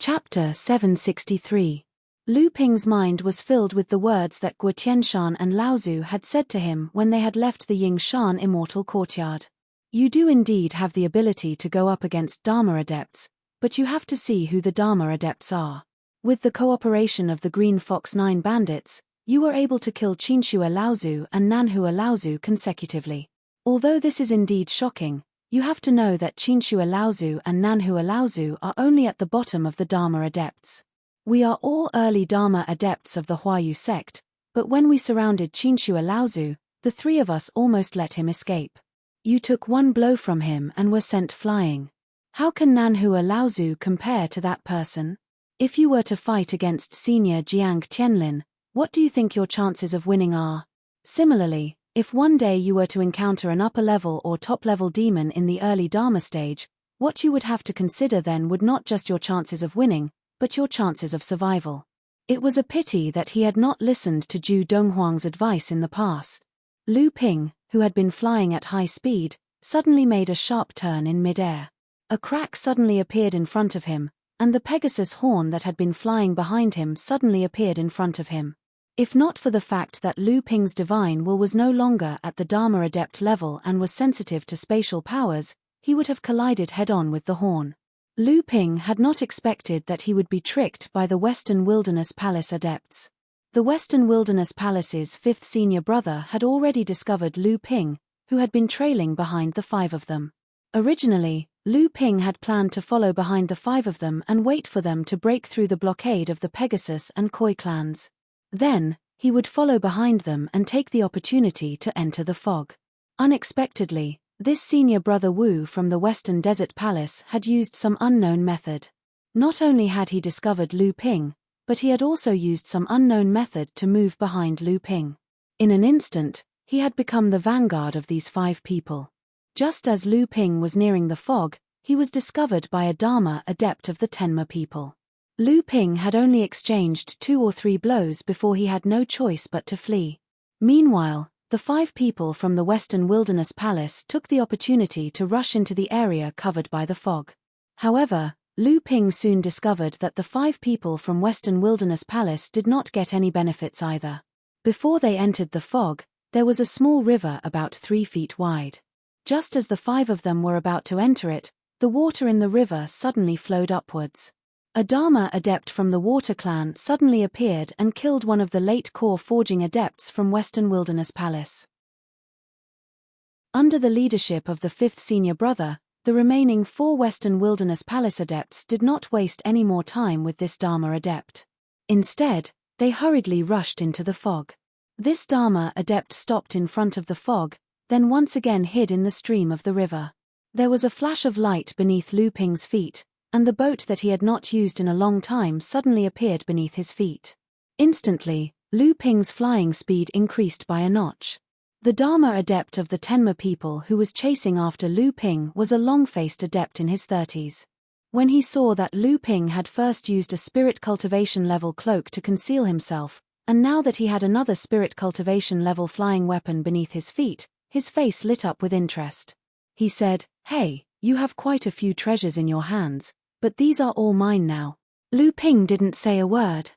Chapter 763. Lu Ping's mind was filled with the words that Guo Tianshan and Lao Tzu had said to him when they had left the Yingshan immortal courtyard. You do indeed have the ability to go up against Dharma adepts, but you have to see who the Dharma adepts are. With the cooperation of the Green Fox 9 bandits, you were able to kill Qinshua Laozu and Nanhua Laozu consecutively. Although this is indeed shocking, you have to know that Qinshua Laozu and Nanhua Laozu are only at the bottom of the Dharma adepts. We are all early Dharma adepts of the Huayu sect, but when we surrounded Qinshua Laozu, the three of us almost let him escape. You took one blow from him and were sent flying. How can Nanhua Laozu compare to that person? If you were to fight against Senior Jiang Tianlin, what do you think your chances of winning are? Similarly, if one day you were to encounter an upper-level or top-level demon in the early Dharma stage, what you would have to consider then would not just your chances of winning, but your chances of survival. It was a pity that he had not listened to Zhu Donghuang's advice in the past. Lu Ping, who had been flying at high speed, suddenly made a sharp turn in mid-air. A crack suddenly appeared in front of him, and the Pegasus horn that had been flying behind him suddenly appeared in front of him. If not for the fact that Lu Ping's divine will was no longer at the Dharma adept level and was sensitive to spatial powers, he would have collided head-on with the horn. Lu Ping had not expected that he would be tricked by the Western Wilderness Palace adepts. The Western Wilderness Palace's fifth senior brother had already discovered Lu Ping, who had been trailing behind the five of them. Originally, Lu Ping had planned to follow behind the five of them and wait for them to break through the blockade of the Pegasus and Koi clans. Then, he would follow behind them and take the opportunity to enter the fog. Unexpectedly, this senior brother Wu from the Western Desert Palace had used some unknown method. Not only had he discovered Lu Ping, but he had also used some unknown method to move behind Lu Ping. In an instant, he had become the vanguard of these five people. Just as Lu Ping was nearing the fog, he was discovered by a Dharma adept of the Tenma people. Lu Ping had only exchanged 2 or 3 blows before he had no choice but to flee. Meanwhile, the 5 people from the Western Wilderness Palace took the opportunity to rush into the area covered by the fog. However, Lu Ping soon discovered that the 5 people from Western Wilderness Palace did not get any benefits either. Before they entered the fog, there was a small river about 3 feet wide. Just as the 5 of them were about to enter it, the water in the river suddenly flowed upwards. A Dharma adept from the Water Clan suddenly appeared and killed one of the late core forging adepts from Western Wilderness Palace. Under the leadership of the 5th senior brother, the remaining 4 Western Wilderness Palace adepts did not waste any more time with this Dharma adept. Instead, they hurriedly rushed into the fog. This Dharma adept stopped in front of the fog, then once again hid in the stream of the river. There was a flash of light beneath Lu Ping's feet, and the boat that he had not used in a long time suddenly appeared beneath his feet. Instantly, Lu Ping's flying speed increased by a notch. The Dharma adept of the Tenma people who was chasing after Lu Ping was a long-faced adept in his 30s. When he saw that Lu Ping had first used a spirit cultivation level cloak to conceal himself, and now that he had another spirit cultivation level flying weapon beneath his feet, his face lit up with interest. He said, "Hey, you have quite a few treasures in your hands, but these are all mine now." Lu Ping didn't say a word.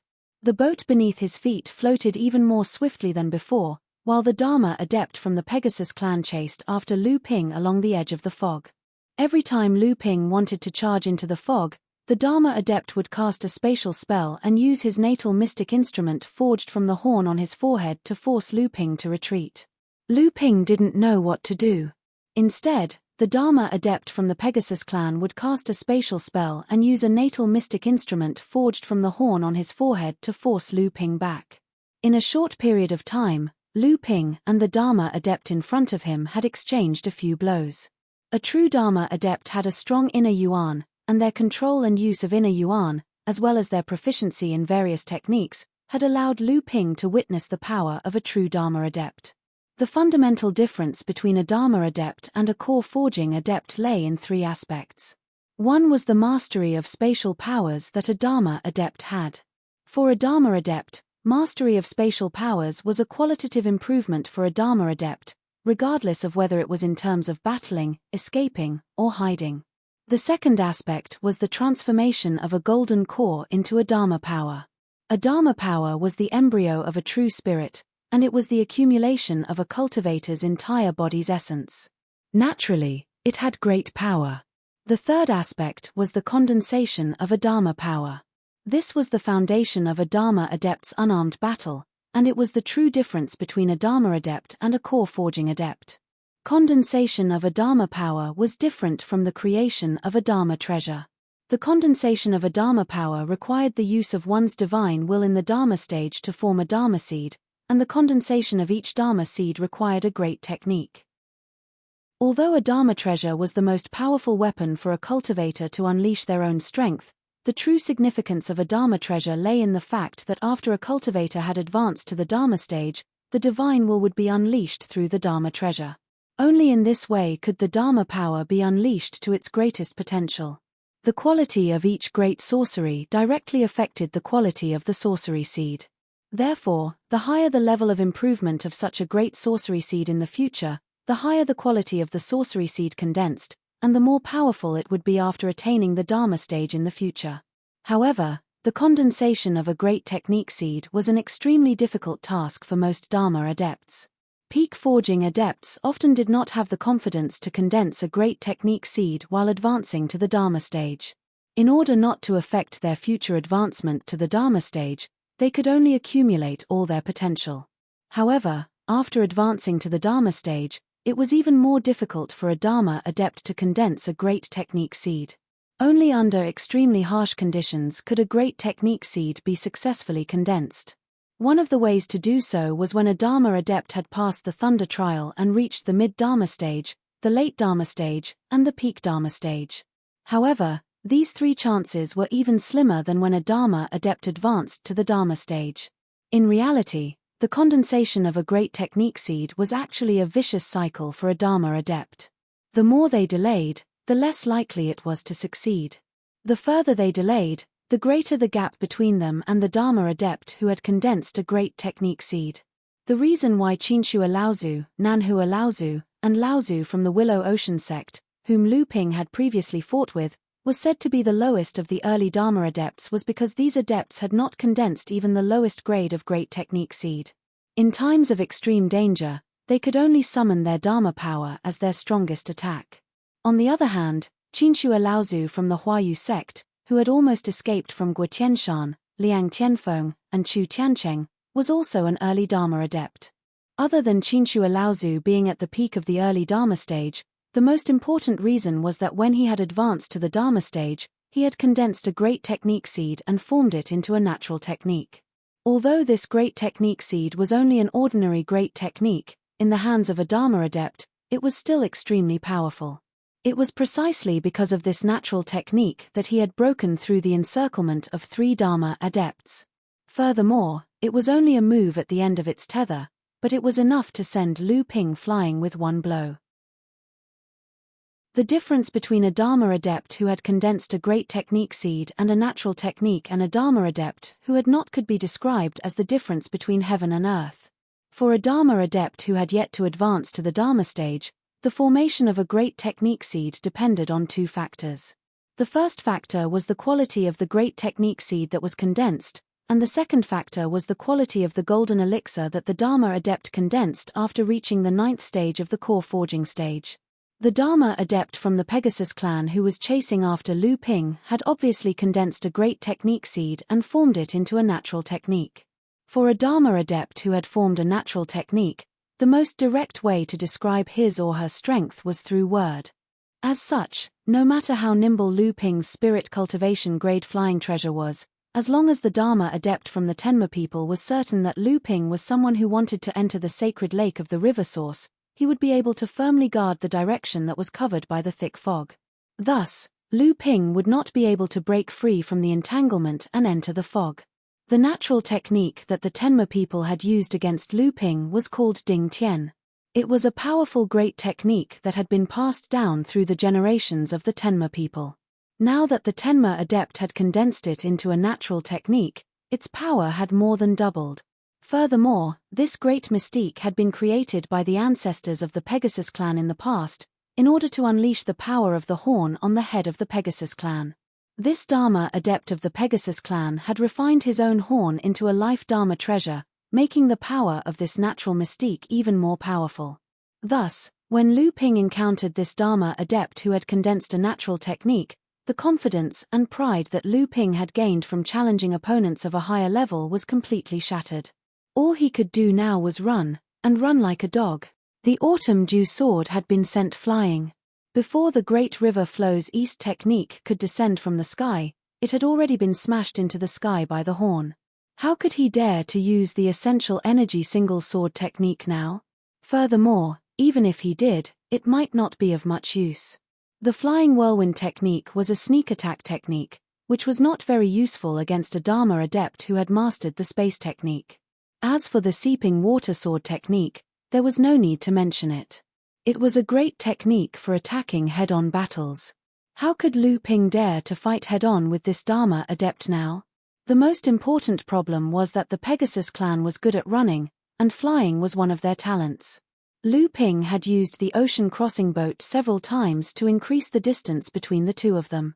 The boat beneath his feet floated even more swiftly than before, while the Dharma adept from the Pegasus clan chased after Lu Ping along the edge of the fog. Every time Lu Ping wanted to charge into the fog, the Dharma adept would cast a spatial spell and use his natal mystic instrument forged from the horn on his forehead to force Lu Ping to retreat. Lu Ping didn't know what to do. Instead, the Dharma adept from the Pegasus clan would cast a spatial spell and use a natal mystic instrument forged from the horn on his forehead to force Lu Ping back. In a short period of time, Lu Ping and the Dharma adept in front of him had exchanged a few blows. A true Dharma adept had a strong inner yuan, and their control and use of inner yuan, as well as their proficiency in various techniques, had allowed Lu Ping to witness the power of a true Dharma adept. The fundamental difference between a Dharma adept and a core forging adept lay in 3 aspects. One was the mastery of spatial powers that a Dharma adept had. For a Dharma adept, mastery of spatial powers was a qualitative improvement for a Dharma adept, regardless of whether it was in terms of battling, escaping, or hiding. The second aspect was the transformation of a golden core into a Dharma power. A Dharma power was the embryo of a true spirit, and it was the accumulation of a cultivator's entire body's essence. Naturally, it had great power. The third aspect was the condensation of a Dharma power. This was the foundation of a Dharma adept's unarmed battle, and it was the true difference between a Dharma adept and a core-forging adept. Condensation of a Dharma power was different from the creation of a Dharma treasure. The condensation of a Dharma power required the use of one's divine will in the Dharma stage to form a Dharma seed, and the condensation of each Dharma seed required a great technique. Although a Dharma treasure was the most powerful weapon for a cultivator to unleash their own strength, the true significance of a Dharma treasure lay in the fact that after a cultivator had advanced to the Dharma stage, the divine will would be unleashed through the Dharma treasure. Only in this way could the Dharma power be unleashed to its greatest potential. The quality of each great sorcery directly affected the quality of the sorcery seed. Therefore, the higher the level of improvement of such a great sorcery seed in the future, the higher the quality of the sorcery seed condensed, and the more powerful it would be after attaining the Dharma stage in the future. However, the condensation of a great technique seed was an extremely difficult task for most Dharma adepts. Peak forging adepts often did not have the confidence to condense a great technique seed while advancing to the Dharma stage. In order not to affect their future advancement to the Dharma stage, they could only accumulate all their potential. However, after advancing to the Dharma stage, it was even more difficult for a Dharma adept to condense a great technique seed. Only under extremely harsh conditions could a great technique seed be successfully condensed. One of the ways to do so was when a Dharma adept had passed the Thunder trial and reached the mid-Dharma stage, the late Dharma stage, and the peak Dharma stage. However, these three chances were even slimmer than when a Dharma adept advanced to the Dharma stage. In reality, the condensation of a great technique seed was actually a vicious cycle for a Dharma adept. The more they delayed, the less likely it was to succeed. The further they delayed, the greater the gap between them and the Dharma adept who had condensed a great technique seed. The reason why Qinshua Laozu, Nanhua Laozu, and Laozu from the Willow Ocean sect, whom Lu Ping had previously fought with, was said to be the lowest of the early Dharma adepts was because these adepts had not condensed even the lowest grade of great technique seed. In times of extreme danger, they could only summon their Dharma power as their strongest attack. On the other hand, Qinshua Laozu from the Huayu sect, who had almost escaped from Guo Tianshan, Liang Tianfeng, and Chu Tiancheng, was also an early Dharma adept. Other than Qinshua Laozu being at the peak of the early Dharma stage, the most important reason was that when he had advanced to the Dharma stage, he had condensed a great technique seed and formed it into a natural technique. Although this great technique seed was only an ordinary great technique, in the hands of a Dharma adept, it was still extremely powerful. It was precisely because of this natural technique that he had broken through the encirclement of 3 Dharma adepts. Furthermore, it was only a move at the end of its tether, but it was enough to send Lu Ping flying with one blow. The difference between a Dharma adept who had condensed a great technique seed and a natural technique and a Dharma adept who had not could be described as the difference between heaven and earth. For a Dharma adept who had yet to advance to the Dharma stage, the formation of a great technique seed depended on 2 factors. The first factor was the quality of the great technique seed that was condensed, and the second factor was the quality of the golden elixir that the Dharma adept condensed after reaching the 9th stage of the core forging stage. The Dharma adept from the Pegasus clan who was chasing after Lu Ping had obviously condensed a great technique seed and formed it into a natural technique. For a Dharma adept who had formed a natural technique, the most direct way to describe his or her strength was through word. As such, no matter how nimble Lu Ping's spirit cultivation grade flying treasure was, as long as the Dharma adept from the Tenma people was certain that Lu Ping was someone who wanted to enter the sacred lake of the river source, he would be able to firmly guard the direction that was covered by the thick fog. Thus, Lu Ping would not be able to break free from the entanglement and enter the fog. The natural technique that the Tenma people had used against Lu Ping was called Ding Tian. It was a powerful great technique that had been passed down through the generations of the Tenma people. Now that the Tenma adept had condensed it into a natural technique, its power had more than doubled. Furthermore, this great mystique had been created by the ancestors of the Pegasus clan in the past, in order to unleash the power of the horn on the head of the Pegasus clan. This Dharma adept of the Pegasus clan had refined his own horn into a life Dharma treasure, making the power of this natural mystique even more powerful. Thus, when Lu Ping encountered this Dharma adept who had condensed a natural technique, the confidence and pride that Lu Ping had gained from challenging opponents of a higher level was completely shattered. All he could do now was run, and run like a dog. The autumn dew sword had been sent flying. Before the great river flows east technique could descend from the sky, it had already been smashed into the sky by the horn. How could he dare to use the essential energy single sword technique now? Furthermore, even if he did, it might not be of much use. The flying whirlwind technique was a sneak attack technique, which was not very useful against a Dharma adept who had mastered the space technique. As for the seeping water sword technique, there was no need to mention it. It was a great technique for attacking head-on battles. How could Lu Ping dare to fight head-on with this Dharma adept now? The most important problem was that the Pegasus clan was good at running, and flying was one of their talents. Lu Ping had used the ocean crossing boat several times to increase the distance between the two of them.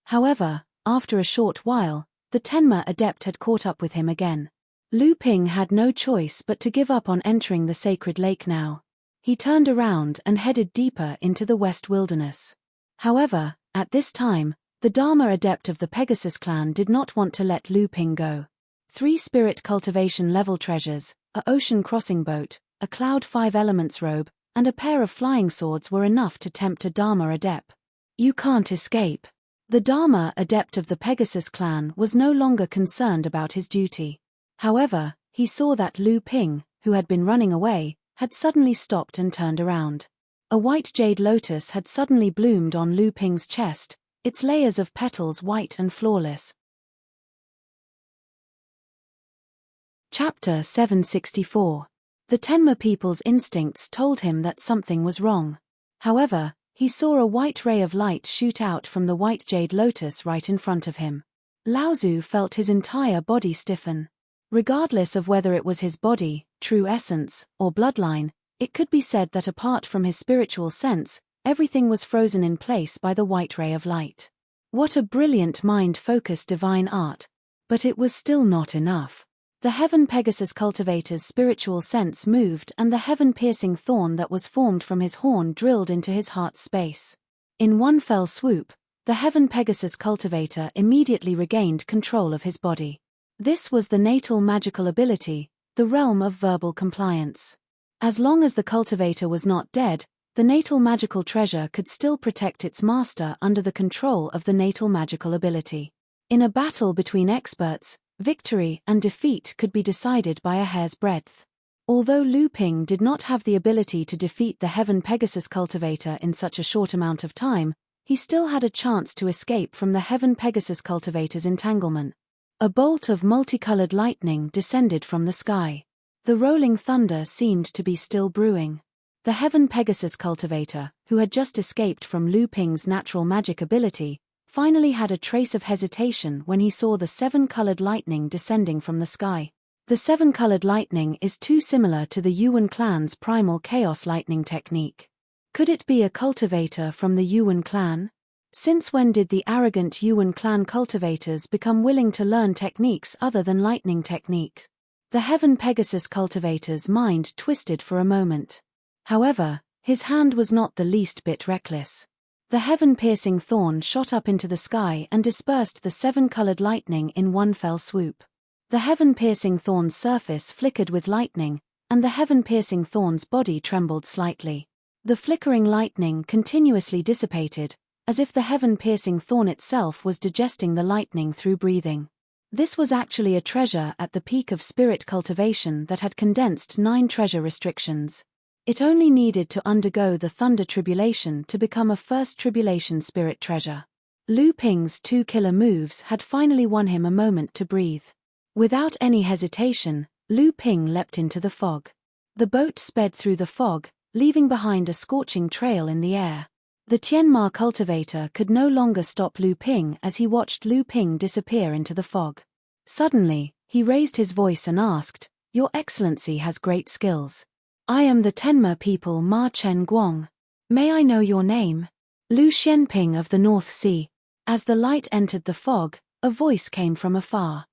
However, after a short while, the Tenma adept had caught up with him again. Lu Ping had no choice but to give up on entering the sacred lake now. He turned around and headed deeper into the west wilderness. However, at this time, the Dharma adept of the Pegasus clan did not want to let Lu Ping go. 3 spirit cultivation level treasures, a ocean crossing boat, a cloud 5 elements robe, and a pair of flying swords were enough to tempt a Dharma adept. You can't escape. The Dharma adept of the Pegasus clan was no longer concerned about his duty. However, he saw that Lu Ping, who had been running away, had suddenly stopped and turned around. A white jade lotus had suddenly bloomed on Lu Ping's chest, its layers of petals white and flawless. Chapter 764. The Tenma people's instincts told him that something was wrong. However, he saw a white ray of light shoot out from the white jade lotus right in front of him. Laozu felt his entire body stiffen. Regardless of whether it was his body, true essence, or bloodline, it could be said that apart from his spiritual sense, everything was frozen in place by the white ray of light. What a brilliant mind-focused divine art! But it was still not enough. The Heaven Pegasus cultivator's spiritual sense moved and the heaven-piercing thorn that was formed from his horn drilled into his heart space. In one fell swoop, the Heaven Pegasus cultivator immediately regained control of his body. This was the natal magical ability, the realm of verbal compliance. As long as the cultivator was not dead, the natal magical treasure could still protect its master under the control of the natal magical ability. In a battle between experts, victory and defeat could be decided by a hair's breadth. Although Lu Ping did not have the ability to defeat the Heaven Pegasus cultivator in such a short amount of time, he still had a chance to escape from the Heaven Pegasus cultivator's entanglement. A bolt of multicolored lightning descended from the sky. The rolling thunder seemed to be still brewing. The Heaven Pegasus cultivator, who had just escaped from Lu Ping's natural magic ability, finally had a trace of hesitation when he saw the 7-colored lightning descending from the sky. The 7-colored lightning is too similar to the Yuan clan's primal chaos lightning technique. Could it be a cultivator from the Yuan clan? Since when did the arrogant Yuan clan cultivators become willing to learn techniques other than lightning techniques? The Heaven Pegasus cultivator's mind twisted for a moment. However, his hand was not the least bit reckless. The heaven-piercing thorn shot up into the sky and dispersed the 7-colored lightning in one fell swoop. The heaven-piercing thorn's surface flickered with lightning, and the heaven-piercing thorn's body trembled slightly. The flickering lightning continuously dissipated, as if the heaven-piercing thorn itself was digesting the lightning through breathing. This was actually a treasure at the peak of spirit cultivation that had condensed 9 treasure restrictions. It only needed to undergo the Thunder Tribulation to become a First Tribulation spirit treasure. Lu Ping's 2 killer moves had finally won him a moment to breathe. Without any hesitation, Lu Ping leapt into the fog. The boat sped through the fog, leaving behind a scorching trail in the air. The Tianma cultivator could no longer stop Lu Ping as he watched Lu Ping disappear into the fog. Suddenly, he raised his voice and asked, "Your Excellency has great skills. I am the Tenma people Ma Chen Guang. May I know your name? Lu Xianping of the North Sea. As the light entered the fog, a voice came from afar.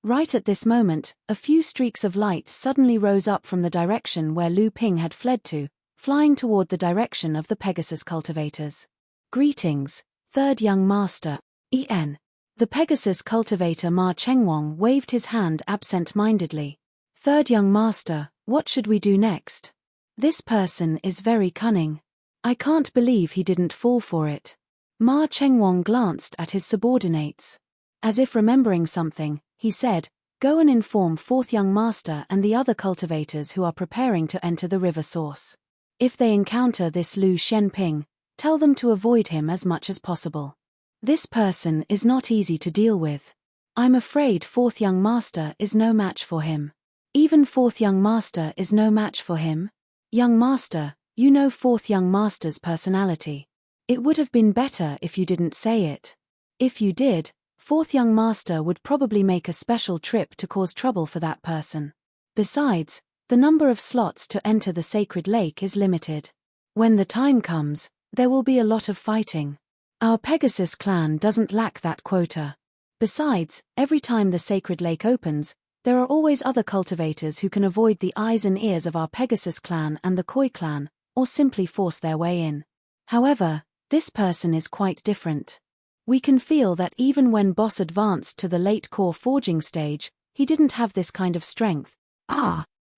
Right at this moment, a few streaks of light suddenly rose up from the direction where Lu Ping had fled to, flying toward the direction of the Pegasus cultivators. Greetings, third young master, En. The Pegasus cultivator Ma Chengwang waved his hand absent-mindedly. Third young master, what should we do next? This person is very cunning. I can't believe he didn't fall for it. Ma Chengwang glanced at his subordinates. As if remembering something, he said, Go and inform fourth young master and the other cultivators who are preparing to enter the river source. If they encounter this Lu Xianping, tell them to avoid him as much as possible. This person is not easy to deal with. I'm afraid fourth young master is no match for him. Even fourth young master is no match for him? Young master, you know fourth young master's personality. It would have been better if you didn't say it. If you did, fourth young master would probably make a special trip to cause trouble for that person. Besides, the number of slots to enter the sacred lake is limited. When the time comes, there will be a lot of fighting. Our Pegasus clan doesn't lack that quota. Besides, every time the sacred lake opens, there are always other cultivators who can avoid the eyes and ears of our Pegasus clan and the Koi clan, or simply force their way in. However, this person is quite different. We can feel that even when Boss advanced to the late core forging stage, he didn't have this kind of strength.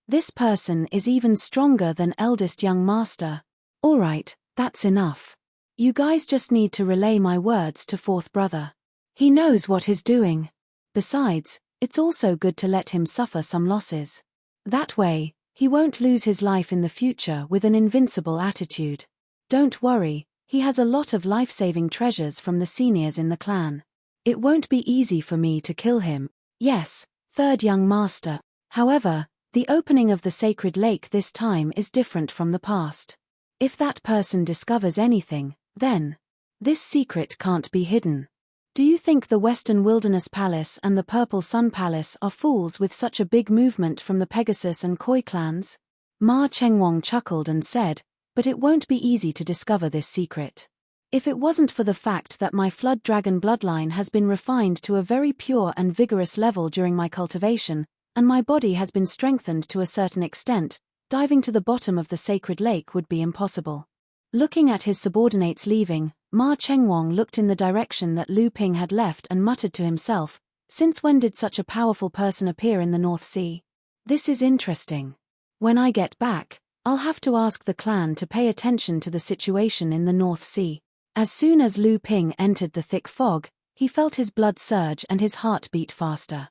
This person is even stronger than eldest young master. Alright, that's enough. You guys just need to relay my words to fourth brother. He knows what he's doing. Besides, it's also good to let him suffer some losses. That way, he won't lose his life in the future with an invincible attitude. Don't worry, he has a lot of life-saving treasures from the seniors in the clan. It won't be easy for me to kill him. Yes, third young master. However, the opening of the sacred lake this time is different from the past. If that person discovers anything, then this secret can't be hidden. Do you think the Western Wilderness Palace and the Purple Sun Palace are fools with such a big movement from the Pegasus and Koi clans? Ma Chengwang chuckled and said, but it won't be easy to discover this secret. If it wasn't for the fact that my Flood Dragon bloodline has been refined to a very pure and vigorous level during my cultivation, and my body has been strengthened to a certain extent, diving to the bottom of the sacred lake would be impossible. Looking at his subordinates leaving, Ma Chengwang looked in the direction that Lu Ping had left and muttered to himself, since when did such a powerful person appear in the North Sea? This is interesting. When I get back, I'll have to ask the clan to pay attention to the situation in the North Sea. As soon as Lu Ping entered the thick fog, he felt his blood surge and his heart beat faster.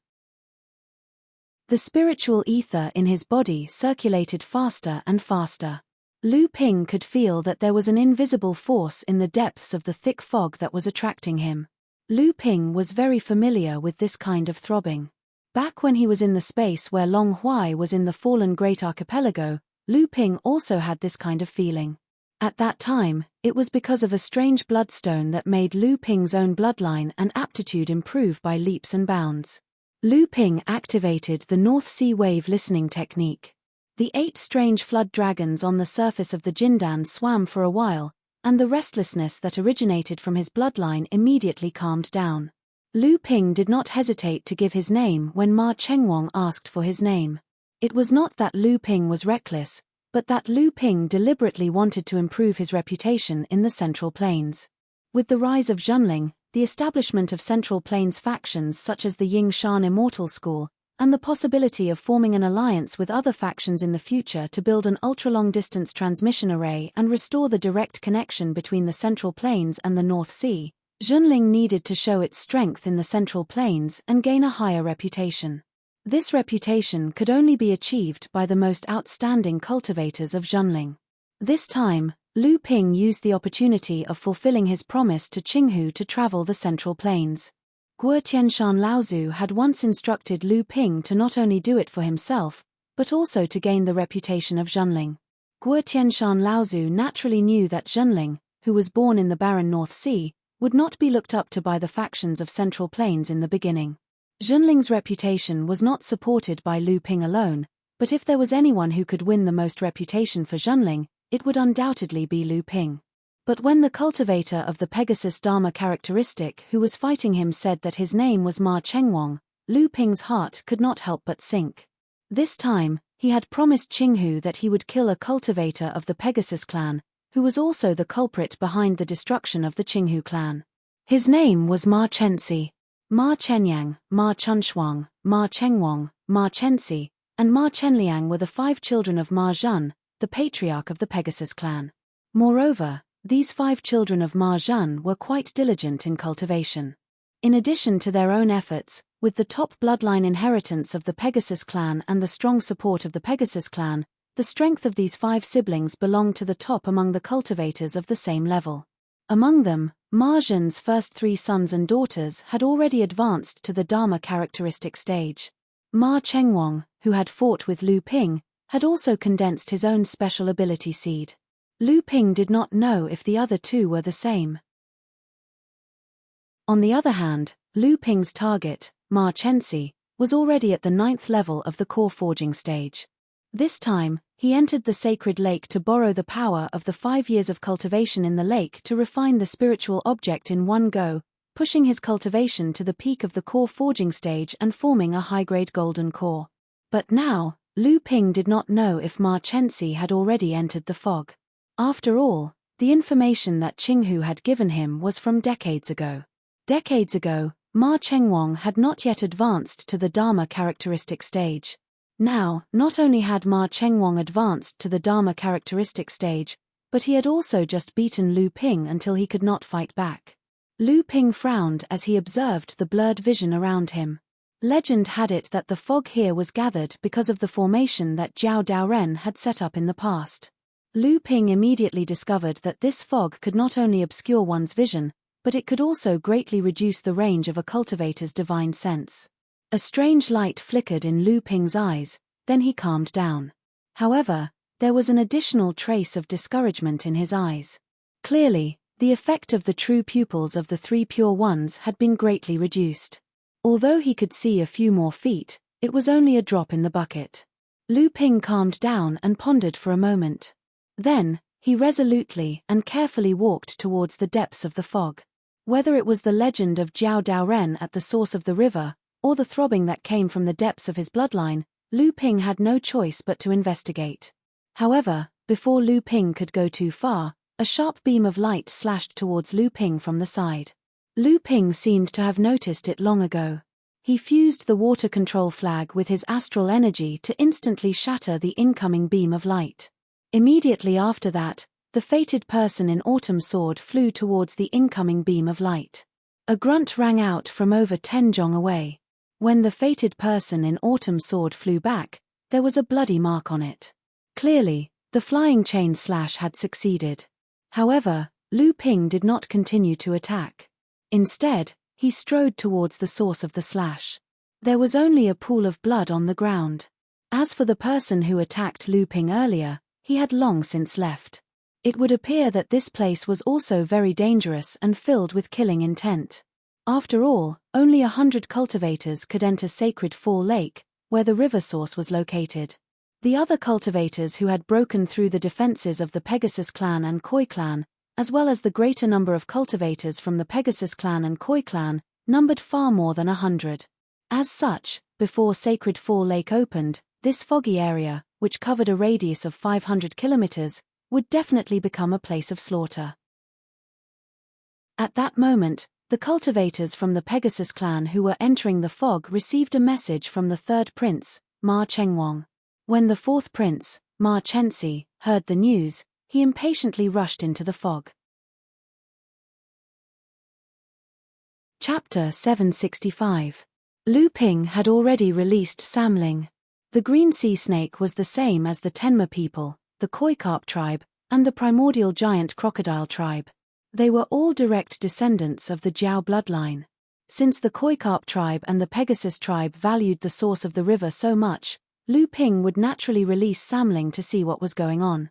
The spiritual ether in his body circulated faster and faster. Lu Ping could feel that there was an invisible force in the depths of the thick fog that was attracting him. Lu Ping was very familiar with this kind of throbbing. Back when he was in the space where Long Huai was in the fallen Great Archipelago, Lu Ping also had this kind of feeling. At that time, it was because of a strange bloodstone that made Lu Ping's own bloodline and aptitude improve by leaps and bounds. Lu Ping activated the North Sea Wave listening technique. The 8 strange flood dragons on the surface of the Jindan swam for a while, and the restlessness that originated from his bloodline immediately calmed down. Lu Ping did not hesitate to give his name when Ma Chengwang asked for his name. It was not that Lu Ping was reckless, but that Lu Ping deliberately wanted to improve his reputation in the Central Plains. With the rise of Zhenling, the establishment of Central Plains factions such as the Yingshan Immortal School, and the possibility of forming an alliance with other factions in the future to build an ultra-long-distance transmission array and restore the direct connection between the Central Plains and the North Sea, Zhenling needed to show its strength in the Central Plains and gain a higher reputation. This reputation could only be achieved by the most outstanding cultivators of Zhenling. This time, Lu Ping used the opportunity of fulfilling his promise to Qinghu to travel the Central Plains. Guo Tianshan Laozu had once instructed Lu Ping to not only do it for himself, but also to gain the reputation of Zhenling. Guo Tianshan Laozu naturally knew that Zhenling, who was born in the barren North Sea, would not be looked up to by the factions of Central Plains in the beginning. Zhenling's reputation was not supported by Lu Ping alone, But if there was anyone who could win the most reputation for Zhenling, it would undoubtedly be Lu Ping. But when the cultivator of the Pegasus Dharma characteristic who was fighting him said that his name was Ma Chengwang, Lu Ping's heart could not help but sink. This time, he had promised Qinghu that he would kill a cultivator of the Pegasus clan, who was also the culprit behind the destruction of the Qinghu clan. His name was Ma Chenxi. Ma Chenyang, Ma Chunshuang, Ma Chengwang, Ma Chenxi, and Ma Chenliang were the 5 children of Ma Zhen, the patriarch of the Pegasus clan. Moreover, these 5 children of Ma Zhen were quite diligent in cultivation. In addition to their own efforts, with the top bloodline inheritance of the Pegasus clan and the strong support of the Pegasus clan, the strength of these 5 siblings belonged to the top among the cultivators of the same level. Among them, Ma Zhen's first 3 sons and daughters had already advanced to the Dharma characteristic stage. Ma Chengwang, who had fought with Lu Ping, had also condensed his own special ability seed. Lu Ping did not know if the other 2 were the same. On the other hand, Lu Ping's target, Ma Chenxi, was already at the 9th level of the core forging stage. This time, he entered the sacred lake to borrow the power of the 5 years of cultivation in the lake to refine the spiritual object in one go, pushing his cultivation to the peak of the core forging stage and forming a high-grade golden core. But now, Lu Ping did not know if Ma Chenxi had already entered the fog. After all, the information that Qinghu had given him was from decades ago. Decades ago, Ma Chengwang had not yet advanced to the Dharma characteristic stage. Now, not only had Ma Chengwang advanced to the Dharma characteristic stage, but he had also just beaten Lu Ping until he could not fight back. Lu Ping frowned as he observed the blurred vision around him. Legend had it that the fog here was gathered because of the formation that Jiao Daoren had set up in the past. Lu Ping immediately discovered that this fog could not only obscure one's vision, but it could also greatly reduce the range of a cultivator's divine sense. A strange light flickered in Lu Ping's eyes, then he calmed down. However, there was an additional trace of discouragement in his eyes. Clearly, the effect of the true pupils of the 3 pure ones had been greatly reduced. Although he could see a few more feet, it was only a drop in the bucket. Lu Ping calmed down and pondered for a moment. Then, he resolutely and carefully walked towards the depths of the fog. Whether it was the legend of Jiao Daoren at the source of the river, or the throbbing that came from the depths of his bloodline, Lu Ping had no choice but to investigate. However, before Lu Ping could go too far, a sharp beam of light slashed towards Lu Ping from the side. Lu Ping seemed to have noticed it long ago. He fused the water control flag with his astral energy to instantly shatter the incoming beam of light. Immediately after that, the fated person in autumn sword flew towards the incoming beam of light. A grunt rang out from over 10 zhong away. When the fated person in autumn sword flew back, there was a bloody mark on it. Clearly, the flying chain slash had succeeded. However, Lu Ping did not continue to attack. Instead, he strode towards the source of the slash. There was only a pool of blood on the ground. As for the person who attacked Lu Ping earlier, he had long since left. It would appear that this place was also very dangerous and filled with killing intent. After all, only 100 cultivators could enter Sacred Fall Lake, where the river source was located. The other cultivators who had broken through the defenses of the Pegasus clan and Koi clan, as well as the greater number of cultivators from the Pegasus clan and Koi clan, numbered far more than 100. As such, before Sacred Fall Lake opened, this foggy area, which covered a radius of 500 kilometers, would definitely become a place of slaughter. At that moment, the cultivators from the Pegasus clan who were entering the fog received a message from the 3rd prince, Ma Chengwang. When the 4th prince, Ma Chenxi, heard the news, he impatiently rushed into the fog. Chapter 765. Lu Ping had already released Samling. The green sea snake was the same as the Tenma people, the Koi carp tribe, and the primordial giant crocodile tribe. They were all direct descendants of the Jiao bloodline. Since the Koi carp tribe and the Pegasus tribe valued the source of the river so much, Lu Ping would naturally release Samling to see what was going on.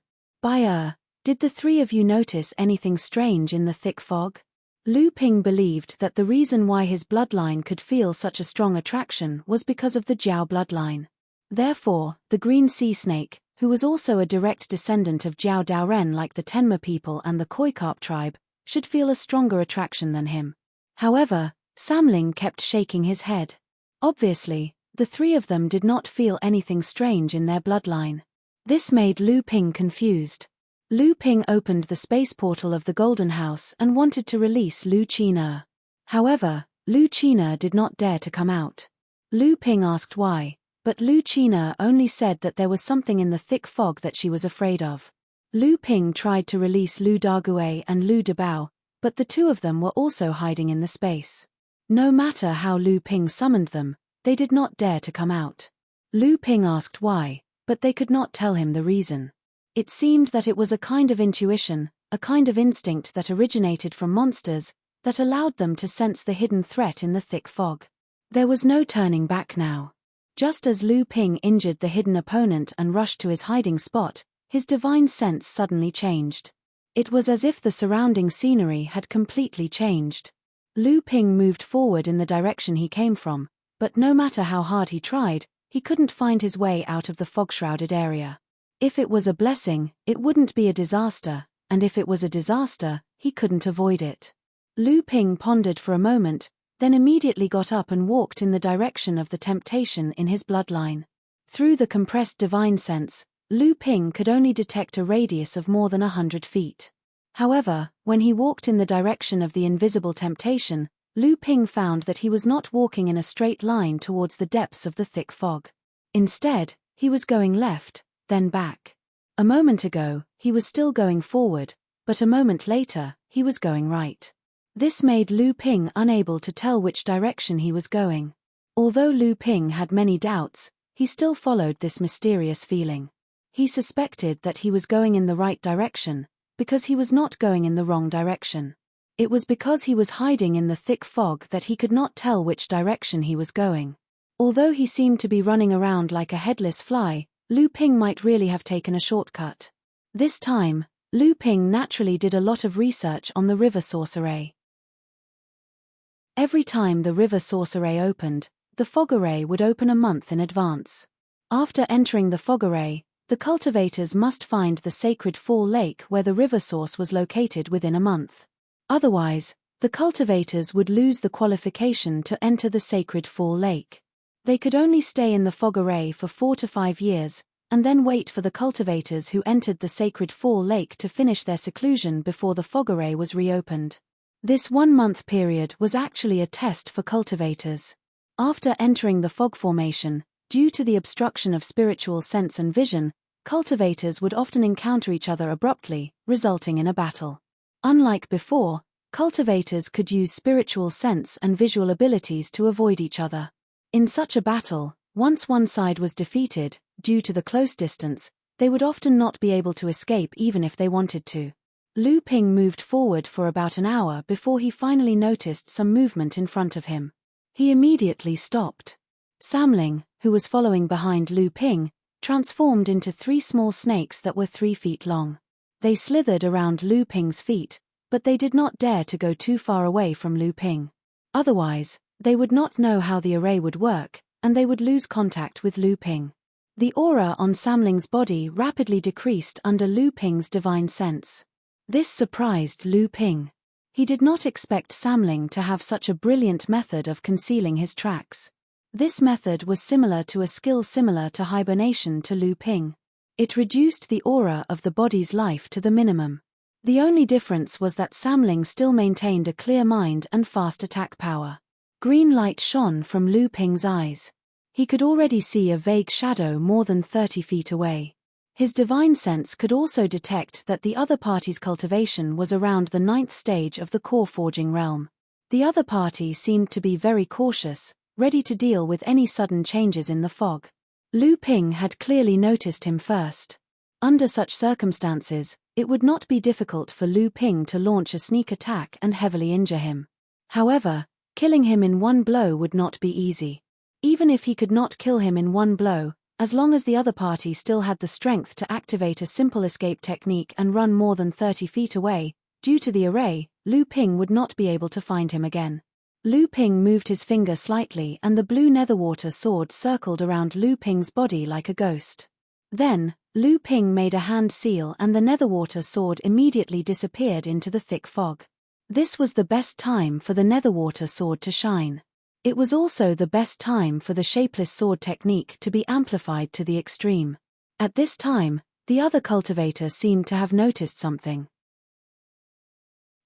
Did the 3 of you notice anything strange in the thick fog? Lu Ping believed that the reason why his bloodline could feel such a strong attraction was because of the Jiao bloodline. Therefore, the green sea snake, who was also a direct descendant of Jiao Daoren like the Tenma people and the Khoikarp tribe, should feel a stronger attraction than him. However, Samling kept shaking his head. Obviously, the three of them did not feel anything strange in their bloodline. This made Lu Ping confused. Lu Ping opened the space portal of the Golden House and wanted to release Lu Qiner. However, Lu Qiner did not dare to come out. Lu Ping asked why, but Lu Qiner only said that there was something in the thick fog that she was afraid of. Lu Ping tried to release Lu Dagui and Lu Dabao, but the two of them were also hiding in the space. No matter how Lu Ping summoned them, they did not dare to come out. Lu Ping asked why, but they could not tell him the reason. It seemed that it was a kind of intuition, a kind of instinct that originated from monsters, that allowed them to sense the hidden threat in the thick fog. There was no turning back now. Just as Lu Ping injured the hidden opponent and rushed to his hiding spot, his divine sense suddenly changed. It was as if the surrounding scenery had completely changed. Lu Ping moved forward in the direction he came from, but no matter how hard he tried, he couldn't find his way out of the fog-shrouded area. If it was a blessing, it wouldn't be a disaster, and if it was a disaster, he couldn't avoid it. Lu Ping pondered for a moment, then immediately got up and walked in the direction of the temptation in his bloodline. Through the compressed divine sense, Lu Ping could only detect a radius of more than 100 feet. However, when he walked in the direction of the invisible temptation, Lu Ping found that he was not walking in a straight line towards the depths of the thick fog. Instead, he was going left, then back. A moment ago, he was still going forward, but a moment later, he was going right. This made Lu Ping unable to tell which direction he was going. Although Lu Ping had many doubts, he still followed this mysterious feeling. He suspected that he was going in the right direction, because he was not going in the wrong direction. It was because he was hiding in the thick fog that he could not tell which direction he was going. Although he seemed to be running around like a headless fly, Lu Ping might really have taken a shortcut. This time, Lu Ping naturally did a lot of research on the river source array. Every time the river source array opened, the fog array would open a month in advance. After entering the fog array, the cultivators must find the sacred fall lake where the river source was located within a month. Otherwise, the cultivators would lose the qualification to enter the sacred fall lake. They could only stay in the fog array for 4 to 5 years, and then wait for the cultivators who entered the sacred fall lake to finish their seclusion before the fog array was reopened. This 1-month period was actually a test for cultivators. After entering the fog formation, due to the obstruction of spiritual sense and vision, cultivators would often encounter each other abruptly, resulting in a battle. Unlike before, cultivators could use spiritual sense and visual abilities to avoid each other. In such a battle, once one side was defeated, due to the close distance, they would often not be able to escape even if they wanted to. Lu Ping moved forward for about an hour before he finally noticed some movement in front of him. He immediately stopped. Samling, who was following behind Lu Ping, transformed into 3 small snakes that were 3 feet long. They slithered around Lu Ping's feet, but they did not dare to go too far away from Lu Ping. Otherwise, they would not know how the array would work, and they would lose contact with Lu Ping. The aura on Samling's body rapidly decreased under Lu Ping's divine sense. This surprised Lu Ping. He did not expect Samling to have such a brilliant method of concealing his tracks. This method was similar to a skill similar to hibernation to Lu Ping. It reduced the aura of the body's life to the minimum. The only difference was that Samling still maintained a clear mind and fast attack power. Green light shone from Lu Ping's eyes. He could already see a vague shadow more than 30 feet away. His divine sense could also detect that the other party's cultivation was around the 9th stage of the core forging realm. The other party seemed to be very cautious, ready to deal with any sudden changes in the fog. Lu Ping had clearly noticed him first. Under such circumstances, it would not be difficult for Lu Ping to launch a sneak attack and heavily injure him. However, killing him in one blow would not be easy. Even if he could not kill him in one blow, as long as the other party still had the strength to activate a simple escape technique and run more tthan 30 feet away, due to the array, Lu Ping would not be able to find him again. Lu Ping moved his finger slightly and the blue netherwater sword circled around Lu Ping's body like a ghost. Then, Lu Ping made a hand seal and the netherwater sword immediately disappeared into the thick fog. This was the best time for the netherwater sword to shine. It was also the best time for the shapeless sword technique to be amplified to the extreme. At this time, the other cultivator seemed to have noticed something.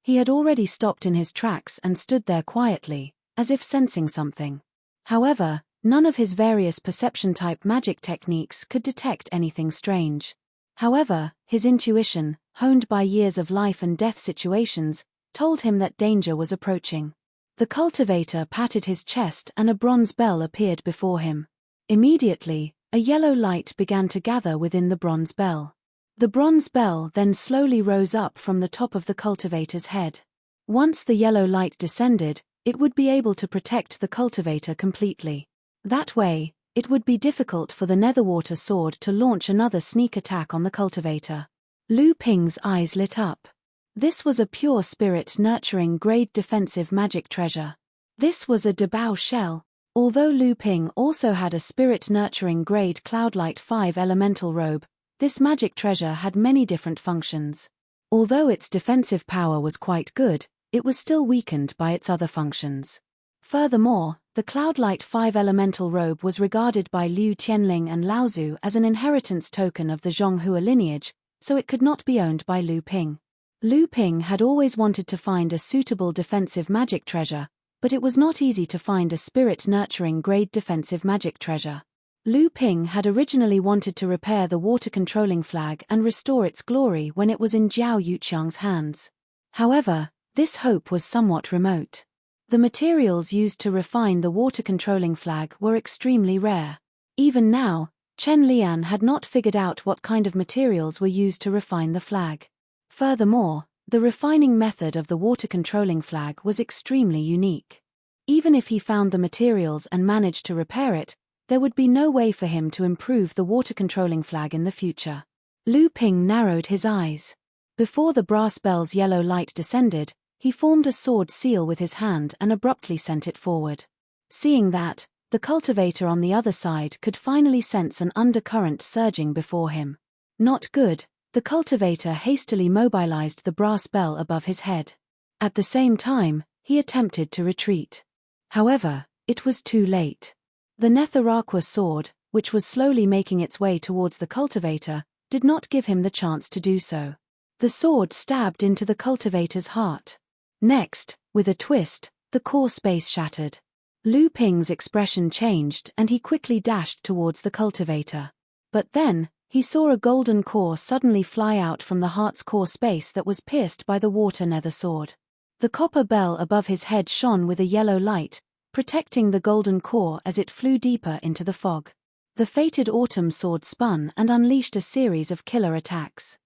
He had already stopped in his tracks and stood there quietly, as if sensing something. However, none of his various perception-type magic techniques could detect anything strange. However, his intuition, honed by years of life and death situations, told him that danger was approaching. The cultivator patted his chest and a bronze bell appeared before him. Immediately, a yellow light began to gather within the bronze bell. The bronze bell then slowly rose up from the top of the cultivator's head. Once the yellow light descended, it would be able to protect the cultivator completely. That way, it would be difficult for the netherwater sword to launch another sneak attack on the cultivator. Lu Ping's eyes lit up. This was a pure spirit-nurturing grade defensive magic treasure. This was a Debao shell. Although Lu Ping also had a spirit-nurturing grade Cloudlight 5 elemental robe, this magic treasure had many different functions. Although its defensive power was quite good, it was still weakened by its other functions. Furthermore, the Cloudlight 5 elemental robe was regarded by Liu Tianling and Laozu as an inheritance token of the Zhonghua lineage, so it could not be owned by Lu Ping. Lu Ping had always wanted to find a suitable defensive magic treasure, but it was not easy to find a spirit-nurturing grade defensive magic treasure. Lu Ping had originally wanted to repair the water-controlling flag and restore its glory when it was in Zhao Yuqiang's hands. However, this hope was somewhat remote. The materials used to refine the water-controlling flag were extremely rare. Even now, Chen Lian had not figured out what kind of materials were used to refine the flag. Furthermore, the refining method of the water-controlling flag was extremely unique. Even if he found the materials and managed to repair it, there would be no way for him to improve the water-controlling flag in the future. Lu Ping narrowed his eyes. Before the brass bell's yellow light descended, he formed a sword seal with his hand and abruptly sent it forward. Seeing that, the cultivator on the other side could finally sense an undercurrent surging before him. Not good, the cultivator hastily mobilized the brass bell above his head. At the same time, he attempted to retreat. However, it was too late. The Netheraqua sword, which was slowly making its way towards the cultivator, did not give him the chance to do so. The sword stabbed into the cultivator's heart. Next, with a twist, the core space shattered. Lu Ping's expression changed and he quickly dashed towards the cultivator. But then, he saw a golden core suddenly fly out from the heart's core space that was pierced by the water nether sword. The copper bell above his head shone with a yellow light, protecting the golden core as it flew deeper into the fog. The fated autumn sword spun and unleashed a series of killer attacks.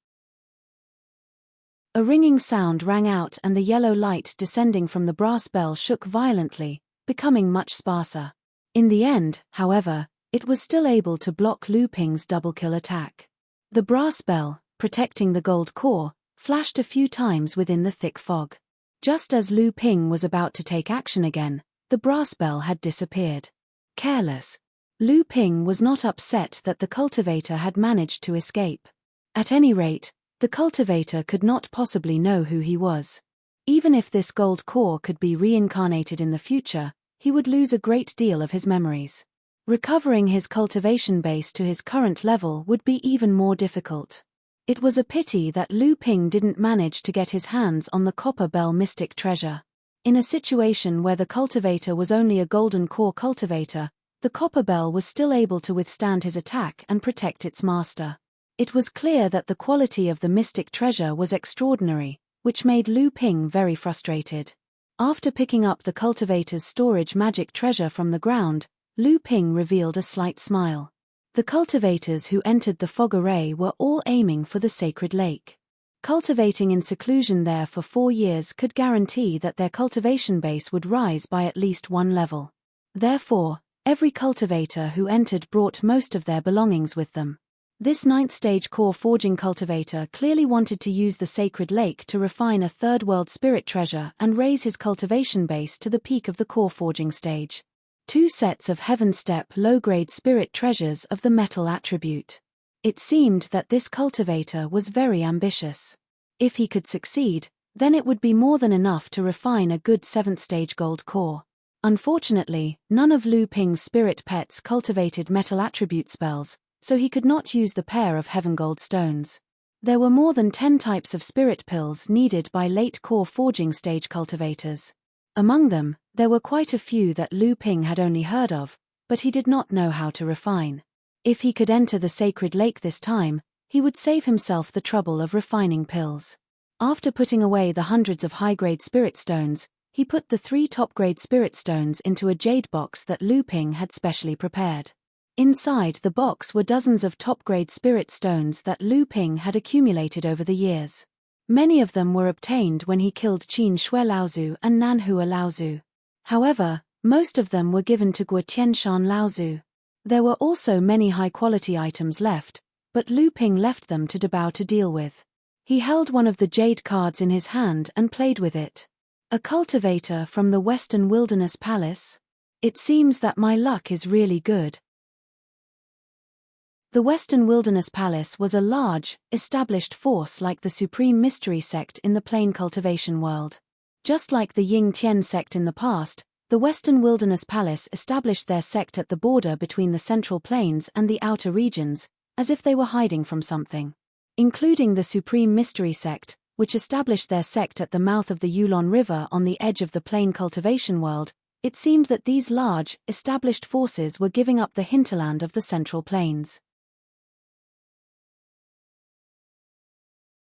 A ringing sound rang out and the yellow light descending from the brass bell shook violently, becoming much sparser. In the end, however, it was still able to block Lu Ping's double-kill attack. The brass bell, protecting the gold core, flashed a few times within the thick fog. Just as Lu Ping was about to take action again, the brass bell had disappeared. Careless. Lu Ping was not upset that the cultivator had managed to escape. At any rate, the cultivator could not possibly know who he was. Even if this gold core could be reincarnated in the future, he would lose a great deal of his memories. Recovering his cultivation base to his current level would be even more difficult. It was a pity that Lu Ping didn't manage to get his hands on the copper bell mystic treasure. In a situation where the cultivator was only a golden core cultivator, the copper bell was still able to withstand his attack and protect its master. It was clear that the quality of the mystic treasure was extraordinary, which made Lu Ping very frustrated. After picking up the cultivator's storage magic treasure from the ground, Lu Ping revealed a slight smile. The cultivators who entered the fog array were all aiming for the sacred lake. Cultivating in seclusion there for 4 years could guarantee that their cultivation base would rise by at least 1 level. Therefore, every cultivator who entered brought most of their belongings with them. This ninth-stage core forging cultivator clearly wanted to use the sacred lake to refine a third-world spirit treasure and raise his cultivation base to the peak of the core forging stage. 2 sets of heaven-step low-grade spirit treasures of the metal attribute. It seemed that this cultivator was very ambitious. If he could succeed, then it would be more than enough to refine a good 7th-stage gold core. Unfortunately, none of Lu Ping's spirit pets cultivated metal attribute spells, so he could not use the pair of heaven gold stones. There were more than 10 types of spirit pills needed by late core forging stage cultivators. Among them, there were quite a few that Lu Ping had only heard of, but he did not know how to refine. If he could enter the sacred lake this time, he would save himself the trouble of refining pills. After putting away the hundreds of high-grade spirit stones, he put the 3 top-grade spirit stones into a jade box that Lu Ping had specially prepared. Inside the box were dozens of top-grade spirit stones that Lu Ping had accumulated over the years. Many of them were obtained when he killed Qin Shui Laozu and Nanhua Laozu. However, most of them were given to Guotianshan Laozu. There were also many high-quality items left, but Lu Ping left them to Dabao to deal with. He held one of the jade cards in his hand and played with it. A cultivator from the Western Wilderness Palace? It seems that my luck is really good. The Western Wilderness Palace was a large, established force like the Supreme Mystery Sect in the plain cultivation world. Just like the Ying Tian sect in the past, the Western Wilderness Palace established their sect at the border between the Central Plains and the outer regions, as if they were hiding from something. Including the Supreme Mystery Sect, which established their sect at the mouth of the Yulon River on the edge of the plain cultivation world, it seemed that these large, established forces were giving up the hinterland of the Central Plains.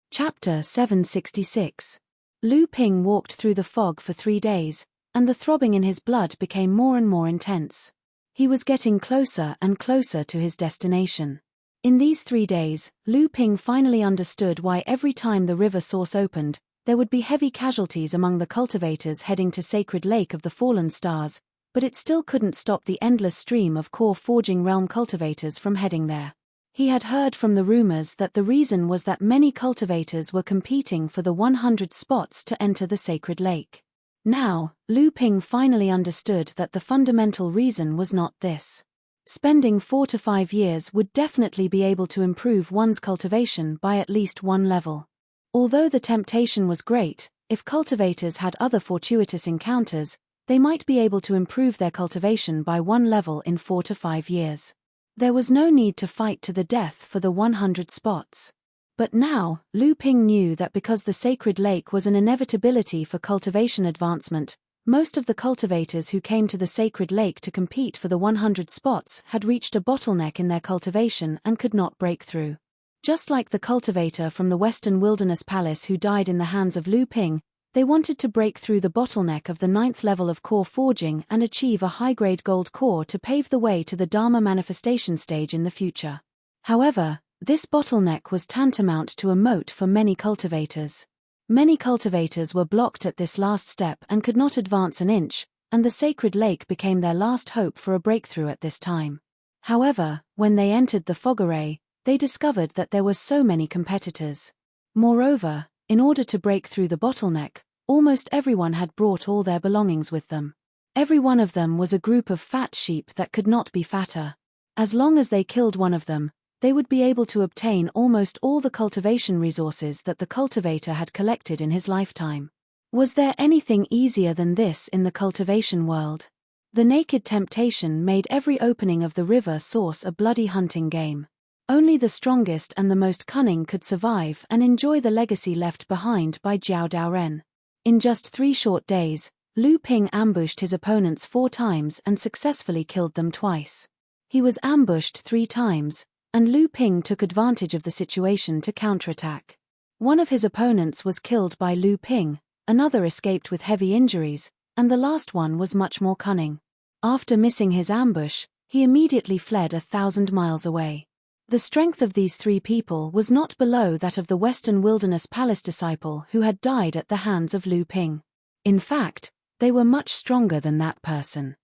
Chapter 766. Lu Ping walked through the fog for 3 days, and the throbbing in his blood became more and more intense. He was getting closer and closer to his destination. In these 3 days, Lu Ping finally understood why every time the river source opened, there would be heavy casualties among the cultivators heading to Sacred Lake of the Fallen Stars, but it still couldn't stop the endless stream of core forging realm cultivators from heading there. He had heard from the rumors that the reason was that many cultivators were competing for the 100 spots to enter the Sacred Lake. Now, Lu Ping finally understood that the fundamental reason was not this. Spending 4 to 5 years would definitely be able to improve one's cultivation by at least 1 level. Although the temptation was great, if cultivators had other fortuitous encounters, they might be able to improve their cultivation by 1 level in 4 to 5 years. There was no need to fight to the death for the 100 spots. But now, Lu Ping knew that because the Sacred Lake was an inevitability for cultivation advancement, most of the cultivators who came to the Sacred Lake to compete for the 100 spots had reached a bottleneck in their cultivation and could not break through. Just like the cultivator from the Western Wilderness Palace who died in the hands of Lu Ping, they wanted to break through the bottleneck of the 9th level of core forging and achieve a high-grade gold core to pave the way to the Dharma manifestation stage in the future. However, this bottleneck was tantamount to a moat for many cultivators. Many cultivators were blocked at this last step and could not advance an inch, and the Sacred Lake became their last hope for a breakthrough at this time. However, when they entered the fog array, they discovered that there were so many competitors. Moreover, in order to break through the bottleneck, almost everyone had brought all their belongings with them. Every one of them was a group of fat sheep that could not be fatter. As long as they killed one of them, they would be able to obtain almost all the cultivation resources that the cultivator had collected in his lifetime. Was there anything easier than this in the cultivation world? The naked temptation made every opening of the river source a bloody hunting game. Only the strongest and the most cunning could survive and enjoy the legacy left behind by Jiao Daoren. In just 3 short days, Lu Ping ambushed his opponents 4 times and successfully killed them twice. He was ambushed 3 times, and Lu Ping took advantage of the situation to counterattack. One of his opponents was killed by Lu Ping, another escaped with heavy injuries, and the last one was much more cunning. After missing his ambush, he immediately fled 1,000 miles away. The strength of these 3 people was not below that of the Western Wilderness Palace disciple who had died at the hands of Lu Ping. In fact, they were much stronger than that person.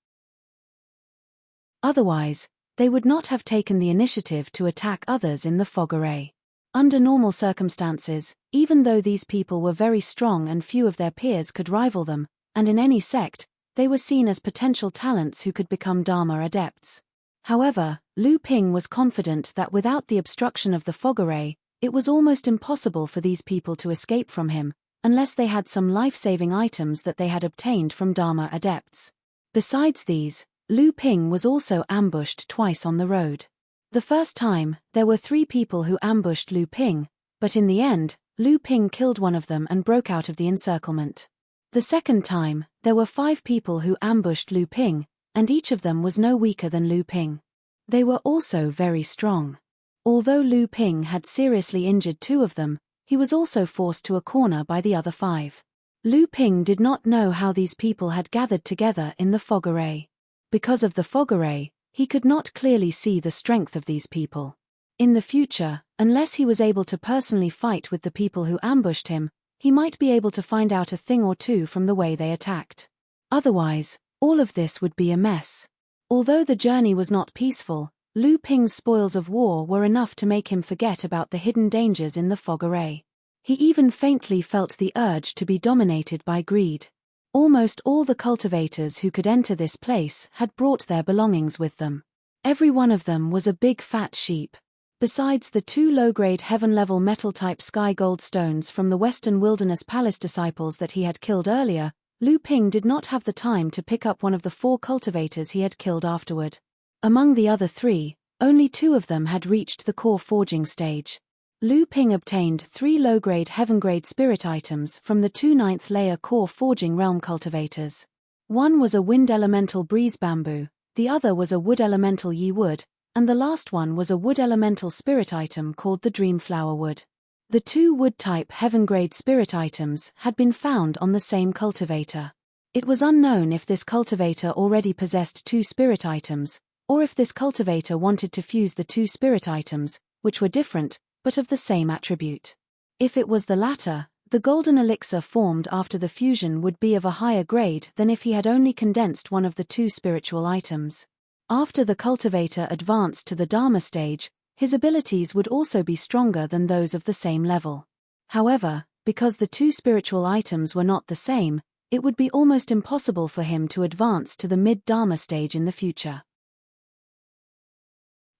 Otherwise, They would not have taken the initiative to attack others in the fog array. Under normal circumstances, even though these people were very strong and few of their peers could rival them, and in any sect, they were seen as potential talents who could become Dharma adepts. However, Lu Ping was confident that without the obstruction of the fog array, it was almost impossible for these people to escape from him, unless they had some life-saving items that they had obtained from Dharma adepts. Besides these, Lu Ping was also ambushed twice on the road. The first time, there were 3 people who ambushed Lu Ping, but in the end, Lu Ping killed one of them and broke out of the encirclement. The second time, there were 5 people who ambushed Lu Ping, and each of them was no weaker than Lu Ping. They were also very strong. Although Lu Ping had seriously injured 2 of them, he was also forced to a corner by the other 5. Lu Ping did not know how these people had gathered together in the fog array. Because of the fog array, he could not clearly see the strength of these people. In the future, unless he was able to personally fight with the people who ambushed him, he might be able to find out a thing or two from the way they attacked. Otherwise, all of this would be a mess. Although the journey was not peaceful, Lu Ping's spoils of war were enough to make him forget about the hidden dangers in the fog array. He even faintly felt the urge to be dominated by greed. Almost all the cultivators who could enter this place had brought their belongings with them. Every one of them was a big fat sheep. Besides the 2 low-grade heaven-level metal-type sky gold stones from the Western Wilderness Palace disciples that he had killed earlier, Lu Ping did not have the time to pick up one of the 4 cultivators he had killed afterward. Among the other 3, only 2 of them had reached the core forging stage. Lu Ping obtained 3 low-grade heaven-grade spirit items from the 2 9th-layer core forging realm cultivators. One was a wind elemental breeze bamboo, the other was a wood elemental yi wood, and the last one was a wood elemental spirit item called the dream flower wood. The 2 wood-type heaven-grade spirit items had been found on the same cultivator. It was unknown if this cultivator already possessed 2 spirit items, or if this cultivator wanted to fuse the 2 spirit items, which were different, but of the same attribute. If it was the latter, the golden elixir formed after the fusion would be of a higher grade than if he had only condensed one of the 2 spiritual items. After the cultivator advanced to the Dharma stage, his abilities would also be stronger than those of the same level. However, because the 2 spiritual items were not the same, it would be almost impossible for him to advance to the mid-Dharma stage in the future.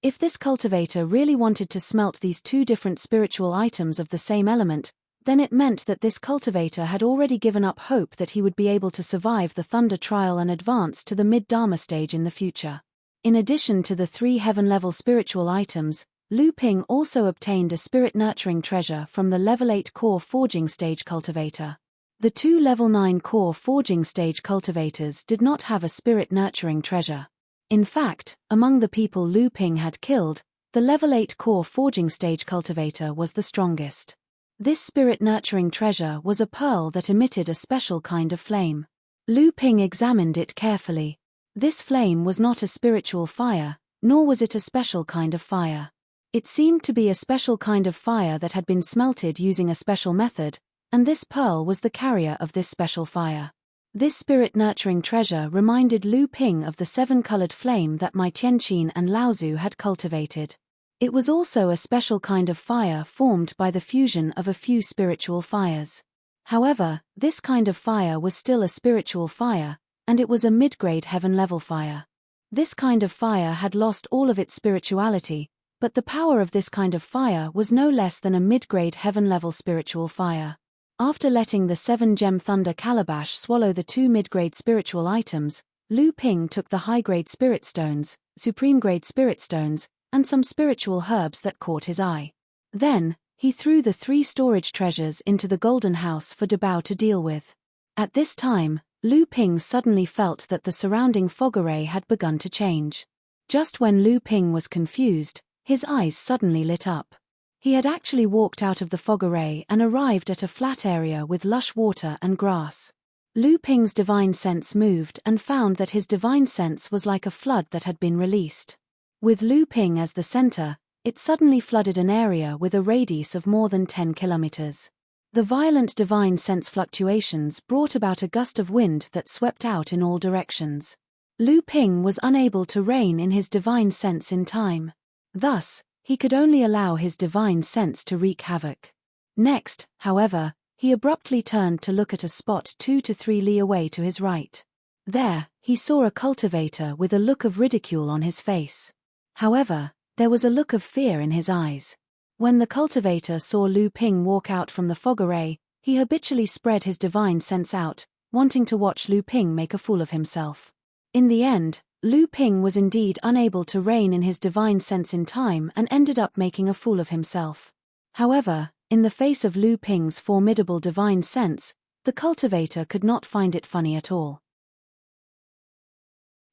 If this cultivator really wanted to smelt these 2 different spiritual items of the same element, then it meant that this cultivator had already given up hope that he would be able to survive the Thunder trial and advance to the mid-Dharma stage in the future. In addition to the 3 heaven-level spiritual items, Lu Ping also obtained a spirit-nurturing treasure from the level 8 core forging stage cultivator. The 2 level 9 core forging stage cultivators did not have a spirit-nurturing treasure. In fact, among the people Lu Ping had killed, the level 8 core forging stage cultivator was the strongest. This spirit-nurturing treasure was a pearl that emitted a special kind of flame. Lu Ping examined it carefully. This flame was not a spiritual fire, nor was it a special kind of fire. It seemed to be a special kind of fire that had been smelted using a special method, and this pearl was the carrier of this special fire. This spirit-nurturing treasure reminded Lu Ping of the 7-colored flame that Mai Tianqin and Laozu had cultivated. It was also a special kind of fire formed by the fusion of a few spiritual fires. However, this kind of fire was still a spiritual fire, and it was a mid-grade heaven-level fire. This kind of fire had lost all of its spirituality, but the power of this kind of fire was no less than a mid-grade heaven-level spiritual fire. After letting the 7-gem thunder calabash swallow the 2 mid-grade spiritual items, Lu Ping took the high-grade spirit stones, supreme-grade spirit stones, and some spiritual herbs that caught his eye. Then, he threw the 3 storage treasures into the golden house for Dabao to deal with. At this time, Lu Ping suddenly felt that the surrounding fog array had begun to change. Just when Lu Ping was confused, his eyes suddenly lit up. He had actually walked out of the fog array and arrived at a flat area with lush water and grass. Lu Ping's divine sense moved and found that his divine sense was like a flood that had been released. With Lu Ping as the center, it suddenly flooded an area with a radius of more than 10 kilometers. The violent divine sense fluctuations brought about a gust of wind that swept out in all directions. Lu Ping was unable to rein in his divine sense in time. Thus, he could only allow his divine sense to wreak havoc. Next, however, he abruptly turned to look at a spot 2 to 3 li away to his right. There, he saw a cultivator with a look of ridicule on his face. However, there was a look of fear in his eyes. When the cultivator saw Lu Ping walk out from the fog array, he habitually spread his divine sense out, wanting to watch Lu Ping make a fool of himself. In the end, Lu Ping was indeed unable to rein in his divine sense in time and ended up making a fool of himself. However, in the face of Lu Ping's formidable divine sense, the cultivator could not find it funny at all.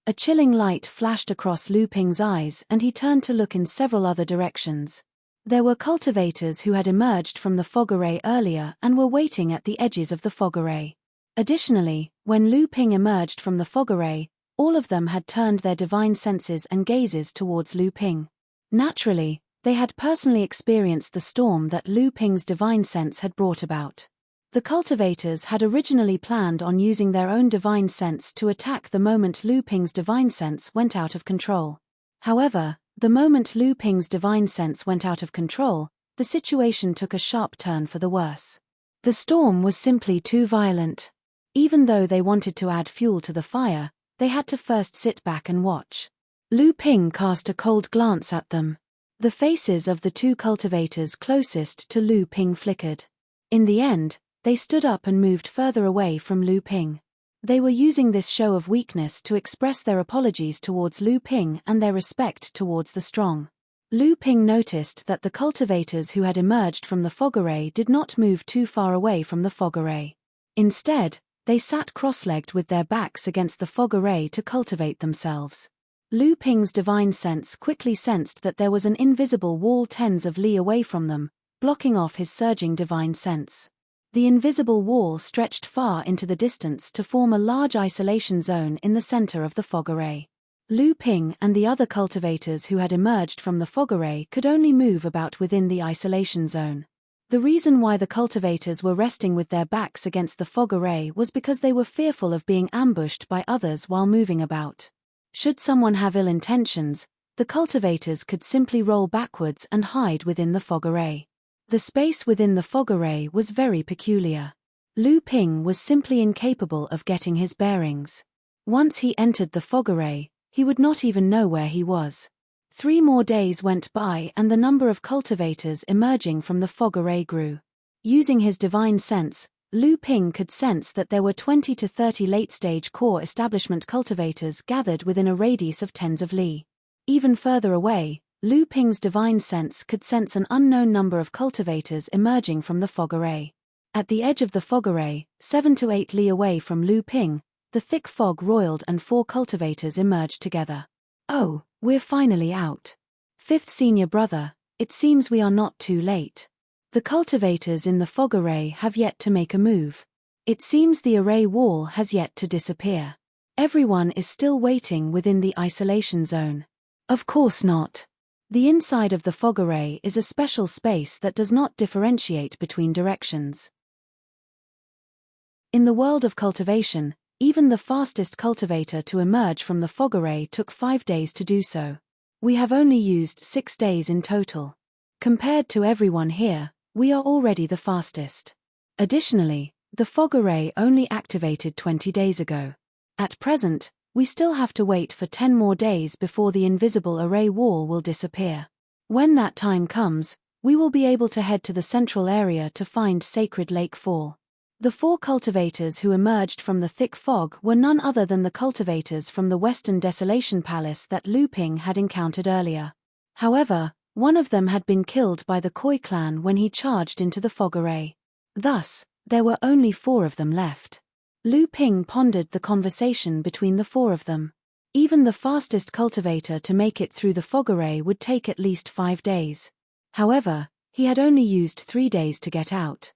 A chilling light flashed across Lu Ping's eyes and he turned to look in several other directions. There were cultivators who had emerged from the fog array earlier and were waiting at the edges of the fog array. Additionally, when Lu Ping emerged from the fog array, all of them had turned their divine senses and gazes towards Lu Ping. Naturally, they had personally experienced the storm that Lu Ping's divine sense had brought about. The cultivators had originally planned on using their own divine sense to attack the moment Lu Ping's divine sense went out of control. However, the moment Lu Ping's divine sense went out of control, the situation took a sharp turn for the worse. The storm was simply too violent. Even though they wanted to add fuel to the fire, they had to first sit back and watch. Lu Ping cast a cold glance at them. The faces of the two cultivators closest to Lu Ping flickered. In the end, they stood up and moved further away from Lu Ping. They were using this show of weakness to express their apologies towards Lu Ping and their respect towards the strong. Lu Ping noticed that the cultivators who had emerged from the fog array did not move too far away from the fog array. Instead, they sat cross-legged with their backs against the fog array to cultivate themselves. Lu Ping's divine sense quickly sensed that there was an invisible wall tens of li away from them, blocking off his surging divine sense. The invisible wall stretched far into the distance to form a large isolation zone in the center of the fog array. Lu Ping and the other cultivators who had emerged from the fog array could only move about within the isolation zone. The reason why the cultivators were resting with their backs against the fog array was because they were fearful of being ambushed by others while moving about. Should someone have ill intentions, the cultivators could simply roll backwards and hide within the fog array. The space within the fog array was very peculiar. Lu Ping was simply incapable of getting his bearings. Once he entered the fog array, he would not even know where he was. 3 more days went by and the number of cultivators emerging from the fog array grew. Using his divine sense, Lu Ping could sense that there were 20 to 30 late-stage core establishment cultivators gathered within a radius of tens of li. Even further away, Lu Ping's divine sense could sense an unknown number of cultivators emerging from the fog array. At the edge of the fog array, 7 to 8 li away from Lu Ping, the thick fog roiled and 4 cultivators emerged together. "Oh, we're finally out. Fifth senior brother, it seems we are not too late. The cultivators in the fog array have yet to make a move. It seems the array wall has yet to disappear. Everyone is still waiting within the isolation zone." Of course not. The inside of the fog array is a special space that does not differentiate between directions. In the world of cultivation, even the fastest cultivator to emerge from the fog array took 5 days to do so. We have only used 6 days in total. Compared to everyone here, we are already the fastest. Additionally, the fog array only activated 20 days ago. At present, we still have to wait for 10 more days before the invisible array wall will disappear. When that time comes, we will be able to head to the central area to find Sacred Lake Fall. The 4 cultivators who emerged from the thick fog were none other than the cultivators from the Western Desolation Palace that Lu Ping had encountered earlier. However, one of them had been killed by the Koi clan when he charged into the fog array. Thus, there were only 4 of them left. Lu Ping pondered the conversation between the 4 of them. Even the fastest cultivator to make it through the fog array would take at least 5 days. However, he had only used 3 days to get out.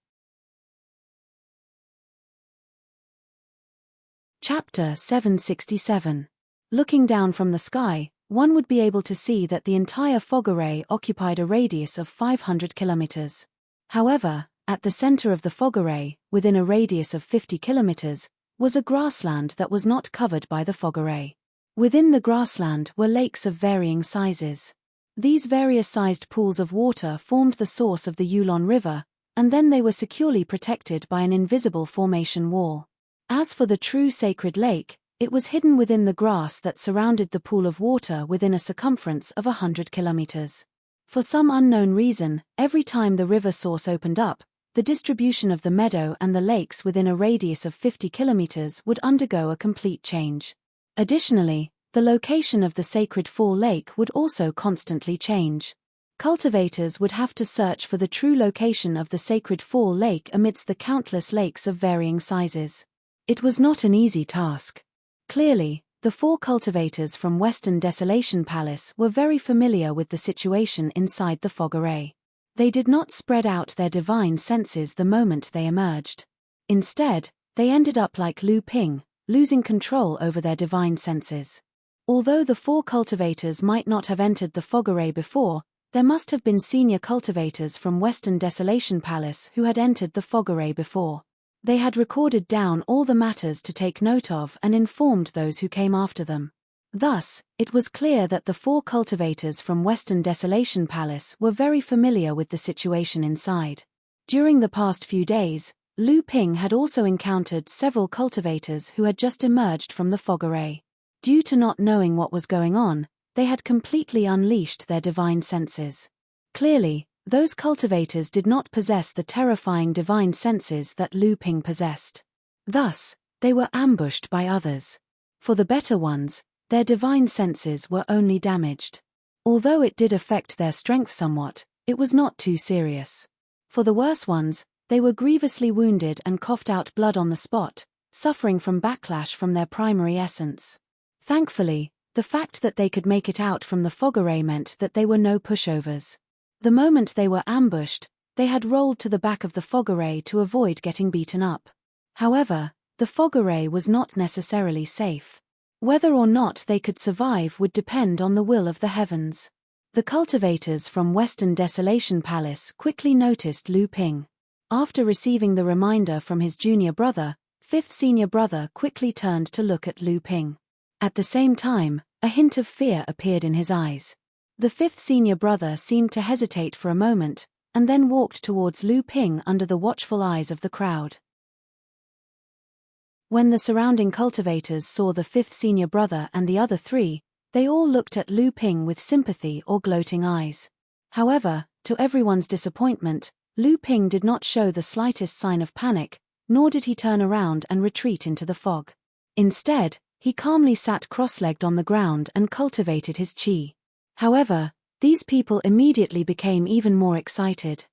Chapter 767. Looking down from the sky, one would be able to see that the entire fog array occupied a radius of 500 kilometers. However, at the center of the fog array, within a radius of 50 kilometers, was a grassland that was not covered by the fog array. Within the grassland were lakes of varying sizes. These various-sized pools of water formed the source of the Yulon River, and then they were securely protected by an invisible formation wall. As for the true sacred lake, it was hidden within the grass that surrounded the pool of water within a circumference of 100 kilometers. For some unknown reason, every time the river source opened up, the distribution of the meadow and the lakes within a radius of 50 kilometers would undergo a complete change. Additionally, the location of the sacred fall lake would also constantly change. Cultivators would have to search for the true location of the sacred fall lake amidst the countless lakes of varying sizes. It was not an easy task. Clearly, the 4 cultivators from Western Desolation Palace were very familiar with the situation inside the fog array. They did not spread out their divine senses the moment they emerged. Instead, they ended up like Lu Ping, losing control over their divine senses. Although the 4 cultivators might not have entered the fog array before, there must have been senior cultivators from Western Desolation Palace who had entered the fog array before. They had recorded down all the matters to take note of and informed those who came after them. Thus, it was clear that the 4 cultivators from Western Desolation Palace were very familiar with the situation inside. During the past few days, Lu Ping had also encountered several cultivators who had just emerged from the fog array. Due to not knowing what was going on, they had completely unleashed their divine senses. Clearly, those cultivators did not possess the terrifying divine senses that Lu Ping possessed. Thus, they were ambushed by others. For the better ones, their divine senses were only damaged. Although it did affect their strength somewhat, it was not too serious. For the worse ones, they were grievously wounded and coughed out blood on the spot, suffering from backlash from their primary essence. Thankfully, the fact that they could make it out from the fog array meant that they were no pushovers. The moment they were ambushed, they had rolled to the back of the fog array to avoid getting beaten up. However, the fog array was not necessarily safe. Whether or not they could survive would depend on the will of the heavens. The cultivators from Western Desolation Palace quickly noticed Lu Ping. After receiving the reminder from his junior brother, 5th senior brother quickly turned to look at Lu Ping. At the same time, a hint of fear appeared in his eyes. The 5th senior brother seemed to hesitate for a moment, and then walked towards Lu Ping under the watchful eyes of the crowd. When the surrounding cultivators saw the 5th senior brother and the other 3, they all looked at Lu Ping with sympathy or gloating eyes. However, to everyone's disappointment, Lu Ping did not show the slightest sign of panic, nor did he turn around and retreat into the fog. Instead, he calmly sat cross-legged on the ground and cultivated his chi. However, these people immediately became even more excited.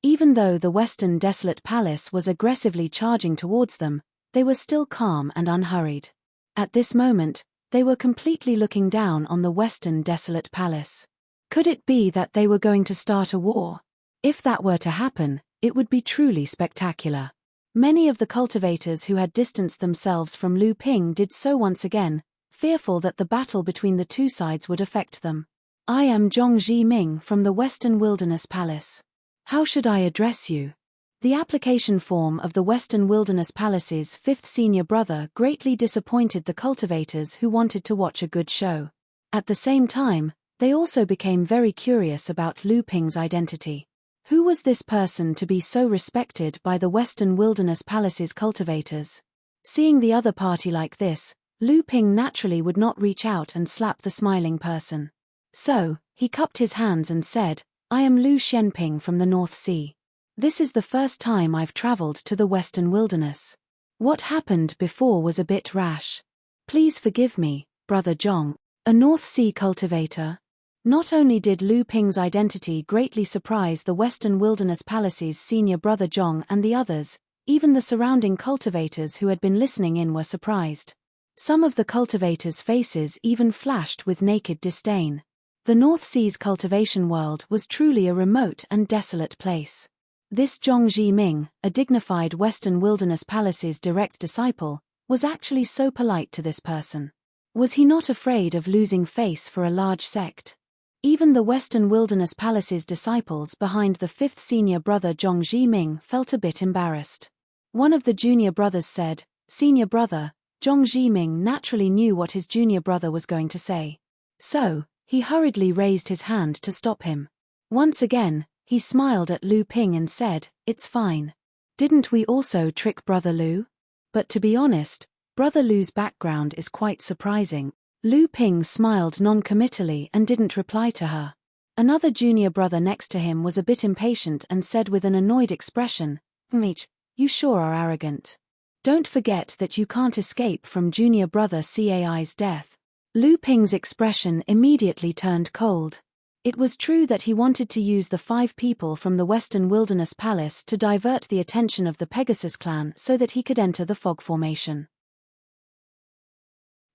Even though the Western Desolate Palace was aggressively charging towards them, they were still calm and unhurried. At this moment, they were completely looking down on the Western Desolate Palace. Could it be that they were going to start a war? If that were to happen, it would be truly spectacular. Many of the cultivators who had distanced themselves from Lu Ping did so once again, fearful that the battle between the two sides would affect them. I am Zhongji Ming from the Western Wilderness Palace. How should I address you? The application form of the Western Wilderness Palace's 5th senior brother greatly disappointed the cultivators who wanted to watch a good show. At the same time, they also became very curious about Lu Ping's identity. Who was this person to be so respected by the Western Wilderness Palace's cultivators? Seeing the other party like this, Lu Ping naturally would not reach out and slap the smiling person. So, he cupped his hands and said, I am Lu Xianping from the North Sea. This is the first time I've traveled to the Western Wilderness. What happened before was a bit rash. Please forgive me, Brother Zhong, a North Sea cultivator. Not only did Lu Ping's identity greatly surprise the Western Wilderness Palace's senior brother Zhong and the others, even the surrounding cultivators who had been listening in were surprised. Some of the cultivators' faces even flashed with naked disdain. The North Sea's cultivation world was truly a remote and desolate place. This Zhongji Ming, a dignified Western Wilderness Palace's direct disciple, was actually so polite to this person. Was he not afraid of losing face for a large sect? Even the Western Wilderness Palace's disciples behind the 5th senior brother Zhongji Ming felt a bit embarrassed. One of the junior brothers said, Senior brother, Zhong Zhiming naturally knew what his junior brother was going to say. So, he hurriedly raised his hand to stop him. Once again, he smiled at Lu Ping and said, "It's fine. Didn't we also trick Brother Lu?" But to be honest, Brother Lu's background is quite surprising. Lu Ping smiled non-committally and didn't reply to her. Another junior brother next to him was a bit impatient and said with an annoyed expression, "Meech, you sure are arrogant. Don't forget that you can't escape from junior brother Cai's death." Lu Ping's expression immediately turned cold. It was true that he wanted to use the 5 people from the Western Wilderness Palace to divert the attention of the Pegasus clan so that he could enter the fog formation.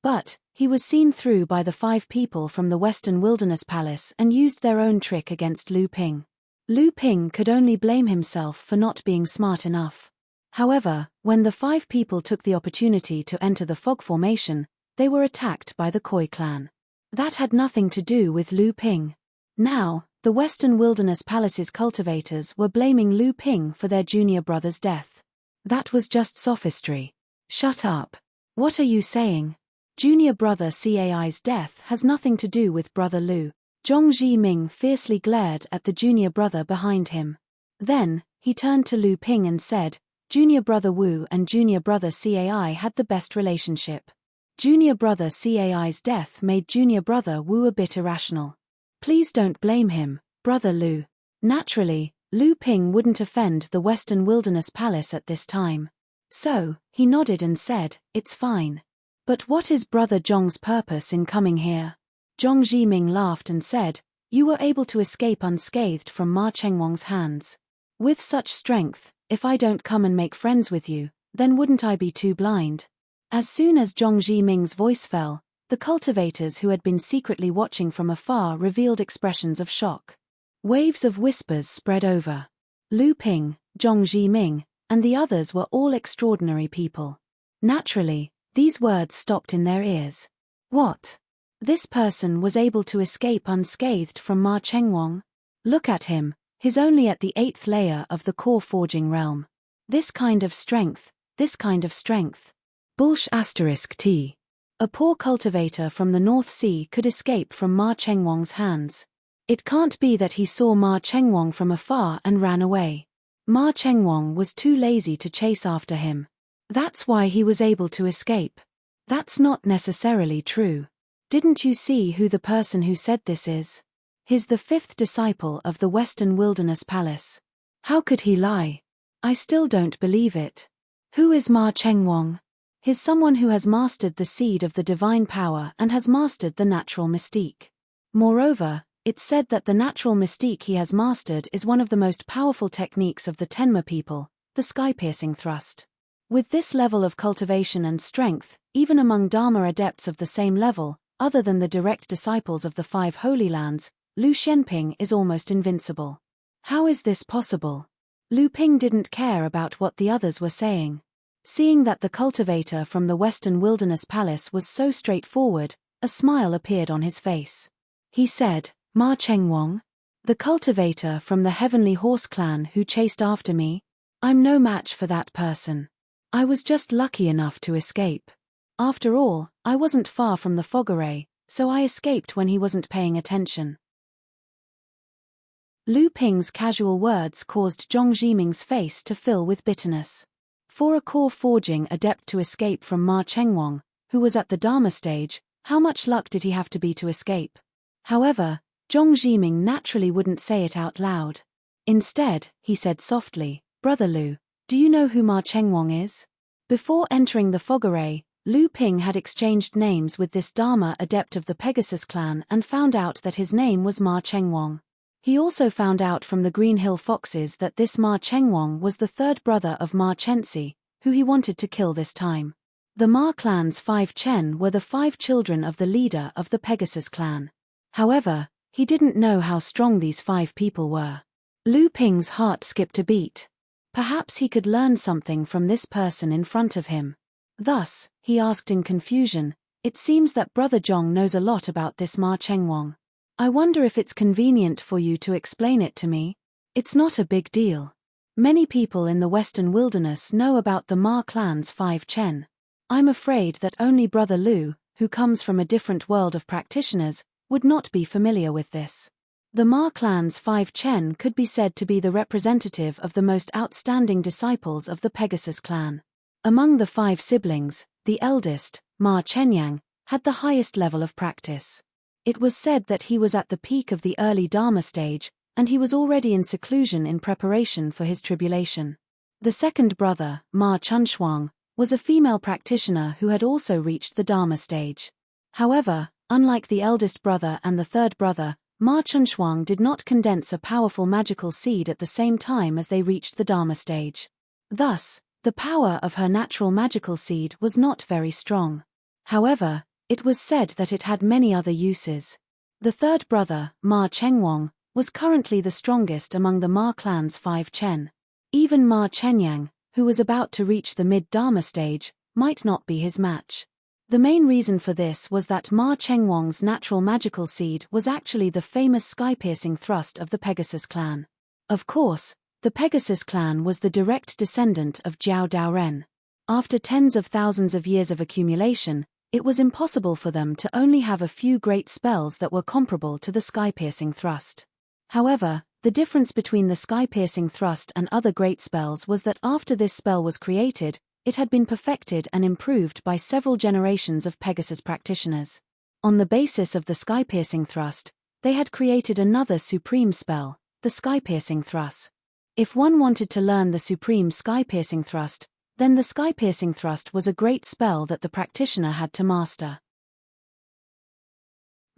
But he was seen through by the 5 people from the Western Wilderness Palace and used their own trick against Lu Ping. Lu Ping could only blame himself for not being smart enough. However, when the 5 people took the opportunity to enter the fog formation, they were attacked by the Koi clan. That had nothing to do with Lu Ping. Now, the Western Wilderness Palace's cultivators were blaming Lu Ping for their junior brother's death. That was just sophistry. Shut up. What are you saying? Junior brother Cai's death has nothing to do with brother Lu. Zhong Zhiming fiercely glared at the junior brother behind him. Then, he turned to Lu Ping and said, "Junior brother Wu and junior brother Cai had the best relationship. Junior brother Cai's death made junior brother Wu a bit irrational. Please don't blame him, brother Lu." Naturally, Lu Ping wouldn't offend the Western Wilderness Palace at this time. So, he nodded and said, "It's fine. But what is brother Zhong's purpose in coming here?" Zhong Zhiming laughed and said, "You were able to escape unscathed from Ma Chengwang's hands. With such strength, if I don't come and make friends with you, then wouldn't I be too blind?" As soon as Zhong Zhiming's voice fell, the cultivators who had been secretly watching from afar revealed expressions of shock. Waves of whispers spread over. Lu Ping, Zhong Zhiming, and the others were all extraordinary people. Naturally, these words stopped in their ears. What? This person was able to escape unscathed from Ma Chengwang? Look at him, he's only at the 8th layer of the core forging realm. This kind of strength. Bullsh *T. A poor cultivator from the North Sea could escape from Ma Chengwang's hands. It can't be that he saw Ma Chengwang from afar and ran away. Ma Chengwang was too lazy to chase after him. That's why he was able to escape. That's not necessarily true. Didn't you see who the person who said this is? He's the 5th disciple of the Western Wilderness Palace. How could he lie? I still don't believe it. Who is Ma Chengwang? He's someone who has mastered the seed of the divine power and has mastered the natural mystique. Moreover, it's said that the natural mystique he has mastered is one of the most powerful techniques of the Tenma people, the sky-piercing thrust. With this level of cultivation and strength, even among Dharma adepts of the same level, other than the direct disciples of the 5 Holy Lands, Lu Shenping is almost invincible. How is this possible? Lu Ping didn't care about what the others were saying. Seeing that the cultivator from the Western Wilderness Palace was so straightforward, a smile appeared on his face. He said, "Ma Chengwang? The cultivator from the Heavenly Horse clan who chased after me? I'm no match for that person. I was just lucky enough to escape. After all, I wasn't far from the fog array, so I escaped when he wasn't paying attention." Lu Ping's casual words caused Zhong Zhiming's face to fill with bitterness. For a core forging adept to escape from Ma Chengwang, who was at the Dharma stage, how much luck did he have to be to escape? However, Zhong Zhiming naturally wouldn't say it out loud. Instead, he said softly, "Brother Lu, do you know who Ma Chengwang is?" Before entering the fog array, Lu Ping had exchanged names with this Dharma adept of the Pegasus clan and found out that his name was Ma Chengwang. He also found out from the Green Hill Foxes that this Ma Chengwang was the 3rd brother of Ma Chensi, who he wanted to kill this time. The Ma clan's 5 Chen were the 5 children of the leader of the Pegasus clan. However, he didn't know how strong these 5 people were. Lu Ping's heart skipped a beat. Perhaps he could learn something from this person in front of him. Thus, he asked in confusion, "It seems that Brother Zhong knows a lot about this Ma Chengwang. I wonder if it's convenient for you to explain it to me? It's not a big deal. Many people in the Western Wilderness know about the Ma clan's 5 Chen. I'm afraid that only Brother Lu, who comes from a different world of practitioners, would not be familiar with this. The Ma clan's 5 Chen could be said to be the representative of the most outstanding disciples of the Pegasus clan. Among the 5 siblings, the eldest, Ma Chenyang, had the highest level of practice. It was said that he was at the peak of the early Dharma stage, and he was already in seclusion in preparation for his tribulation. The second brother, Ma Chunshuang, was a female practitioner who had also reached the Dharma stage. However, unlike the eldest brother and the third brother, Ma Chunshuang did not condense a powerful magical seed at the same time as they reached the Dharma stage. Thus, the power of her natural magical seed was not very strong. However, it was said that it had many other uses. The third brother, Ma Chengwang, was currently the strongest among the Ma clan's 5 Chen. Even Ma Chenyang, who was about to reach the mid-Dharma stage, might not be his match. The main reason for this was that Ma Chengwang's natural magical seed was actually the famous sky-piercing thrust of the Pegasus clan. Of course, the Pegasus clan was the direct descendant of Jiao Daoren. After tens of thousands of years of accumulation, it was impossible for them to only have a few great spells that were comparable to the sky-piercing thrust. However, the difference between the sky-piercing thrust and other great spells was that after this spell was created, it had been perfected and improved by several generations of Pegasus practitioners. On the basis of the sky-piercing thrust, they had created another supreme spell, the sky-piercing thrust. If one wanted to learn the supreme sky-piercing thrust, then the sky-piercing thrust was a great spell that the practitioner had to master.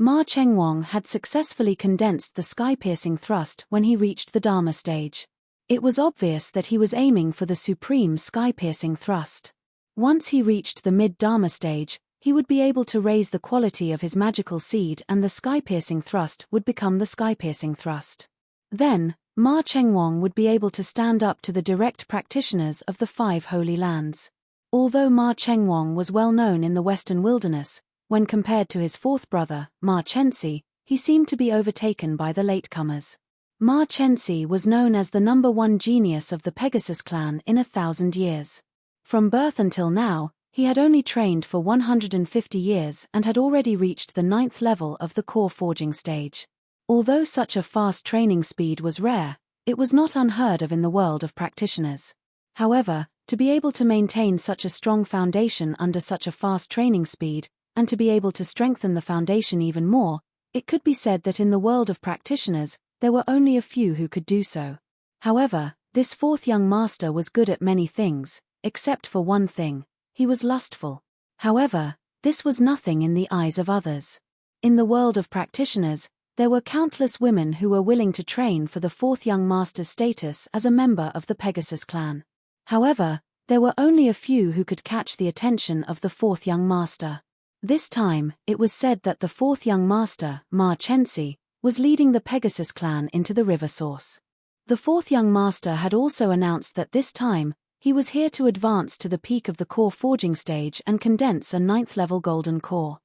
Ma Chengwang had successfully condensed the sky-piercing thrust when he reached the Dharma stage. It was obvious that he was aiming for the supreme sky-piercing thrust. Once he reached the mid-Dharma stage, he would be able to raise the quality of his magical seed and the sky-piercing thrust would become the sky-piercing thrust. Then, Ma Chengwang would be able to stand up to the direct practitioners of the 5 Holy Lands. Although Ma Chengwang was well known in the Western wilderness, when compared to his fourth brother, Ma Chensi, he seemed to be overtaken by the latecomers. Ma Chensi was known as the #1 genius of the Pegasus clan in 1,000 years. From birth until now, he had only trained for 150 years and had already reached the 9th level of the core forging stage. Although such a fast training speed was rare, it was not unheard of in the world of practitioners. However, to be able to maintain such a strong foundation under such a fast training speed, and to be able to strengthen the foundation even more, it could be said that in the world of practitioners, there were only a few who could do so. However, this fourth young master was good at many things, except for one thing: he was lustful. However, this was nothing in the eyes of others. In the world of practitioners, there were countless women who were willing to train for the fourth young master's status as a member of the Pegasus clan. However, there were only a few who could catch the attention of the fourth young master. This time, it was said that the fourth young master, Ma Chensi, was leading the Pegasus clan into the river source. The fourth young master had also announced that this time, he was here to advance to the peak of the core forging stage and condense a 9th level golden core.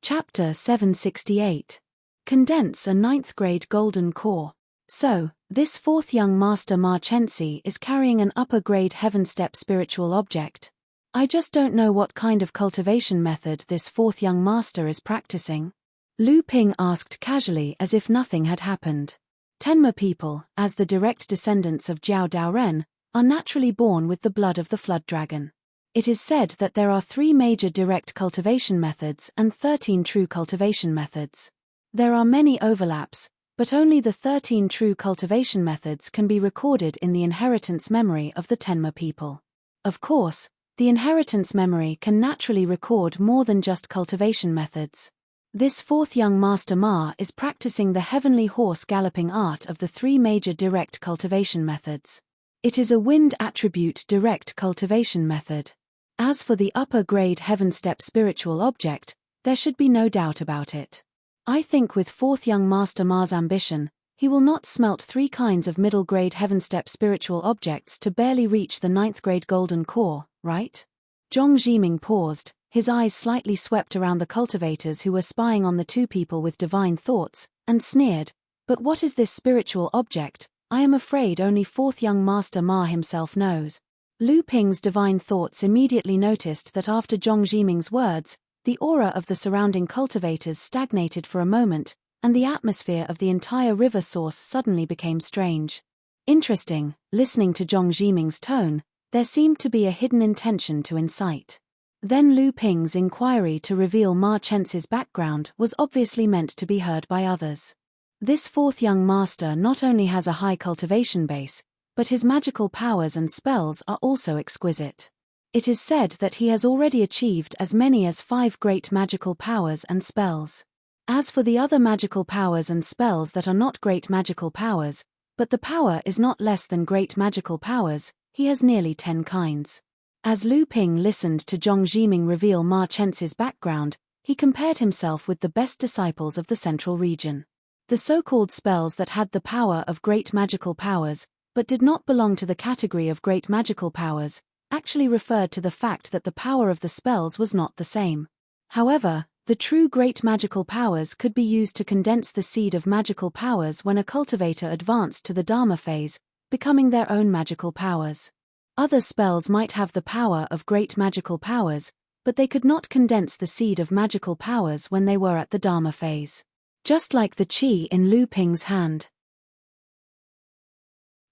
Chapter 768. Condense a 9th grade golden core. So, this fourth young master Ma Chensi is carrying an upper grade heaven step spiritual object. I just don't know what kind of cultivation method this fourth young master is practicing. Lu Ping asked casually as if nothing had happened. Tenma people, as the direct descendants of Jiao Daoren, are naturally born with the blood of the flood dragon. It is said that there are 3 major direct cultivation methods and 13 true cultivation methods. There are many overlaps, but only the 13 true cultivation methods can be recorded in the inheritance memory of the Tenma people. Of course, the inheritance memory can naturally record more than just cultivation methods. This fourth young master Ma is practicing the heavenly horse galloping art of the 3 major direct cultivation methods. It is a wind attribute direct cultivation method. As for the upper grade heaven step spiritual object, there should be no doubt about it. I think with fourth young master Ma's ambition, he will not smelt 3 kinds of middle grade heaven step spiritual objects to barely reach the 9th grade golden core, right? Zhong Zhiming paused, his eyes slightly swept around the cultivators who were spying on the 2 people with divine thoughts, and sneered, "But what is this spiritual object? I am afraid only fourth young Master Ma himself knows. Lu Ping's divine thoughts immediately noticed that after Zhong Jiming's words, the aura of the surrounding cultivators stagnated for a moment, and the atmosphere of the entire river source suddenly became strange. Interesting, listening to Zhong Jiming's tone, there seemed to be a hidden intention to incite. Then Lu Ping's inquiry to reveal Ma Chen's background was obviously meant to be heard by others. This fourth young master not only has a high cultivation base, but his magical powers and spells are also exquisite. It is said that he has already achieved as many as 5 great magical powers and spells. As for the other magical powers and spells that are not great magical powers, but the power is not less than great magical powers, he has nearly 10 kinds. As Lu Ping listened to Zhong Jiming reveal Ma Chen's background, he compared himself with the best disciples of the central region. The so-called spells that had the power of great magical powers, but did not belong to the category of great magical powers, actually referred to the fact that the power of the spells was not the same. However, the true great magical powers could be used to condense the seed of magical powers when a cultivator advanced to the Dharma phase, becoming their own magical powers. Other spells might have the power of great magical powers, but they could not condense the seed of magical powers when they were at the Dharma phase. Just like the qi in Lu Ping's hand.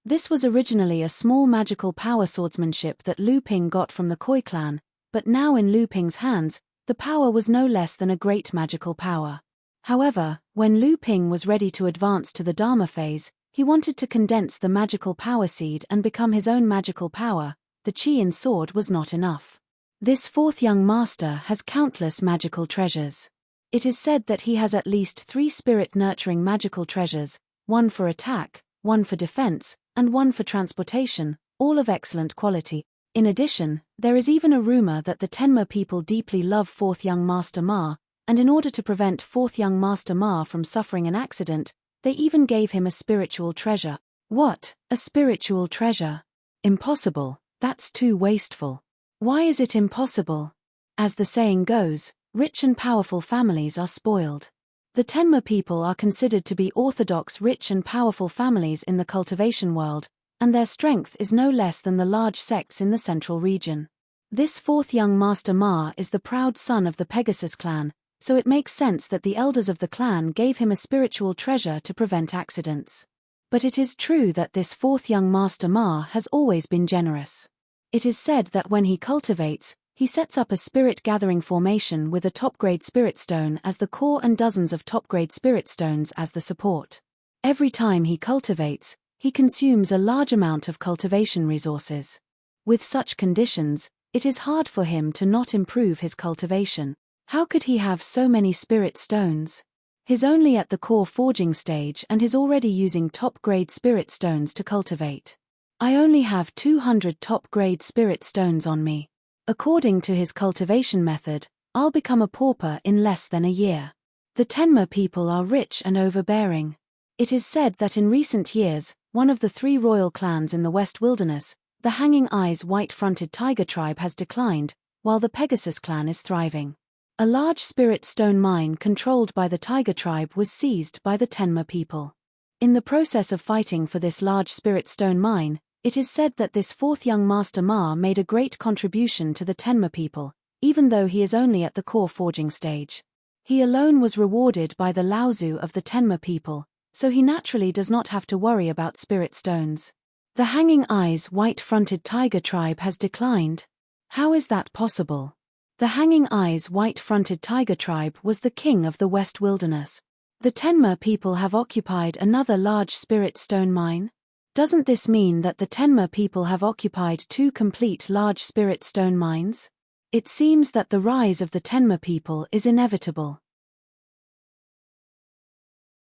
This was originally a small magical power swordsmanship that Lu Ping got from the Koi clan, but now in Lu Ping's hands, the power was no less than a great magical power. However, when Lu Ping was ready to advance to the Dharma phase, he wanted to condense the magical power seed and become his own magical power. The qi in sword was not enough. This fourth young master has countless magical treasures. It is said that he has at least 3 spirit-nurturing magical treasures, 1 for attack, 1 for defense, and 1 for transportation, all of excellent quality. In addition, there is even a rumor that the Tenma people deeply love fourth young Master Ma, and in order to prevent fourth young Master Ma from suffering an accident, they even gave him a spiritual treasure. What? A spiritual treasure? Impossible, that's too wasteful. Why is it impossible? As the saying goes, rich and powerful families are spoiled. The Tenma people are considered to be orthodox rich and powerful families in the cultivation world, and their strength is no less than the large sects in the central region. This fourth young Master Ma is the proud son of the Pegasus clan, so it makes sense that the elders of the clan gave him a spiritual treasure to prevent accidents. But it is true that this fourth young Master Ma has always been generous. It is said that when he cultivates, he sets up a spirit-gathering formation with a top-grade spirit stone as the core and dozens of top-grade spirit stones as the support. Every time he cultivates, he consumes a large amount of cultivation resources. With such conditions, it is hard for him to not improve his cultivation. How could he have so many spirit stones? He's only at the core forging stage and is already using top-grade spirit stones to cultivate. I only have 200 top-grade spirit stones on me. According to his cultivation method, I'll become a pauper in less than a year. The Tenma people are rich and overbearing. It is said that in recent years, one of the 3 royal clans in the West Wilderness, the Hanging Eyes White-Fronted Tiger tribe, has declined, while the Pegasus clan is thriving. A large spirit stone mine controlled by the Tiger tribe was seized by the Tenma people. In the process of fighting for this large spirit stone mine, it is said that this fourth young Master Ma made a great contribution to the Tenma people, even though he is only at the core forging stage. He alone was rewarded by the Laozu of the Tenma people, so he naturally does not have to worry about spirit stones. The Hanging Eyes White-Fronted Tiger tribe has declined. How is that possible? The Hanging Eyes White-Fronted Tiger tribe was the king of the West Wilderness. The Tenma people have occupied another large spirit stone mine? Doesn't this mean that the Tenma people have occupied 2 complete large spirit stone mines? It seems that the rise of the Tenma people is inevitable.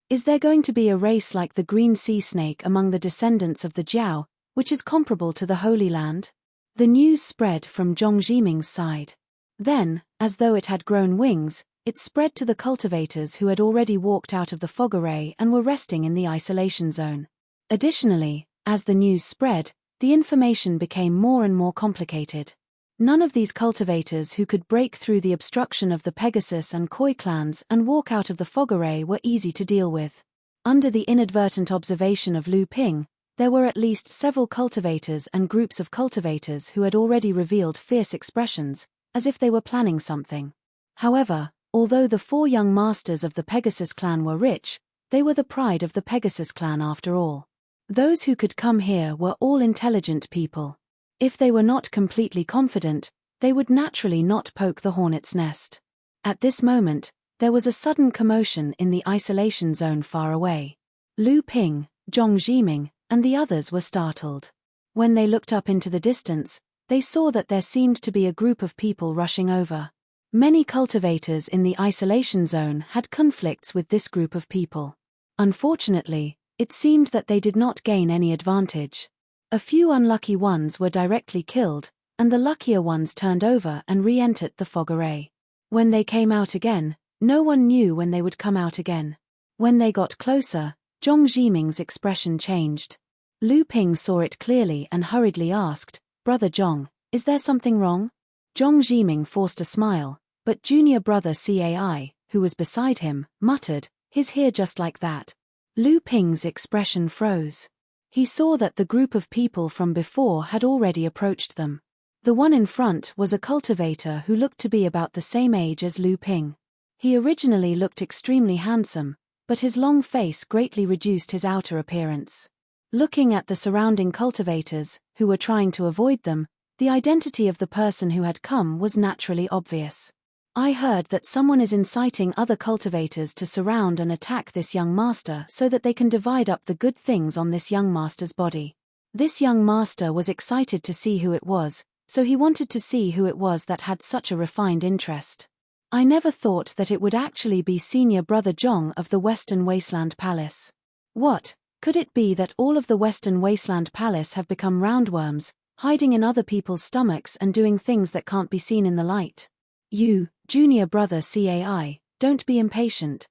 Is there going to be a race like the green sea snake among the descendants of the Jiao, which is comparable to the Holy Land? The news spread from Zhong Jiming's side. Then, as though it had grown wings, it spread to the cultivators who had already walked out of the fog array and were resting in the isolation zone. Additionally, as the news spread, the information became more and more complicated. None of these cultivators who could break through the obstruction of the Pegasus and Koi clans and walk out of the fog array were easy to deal with. Under the inadvertent observation of Lu Ping, There were at least several cultivators and groups of cultivators who had already revealed fierce expressions, as if they were planning something. However, although the 4 young masters of the Pegasus clan were rich, they were the pride of the Pegasus clan after all. Those who could come here were all intelligent people. If they were not completely confident, they would naturally not poke the hornet's nest. At this moment, there was a sudden commotion in the isolation zone far away. Lu Ping, Zhong Zhiming, and the others were startled. When they looked up into the distance, they saw that there seemed to be a group of people rushing over. Many cultivators in the isolation zone had conflicts with this group of people. Unfortunately, it seemed that they did not gain any advantage. A few unlucky ones were directly killed, and the luckier ones turned over and re-entered the fog array. When they came out again, no one knew when they would come out again. When they got closer, Zhong Zhiming's expression changed. Lu Ping saw it clearly and hurriedly asked, "Brother Zhong, is there something wrong?" Zhong Zhiming forced a smile, but junior brother Cai, who was beside him, muttered, "He's here just like that." Lu Ping's expression froze. He saw that the group of people from before had already approached them. The one in front was a cultivator who looked to be about the same age as Lu Ping. He originally looked extremely handsome, but his long face greatly reduced his outer appearance. Looking at the surrounding cultivators, who were trying to avoid them, the identity of the person who had come was naturally obvious. "I heard that someone is inciting other cultivators to surround and attack this young master so that they can divide up the good things on this young master's body." This young master was excited to see who it was, so he wanted to see who it was that had such a refined interest. "I never thought that it would actually be senior brother Zhong of the Western Wasteland Palace. What, could it be that all of the Western Wasteland Palace have become roundworms, hiding in other people's stomachs and doing things that can't be seen in the light? You, junior brother Cai, don't be impatient."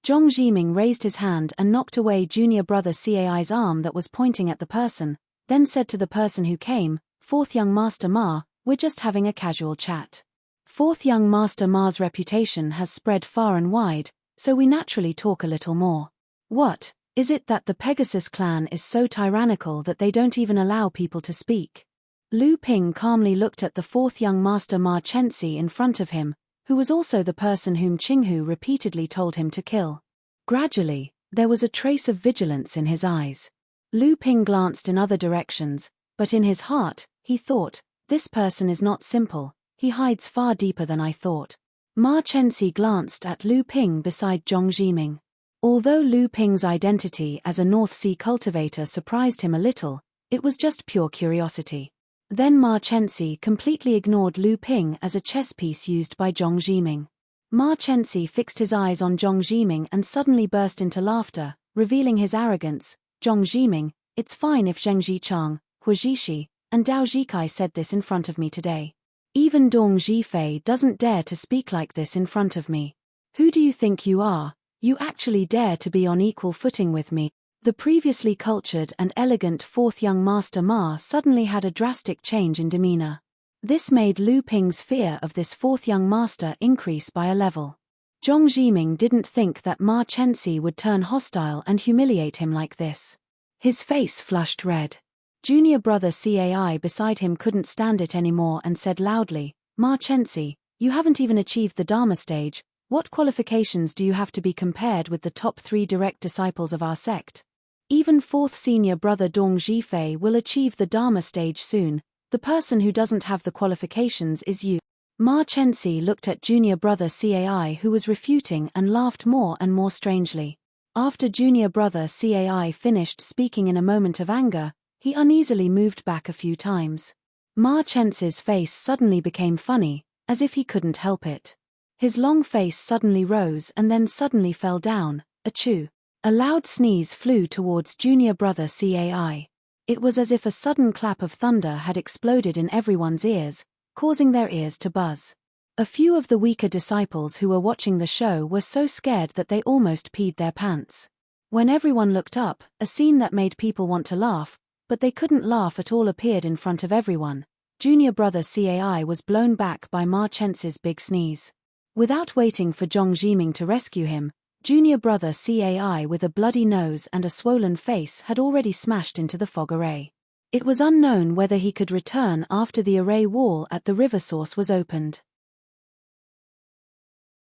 Zhong Zhiming raised his hand and knocked away junior brother Cai's arm that was pointing at the person, then said to the person who came, "Fourth young master Ma, we're just having a casual chat." Fourth young master Ma's reputation has spread far and wide, so we naturally talk a little more. "What, is it that the Pegasus clan is so tyrannical that they don't even allow people to speak?" Lu Ping calmly looked at the 4th young master Ma Chenxi in front of him, who was also the person whom Qinghu repeatedly told him to kill. Gradually, there was a trace of vigilance in his eyes. Lu Ping glanced in other directions, but in his heart, he thought, "This person is not simple, he hides far deeper than I thought." Ma Chenxi glanced at Lu Ping beside Zhong Zhiming. Although Lu Ping's identity as a North Sea cultivator surprised him a little, it was just pure curiosity. Then Ma Chenxi completely ignored Lu Ping as a chess piece used by Zhong Zhiming. Ma Chenxi fixed his eyes on Zhong Zhiming and suddenly burst into laughter, revealing his arrogance. "Zhong Zhiming, it's fine if Zheng Zhichang, Hua Zhishi, and Dao Zhikai said this in front of me today. Even Dong Zhifei doesn't dare to speak like this in front of me. Who do you think you are? You actually dare to be on equal footing with me." The previously cultured and elegant 4th young master Ma suddenly had a drastic change in demeanor. This made Lu Ping's fear of this 4th young master increase by a level. Zhong Zhiming didn't think that Ma Chenxi would turn hostile and humiliate him like this. His face flushed red. Junior brother Cai beside him couldn't stand it anymore and said loudly, "Ma Chenxi, you haven't even achieved the Dharma stage. What qualifications do you have to be compared with the top 3 direct disciples of our sect? Even 4th senior brother Dong Zhifei will achieve the Dharma stage soon. The person who doesn't have the qualifications is you." Ma Chenxi looked at junior brother Cai, who was refuting, and laughed more and more strangely. After junior brother Cai finished speaking in a moment of anger, he uneasily moved back a few times. Ma Chenxi's face suddenly became funny, as if he couldn't help it. His long face suddenly rose and then suddenly fell down. Achoo! A loud sneeze flew towards junior brother Cai. It was as if a sudden clap of thunder had exploded in everyone's ears, causing their ears to buzz. A few of the weaker disciples who were watching the show were so scared that they almost peed their pants. When everyone looked up, a scene that made people want to laugh, but they couldn't laugh at all, appeared in front of everyone. Junior brother Cai was blown back by Ma Chenxi's big sneeze. Without waiting for Zhong Zhiming to rescue him, Junior brother Cai with a bloody nose and a swollen face had already smashed into the fog array. It was unknown whether he could return after the array wall at the river source was opened.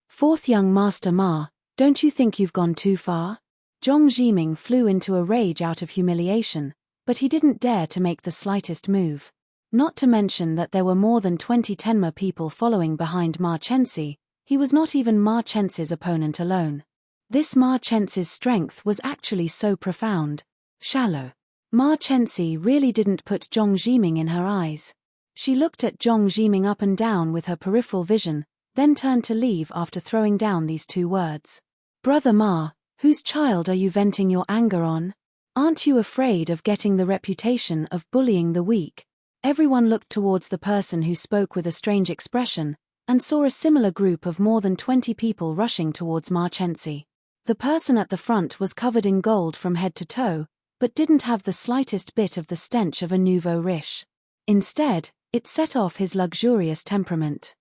Fourth young Master Ma, don't you think you've gone too far? Zhong Zhiming flew into a rage out of humiliation, but he didn't dare to make the slightest move. Not to mention that there were more than 20 Tenma people following behind Ma Chensi. He was not even Ma Chensi's opponent alone. This Ma Chensi's strength was actually so profound. Shallow. Ma Chensi really didn't put Zhong Zhiming in her eyes. She looked at Zhong Zhiming up and down with her peripheral vision, then turned to leave after throwing down these two words. Brother Ma, whose child are you venting your anger on? Aren't you afraid of getting the reputation of bullying the weak? Everyone looked towards the person who spoke with a strange expression, and saw a similar group of more than 20 people rushing towards Ma Chensi. The person at the front was covered in gold from head to toe, but didn't have the slightest bit of the stench of a nouveau riche. Instead, it set off his luxurious temperament.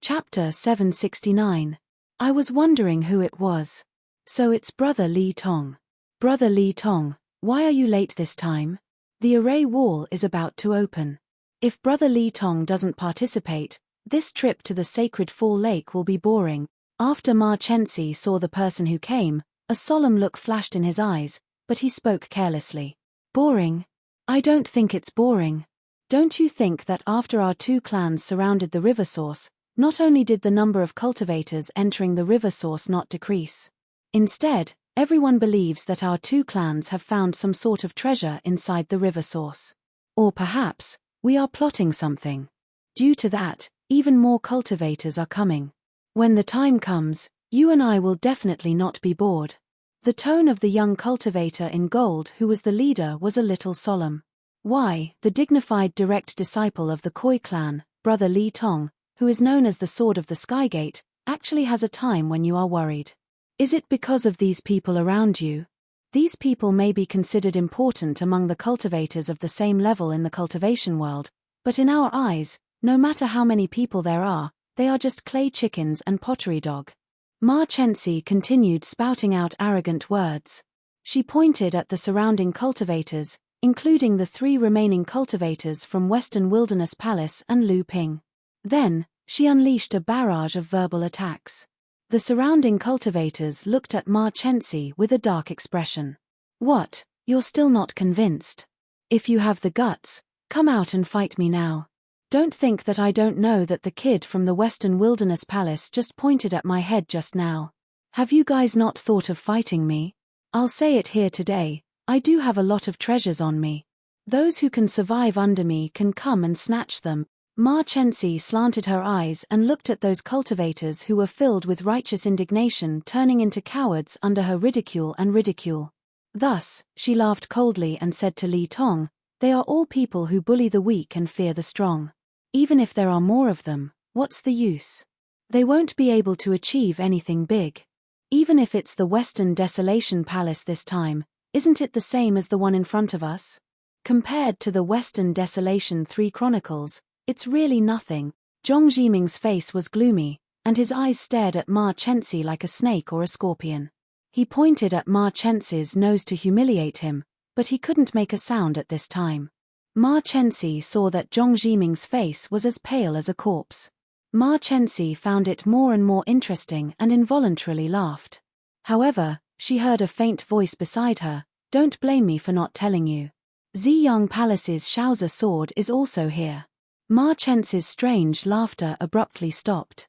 Chapter 769. I was wondering who it was. So it's Brother Li Tong. Brother Li Tong, why are you late this time? The array wall is about to open. If Brother Li Tong doesn't participate, this trip to the sacred fall lake will be boring. After Ma Chensi saw the person who came, a solemn look flashed in his eyes, but he spoke carelessly. Boring? I don't think it's boring. Don't you think that after our two clans surrounded the river source, not only did the number of cultivators entering the river source not decrease. Instead, everyone believes that our two clans have found some sort of treasure inside the river source. Or perhaps, we are plotting something. Due to that, even more cultivators are coming. When the time comes, you and I will definitely not be bored. The tone of the young cultivator in gold who was the leader was a little solemn. Why, the dignified direct disciple of the Koi clan, Brother Li Tong, who is known as the Sword of the Skygate, actually has a time when you are worried. Is it because of these people around you? These people may be considered important among the cultivators of the same level in the cultivation world, but in our eyes, no matter how many people there are, they are just clay chickens and pottery dog. Ma Chensi continued spouting out arrogant words. She pointed at the surrounding cultivators, including the 3 remaining cultivators from Western Wilderness Palace and Lu Ping. Then, she unleashed a barrage of verbal attacks. The surrounding cultivators looked at Ma Chensi with a dark expression. What, you're still not convinced? If you have the guts, come out and fight me now. Don't think that I don't know that the kid from the Western Wilderness Palace just pointed at my head just now. Have you guys not thought of fighting me? I'll say it here today, I do have a lot of treasures on me. Those who can survive under me can come and snatch them. Ma Chensi slanted her eyes and looked at those cultivators who were filled with righteous indignation turning into cowards under her ridicule and ridicule. Thus, she laughed coldly and said to Li Tong, they are all people who bully the weak and fear the strong. Even if there are more of them, what's the use? They won't be able to achieve anything big. Even if it's the Western Desolation Palace this time, isn't it the same as the one in front of us? Compared to the Western Desolation 3 Chronicles, it's really nothing. Zhong Zhiming's face was gloomy, and his eyes stared at Ma Chensi like a snake or a scorpion. He pointed at Ma Chensi's nose to humiliate him, but he couldn't make a sound at this time. Ma Chensi saw that Zhong Zhiming's face was as pale as a corpse. Ma Chensi found it more and more interesting and involuntarily laughed. However, she heard a faint voice beside her, don't blame me for not telling you. Ziyang Palace's Shaozi sword is also here. Ma Chensi's strange laughter abruptly stopped.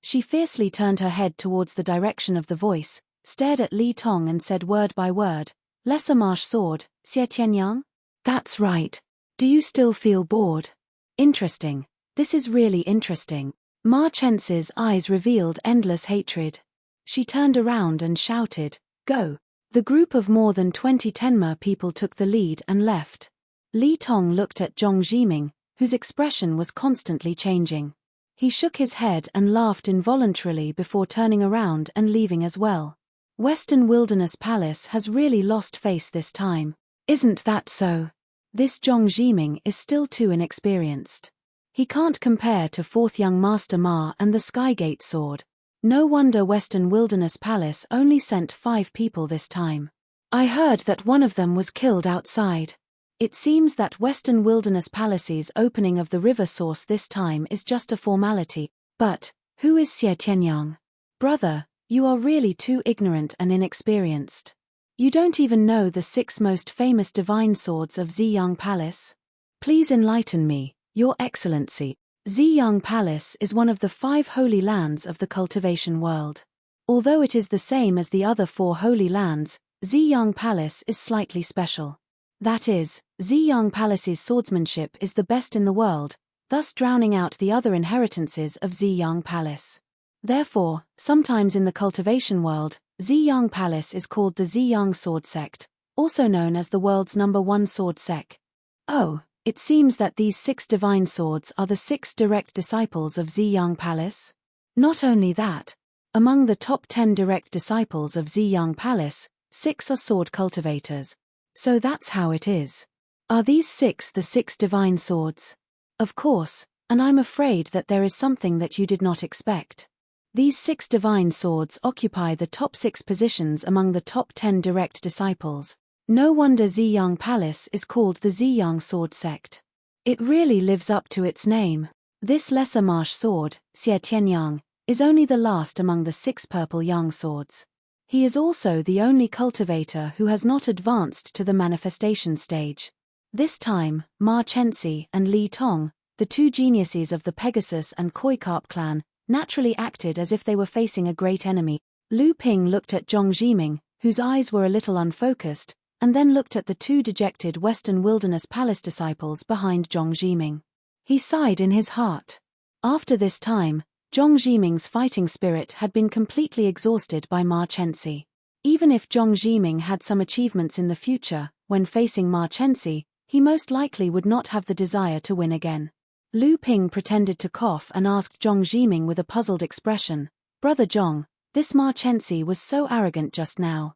She fiercely turned her head towards the direction of the voice, stared at Li Tong and said word by word, Lesser Marsh Sword, Xie Tianyang? That's right. Do you still feel bored? Interesting. This is really interesting. Ma Chensi's eyes revealed endless hatred. She turned around and shouted, Go! The group of more than 20 Tenma people took the lead and left. Li Tong looked at Zhong Zhiming, whose expression was constantly changing. He shook his head and laughed involuntarily before turning around and leaving as well. Western Wilderness Palace has really lost face this time. Isn't that so? This Zhong Zhiming is still too inexperienced. He can't compare to fourth young Master Ma and the Skygate sword. No wonder Western Wilderness Palace only sent 5 people this time. I heard that one of them was killed outside. It seems that Western Wilderness Palace's opening of the river source this time is just a formality. But, who is Xie Tianyang? Brother, you are really too ignorant and inexperienced. You don't even know the 6 most famous divine swords of Ziyang Palace? Please enlighten me, Your Excellency. Ziyang Palace is one of the 5 holy lands of the cultivation world. Although it is the same as the other 4 holy lands, Ziyang Palace is slightly special. That is, Ziyang Palace's swordsmanship is the best in the world, thus drowning out the other inheritances of Ziyang Palace. Therefore, sometimes in the cultivation world, Ziyang Palace is called the Ziyang Sword Sect, also known as the world's #1 sword sect. Oh, it seems that these 6 divine swords are the 6 direct disciples of Ziyang Palace. Not only that, among the top 10 direct disciples of Ziyang Palace, 6 are sword cultivators. So that's how it is. Are these 6 the 6 divine swords? Of course, and I'm afraid that there is something that you did not expect. These 6 divine swords occupy the top 6 positions among the top 10 direct disciples. No wonder Ziyang Palace is called the Ziyang Sword Sect. It really lives up to its name. This lesser marsh sword, Xie Tianyang, is only the last among the 6 purple yang swords. He is also the only cultivator who has not advanced to the manifestation stage. This time, Ma Chenxi and Li Tong, the 2 geniuses of the Pegasus and Koi Carp clan, naturally acted as if they were facing a great enemy. Lu Ping looked at Zhong Zhiming, whose eyes were a little unfocused, and then looked at the 2 dejected Western Wilderness Palace disciples behind Zhong Zhiming. He sighed in his heart. After this time, Zhong Zhiming's fighting spirit had been completely exhausted by Ma Chenxi. Even if Zhong Zhiming had some achievements in the future, when facing Ma Chenxi, he most likely would not have the desire to win again. Lu Ping pretended to cough and asked Zhong Zhiming with a puzzled expression, "Brother Zhong, this Ma Chenxi was so arrogant just now.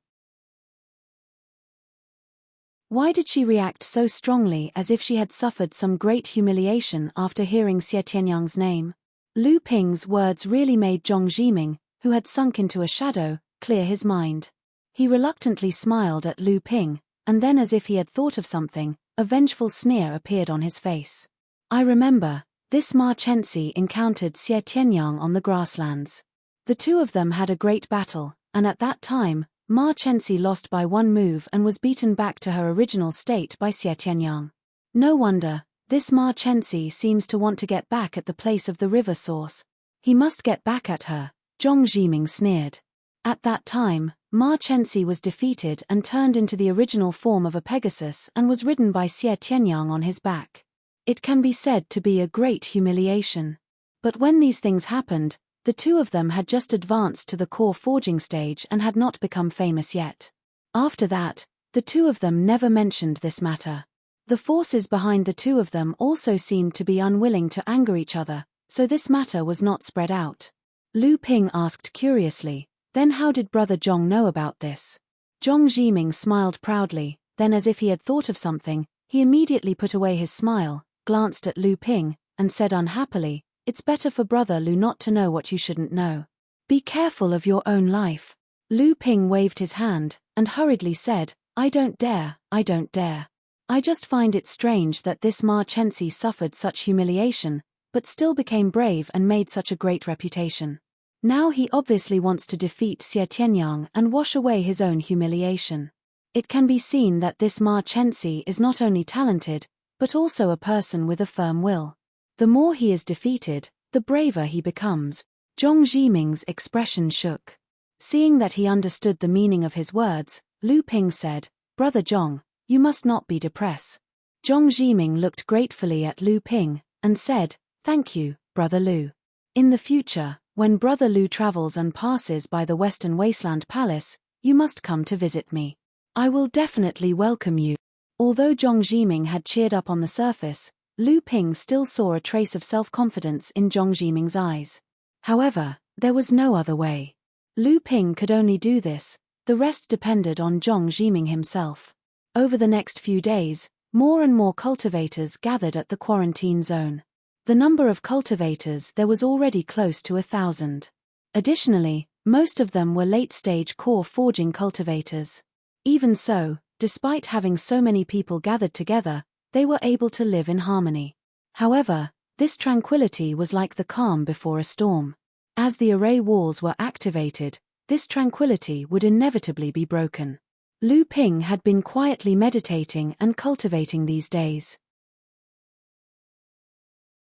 Why did she react so strongly as if she had suffered some great humiliation after hearing Xie Tianyang's name?" Lu Ping's words really made Zhong Zhiming, who had sunk into a shadow, clear his mind. He reluctantly smiled at Lu Ping, and then as if he had thought of something, a vengeful sneer appeared on his face. "I remember, this Ma Chenxi encountered Xie Tianyang on the grasslands. The 2 of them had a great battle, and at that time, Ma Chenxi lost by 1 move and was beaten back to her original state by Xie Tianyang. No wonder, this Ma Chenxi seems to want to get back at the place of the river source. He must get back at her," Zhong Zhiming sneered. At that time, Ma Chenxi was defeated and turned into the original form of a Pegasus and was ridden by Xie Tianyang on his back. It can be said to be a great humiliation. But when these things happened, the 2 of them had just advanced to the core forging stage and had not become famous yet. After that, the 2 of them never mentioned this matter. The forces behind the 2 of them also seemed to be unwilling to anger each other, so this matter was not spread out. Lu Ping asked curiously, "Then how did Brother Zhong know about this?" Zhong Zhiming smiled proudly, then as if he had thought of something, he immediately put away his smile, glanced at Lu Ping, and said unhappily, "It's better for Brother Lu not to know what you shouldn't know. Be careful of your own life." Lu Ping waved his hand, and hurriedly said, I don't dare. I just find it strange that this Ma Chenxi suffered such humiliation, but still became brave and made such a great reputation. Now he obviously wants to defeat Xie Tianyang and wash away his own humiliation. It can be seen that this Ma Chenxi is not only talented, but also a person with a firm will. The more he is defeated, the braver he becomes. Zhong Zhiming's expression shook. Seeing that he understood the meaning of his words, Lu Ping said, "Brother Zhong, you must not be depressed." Zhong Zhiming looked gratefully at Lu Ping, and said, "Thank you, Brother Lu. In the future, when Brother Lu travels and passes by the Western Wasteland Palace, you must come to visit me. I will definitely welcome you." Although Zhong Zhiming had cheered up on the surface, Lu Ping still saw a trace of self-confidence in Zhong Zhiming's eyes. However, there was no other way. Lu Ping could only do this, the rest depended on Zhong Zhiming himself. Over the next few days, more and more cultivators gathered at the quarantine zone. The number of cultivators there was already close to 1,000. Additionally, most of them were late-stage core forging cultivators. Even so, despite having so many people gathered together, they were able to live in harmony. However, this tranquility was like the calm before a storm. As the array walls were activated, this tranquility would inevitably be broken. Lu Ping had been quietly meditating and cultivating these days.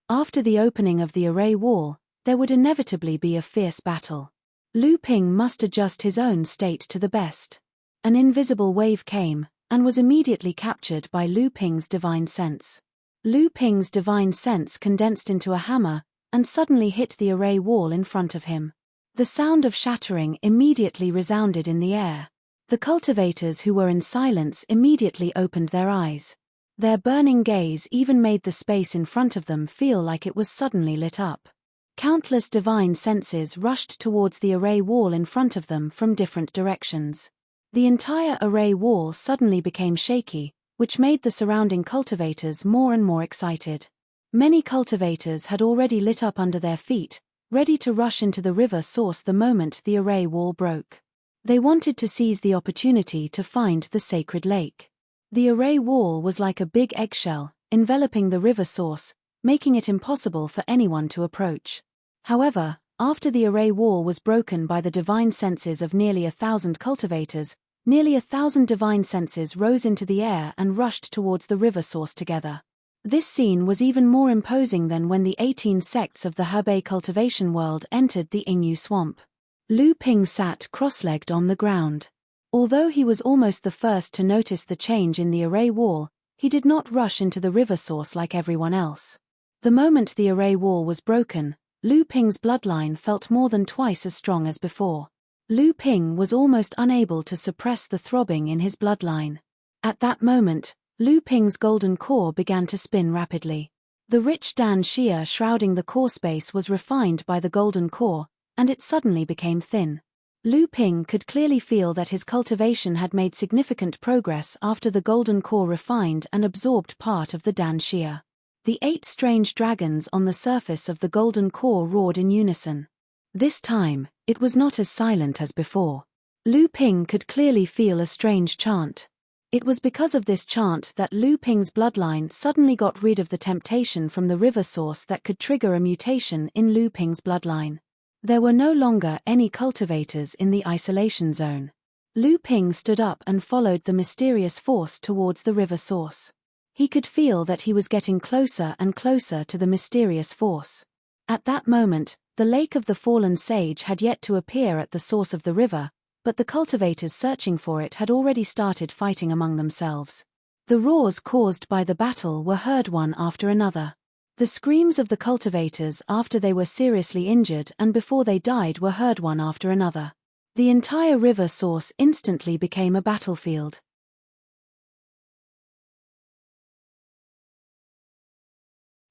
After the opening of the array wall, there would inevitably be a fierce battle. Lu Ping must adjust his own state to the best. An invisible wave came, and was immediately captured by Lu Ping's divine sense. Lu Ping's divine sense condensed into a hammer, and suddenly hit the array wall in front of him. The sound of shattering immediately resounded in the air. The cultivators who were in silence immediately opened their eyes. Their burning gaze even made the space in front of them feel like it was suddenly lit up. Countless divine senses rushed towards the array wall in front of them from different directions. The entire array wall suddenly became shaky, which made the surrounding cultivators more and more excited. Many cultivators had already lit up under their feet, ready to rush into the river source the moment the array wall broke. They wanted to seize the opportunity to find the sacred lake. The array wall was like a big eggshell, enveloping the river source, making it impossible for anyone to approach. However, after the array wall was broken by the divine senses of nearly 1,000 cultivators, nearly 1,000 divine senses rose into the air and rushed towards the river source together. This scene was even more imposing than when the 18 sects of the Hebei cultivation world entered the Yingyu swamp. Lu Ping sat cross-legged on the ground. Although he was almost the first to notice the change in the array wall, he did not rush into the river source like everyone else. The moment the array wall was broken, Lu Ping's bloodline felt more than twice as strong as before. Lu Ping was almost unable to suppress the throbbing in his bloodline. At that moment, Lu Ping's golden core began to spin rapidly. The rich Dan Xia shrouding the core space was refined by the golden core, and it suddenly became thin. Lu Ping could clearly feel that his cultivation had made significant progress after the golden core refined and absorbed part of the Dan Xia. The 8 strange dragons on the surface of the golden core roared in unison. This time, it was not as silent as before. Lu Ping could clearly feel a strange chant. It was because of this chant that Lu Ping's bloodline suddenly got rid of the temptation from the river source that could trigger a mutation in Lu Ping's bloodline. There were no longer any cultivators in the isolation zone. Lu Ping stood up and followed the mysterious force towards the river source. He could feel that he was getting closer and closer to the mysterious force. At that moment, the lake of the fallen sage had yet to appear at the source of the river, but the cultivators searching for it had already started fighting among themselves. The roars caused by the battle were heard one after another. The screams of the cultivators after they were seriously injured and before they died were heard one after another. The entire river source instantly became a battlefield.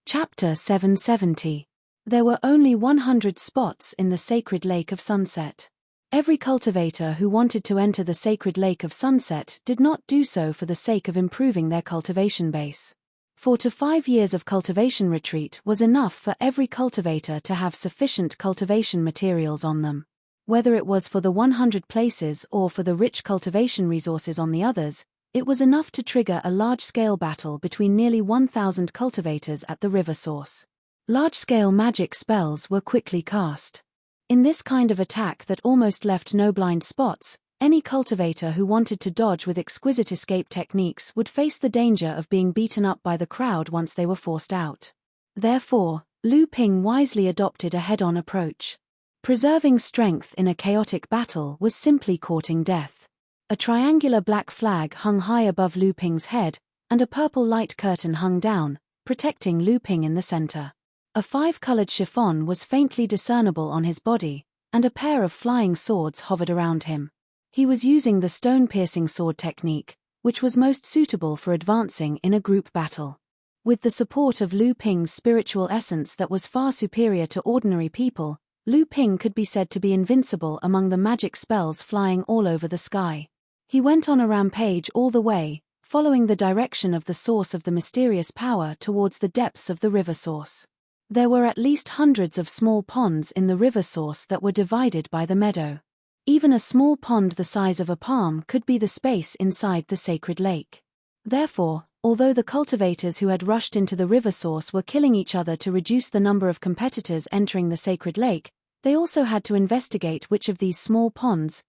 Chapter 770. There were only 100 spots in the sacred lake of sunset. Every cultivator who wanted to enter the sacred lake of sunset did not do so for the sake of improving their cultivation base. 4 to 5 years of cultivation retreat was enough for every cultivator to have sufficient cultivation materials on them. Whether it was for the 100 places or for the rich cultivation resources on the others, it was enough to trigger a large-scale battle between nearly 1,000 cultivators at the river source. Large-scale magic spells were quickly cast. In this kind of attack that almost left no blind spots, any cultivator who wanted to dodge with exquisite escape techniques would face the danger of being beaten up by the crowd once they were forced out. Therefore, Lu Ping wisely adopted a head-on approach. Preserving strength in a chaotic battle was simply courting death. A triangular black flag hung high above Lu Ping's head, and a purple light curtain hung down, protecting Lu Ping in the center. A 5-colored chiffon was faintly discernible on his body, and a pair of flying swords hovered around him. He was using the stone-piercing sword technique, which was most suitable for advancing in a group battle. With the support of Lu Ping's spiritual essence that was far superior to ordinary people, Lu Ping could be said to be invincible among the magic spells flying all over the sky. He went on a rampage all the way, following the direction of the source of the mysterious power towards the depths of the river source. There were at least hundreds of small ponds in the river source that were divided by the meadow. Even a small pond the size of a palm could be the space inside the sacred lake. Therefore, although the cultivators who had rushed into the river source were killing each other to reduce the number of competitors entering the sacred lake, they also had to investigate which of these small ponds,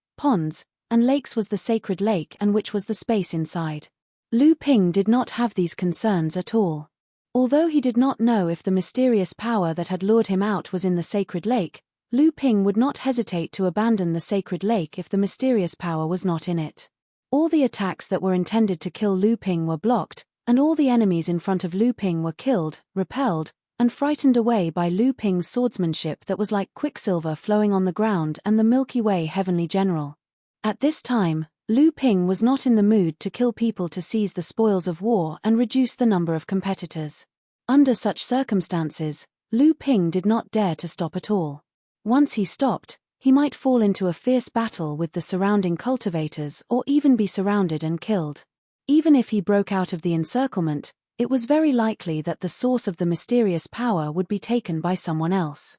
and lakes was the sacred lake and which was the space inside. Lu Ping did not have these concerns at all. Although he did not know if the mysterious power that had lured him out was in the sacred lake, Lu Ping would not hesitate to abandon the sacred lake if the mysterious power was not in it. All the attacks that were intended to kill Lu Ping were blocked, and all the enemies in front of Lu Ping were killed, repelled, and frightened away by Lu Ping's swordsmanship that was like quicksilver flowing on the ground and the Milky Way heavenly general. At this time, Lu Ping was not in the mood to kill people to seize the spoils of war and reduce the number of competitors. Under such circumstances, Lu Ping did not dare to stop at all. Once he stopped, he might fall into a fierce battle with the surrounding cultivators or even be surrounded and killed. Even if he broke out of the encirclement, it was very likely that the source of the mysterious power would be taken by someone else.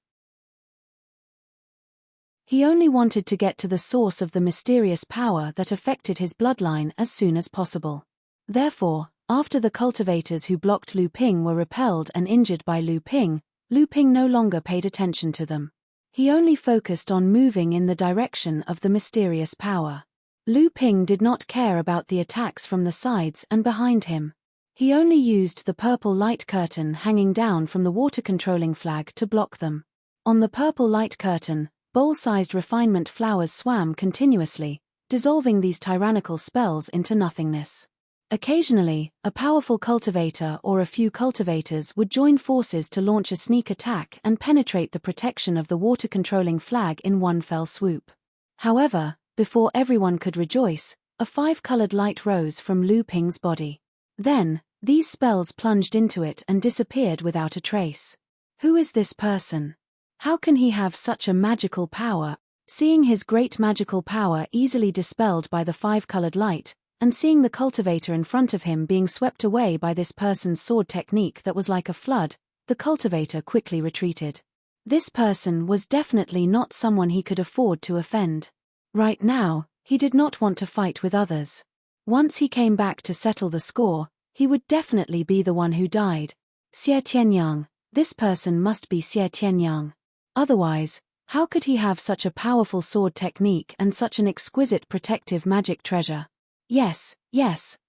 He only wanted to get to the source of the mysterious power that affected his bloodline as soon as possible. Therefore, after the cultivators who blocked Lu Ping were repelled and injured by Lu Ping no longer paid attention to them. He only focused on moving in the direction of the mysterious power. Lu Ping did not care about the attacks from the sides and behind him. He only used the purple light curtain hanging down from the water-controlling flag to block them. On the purple light curtain, bowl-sized refinement flowers swam continuously, dissolving these tyrannical spells into nothingness. Occasionally, a powerful cultivator or a few cultivators would join forces to launch a sneak attack and penetrate the protection of the water-controlling flag in one fell swoop. However, before everyone could rejoice, a 5-colored light rose from Lu Ping's body. Then, these spells plunged into it and disappeared without a trace. Who is this person? How can he have such a magical power? Seeing his great magical power easily dispelled by the 5-colored light, and seeing the cultivator in front of him being swept away by this person's sword technique that was like a flood, the cultivator quickly retreated. This person was definitely not someone he could afford to offend. Right now, he did not want to fight with others. Once he came back to settle the score, he would definitely be the one who died. Xie Tianyang, this person must be Xie Tianyang. Otherwise, how could he have such a powerful sword technique and such an exquisite protective magic treasure? Yes,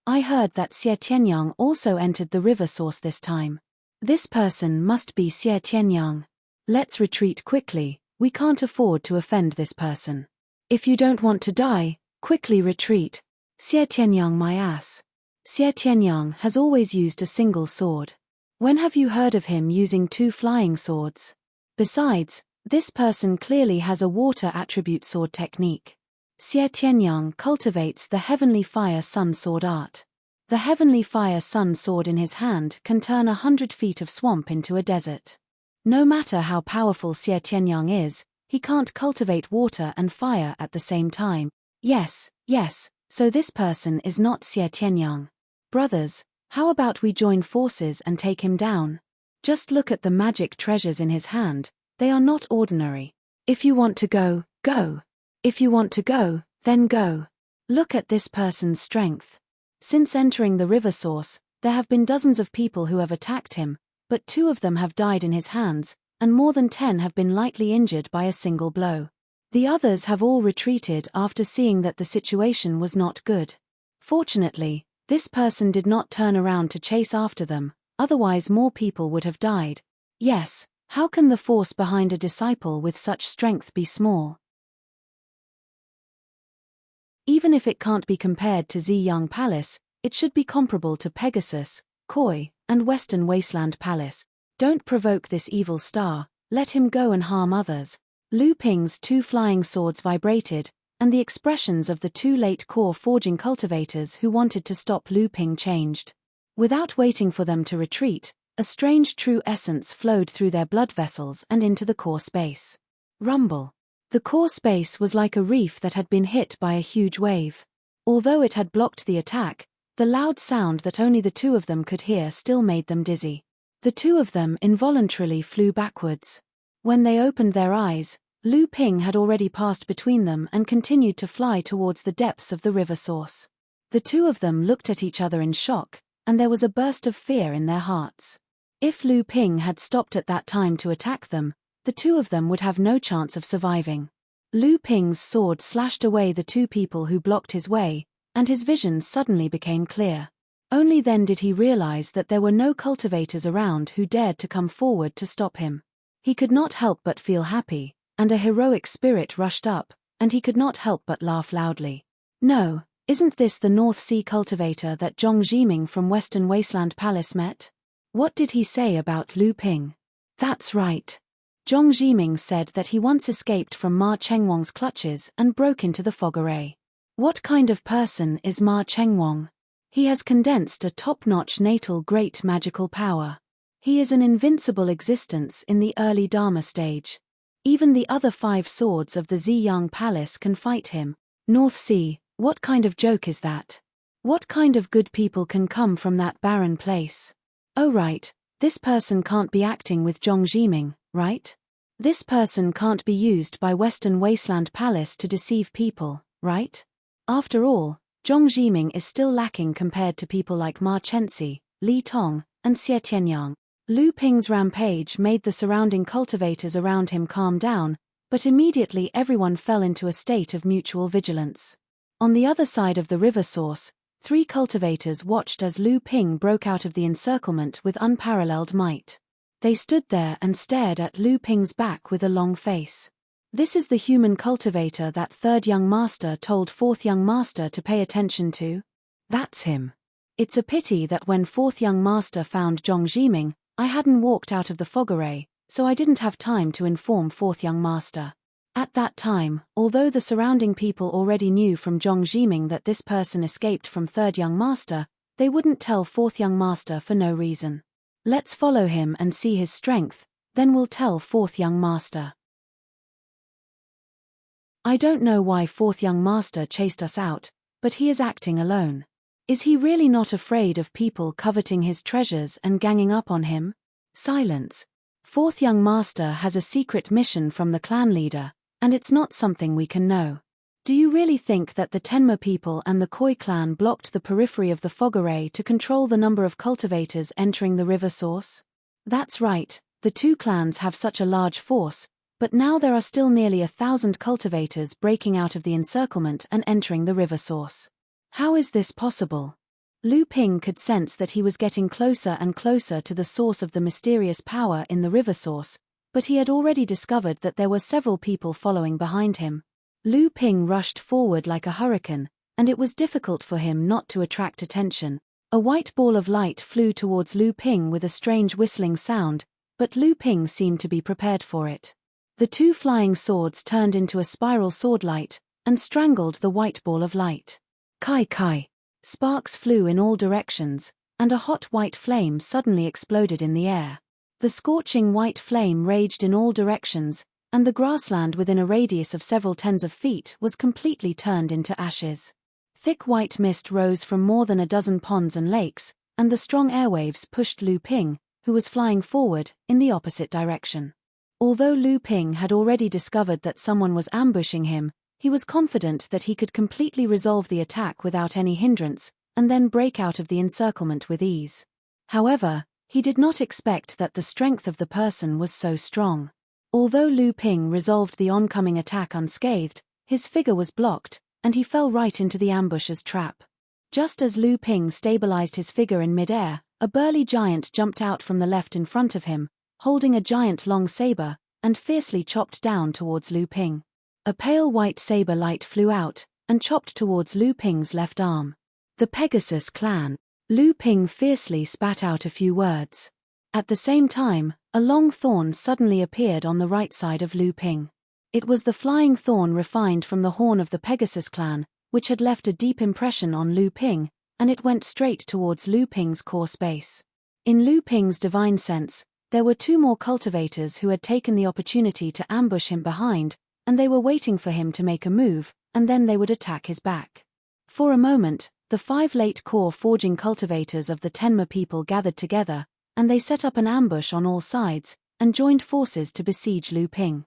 I heard that Xie Tianyang also entered the river source this time. This person must be Xie Tianyang. Let's retreat quickly, we can't afford to offend this person. If you don't want to die, quickly retreat. Xie Tianyang my ass. Xie Tianyang has always used a single sword. When have you heard of him using 2 flying swords? Besides, this person clearly has a water attribute sword technique. Xie Tianyang cultivates the Heavenly Fire Sun Sword art. The Heavenly Fire Sun Sword in his hand can turn 100 feet of swamp into a desert. No matter how powerful Xie Tianyang is, he can't cultivate water and fire at the same time. Yes, so this person is not Xie Tianyang. Brothers, how about we join forces and take him down? Just look at the magic treasures in his hand, they are not ordinary. If you want to go, go. If you want to go, then go. Look at this person's strength. Since entering the river source, there have been dozens of people who have attacked him, but 2 of them have died in his hands, and more than 10 have been lightly injured by a single blow. The others have all retreated after seeing that the situation was not good. Fortunately, this person did not turn around to chase after them, otherwise more people would have died. Yes, how can the force behind a disciple with such strength be small? Even if it can't be compared to Ziyang Palace, it should be comparable to Pegasus, Koi, and Western Wasteland Palace. Don't provoke this evil star, let him go and harm others. Lu Ping's 2 flying swords vibrated, and the expressions of the 2 late core forging cultivators who wanted to stop Lu Ping changed. Without waiting for them to retreat, a strange true essence flowed through their blood vessels and into the core space. Rumble. The core space was like a reef that had been hit by a huge wave. Although it had blocked the attack, the loud sound that only the 2 of them could hear still made them dizzy. The two of them involuntarily flew backwards. When they opened their eyes, Lu Ping had already passed between them and continued to fly towards the depths of the river source. The two of them looked at each other in shock, and there was a burst of fear in their hearts. If Lu Ping had stopped at that time to attack them, the two of them would have no chance of surviving. Lu Ping's sword slashed away the two people who blocked his way, and his vision suddenly became clear. Only then did he realize that there were no cultivators around who dared to come forward to stop him. He could not help but feel happy, and a heroic spirit rushed up, and he could not help but laugh loudly. No, isn't this the North Sea cultivator that Zhong Zhiming from Western Wasteland Palace met? What did he say about Lu Ping? That's right. Zhong Zhiming said that he once escaped from Ma Chengwang's clutches and broke into the fog array. What kind of person is Ma Chengwang? He has condensed a top-notch natal great magical power. He is an invincible existence in the early Dharma stage. Even the other 5 swords of the Ziyang Palace can fight him. North Sea, what kind of joke is that? What kind of good people can come from that barren place? Oh right, this person can't be acting with Zhong Zhiming, right? This person can't be used by Western Wasteland Palace to deceive people, right? After all, Zhong Zhiming is still lacking compared to people like Ma Chenxi, Li Tong, and Xie Tianyang. Lu Ping's rampage made the surrounding cultivators around him calm down, but immediately everyone fell into a state of mutual vigilance. On the other side of the river source, 3 cultivators watched as Lu Ping broke out of the encirclement with unparalleled might. They stood there and stared at Lu Ping's back with a long face. This is the human cultivator that 3rd young master told 4th young master to pay attention to? That's him. It's a pity that when 4th young master found Zhong Zhiming, I hadn't walked out of the fog array, so I didn't have time to inform 4th young master. At that time, although the surrounding people already knew from Zhong Zhiming that this person escaped from 3rd young master, they wouldn't tell 4th young master for no reason. Let's follow him and see his strength, then we'll tell 4th young master. I don't know why 4th young master chased us out, but he is acting alone. Is he really not afraid of people coveting his treasures and ganging up on him? Silence. 4th young master has a secret mission from the clan leader, and it's not something we can know. Do you really think that the Tenma people and the Koi clan blocked the periphery of the fog array to control the number of cultivators entering the river source? That's right, the 2 clans have such a large force, but now there are still nearly 1,000 cultivators breaking out of the encirclement and entering the river source. How is this possible? Lu Ping could sense that he was getting closer and closer to the source of the mysterious power in the river source, but he had already discovered that there were several people following behind him. Lu Ping rushed forward like a hurricane, and it was difficult for him not to attract attention. A white ball of light flew towards Lu Ping with a strange whistling sound, but Lu Ping seemed to be prepared for it. The 2 flying swords turned into a spiral swordlight, and strangled the white ball of light. Kai Kai. Sparks flew in all directions, and a hot white flame suddenly exploded in the air. The scorching white flame raged in all directions, and the grassland within a radius of several tens of feet was completely turned into ashes. Thick white mist rose from more than a dozen ponds and lakes, and the strong airwaves pushed Lu Ping, who was flying forward, in the opposite direction. Although Lu Ping had already discovered that someone was ambushing him, he was confident that he could completely resolve the attack without any hindrance, and then break out of the encirclement with ease. However, he did not expect that the strength of the person was so strong. Although Lu Ping resolved the oncoming attack unscathed, his figure was blocked, and he fell right into the ambusher's trap. Just as Lu Ping stabilized his figure in midair, a burly giant jumped out from the left in front of him, holding a giant long saber, and fiercely chopped down towards Lu Ping. A pale white saber light flew out, and chopped towards Lu Ping's left arm. The Pegasus clan. Lu Ping fiercely spat out a few words. At the same time, a long thorn suddenly appeared on the right side of Lu Ping. It was the flying thorn refined from the horn of the Pegasus clan, which had left a deep impression on Lu Ping, and it went straight towards Lu Ping's core space. In Lu Ping's divine sense, there were 2 more cultivators who had taken the opportunity to ambush him behind, and they were waiting for him to make a move, and then they would attack his back. For a moment, the 5 late core forging cultivators of the Tenma people gathered together, and they set up an ambush on all sides, and joined forces to besiege Lu Ping.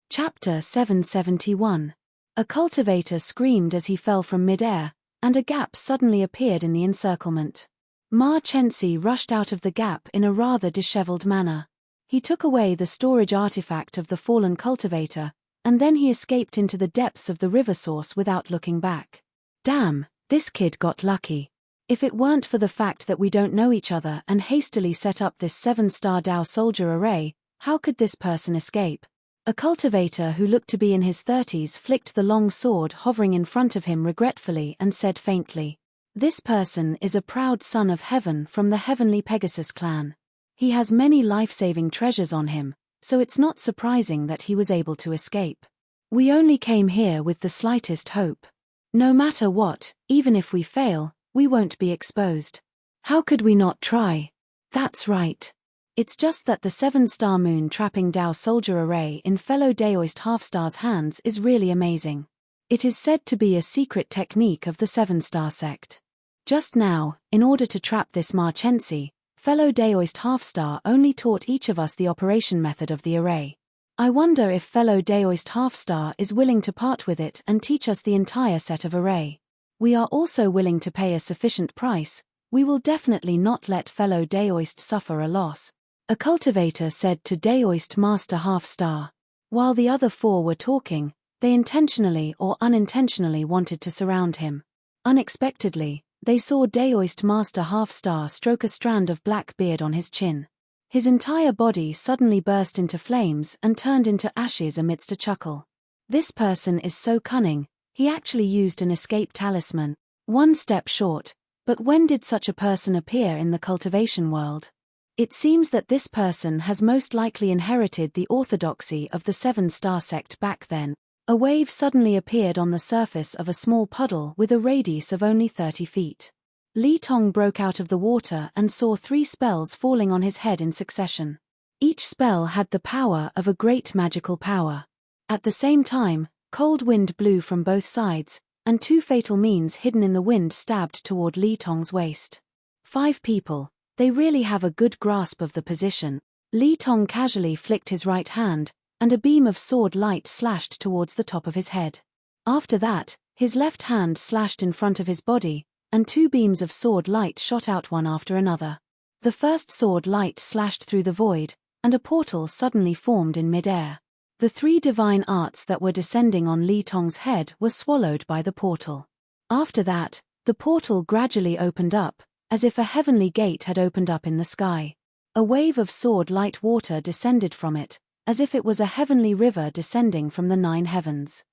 Chapter 771. A cultivator screamed as he fell from mid-air, and a gap suddenly appeared in the encirclement. Ma Chensi rushed out of the gap in a rather disheveled manner. He took away the storage artifact of the fallen cultivator, and then he escaped into the depths of the river source without looking back. Damn, this kid got lucky. If it weren't for the fact that we don't know each other and hastily set up this 7-star Dao soldier array, how could this person escape? A cultivator who looked to be in his 30s flicked the long sword hovering in front of him regretfully and said faintly, "This person is a proud son of heaven from the heavenly Pegasus clan. He has many life-saving treasures on him, so it's not surprising that he was able to escape. We only came here with the slightest hope. No matter what, even if we fail, we won't be exposed. How could we not try? That's right. It's just that the 7-star moon trapping Dao soldier array in fellow Daoist half-stars' hands is really amazing. It is said to be a secret technique of the 7-star sect. Just now, in order to trap this Ma Chensi, fellow Daoist half-star only taught each of us the operation method of the array. I wonder if fellow Daoist half-star is willing to part with it and teach us the entire set of array. We are also willing to pay a sufficient price. We will definitely not let fellow Daoist suffer a loss," a cultivator said to Daoist Master Half-Star. While the other 4 were talking, they intentionally or unintentionally wanted to surround him. Unexpectedly, they saw Daoist Master Half-Star stroke a strand of black beard on his chin. His entire body suddenly burst into flames and turned into ashes amidst a chuckle. This person is so cunning, he actually used an escape talisman, 1 step short, but when did such a person appear in the cultivation world? It seems that this person has most likely inherited the orthodoxy of the 7-star sect back then. A wave suddenly appeared on the surface of a small puddle with a radius of only 30 feet. Li Tong broke out of the water and saw 3 spells falling on his head in succession. Each spell had the power of a great magical power. At the same time, cold wind blew from both sides, and 2 fatal means hidden in the wind stabbed toward Li Tong's waist. 5 people. They really have a good grasp of the position. Li Tong casually flicked his right hand, and a beam of sword light slashed towards the top of his head. After that, his left hand slashed in front of his body, and 2 beams of sword light shot out one after another. The first sword light slashed through the void, and a portal suddenly formed in mid-air. The 3 divine arts that were descending on Li Tong's head were swallowed by the portal. After that, the portal gradually opened up, as if a heavenly gate had opened up in the sky. A wave of sword light water descended from it, as if it was a heavenly river descending from the 9 heavens.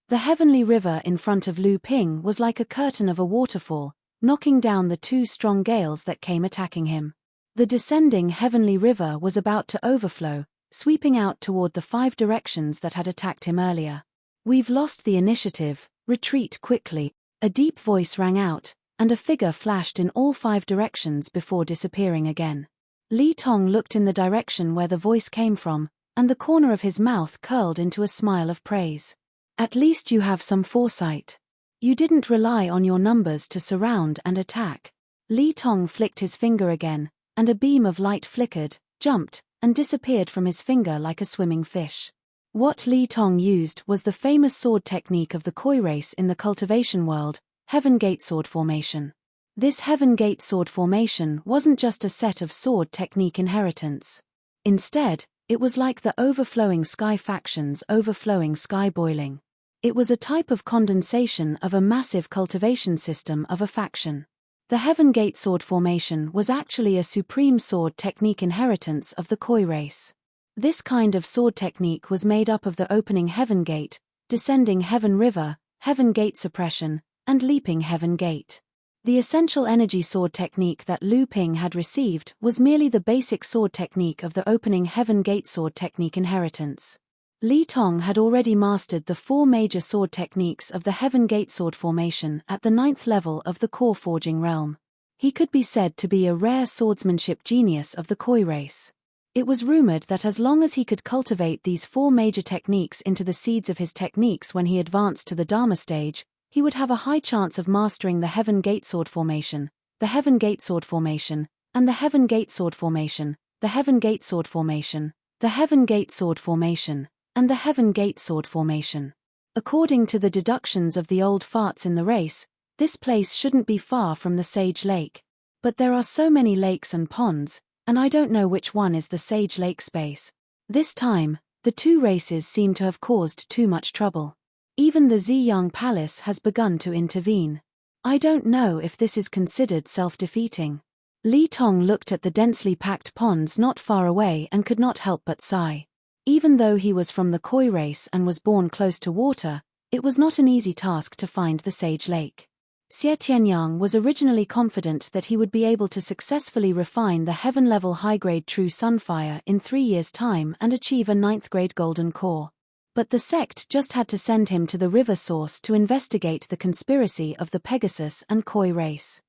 The heavenly river in front of Lu Ping was like a curtain of a waterfall, knocking down the 2 strong gales that came attacking him. The descending heavenly river was about to overflow, sweeping out toward the 5 directions that had attacked him earlier. "We've lost the initiative, retreat quickly," a deep voice rang out, and a figure flashed in all 5 directions before disappearing again. Li Tong looked in the direction where the voice came from, and the corner of his mouth curled into a smile of praise. "At least you have some foresight. You didn't rely on your numbers to surround and attack." Li Tong flicked his finger again, and a beam of light flickered, jumped, and disappeared from his finger like a swimming fish. What Li Tong used was the famous sword technique of the Koi race in the cultivation world, Heaven Gate Sword Formation. This Heaven Gate Sword Formation wasn't just a set of sword technique inheritance. Instead, it was like the overflowing sky faction's overflowing sky boiling. It was a type of condensation of a massive cultivation system of a faction. The Heaven Gate Sword Formation was actually a supreme sword technique inheritance of the Koi race. This kind of sword technique was made up of the opening Heaven Gate, descending Heaven River, Heaven Gate Suppression, and leaping Heaven Gate. The essential energy sword technique that Lu Ping had received was merely the basic sword technique of the opening Heaven Gate sword technique inheritance. Li Tong had already mastered the 4 major sword techniques of the Heaven Gate Sword Formation at the 9th level of the core forging realm. He could be said to be a rare swordsmanship genius of the Koi race. It was rumored that as long as he could cultivate these 4 major techniques into the seeds of his techniques when he advanced to the Dharma stage, he would have a high chance of mastering the Heaven Gate Sword formation, the Heaven Gate Sword formation, and the Heaven Gate Sword formation, the Heaven Gate Sword formation, the Heaven Gate Sword formation, and the Heaven Gate Sword formation. According to the deductions of the old farts in the race, this place shouldn't be far from the Sage Lake. But there are so many lakes and ponds, and I don't know which one is the Sage Lake space. This time, the 2 races seem to have caused too much trouble. Even the Ziyang Palace has begun to intervene. I don't know if this is considered self-defeating. Li Tong looked at the densely packed ponds not far away and could not help but sigh. Even though he was from the Koi race and was born close to water, it was not an easy task to find the Sage Lake. Xie Tianyang was originally confident that he would be able to successfully refine the heaven-level high-grade true sunfire in 3 years' time and achieve a 9th-grade golden core. But the sect just had to send him to the river source to investigate the conspiracy of the Pegasus and Koi race.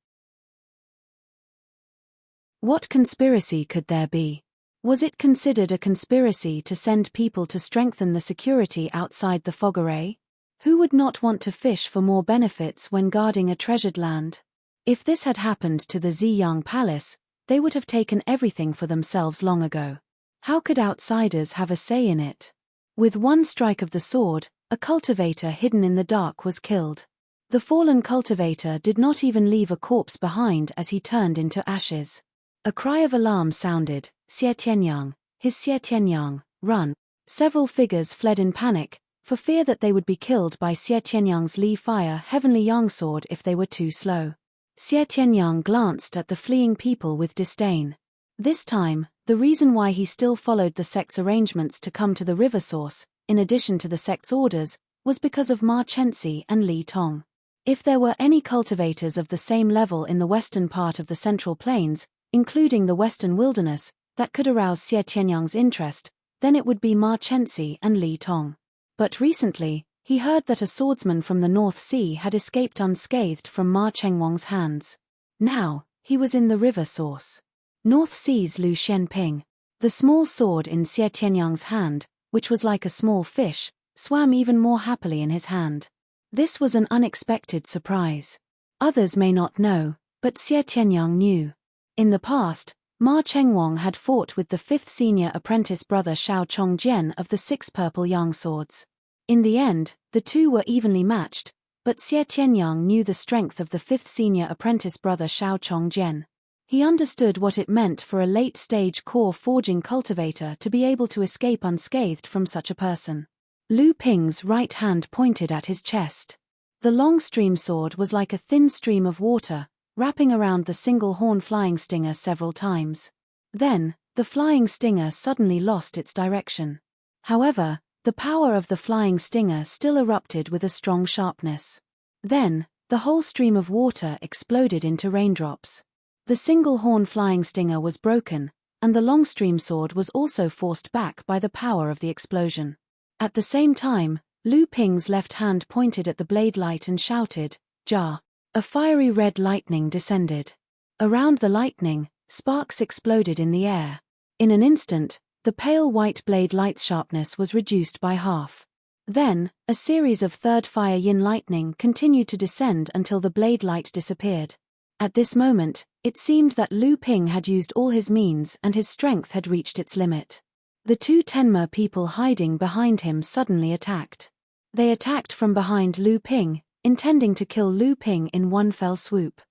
What conspiracy could there be? Was it considered a conspiracy to send people to strengthen the security outside the fog array? Who would not want to fish for more benefits when guarding a treasured land? If this had happened to the Ziyang Palace, they would have taken everything for themselves long ago. How could outsiders have a say in it? With one strike of the sword, a cultivator hidden in the dark was killed. The fallen cultivator did not even leave a corpse behind as he turned into ashes. A cry of alarm sounded, Xie Tianyang, his Xie Tianyang, run. Several figures fled in panic, for fear that they would be killed by Xie Tianyang's Li Fire Heavenly Yang sword if they were too slow. Xie Tianyang glanced at the fleeing people with disdain. This time, the reason why he still followed the sect's arrangements to come to the river source, in addition to the sect's orders, was because of Ma Chenxi and Li Tong. If there were any cultivators of the same level in the western part of the Central Plains, including the Western Wilderness, that could arouse Xie Tianyang's interest, then it would be Ma Chenxi and Li Tong. But recently, he heard that a swordsman from the North Sea had escaped unscathed from Ma Chengwang's hands. Now, he was in the river source. North Sea's Lu Shenping. The small sword in Xie Tianyang's hand, which was like a small fish, swam even more happily in his hand. This was an unexpected surprise. Others may not know, but Xie Tianyang knew. In the past, Ma Chengwang had fought with the 5th senior apprentice brother Shao Chongjian of the 6 purple yang swords. In the end, the two were evenly matched, but Xie Tianyang knew the strength of the 5th senior apprentice brother Shao Chongjian. He understood what it meant for a late-stage core forging cultivator to be able to escape unscathed from such a person. Lu Ping's right hand pointed at his chest. The long stream sword was like a thin stream of water, wrapping around the single-horn flying stinger several times. Then, the flying stinger suddenly lost its direction. However, the power of the flying stinger still erupted with a strong sharpness. Then, the whole stream of water exploded into raindrops. The single-horn flying stinger was broken, and the long stream sword was also forced back by the power of the explosion. At the same time, Lu Ping's left hand pointed at the blade light and shouted, "Jar!" A fiery red lightning descended. Around the lightning, sparks exploded in the air. In an instant, the pale white blade light's sharpness was reduced by half. Then, a series of third fire yin lightning continued to descend until the blade light disappeared. At this moment, it seemed that Lu Ping had used all his means and his strength had reached its limit. The 2 Tenma people hiding behind him suddenly attacked. They attacked from behind Lu Ping, intending to kill Lu Ping in one fell swoop.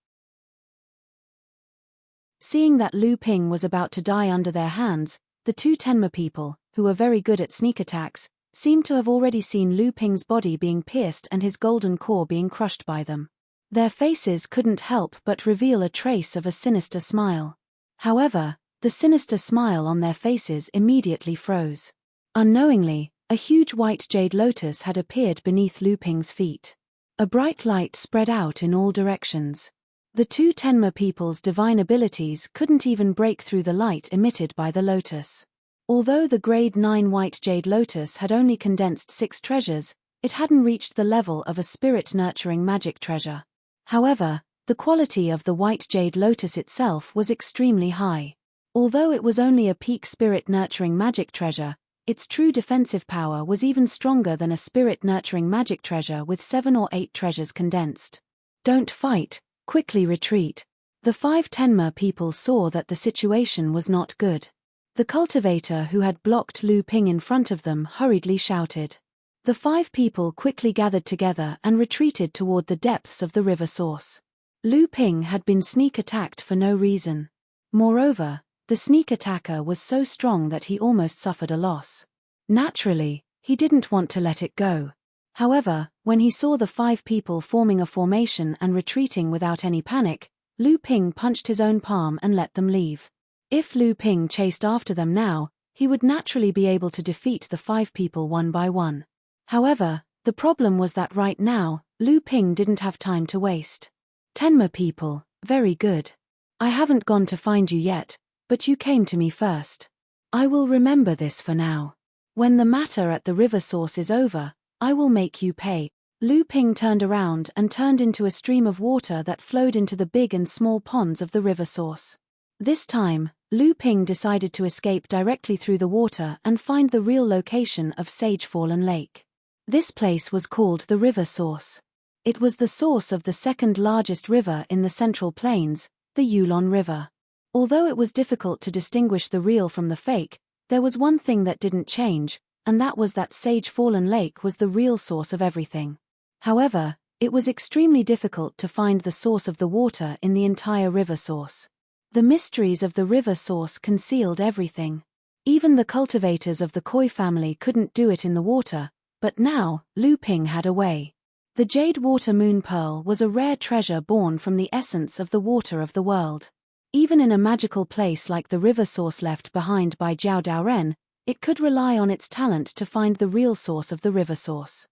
Seeing that Lu Ping was about to die under their hands, the 2 Tenma people, who were very good at sneak attacks, seemed to have already seen Lu Ping's body being pierced and his golden core being crushed by them. Their faces couldn't help but reveal a trace of a sinister smile. However, the sinister smile on their faces immediately froze. Unknowingly, a huge white jade lotus had appeared beneath Lu Ping's feet. A bright light spread out in all directions. The 2 Tenma people's divine abilities couldn't even break through the light emitted by the lotus. Although the grade 9 white jade lotus had only condensed 6 treasures, it hadn't reached the level of a spirit-nurturing magic treasure. However, the quality of the white jade lotus itself was extremely high. Although it was only a peak spirit-nurturing magic treasure, its true defensive power was even stronger than a spirit-nurturing magic treasure with 7 or 8 treasures condensed. Don't fight, quickly retreat. The 5 Tenma people saw that the situation was not good. The cultivator who had blocked Lu Ping in front of them hurriedly shouted. The 5 people quickly gathered together and retreated toward the depths of the river source. Lu Ping had been sneak attacked for no reason. Moreover, the sneak attacker was so strong that he almost suffered a loss. Naturally, he didn't want to let it go. However, when he saw the 5 people forming a formation and retreating without any panic, Lu Ping punched his own palm and let them leave. If Lu Ping chased after them now, he would naturally be able to defeat the 5 people one by one. However, the problem was that right now, Lu Ping didn't have time to waste. Tenma people, very good. I haven't gone to find you yet, but you came to me first. I will remember this for now. When the matter at the river source is over, I will make you pay. Lu Ping turned around and turned into a stream of water that flowed into the big and small ponds of the river source. This time, Lu Ping decided to escape directly through the water and find the real location of Sage Fallen Lake. This place was called the river source. It was the source of the second largest river in the Central Plains, the Yulon River. Although it was difficult to distinguish the real from the fake, there was one thing that didn't change, and that was that Sage Fallen Lake was the real source of everything. However, it was extremely difficult to find the source of the water in the entire river source. The mysteries of the river source concealed everything. Even the cultivators of the koi family couldn't do it in the water, but now, Lu Ping had a way. The Jade Water Moon Pearl was a rare treasure born from the essence of the water of the world. Even in a magical place like the river source left behind by Jiao Daoren, it could rely on its talent to find the real source of the river source.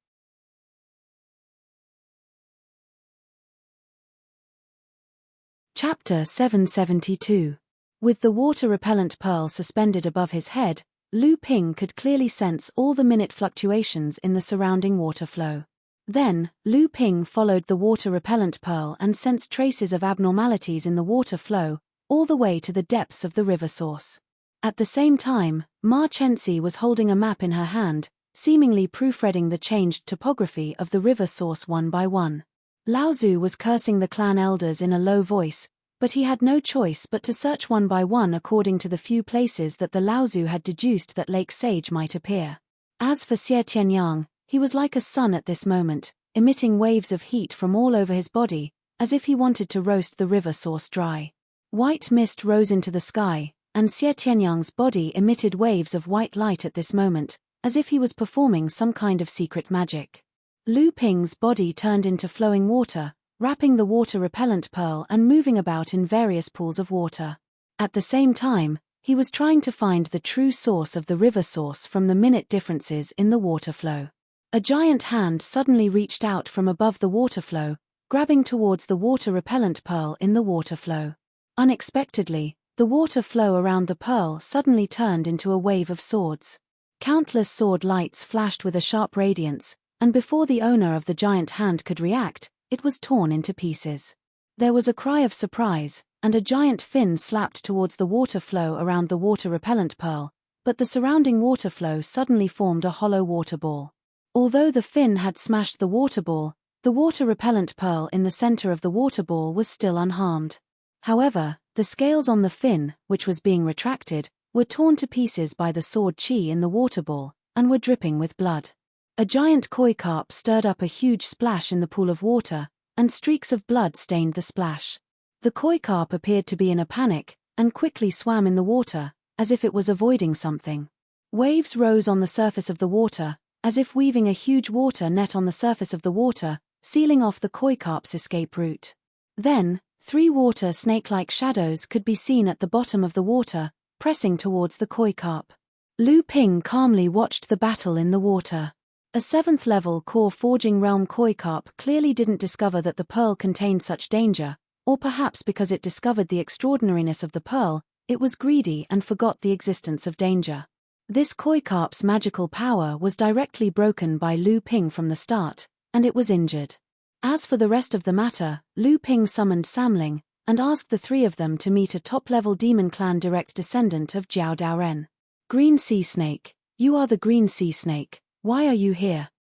Chapter 772. With the water-repellent pearl suspended above his head, Lu Ping could clearly sense all the minute fluctuations in the surrounding water flow. Then, Lu Ping followed the water-repellent pearl and sensed traces of abnormalities in the water flow, all the way to the depths of the river source. At the same time, Ma Chenxi was holding a map in her hand, seemingly proofreading the changed topography of the river source one by one. Lao Zu was cursing the clan elders in a low voice, but he had no choice but to search one by one according to the few places that the Lao Zu had deduced that Lake Sage might appear. As for Xie Tianyang, he was like a sun at this moment, emitting waves of heat from all over his body, as if he wanted to roast the river source dry. White mist rose into the sky, and Xie Tianyang's body emitted waves of white light at this moment, as if he was performing some kind of secret magic. Lu Ping's body turned into flowing water, wrapping the water-repellent pearl and moving about in various pools of water. At the same time, he was trying to find the true source of the river source from the minute differences in the water flow. A giant hand suddenly reached out from above the water flow, grabbing towards the water-repellent pearl in the water flow. Unexpectedly, the water flow around the pearl suddenly turned into a wave of swords. Countless sword lights flashed with a sharp radiance, and before the owner of the giant hand could react, it was torn into pieces. There was a cry of surprise, and a giant fin slapped towards the water flow around the water-repellent pearl, but the surrounding water flow suddenly formed a hollow water ball. Although the fin had smashed the water ball, the water-repellent pearl in the center of the water ball was still unharmed. However, the scales on the fin, which was being retracted, were torn to pieces by the sword chi in the water ball, and were dripping with blood. A giant koi carp stirred up a huge splash in the pool of water, and streaks of blood stained the splash. The koi carp appeared to be in a panic, and quickly swam in the water, as if it was avoiding something. Waves rose on the surface of the water, as if weaving a huge water net on the surface of the water, sealing off the koi carp's escape route. Then, 3 water snake-like shadows could be seen at the bottom of the water, pressing towards the koi carp. Lu Ping calmly watched the battle in the water. A 7th-level core forging realm koi carp clearly didn't discover that the pearl contained such danger, or perhaps because it discovered the extraordinariness of the pearl, it was greedy and forgot the existence of danger. This koi carp's magical power was directly broken by Lu Ping from the start, and it was injured. As for the rest of the matter, Lu Ping summoned Samling, and asked the three of them to meet a top-level demon clan direct descendant of Jiao Daoren. Green Sea Snake, you are the Green Sea Snake, why are you here?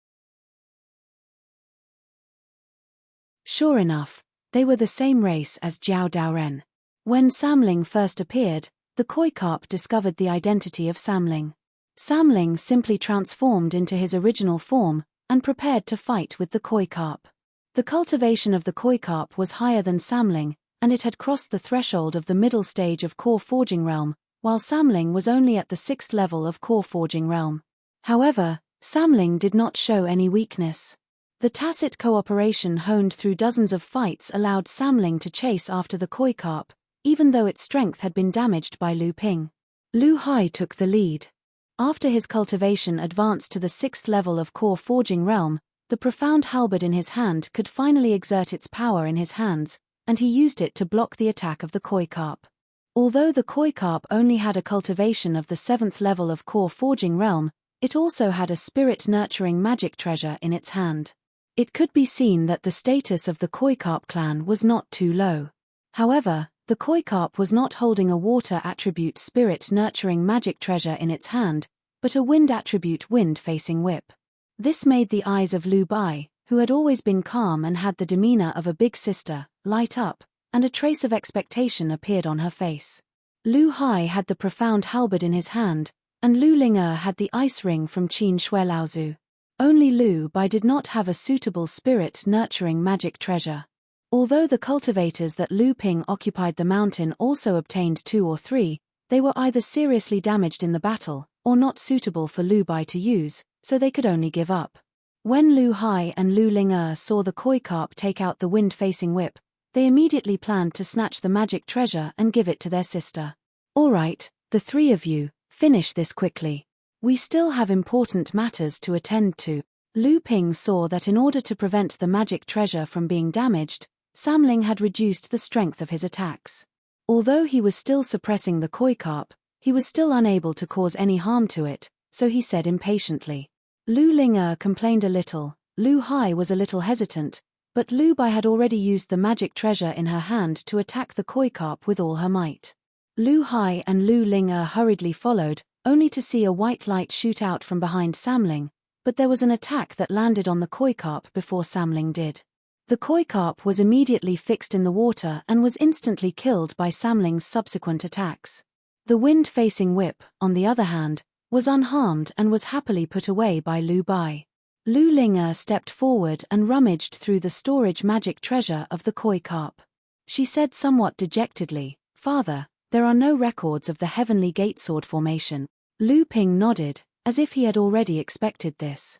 Sure enough, they were the same race as Jiao Daoren. When Samling first appeared, the koi carp discovered the identity of Samling. Samling simply transformed into his original form, and prepared to fight with the koi carp. The cultivation of the koi carp was higher than Samling, and it had crossed the threshold of the middle stage of core forging realm, while Samling was only at the 6th level of core forging realm. However, Samling did not show any weakness. The tacit cooperation honed through dozens of fights allowed Samling to chase after the koi carp, even though its strength had been damaged by Lu Ping. Lu Hai took the lead. After his cultivation advanced to the 6th level of core forging realm, the profound halberd in his hand could finally exert its power in his hands, and he used it to block the attack of the koi carp. Although the koi carp only had a cultivation of the 7th level of core forging realm, it also had a spirit-nurturing magic treasure in its hand. It could be seen that the status of the koi carp clan was not too low. However, the koi carp was not holding a water attribute spirit-nurturing magic treasure in its hand, but a wind attribute wind-facing whip. This made the eyes of Lu Bai, who had always been calm and had the demeanor of a big sister, light up, and a trace of expectation appeared on her face. Lu Hai had the profound halberd in his hand, and Lu Ling'er had the ice ring from Qin Shui Laozu. Only Lu Bai did not have a suitable spirit-nurturing magic treasure. Although the cultivators that Lu Ping occupied the mountain also obtained 2 or 3, they were either seriously damaged in the battle, or not suitable for Lu Bai to use, so they could only give up. When Lu Hai and Lu Ling'er saw the koi carp take out the wind-facing whip, they immediately planned to snatch the magic treasure and give it to their sister. All right, the three of you, finish this quickly. We still have important matters to attend to. Lu Ping saw that in order to prevent the magic treasure from being damaged, Samling had reduced the strength of his attacks. Although he was still suppressing the koi carp, he was still unable to cause any harm to it, so he said impatiently. Lu Ling'er complained a little, Lu Hai was a little hesitant, but Lu Bai had already used the magic treasure in her hand to attack the koi carp with all her might. Lu Hai and Lu Ling'er hurriedly followed, only to see a white light shoot out from behind Samling, but there was an attack that landed on the koi carp before Samling did. The koi carp was immediately fixed in the water and was instantly killed by Samling's subsequent attacks. The wind-facing whip, on the other hand, was unharmed and was happily put away by Lu Bai. Lu Ling'er stepped forward and rummaged through the storage magic treasure of the koi carp. She said somewhat dejectedly, "Father, there are no records of the Heavenly Gate Sword formation." Lu Ping nodded, as if he had already expected this.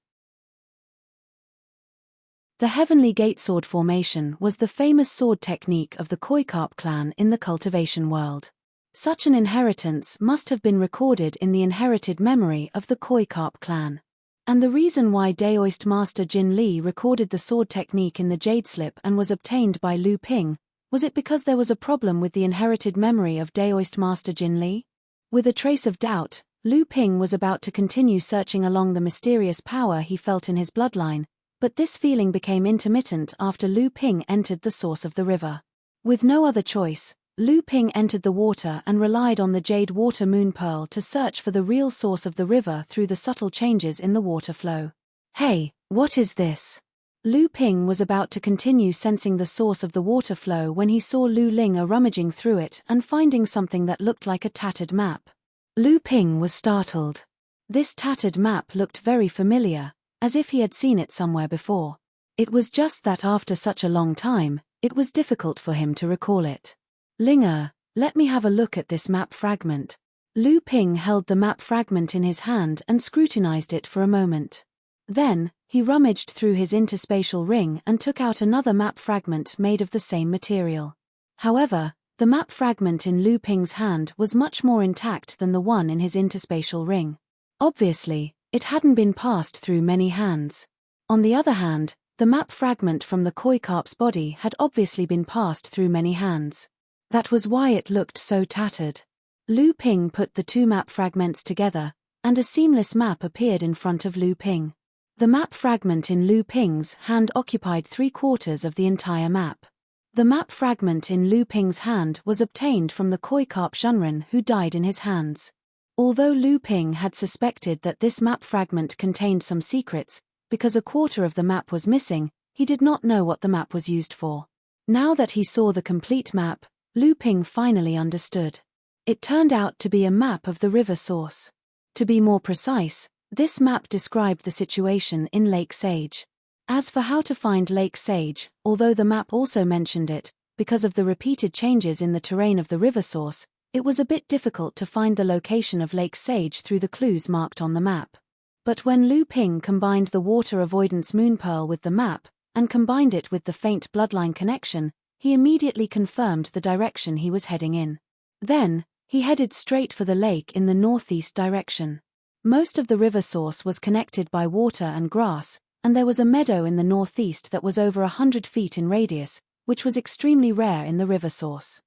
The Heavenly Gate Sword formation was the famous sword technique of the koi carp clan in the cultivation world. Such an inheritance must have been recorded in the inherited memory of the koi carp clan. And the reason why Daoist Master Jin Li recorded the sword technique in the Jade Slip and was obtained by Lu Ping, was it because there was a problem with the inherited memory of Daoist Master Jin Li? With a trace of doubt, Lu Ping was about to continue searching along the mysterious power he felt in his bloodline, but this feeling became intermittent after Lu Ping entered the source of the river. With no other choice, Lu Ping entered the water and relied on the Jade Water Moon Pearl to search for the real source of the river through the subtle changes in the water flow. Hey, what is this? Lu Ping was about to continue sensing the source of the water flow when he saw Lu Ling'er rummaging through it and finding something that looked like a tattered map. Lu Ping was startled. This tattered map looked very familiar, as if he had seen it somewhere before. It was just that after such a long time, it was difficult for him to recall it. Ling'er, let me have a look at this map fragment. Lu Ping held the map fragment in his hand and scrutinized it for a moment. Then, he rummaged through his interspatial ring and took out another map fragment made of the same material. However, the map fragment in Lu Ping's hand was much more intact than the one in his interspatial ring. Obviously, it hadn't been passed through many hands. On the other hand, the map fragment from the koi carp's body had obviously been passed through many hands. That was why it looked so tattered. Lu Ping put the two map fragments together, and a seamless map appeared in front of Lu Ping. The map fragment in Lu Ping's hand occupied 3/4 of the entire map. The map fragment in Lu Ping's hand was obtained from the koi carp Shunren who died in his hands. Although Lu Ping had suspected that this map fragment contained some secrets, because a quarter of the map was missing, he did not know what the map was used for. Now that he saw the complete map, Lu Ping finally understood. It turned out to be a map of the river source. To be more precise, this map described the situation in Lake Sage. As for how to find Lake Sage, although the map also mentioned it, because of the repeated changes in the terrain of the river source, it was a bit difficult to find the location of Lake Sage through the clues marked on the map. But when Lu Ping combined the water avoidance moonpearl with the map, and combined it with the faint bloodline connection, he immediately confirmed the direction he was heading in. Then, he headed straight for the lake in the northeast direction. Most of the river source was connected by water and grass, and there was a meadow in the northeast that was over 100 feet in radius, which was extremely rare in the river source.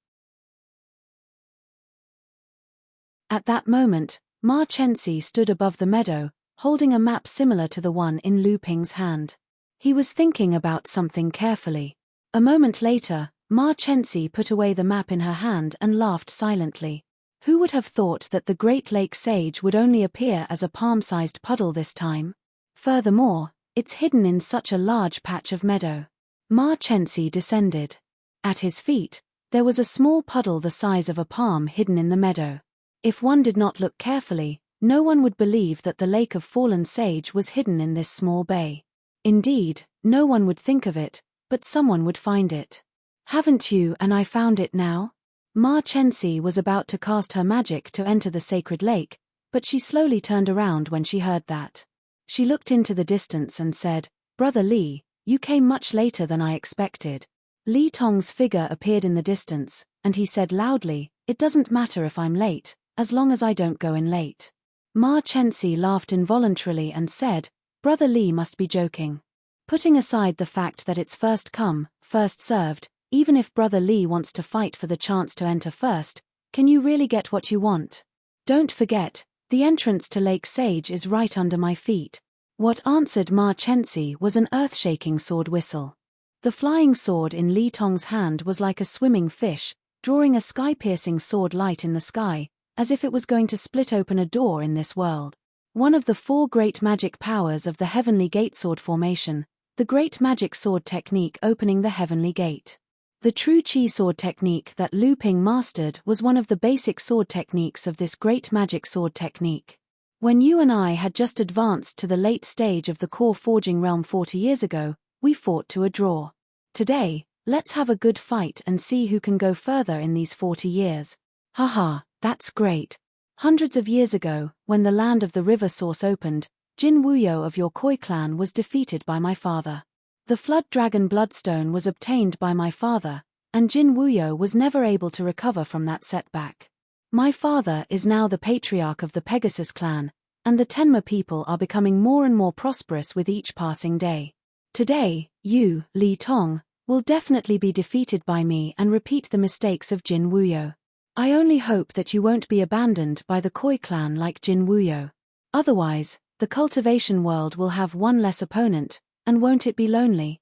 At that moment, Ma Chenxi stood above the meadow, holding a map similar to the one in Lu Ping's hand. He was thinking about something carefully. A moment later, Ma Chenxi put away the map in her hand and laughed silently. Who would have thought that the Great Lake Sage would only appear as a palm-sized puddle this time? Furthermore, it's hidden in such a large patch of meadow. Ma Chenxi descended. At his feet, there was a small puddle the size of a palm hidden in the meadow. If one did not look carefully, no one would believe that the Lake of Fallen Sage was hidden in this small bay. Indeed, no one would think of it, but someone would find it. Haven't you and I found it now? Ma Chenxi was about to cast her magic to enter the sacred lake, but she slowly turned around when she heard that. She looked into the distance and said, "Brother Li, you came much later than I expected." Li Tong's figure appeared in the distance, and he said loudly, "It doesn't matter if I'm late, as long as I don't go in late." Ma Chenxi laughed involuntarily and said, "Brother Li must be joking. Putting aside the fact that it's first come, first served, even if Brother Li wants to fight for the chance to enter first, can you really get what you want? Don't forget, the entrance to Lake Sage is right under my feet." What answered Ma Chenxi was an earth-shaking sword whistle. The flying sword in Li Tong's hand was like a swimming fish, drawing a sky-piercing sword light in the sky, as if it was going to split open a door in this world. One of the four great magic powers of the Heavenly Gate sword formation, the Great Magic Sword technique opening the Heavenly Gate. The true Chi sword technique that Lu Ping mastered was one of the basic sword techniques of this Great Magic Sword technique. When you and I had just advanced to the late stage of the core forging realm 40 years ago, we fought to a draw. Today, let's have a good fight and see who can go further in these 40 years. Haha, that's great. Hundreds of years ago, when the land of the river source opened, Jin Wuyo of your Koi clan was defeated by my father. The Flood Dragon Bloodstone was obtained by my father, and Jin Wuyo was never able to recover from that setback. My father is now the patriarch of the Pegasus clan, and the Tenma people are becoming more and more prosperous with each passing day. Today, you, Li Tong, will definitely be defeated by me and repeat the mistakes of Jin Wuyo. I only hope that you won't be abandoned by the Koi clan like Jin Wuyo. Otherwise, the cultivation world will have one less opponent, and won't it be lonely?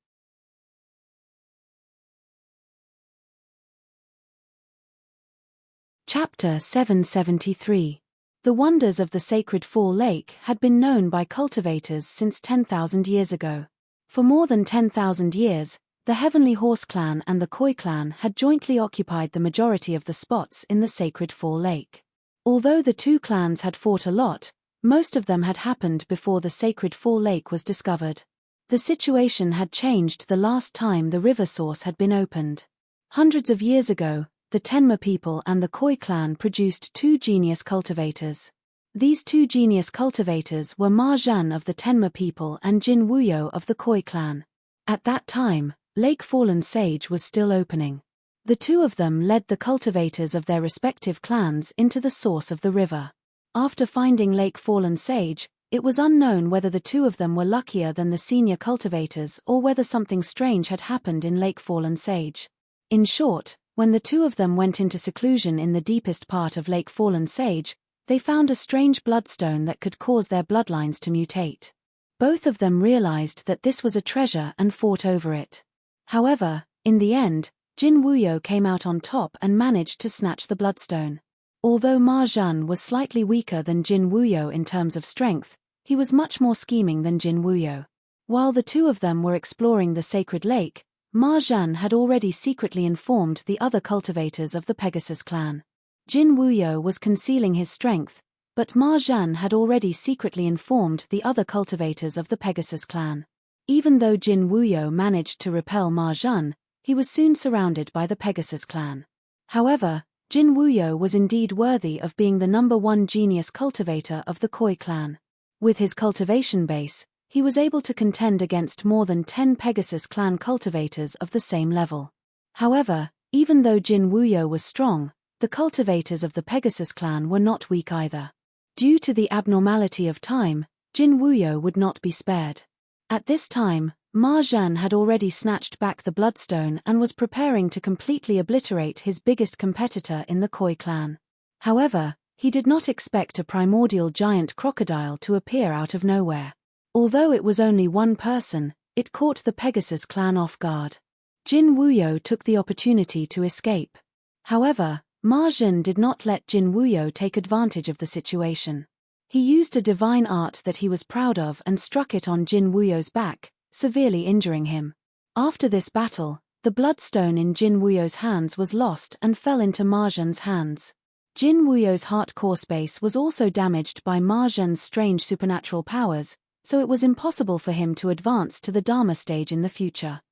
Chapter 773. The wonders of the sacred Fall Lake had been known by cultivators since 10,000 years ago. For more than 10,000 years, the Heavenly Horse clan and the Koi clan had jointly occupied the majority of the spots in the sacred Fall Lake. Although the two clans had fought a lot, most of them had happened before the sacred Fall Lake was discovered. The situation had changed the last time the river source had been opened. Hundreds of years ago, the Tenma people and the Koi clan produced two genius cultivators. These two genius cultivators were Ma Zhan of the Tenma people and Jin Wuyo of the Koi clan. At that time, Lake Fallen Sage was still opening. The two of them led the cultivators of their respective clans into the source of the river. After finding Lake Fallen Sage, it was unknown whether the two of them were luckier than the senior cultivators or whether something strange had happened in Lake Fallen Sage. In short, when the two of them went into seclusion in the deepest part of Lake Fallen Sage, they found a strange bloodstone that could cause their bloodlines to mutate. Both of them realized that this was a treasure and fought over it. However, in the end, Jin Wuyo came out on top and managed to snatch the bloodstone. Although Ma Zhan was slightly weaker than Jin Wuyo in terms of strength, he was much more scheming than Jin Wuyo. While the two of them were exploring the sacred lake, Ma Zhan had already secretly informed the other cultivators of the Pegasus clan. Jin Wuyo was concealing his strength, but Ma Zhan had already secretly informed the other cultivators of the Pegasus clan. Even though Jin Wuyo managed to repel Ma Zhan, he was soon surrounded by the Pegasus clan. However, Jin Wuyo was indeed worthy of being the #1 genius cultivator of the Koi clan. With his cultivation base, he was able to contend against more than 10 Pegasus clan cultivators of the same level. However, even though Jin Wuyo was strong, the cultivators of the Pegasus clan were not weak either. Due to the abnormality of time, Jin Wuyo would not be spared. At this time, Ma Zhan had already snatched back the bloodstone and was preparing to completely obliterate his biggest competitor in the Koi clan. However, he did not expect a primordial giant crocodile to appear out of nowhere. Although it was only one person, it caught the Pegasus clan off guard. Jin Wuyo took the opportunity to escape. However, Ma Zhan did not let Jin Wuyo take advantage of the situation. He used a divine art that he was proud of and struck it on Jin Wuyo's back, severely injuring him. After this battle, the bloodstone in Jin Wuyo's hands was lost and fell into Ma Zhan's hands. Jin Wuyo's heart core space was also damaged by Ma Zhan's strange supernatural powers, so it was impossible for him to advance to the Dharma stage in the future.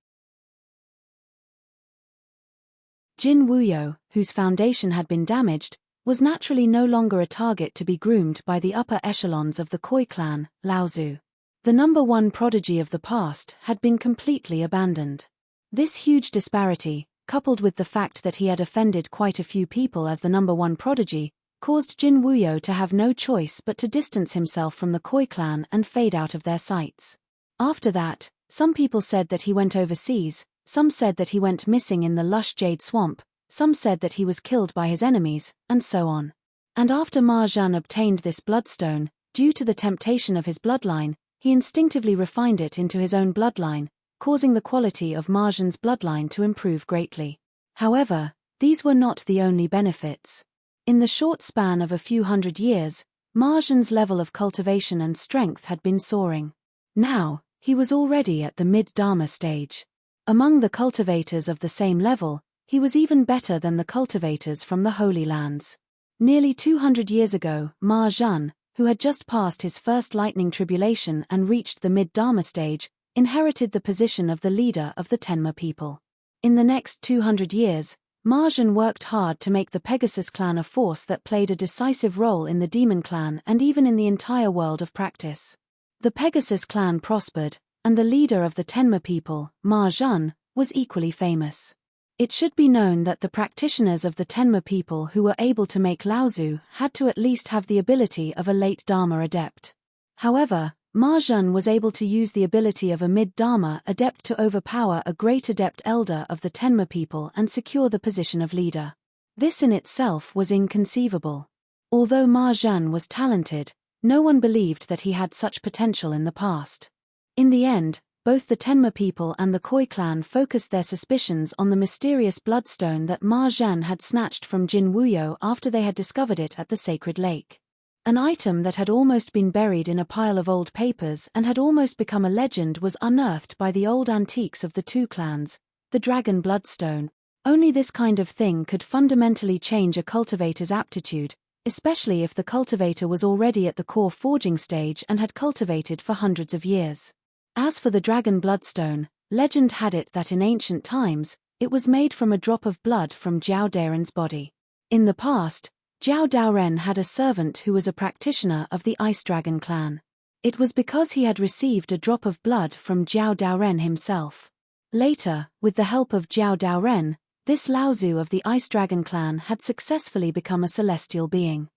Jin Wuyo, whose foundation had been damaged, was naturally no longer a target to be groomed by the upper echelons of the Koi clan, Laozu. The #1 prodigy of the past had been completely abandoned. This huge disparity, coupled with the fact that he had offended quite a few people as the #1 prodigy, caused Jin Wuyo to have no choice but to distance himself from the Koi clan and fade out of their sights. After that, some people said that he went overseas, some said that he went missing in the lush jade swamp, some said that he was killed by his enemies, and so on. And after Ma Zhan obtained this bloodstone, due to the temptation of his bloodline, he instinctively refined it into his own bloodline, causing the quality of Ma Zhan's bloodline to improve greatly. However, these were not the only benefits. In the short span of a few hundred years, Ma Zhan's level of cultivation and strength had been soaring. Now, he was already at the mid-Dharma stage. Among the cultivators of the same level, he was even better than the cultivators from the Holy Lands. Nearly 200 years ago, Ma Zhan, who had just passed his first lightning tribulation and reached the mid-Dharma stage, inherited the position of the leader of the Tenma people. In the next 200 years, Ma Zhan worked hard to make the Pegasus clan a force that played a decisive role in the Demon clan and even in the entire world of practice. The Pegasus clan prospered, and the leader of the Tenma people, Ma Zhan, was equally famous. It should be known that the practitioners of the Tenma people who were able to make Laozu had to at least have the ability of a late Dharma adept. However, Ma Zhan was able to use the ability of a mid-Dharma adept to overpower a great adept elder of the Tenma people and secure the position of leader. This in itself was inconceivable. Although Ma Zhan was talented, no one believed that he had such potential in the past. In the end, both the Tenma people and the Koi clan focused their suspicions on the mysterious bloodstone that Ma Zhan had snatched from Jin Wuyo after they had discovered it at the sacred lake. An item that had almost been buried in a pile of old papers and had almost become a legend was unearthed by the old antiques of the two clans, the dragon bloodstone. Only this kind of thing could fundamentally change a cultivator's aptitude, especially if the cultivator was already at the core forging stage and had cultivated for hundreds of years. As for the dragon bloodstone, legend had it that in ancient times, it was made from a drop of blood from Jiao Daoren's body. In the past, Jiao Daoren had a servant who was a practitioner of the Ice Dragon clan. It was because he had received a drop of blood from Jiao Daoren himself. Later, with the help of Jiao Daoren, this Laozu of the Ice Dragon clan had successfully become a celestial being.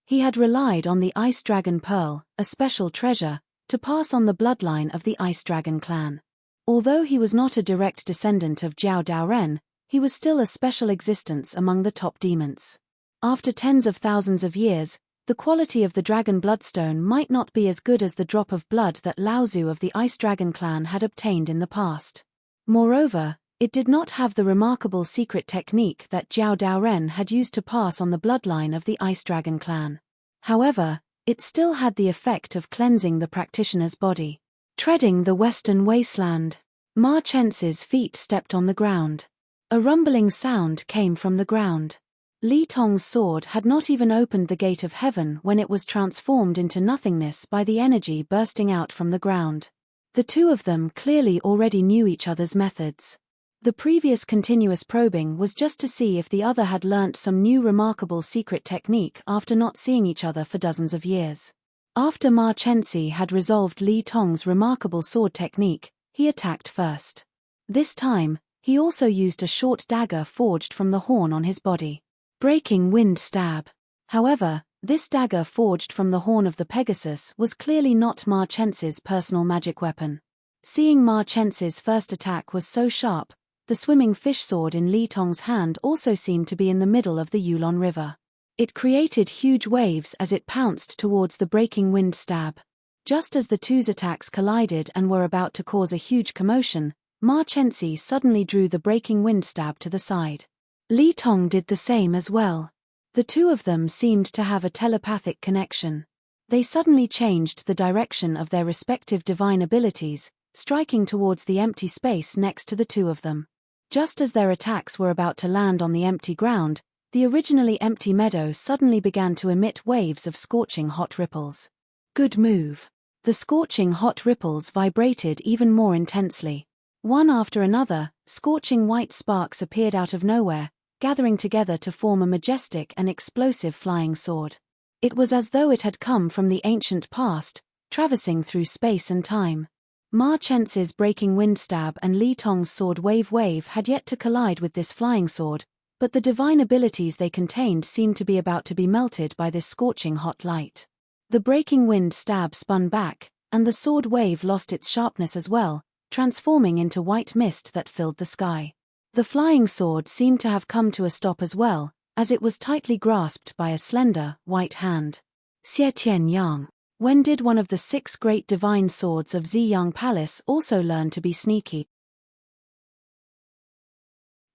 He had relied on the Ice Dragon Pearl, a special treasure, to pass on the bloodline of the Ice Dragon clan. Although he was not a direct descendant of Jiao Daoren, he was still a special existence among the top demons. After tens of thousands of years, the quality of the dragon bloodstone might not be as good as the drop of blood that Laozu of the Ice Dragon clan had obtained in the past. Moreover, it did not have the remarkable secret technique that Jiao Daoren had used to pass on the bloodline of the Ice Dragon clan. However, it still had the effect of cleansing the practitioner's body. Treading the western wasteland, Ma Chen's feet stepped on the ground. A rumbling sound came from the ground. Li Tong's sword had not even opened the gate of heaven when it was transformed into nothingness by the energy bursting out from the ground. The two of them clearly already knew each other's methods. The previous continuous probing was just to see if the other had learnt some new remarkable secret technique after not seeing each other for dozens of years. After Ma Chensi had resolved Li Tong's remarkable sword technique, he attacked first. This time, he also used a short dagger forged from the horn on his body. Breaking wind stab. However, this dagger forged from the horn of the Pegasus was clearly not Ma Chen's personal magic weapon. Seeing Ma Chen's first attack was so sharp, the swimming fish sword in Li Tong's hand also seemed to be in the middle of the Yulon River. It created huge waves as it pounced towards the breaking wind stab. Just as the two's attacks collided and were about to cause a huge commotion, Ma Chensi suddenly drew the breaking wind stab to the side. Li Tong did the same as well. The two of them seemed to have a telepathic connection. They suddenly changed the direction of their respective divine abilities, striking towards the empty space next to the two of them. Just as their attacks were about to land on the empty ground, the originally empty meadow suddenly began to emit waves of scorching hot ripples. Good move. The scorching hot ripples vibrated even more intensely. One after another, scorching white sparks appeared out of nowhere, gathering together to form a majestic and explosive flying sword. It was as though it had come from the ancient past, traversing through space and time. Ma Chen's breaking wind stab and Li Tong's sword wave had yet to collide with this flying sword, but the divine abilities they contained seemed to be about to be melted by this scorching hot light. The breaking wind stab spun back, and the sword wave lost its sharpness as well, transforming into white mist that filled the sky. The flying sword seemed to have come to a stop as well, as it was tightly grasped by a slender, white hand. Xie Tian Yang. When did one of the 6 great divine swords of Ziyang Palace also learn to be sneaky?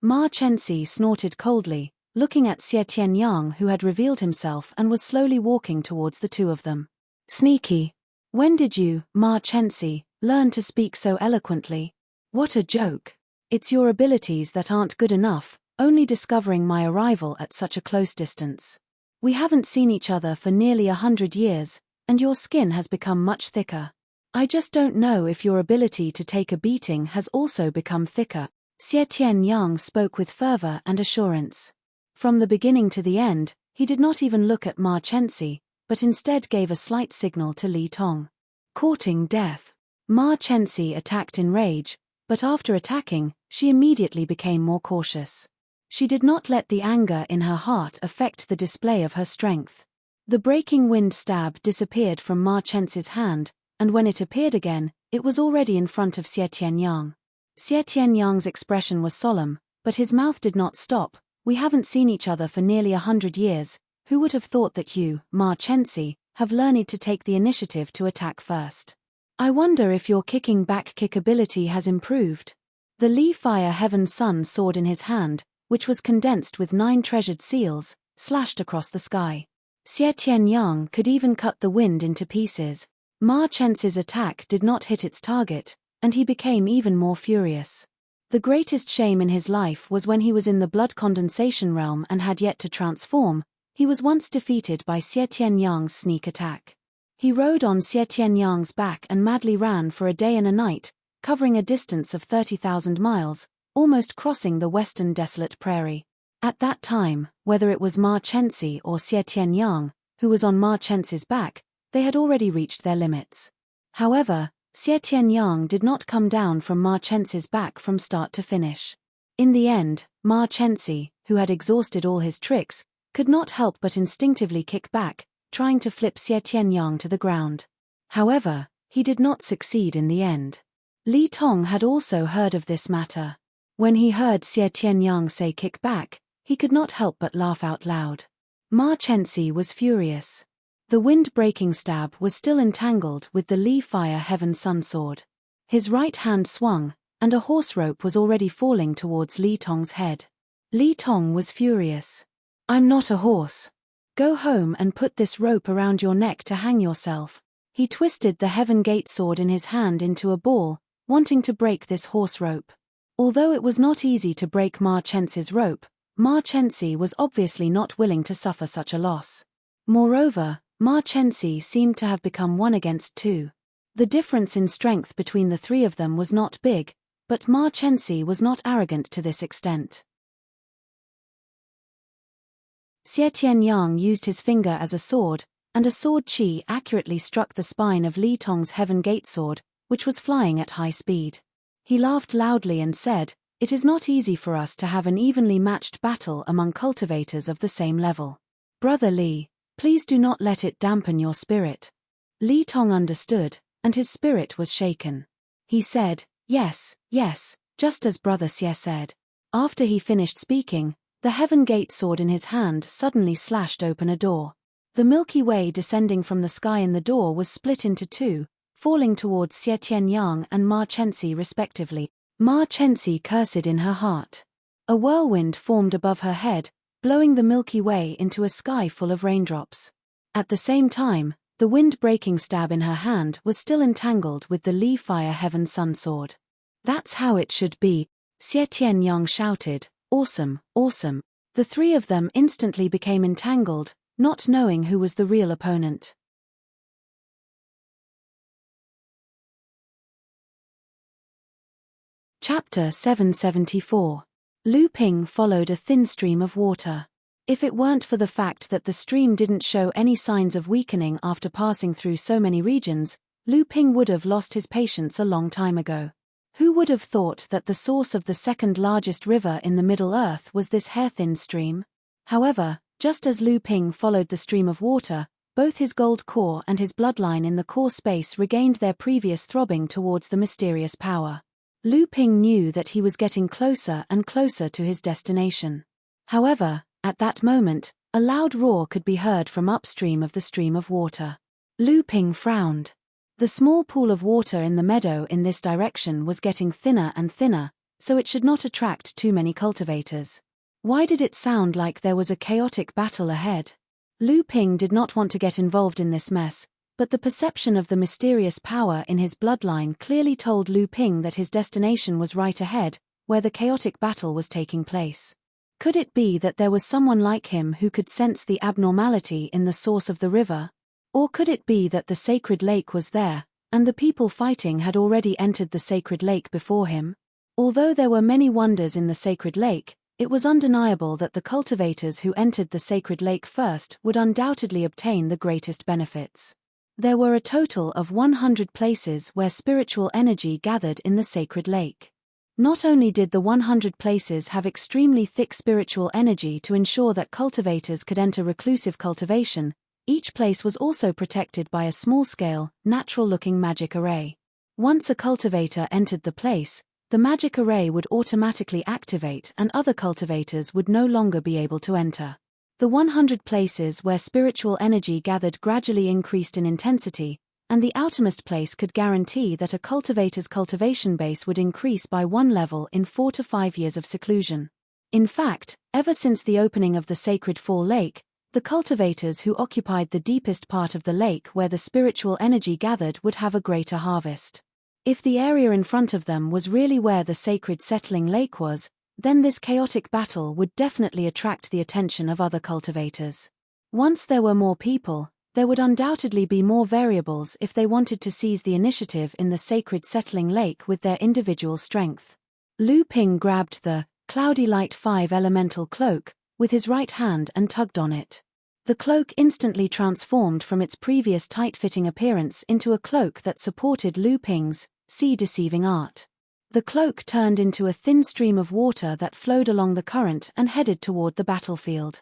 Ma Chensi snorted coldly, looking at Xie Tian Yang, who had revealed himself and was slowly walking towards the two of them. Sneaky. When did you, Ma Chensi, learn to speak so eloquently? What a joke. It's your abilities that aren't good enough, only discovering my arrival at such a close distance. We haven't seen each other for nearly 100 years, and your skin has become much thicker. I just don't know if your ability to take a beating has also become thicker. Xie Tian Yang spoke with fervor and assurance. From the beginning to the end, he did not even look at Ma Chensi, but instead gave a slight signal to Li Tong. Courting death. Ma Chensi attacked in rage, but after attacking, she immediately became more cautious. She did not let the anger in her heart affect the display of her strength. The breaking wind stab disappeared from Ma Chen's hand, and when it appeared again, it was already in front of Xie Tian Yang. Xie Tian Yang's expression was solemn, but his mouth did not stop. We haven't seen each other for nearly 100 years. Who would have thought that you, Ma Chensi, have learned to take the initiative to attack first? I wonder if your kicking back kick ability has improved. The Li Fire Heaven Sun sword in his hand, which was condensed with 9 treasured seals, slashed across the sky. Xie Tian Yang could even cut the wind into pieces. Ma Chen's attack did not hit its target, and he became even more furious. The greatest shame in his life was when he was in the blood condensation realm and had yet to transform. He was once defeated by Xie Tian Yang's sneak attack. He rode on Xie Tian Yang's back and madly ran for a day and a night, covering a distance of 30,000 miles, almost crossing the western desolate prairie. At that time, whether it was Ma Chensi or Xie Tian Yang, who was on Ma Chen's back, they had already reached their limits. However, Xie Tian Yang did not come down from Ma Chen's back from start to finish. In the end, Ma Chensi, who had exhausted all his tricks, could not help but instinctively kick back, trying to flip Xie Tian Yang to the ground. However, he did not succeed in the end. Li Tong had also heard of this matter. When he heard Xie Tian Yang say kick back, he could not help but laugh out loud. Ma Chensi was furious. The wind-breaking stab was still entangled with the Li Fire Heaven Sun sword. His right hand swung, and a horse rope was already falling towards Li Tong's head. Li Tong was furious. "I'm not a horse. Go home and put this rope around your neck to hang yourself." He twisted the Heaven Gate sword in his hand into a ball, wanting to break this horse rope. Although it was not easy to break Ma Chenxi's rope, Ma Chenxi was obviously not willing to suffer such a loss. Moreover, Ma Chenxi seemed to have become 1 against 2. The difference in strength between the three of them was not big, but Ma Chenxi was not arrogant to this extent. Xie Tianyang used his finger as a sword, and a sword chi accurately struck the spine of Li Tong's Heaven Gate sword, which was flying at high speed. He laughed loudly and said, "It is not easy for us to have an evenly matched battle among cultivators of the same level. Brother Li, please do not let it dampen your spirit." Li Tong understood, and his spirit was shaken. He said, "Yes, yes, just as Brother Xie said." After he finished speaking, the Heaven Gate sword in his hand suddenly slashed open a door. The Milky Way descending from the sky in the door was split into 2, falling towards Xie Tianyang and Ma Chenxi respectively. Ma Chenxi cursed in her heart. A whirlwind formed above her head, blowing the Milky Way into a sky full of raindrops. At the same time, the wind-breaking stab in her hand was still entangled with the Li Fire Heaven Sun sword. "That's how it should be," Xie Tianyang shouted. "Awesome, awesome." The three of them instantly became entangled, not knowing who was the real opponent. Chapter 774. Lu Ping followed a thin stream of water. If it weren't for the fact that the stream didn't show any signs of weakening after passing through so many regions, Lu Ping would have lost his patience a long time ago. Who would have thought that the source of the second largest river in the Middle Earth was this hair-thin stream? However, just as Lu Ping followed the stream of water, both his gold core and his bloodline in the core space regained their previous throbbing towards the mysterious power. Lu Ping knew that he was getting closer and closer to his destination. However, at that moment, a loud roar could be heard from upstream of the stream of water. Lu Ping frowned. The small pool of water in the meadow in this direction was getting thinner and thinner, so it should not attract too many cultivators. Why did it sound like there was a chaotic battle ahead? Lu Ping did not want to get involved in this mess, but the perception of the mysterious power in his bloodline clearly told Lu Ping that his destination was right ahead, where the chaotic battle was taking place. Could it be that there was someone like him who could sense the abnormality in the source of the river? Or could it be that the sacred lake was there, and the people fighting had already entered the sacred lake before him? Although there were many wonders in the sacred lake, it was undeniable that the cultivators who entered the sacred lake first would undoubtedly obtain the greatest benefits. There were a total of 100 places where spiritual energy gathered in the sacred lake. Not only did the 100 places have extremely thick spiritual energy to ensure that cultivators could enter reclusive cultivation, each place was also protected by a small-scale, natural-looking magic array. Once a cultivator entered the place, the magic array would automatically activate and other cultivators would no longer be able to enter. The 100 places where spiritual energy gathered gradually increased in intensity, and the outermost place could guarantee that a cultivator's cultivation base would increase by 1 level in 4 to 5 years of seclusion. In fact, ever since the opening of the sacred Fall Lake, the cultivators who occupied the deepest part of the lake where the spiritual energy gathered would have a greater harvest. If the area in front of them was really where the sacred settling lake was, then this chaotic battle would definitely attract the attention of other cultivators. Once there were more people, there would undoubtedly be more variables if they wanted to seize the initiative in the sacred settling lake with their individual strength. Lu Ping grabbed the Cloudy Light 5 elemental cloak with his right hand and tugged on it. The cloak instantly transformed from its previous tight-fitting appearance into a cloak that supported Lu Ping's sea-deceiving art. The cloak turned into a thin stream of water that flowed along the current and headed toward the battlefield.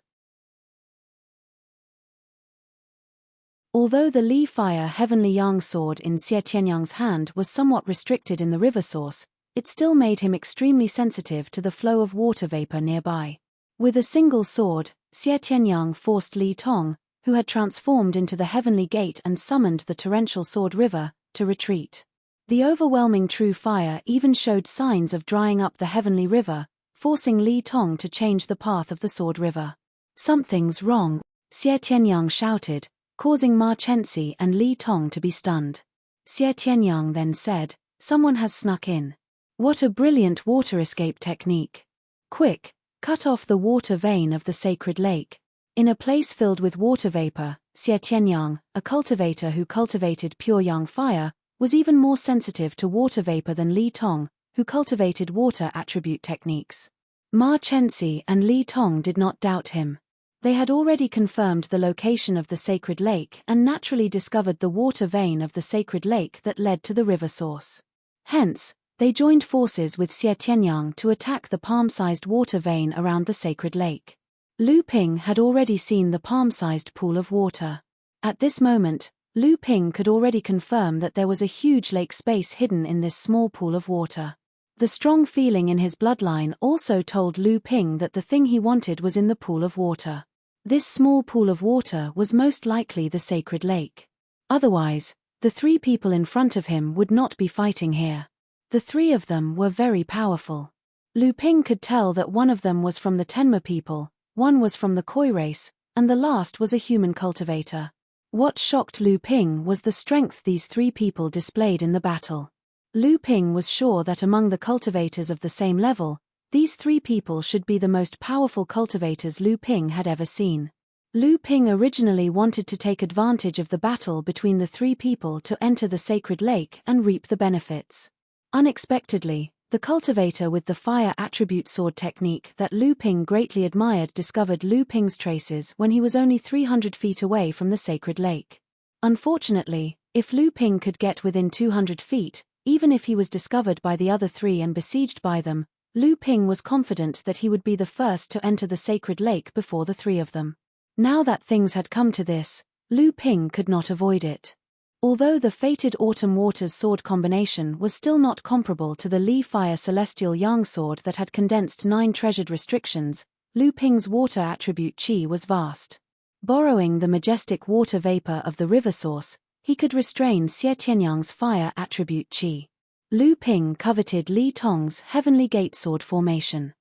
Although the Li Fire Heavenly Yang sword in Xie Tianyang's hand was somewhat restricted in the river source, it still made him extremely sensitive to the flow of water vapor nearby. With a single sword, Xie Tianyang forced Li Tong, who had transformed into the Heavenly Gate and summoned the torrential sword river, to retreat. The overwhelming true fire even showed signs of drying up the heavenly river, forcing Li Tong to change the path of the Sword River. "Something's wrong," Xie Tianyang shouted, causing Ma Chenxi and Li Tong to be stunned. Xie Tianyang then said, "Someone has snuck in. What a brilliant water escape technique. Quick, cut off the water vein of the sacred lake." In a place filled with water vapor, Xie Tianyang, a cultivator who cultivated pure yang fire, was even more sensitive to water vapor than Li Tong, who cultivated water attribute techniques. Ma Chenxi and Li Tong did not doubt him. They had already confirmed the location of the sacred lake and naturally discovered the water vein of the sacred lake that led to the river source. Hence, they joined forces with Xie Tianyang to attack the palm-sized water vein around the sacred lake. Lu Ping had already seen the palm-sized pool of water. At this moment, Lu Ping could already confirm that there was a huge lake space hidden in this small pool of water. The strong feeling in his bloodline also told Lu Ping that the thing he wanted was in the pool of water. This small pool of water was most likely the sacred lake. Otherwise, the three people in front of him would not be fighting here. The three of them were very powerful. Lu Ping could tell that one of them was from the Tenma people, one was from the Koi race, and the last was a human cultivator. What shocked Lu Ping was the strength these three people displayed in the battle. Lu Ping was sure that among the cultivators of the same level, these three people should be the most powerful cultivators Lu Ping had ever seen. Lu Ping originally wanted to take advantage of the battle between the three people to enter the sacred lake and reap the benefits. Unexpectedly, the cultivator with the fire attribute sword technique that Lu Ping greatly admired discovered Lu Ping's traces when he was only 300 feet away from the sacred lake. Unfortunately, if Lu Ping could get within 200 feet, even if he was discovered by the other three and besieged by them, Lu Ping was confident that he would be the first to enter the sacred lake before the three of them. Now that things had come to this, Lu Ping could not avoid it. Although the fated Autumn Waters sword combination was still not comparable to the Li Fire Celestial Yang sword that had condensed 9 treasured restrictions, Lu Ping's water attribute qi was vast. Borrowing the majestic water vapor of the river source, he could restrain Xie Tianyang's fire attribute qi. Lu Ping coveted Li Tong's Heavenly Gate sword formation.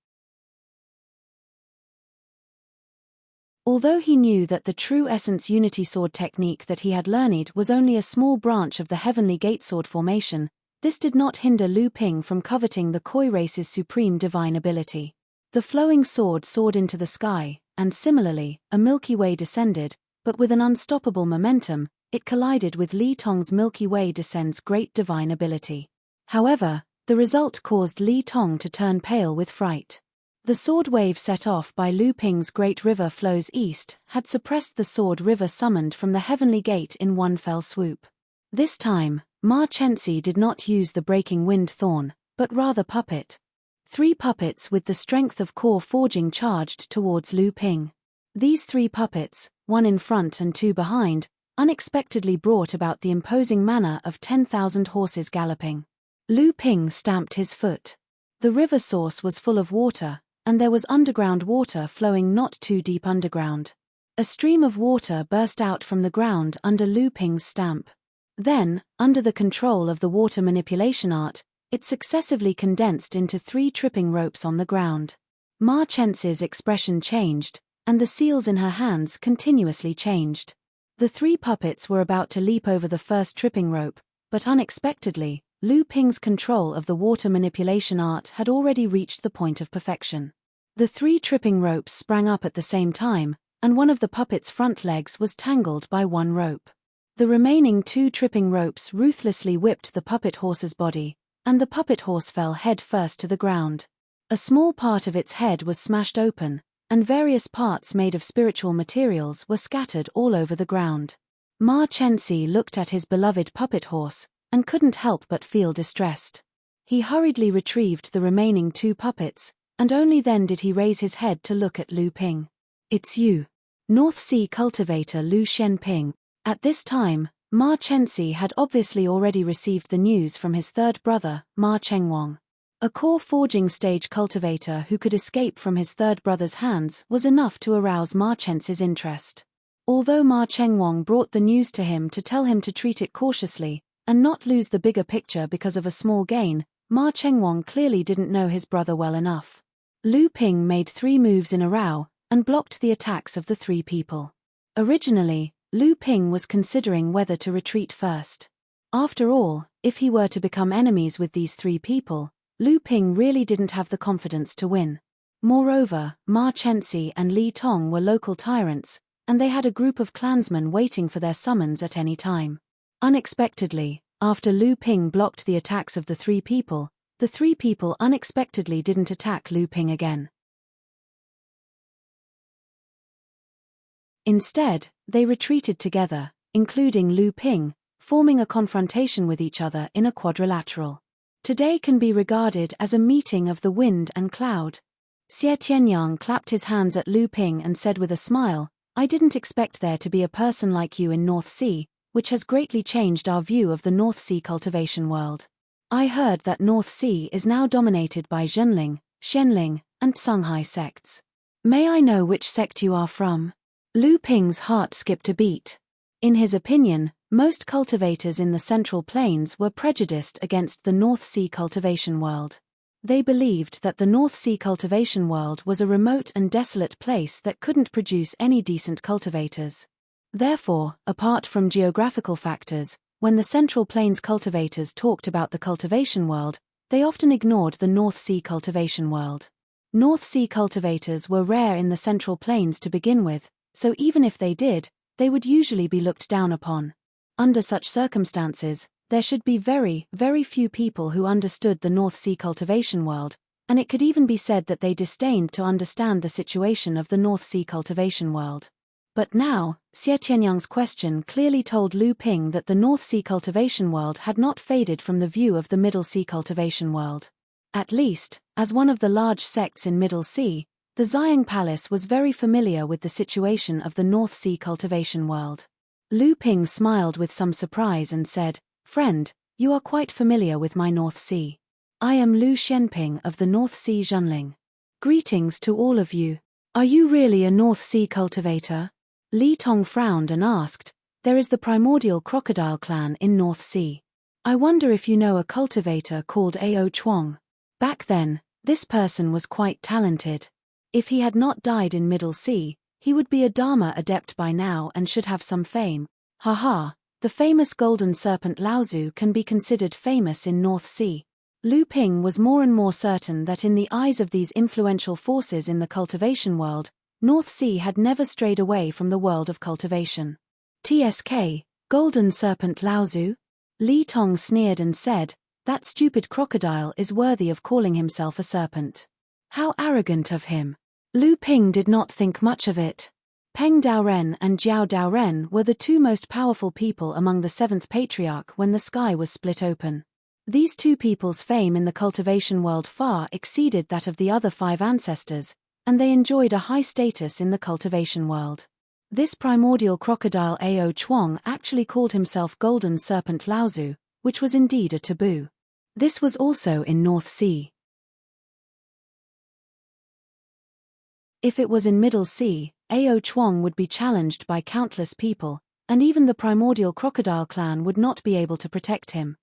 Although he knew that the true essence unity sword technique that he had learned was only a small branch of the Heavenly Gate sword formation, this did not hinder Lu Ping from coveting the Koi race's supreme divine ability. The flowing sword soared into the sky, and similarly, a Milky Way descended, but with an unstoppable momentum, it collided with Li Tong's Milky Way descend's great divine ability. However, the result caused Li Tong to turn pale with fright. The sword wave set off by Lu Ping's great river flows east had suppressed the sword river summoned from the Heavenly Gate in one fell swoop. This time, Ma Chenxi did not use the breaking wind thorn, but rather puppet. 3 puppets with the strength of core forging charged towards Lu Ping. These 3 puppets, 1 in front and 2 behind, unexpectedly brought about the imposing manner of 10,000 horses galloping. Lu Ping stamped his foot. The river source was full of water, and there was underground water flowing not too deep underground. A stream of water burst out from the ground under Lu Ping's stamp. Then, under the control of the water manipulation art, it successively condensed into 3 tripping ropes on the ground. Ma Chenxi's expression changed, and the seals in her hands continuously changed. The 3 puppets were about to leap over the first tripping rope, but unexpectedly, Lu Ping's control of the water manipulation art had already reached the point of perfection. The 3 tripping ropes sprang up at the same time, and one of the puppet's front legs was tangled by 1 rope. The remaining 2 tripping ropes ruthlessly whipped the puppet horse's body, and the puppet horse fell head first to the ground. A small part of its head was smashed open, and various parts made of spiritual materials were scattered all over the ground. Ma Chenxi looked at his beloved puppet horse, and couldn't help but feel distressed. He hurriedly retrieved the remaining 2 puppets, and only then did he raise his head to look at Lu Ping. "It's you. North Sea cultivator Lu Shenping." At this time, Ma Chenxi had obviously already received the news from his third brother, Ma Chengwang. A core forging stage cultivator who could escape from his third brother's hands was enough to arouse Ma Chenxi's interest. Although Ma Chengwang brought the news to him to tell him to treat it cautiously, and not lose the bigger picture because of a small gain. Ma Chengwang clearly didn't know his brother well enough. Lu Ping made 3 moves in a row, and blocked the attacks of the 3 people. Originally, Lu Ping was considering whether to retreat first. After all, if he were to become enemies with these 3 people, Lu Ping really didn't have the confidence to win. Moreover, Ma Chenxi and Li Tong were local tyrants, and they had a group of clansmen waiting for their summons at any time. Unexpectedly, after Lu Ping blocked the attacks of the 3 people, the 3 people unexpectedly didn't attack Lu Ping again. Instead, they retreated together, including Lu Ping, forming a confrontation with each other in a quadrilateral. Today can be regarded as a meeting of the wind and cloud. Xie Tianyang clapped his hands at Lu Ping and said with a smile, "I didn't expect there to be a person like you in North Sea, which has greatly changed our view of the North Sea cultivation world. I heard that North Sea is now dominated by Zhenling, Xianling, and Songhai sects. May I know which sect you are from?" Lu Ping's heart skipped a beat. In his opinion, most cultivators in the Central Plains were prejudiced against the North Sea cultivation world. They believed that the North Sea cultivation world was a remote and desolate place that couldn't produce any decent cultivators. Therefore, apart from geographical factors, when the Central Plains cultivators talked about the cultivation world, they often ignored the North Sea cultivation world. North Sea cultivators were rare in the Central Plains to begin with, so even if they did, they would usually be looked down upon. Under such circumstances, there should be very, very few people who understood the North Sea cultivation world, and it could even be said that they disdained to understand the situation of the North Sea cultivation world. But now, Xie Tianyang's question clearly told Lu Ping that the North Sea cultivation world had not faded from the view of the Middle Sea cultivation world. At least, as one of the large sects in Middle Sea, the Xiang Palace was very familiar with the situation of the North Sea cultivation world. Lu Ping smiled with some surprise and said, "Friend, you are quite familiar with my North Sea. I am Lu Xianping of the North Sea Zhenling. Greetings to all of you. Are you really a North Sea cultivator?" Li Tong frowned and asked, "There is the primordial crocodile clan in North Sea. I wonder if you know a cultivator called Ao Chuang." Back then, this person was quite talented. If he had not died in Middle Sea, he would be a Dharma adept by now and should have some fame. Haha, the famous golden serpent Laozu can be considered famous in North Sea. Lu Ping was more and more certain that in the eyes of these influential forces in the cultivation world, North Sea had never strayed away from the world of cultivation. "TSK, golden serpent Laozu?" Li Tong sneered and said, "That stupid crocodile is worthy of calling himself a serpent. How arrogant of him." Lu Ping did not think much of it. Peng Daoren and Jiao Daoren were the 2 most powerful people among the 7th patriarch when the sky was split open. These 2 people's fame in the cultivation world far exceeded that of the other 5 ancestors, and they enjoyed a high status in the cultivation world. This primordial crocodile Ao Chuang actually called himself Golden Serpent Laozu, which was indeed a taboo. This was also in North Sea. If it was in Middle Sea, Ao Chuang would be challenged by countless people, and even the primordial crocodile clan would not be able to protect him.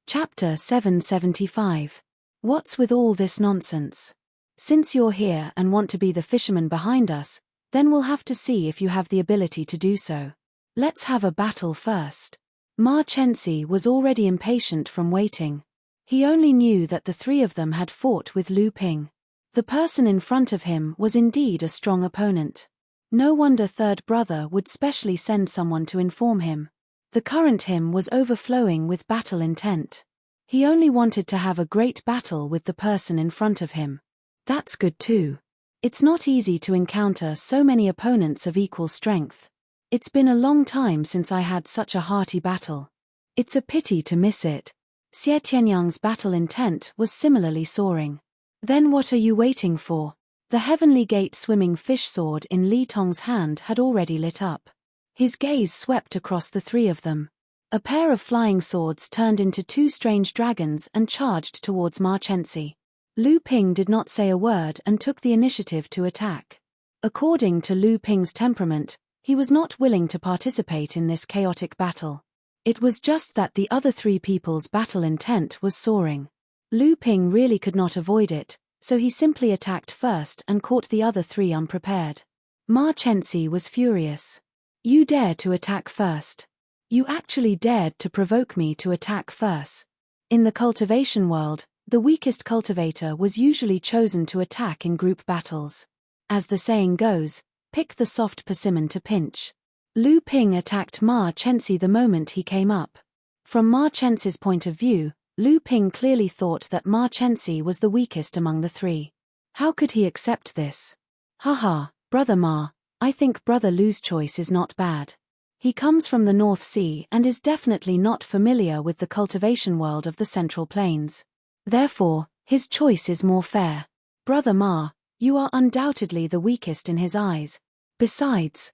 Chapter 775. What's with all this nonsense? Since you're here and want to be the fisherman behind us, then we'll have to see if you have the ability to do so. Let's have a battle first. Ma Chenxi was already impatient from waiting. He only knew that the 3 of them had fought with Lu Ping. The person in front of him was indeed a strong opponent. No wonder third brother would specially send someone to inform him. The current him was overflowing with battle intent. He only wanted to have a great battle with the person in front of him. That's good too. It's not easy to encounter so many opponents of equal strength. It's been a long time since I had such a hearty battle. It's a pity to miss it. Xie Tianyang's battle intent was similarly soaring. Then what are you waiting for? The heavenly gate swimming fish sword in Li Tong's hand had already lit up. His gaze swept across the 3 of them. A pair of flying swords turned into 2 strange dragons and charged towards Ma Chenxi. Lu Ping did not say a word and took the initiative to attack. According to Lu Ping's temperament, he was not willing to participate in this chaotic battle. It was just that the other three people's battle intent was soaring. Lu Ping really could not avoid it, so he simply attacked first and caught the other three unprepared. Ma Chenxi was furious. You dare to attack first. You actually dared to provoke me to attack first. In the cultivation world, the weakest cultivator was usually chosen to attack in group battles. As the saying goes, pick the soft persimmon to pinch. Lu Ping attacked Ma Chenxi the moment he came up. From Ma Chenxi's point of view, Lu Ping clearly thought that Ma Chenxi was the weakest among the three. How could he accept this? Haha, brother Ma, I think brother Lu's choice is not bad. He comes from the North Sea and is definitely not familiar with the cultivation world of the Central Plains. Therefore, his choice is more fair. Brother Ma, you are undoubtedly the weakest in his eyes. Besides,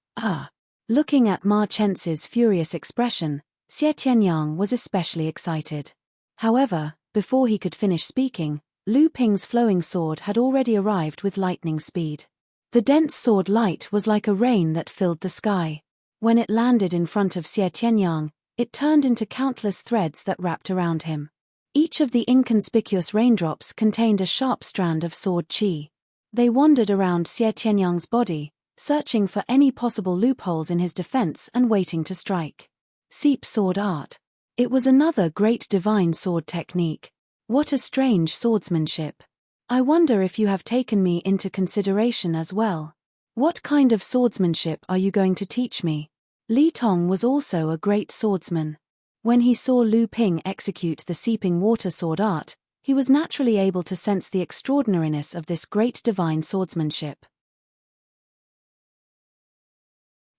looking at Ma Chenxi's furious expression, Xie Tianyang was especially excited. However, before he could finish speaking, Lu Ping's flowing sword had already arrived with lightning speed. The dense sword light was like a rain that filled the sky. When it landed in front of Xie Tianyang, it turned into countless threads that wrapped around him. Each of the inconspicuous raindrops contained a sharp strand of sword qi. They wandered around Xie Tianyang's body, searching for any possible loopholes in his defense and waiting to strike. Seep sword art. It was another great divine sword technique. What a strange swordsmanship. I wonder if you have taken me into consideration as well. What kind of swordsmanship are you going to teach me? Li Tong was also a great swordsman. When he saw Lu Ping execute the seeping water sword art, he was naturally able to sense the extraordinariness of this great divine swordsmanship.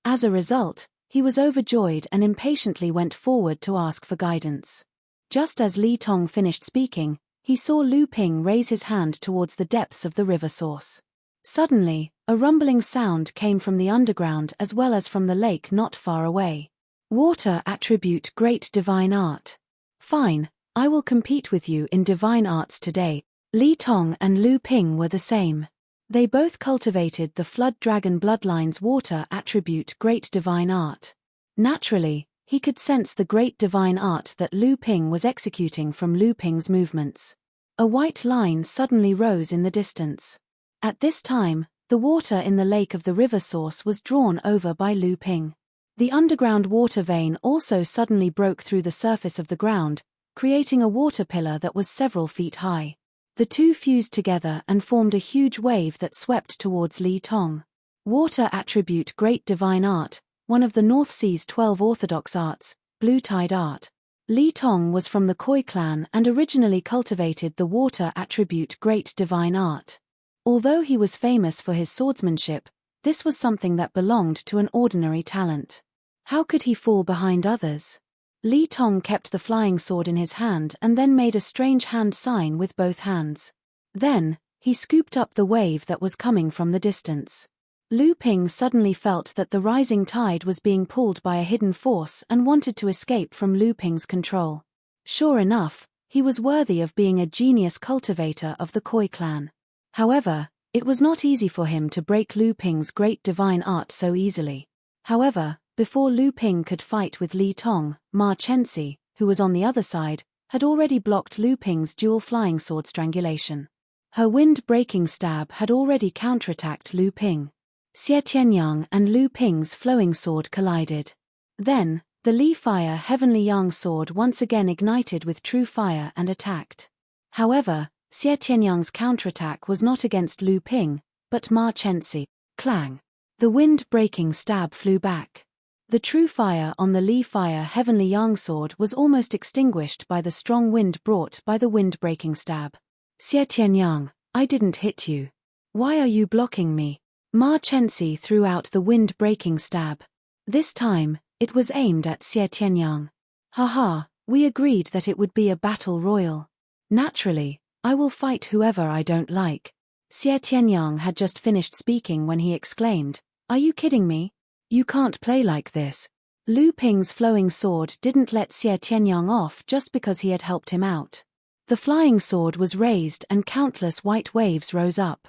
As a result, he was overjoyed and impatiently went forward to ask for guidance. Just as Li Tong finished speaking, he saw Lu Ping raise his hand towards the depths of the river source. Suddenly, a rumbling sound came from the underground as well as from the lake not far away. Water attribute great divine art. Fine, I will compete with you in divine arts today. Li Tong and Lu Ping were the same. They both cultivated the Flood Dragon bloodline's water attribute great divine art. Naturally, he could sense the great divine art that Lu Ping was executing from Lu Ping's movements. A white line suddenly rose in the distance. At this time, the water in the lake of the river source was drawn over by Lu Ping. The underground water vein also suddenly broke through the surface of the ground, creating a water pillar that was several feet high. The two fused together and formed a huge wave that swept towards Li Tong. Water attribute great divine art, one of the North Sea's 12 orthodox arts, blue tide art. Li Tong was from the Khoi clan and originally cultivated the water attribute great divine art. Although he was famous for his swordsmanship, this was something that belonged to an ordinary talent. How could he fall behind others? Li Tong kept the flying sword in his hand and then made a strange hand sign with both hands. Then, he scooped up the wave that was coming from the distance. Lu Ping suddenly felt that the rising tide was being pulled by a hidden force and wanted to escape from Lu Ping's control. Sure enough, he was worthy of being a genius cultivator of the Khoi clan. However, it was not easy for him to break Lu Ping's great divine art so easily. However, before Lu Ping could fight with Li Tong, Ma Chenxi, who was on the other side, had already blocked Lu Ping's dual flying sword strangulation. Her wind-breaking stab had already counterattacked Lu Ping. Xie Tianyang and Lu Ping's flowing sword collided. Then, the Li Fire Heavenly Yang sword once again ignited with true fire and attacked. However, Xie Tianyang's counterattack was not against Lu Ping, but Ma Chenxi. Clang! The wind-breaking stab flew back. The true fire on the Li Fire Heavenly Yang sword was almost extinguished by the strong wind brought by the wind-breaking stab. Xie Tianyang, I didn't hit you. Why are you blocking me? Ma Chenxi threw out the wind-breaking stab. This time, it was aimed at Xie Tianyang. Haha, we agreed that it would be a battle royal. Naturally, I will fight whoever I don't like. Xie Tianyang had just finished speaking when he exclaimed, Are you kidding me? You can't play like this. Lu Ping's flowing sword didn't let Xie Tianyang off just because he had helped him out. The flying sword was raised and countless white waves rose up.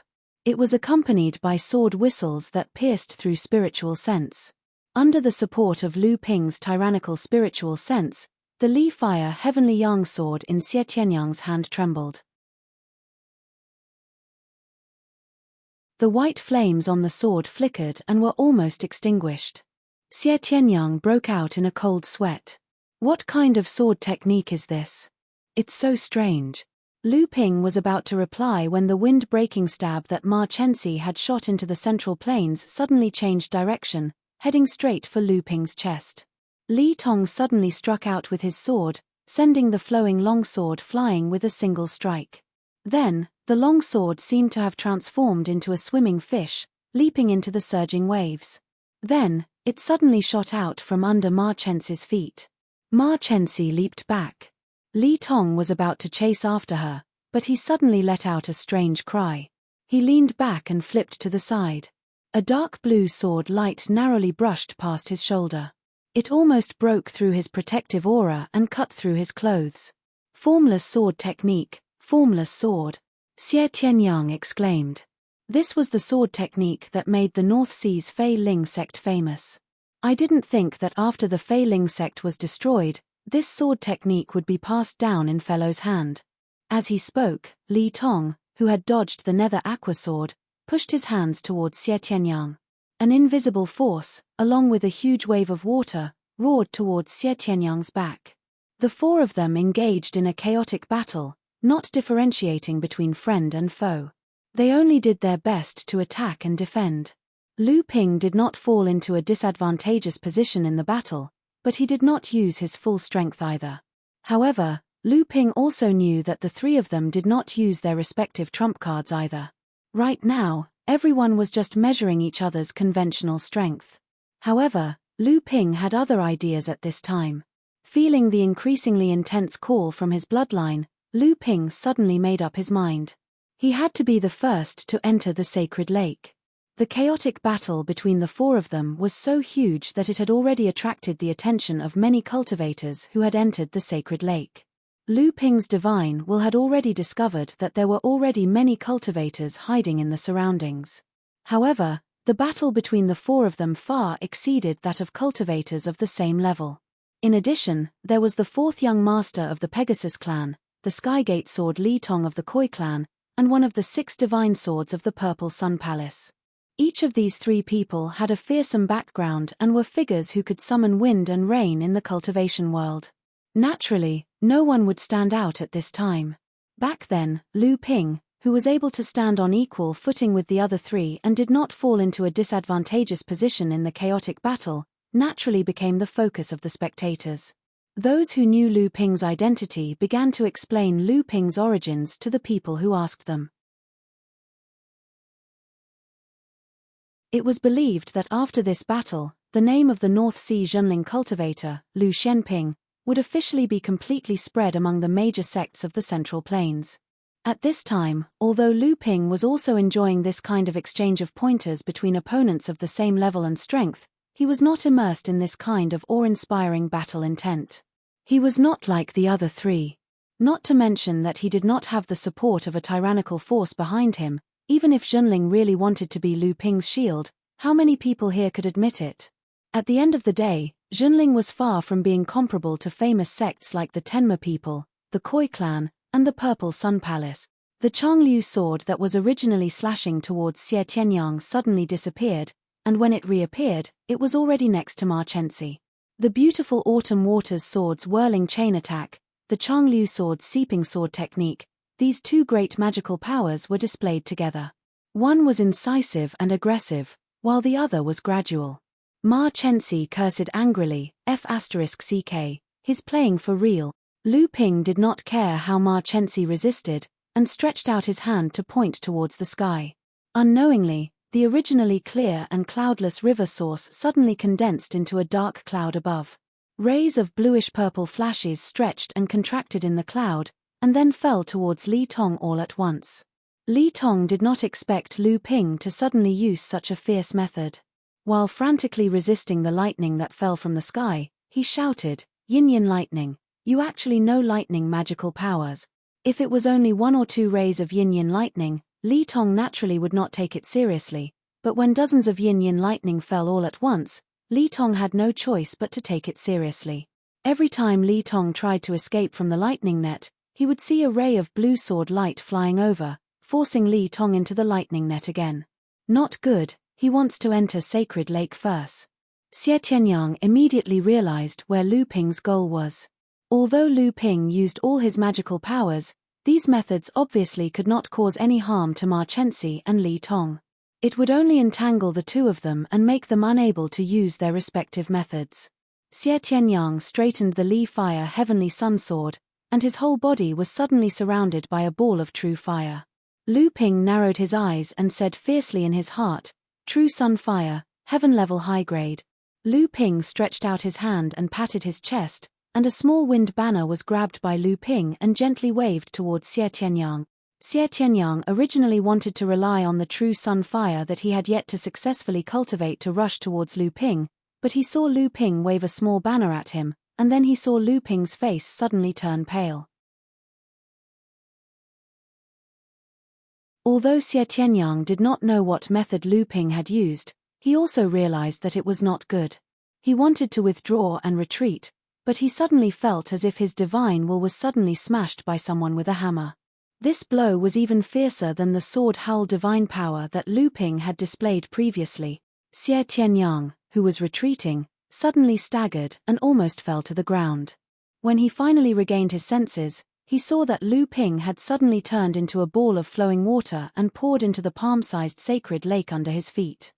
It was accompanied by sword whistles that pierced through spiritual sense. Under the support of Lu Ping's tyrannical spiritual sense, the Li Fire Heavenly Yang sword in Xie Tianyang's hand trembled. The white flames on the sword flickered and were almost extinguished. Xie Tianyang broke out in a cold sweat. What kind of sword technique is this? It's so strange. Lu Ping was about to reply when the wind-breaking stab that Ma Chenxi had shot into the central plains suddenly changed direction, heading straight for Lu Ping's chest. Li Tong suddenly struck out with his sword, sending the flowing longsword flying with a single strike. Then, the longsword seemed to have transformed into a swimming fish, leaping into the surging waves. Then, it suddenly shot out from under Ma Chenxi's feet. Ma Chenxi leaped back. Li Tong was about to chase after her, but he suddenly let out a strange cry. He leaned back and flipped to the side. A dark blue sword light narrowly brushed past his shoulder. It almost broke through his protective aura and cut through his clothes. Formless sword technique, formless sword. Xie Tianyang exclaimed. This was the sword technique that made the North Sea's Fei Ling sect famous. I didn't think that after the Fei Ling sect was destroyed, this sword technique would be passed down in Fellow's hand. As he spoke, Li Tong, who had dodged the nether aqua sword, pushed his hands towards Xie Tianyang. An invisible force, along with a huge wave of water, roared towards Xie Tianyang's back. The four of them engaged in a chaotic battle, not differentiating between friend and foe. They only did their best to attack and defend. Lu Ping did not fall into a disadvantageous position in the battle, but he did not use his full strength either. However, Lu Ping also knew that the three of them did not use their respective trump cards either. Right now, everyone was just measuring each other's conventional strength. However, Lu Ping had other ideas at this time. Feeling the increasingly intense call from his bloodline, Lu Ping suddenly made up his mind. He had to be the first to enter the sacred lake. The chaotic battle between the four of them was so huge that it had already attracted the attention of many cultivators who had entered the sacred lake. Lu Ping's divine will had already discovered that there were already many cultivators hiding in the surroundings. However, the battle between the four of them far exceeded that of cultivators of the same level. In addition, there was the fourth young master of the Pegasus clan, the Skygate sword Li Tong of the Koi clan, and one of the 6 divine swords of the Purple Sun Palace. Each of these 3 people had a fearsome background and were figures who could summon wind and rain in the cultivation world. Naturally, no one would stand out at this time. Back then, Lu Ping, who was able to stand on equal footing with the other 3 and did not fall into a disadvantageous position in the chaotic battle, naturally became the focus of the spectators. Those who knew Lu Ping's identity began to explain Lu Ping's origins to the people who asked them. It was believed that after this battle, the name of the North Sea Zhenling cultivator, Lu Shenping, would officially be completely spread among the major sects of the Central Plains. At this time, although Lu Ping was also enjoying this kind of exchange of pointers between opponents of the same level and strength, he was not immersed in this kind of awe-inspiring battle intent. He was not like the other 3. Not to mention that he did not have the support of a tyrannical force behind him. Even if Zhenling really wanted to be Lu Ping's shield, how many people here could admit it? At the end of the day, Zhenling was far from being comparable to famous sects like the Tenma people, the Koi clan, and the Purple Sun Palace. The Changliu sword that was originally slashing towards Xie Tianyang suddenly disappeared, and when it reappeared, it was already next to Ma Chenxi. The beautiful Autumn Waters sword's whirling chain attack, the Changliu sword's seeping sword technique, these 2 great magical powers were displayed together. One was incisive and aggressive, while the other was gradual. Ma Chenxi cursed angrily, F***ck, he's playing for real. Lu Ping did not care how Ma Chenxi resisted, and stretched out his hand to point towards the sky. Unknowingly, the originally clear and cloudless river source suddenly condensed into a dark cloud above. Rays of bluish-purple flashes stretched and contracted in the cloud, and then fell towards Li Tong all at once. Li Tong did not expect Lu Ping to suddenly use such a fierce method. While frantically resisting the lightning that fell from the sky, he shouted, "Yin lightning, you actually know lightning magical powers. If it was only 1 or 2 rays of yin lightning, Li Tong naturally would not take it seriously, but when dozens of yin-yin lightning fell all at once, Li Tong had no choice but to take it seriously. Every time Li Tong tried to escape from the lightning net, he would see a ray of blue sword light flying over, forcing Li Tong into the lightning net again. Not good, he wants to enter Sacred Lake first. Xie Tianyang immediately realized where Lu Ping's goal was. Although Lu Ping used all his magical powers, these methods obviously could not cause any harm to Ma Chenxi and Li Tong. It would only entangle the two of them and make them unable to use their respective methods. Xie Tianyang straightened the Li Fire Heavenly Sun Sword, and his whole body was suddenly surrounded by a ball of true fire. Lu Ping narrowed his eyes and said fiercely in his heart, "True Sun Fire, Heaven Level High Grade." Lu Ping stretched out his hand and patted his chest, and a small wind banner was grabbed by Lu Ping and gently waved towards Xie Tianyang. Xie Tianyang originally wanted to rely on the true sun fire that he had yet to successfully cultivate to rush towards Lu Ping, but he saw Lu Ping wave a small banner at him, and then he saw Lu Ping's face suddenly turn pale. Although Xie Tianyang did not know what method Lu Ping had used, he also realized that it was not good. He wanted to withdraw and retreat, but he suddenly felt as if his divine will was suddenly smashed by someone with a hammer. This blow was even fiercer than the sword howl divine power that Lu Ping had displayed previously. Xie Tianyang, who was retreating, suddenly staggered and almost fell to the ground. When he finally regained his senses, he saw that Lu Ping had suddenly turned into a ball of flowing water and poured into the palm-sized sacred lake under his feet.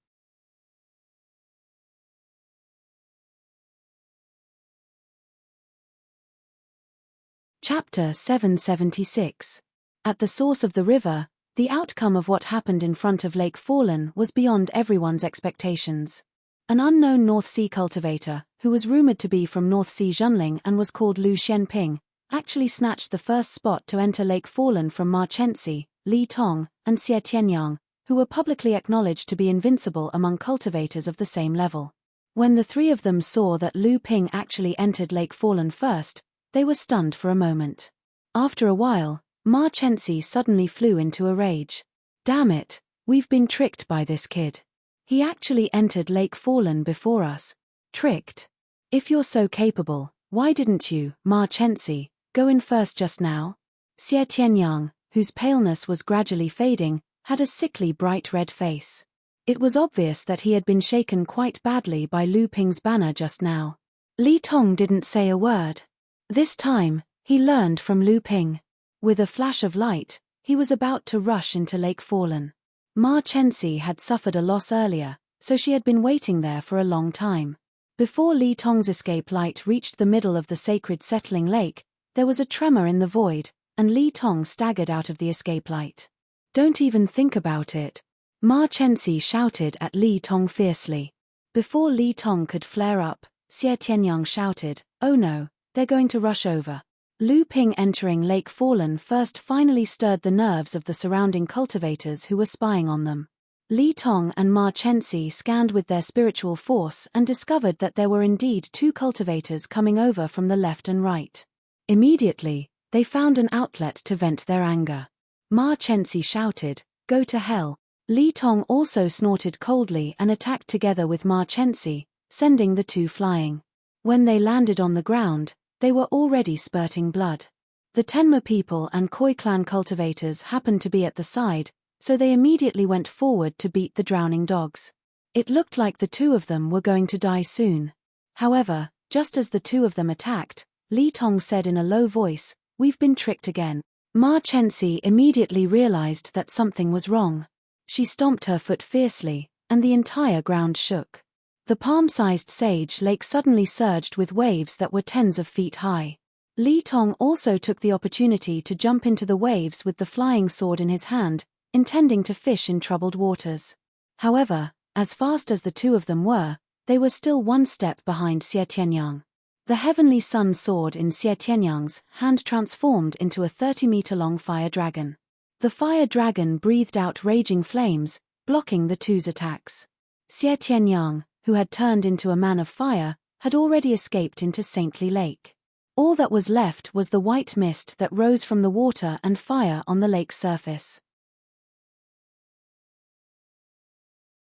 Chapter 776. At the source of the river, the outcome of what happened in front of Lake Fallen was beyond everyone's expectations. An unknown North Sea cultivator, who was rumored to be from North Sea Junling and was called Lu Xianping, actually snatched the first spot to enter Lake Fallen from Ma Chenxi, Li Tong, and Xie Tianyang, who were publicly acknowledged to be invincible among cultivators of the same level. When the three of them saw that Lu Ping actually entered Lake Fallen first, they were stunned for a moment. After a while, Ma Chenxi suddenly flew into a rage. "Damn it, we've been tricked by this kid. He actually entered Lake Fallen before us. Tricked? If you're so capable, why didn't you, Ma Chenxi, go in first just now?" Xie Tianyang, whose paleness was gradually fading, had a sickly bright red face. It was obvious that he had been shaken quite badly by Lu Ping's banner just now. Li Tong didn't say a word. This time, he learned from Lu Ping. With a flash of light, he was about to rush into Lake Fallen. Ma Chenxi had suffered a loss earlier, so she had been waiting there for a long time. Before Li Tong's escape light reached the middle of the sacred settling lake, there was a tremor in the void, and Li Tong staggered out of the escape light. "Don't even think about it," Ma Chenxi shouted at Li Tong fiercely. Before Li Tong could flare up, Xie Tianyang shouted, "Oh no, they're going to rush over." Lu Ping entering Lake Fallen first finally stirred the nerves of the surrounding cultivators who were spying on them. Li Tong and Ma Chenxi scanned with their spiritual force and discovered that there were indeed two cultivators coming over from the left and right. Immediately, they found an outlet to vent their anger. Ma Chenxi shouted, "Go to hell." Li Tong also snorted coldly and attacked together with Ma Chenxi, sending the two flying. When they landed on the ground, they were already spurting blood. The Tenma people and Khoi clan cultivators happened to be at the side, so they immediately went forward to beat the drowning dogs. It looked like the two of them were going to die soon. However, just as the two of them attacked, Li Tong said in a low voice, "We've been tricked again." Ma Chenxi immediately realized that something was wrong. She stomped her foot fiercely, and the entire ground shook. The palm-sized sage lake suddenly surged with waves that were tens of feet high. Li Tong also took the opportunity to jump into the waves with the flying sword in his hand, intending to fish in troubled waters. However, as fast as the two of them were, they were still one step behind Xie Tianyang. The heavenly sun sword in Xie Tianyang's hand transformed into a 30-meter-long fire dragon. The fire dragon breathed out raging flames, blocking the two's attacks. Xie Tianyang, who had turned into a man of fire, had already escaped into Saintly Lake. All that was left was the white mist that rose from the water and fire on the lake's surface.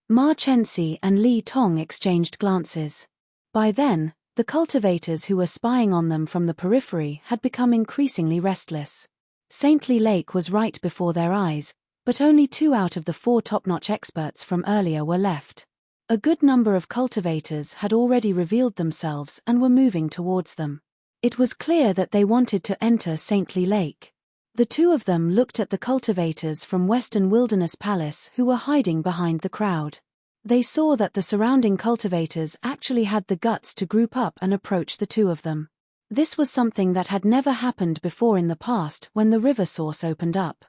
Ma Chenxi and Li Tong exchanged glances. By then, the cultivators who were spying on them from the periphery had become increasingly restless. Saintly Lake was right before their eyes, but only 2 out of the 4 top-notch experts from earlier were left. A good number of cultivators had already revealed themselves and were moving towards them. It was clear that they wanted to enter Saintly Lake. The 2 of them looked at the cultivators from Western Wilderness Palace who were hiding behind the crowd. They saw that the surrounding cultivators actually had the guts to group up and approach the 2 of them. This was something that had never happened before in the past when the river source opened up.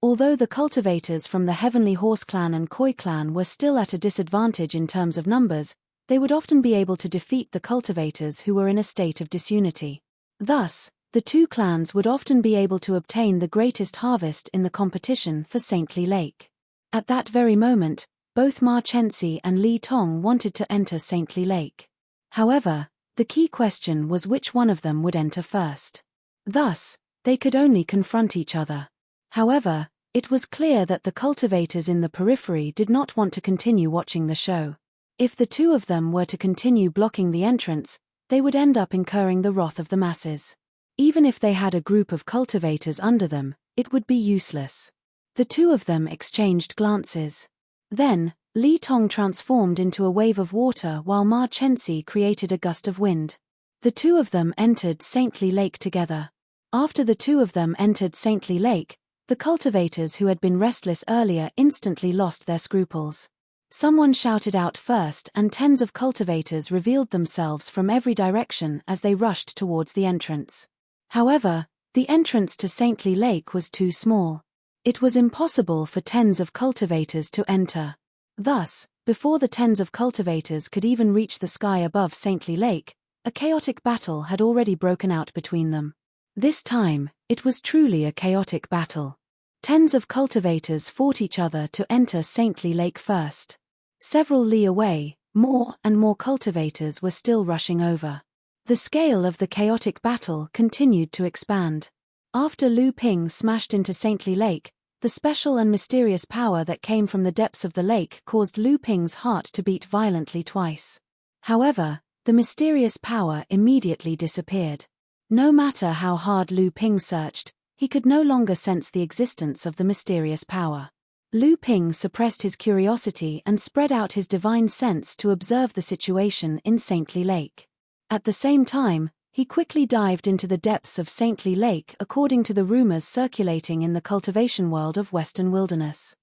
Although the cultivators from the Heavenly Horse clan and Koi clan were still at a disadvantage in terms of numbers, they would often be able to defeat the cultivators who were in a state of disunity. Thus, the 2 clans would often be able to obtain the greatest harvest in the competition for Saintly Lake. At that very moment, both Ma Chenxi and Li Tong wanted to enter Saintly Lake. However, the key question was which one of them would enter first. Thus, they could only confront each other. However, it was clear that the cultivators in the periphery did not want to continue watching the show. If the 2 of them were to continue blocking the entrance, they would end up incurring the wrath of the masses. Even if they had a group of cultivators under them, it would be useless. The 2 of them exchanged glances. Then, Li Tong transformed into a wave of water while Ma Chenxi created a gust of wind. The 2 of them entered Saintly Lake together. After the 2 of them entered Saintly Lake, the cultivators who had been restless earlier instantly lost their scruples. Someone shouted out first and tens of cultivators revealed themselves from every direction as they rushed towards the entrance. However, the entrance to Saintly Lake was too small. It was impossible for tens of cultivators to enter. Thus, before the tens of cultivators could even reach the sky above Saintly Lake, a chaotic battle had already broken out between them. This time, it was truly a chaotic battle. Tens of cultivators fought each other to enter Saintly Lake first. Several li away, more and more cultivators were still rushing over. The scale of the chaotic battle continued to expand. After Lu Ping smashed into Saintly Lake, the special and mysterious power that came from the depths of the lake caused Lu Ping's heart to beat violently twice. However, the mysterious power immediately disappeared. No matter how hard Lu Ping searched, he could no longer sense the existence of the mysterious power. Lu Ping suppressed his curiosity and spread out his divine sense to observe the situation in Saintly Lake. At the same time, he quickly dived into the depths of Saintly Lake according to the rumors circulating in the cultivation world of Western Wilderness.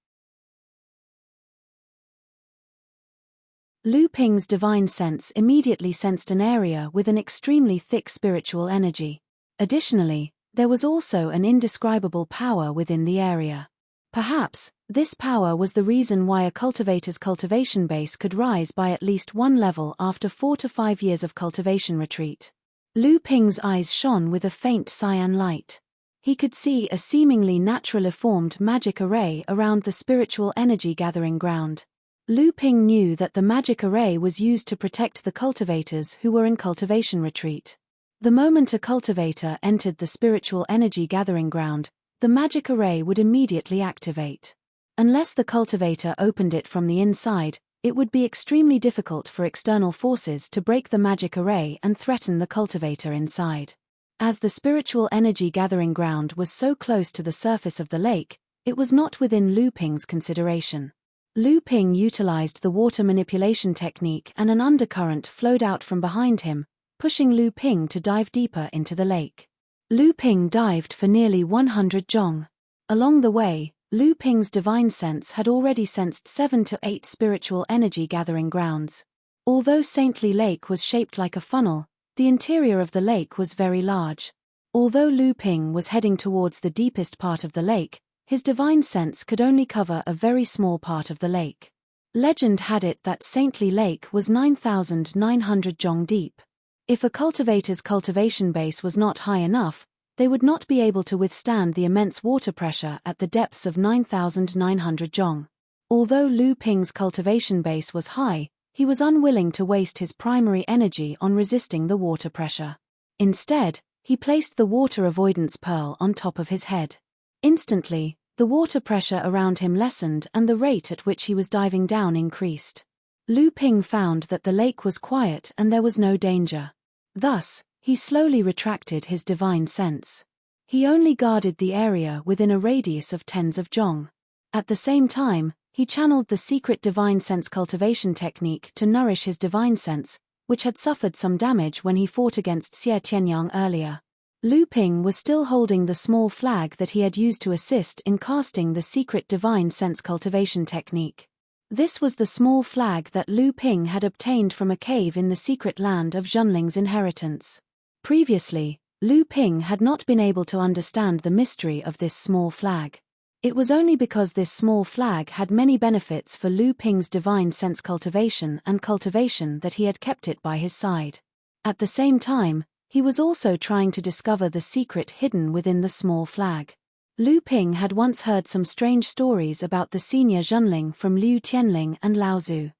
Lu Ping's divine sense immediately sensed an area with an extremely thick spiritual energy. Additionally, there was also an indescribable power within the area. Perhaps, this power was the reason why a cultivator's cultivation base could rise by at least 1 level after 4 to 5 years of cultivation retreat. Lu Ping's eyes shone with a faint cyan light. He could see a seemingly naturally formed magic array around the spiritual energy gathering ground. Lu Ping knew that the magic array was used to protect the cultivators who were in cultivation retreat. The moment a cultivator entered the spiritual energy gathering ground, the magic array would immediately activate. Unless the cultivator opened it from the inside, it would be extremely difficult for external forces to break the magic array and threaten the cultivator inside. As the spiritual energy gathering ground was so close to the surface of the lake, it was not within Lu Ping's consideration. Lu Ping utilized the water manipulation technique and an undercurrent flowed out from behind him, pushing Lu Ping to dive deeper into the lake. Lu Ping dived for nearly 100 zhong. Along the way, Lu Ping's divine sense had already sensed 7 to 8 spiritual energy gathering grounds. Although Saintly Lake was shaped like a funnel, the interior of the lake was very large. Although Lu Ping was heading towards the deepest part of the lake, his divine sense could only cover a very small part of the lake. Legend had it that Saintly Lake was 9,900 zhong deep. If a cultivator's cultivation base was not high enough, they would not be able to withstand the immense water pressure at the depths of 9,900 zhong. Although Lu Ping's cultivation base was high, he was unwilling to waste his primary energy on resisting the water pressure. Instead, he placed the water avoidance pearl on top of his head. Instantly, The water pressure around him lessened and the rate at which he was diving down increased. Lu Ping found that the lake was quiet and there was no danger. Thus, he slowly retracted his divine sense. He only guarded the area within a radius of tens of zhong. At the same time, he channeled the secret divine sense cultivation technique to nourish his divine sense, which had suffered some damage when he fought against Xie Tianyang earlier. Lu Ping was still holding the small flag that he had used to assist in casting the secret divine sense cultivation technique. This was the small flag that Lu Ping had obtained from a cave in the secret land of Zhonling's inheritance. Previously, Lu Ping had not been able to understand the mystery of this small flag. It was only because this small flag had many benefits for Lu Ping's divine sense cultivation that he had kept it by his side. At the same time, he was also trying to discover the secret hidden within the small flag. Lu Ping had once heard some strange stories about the senior Zhonling from Liu Tianling and Lao Zu.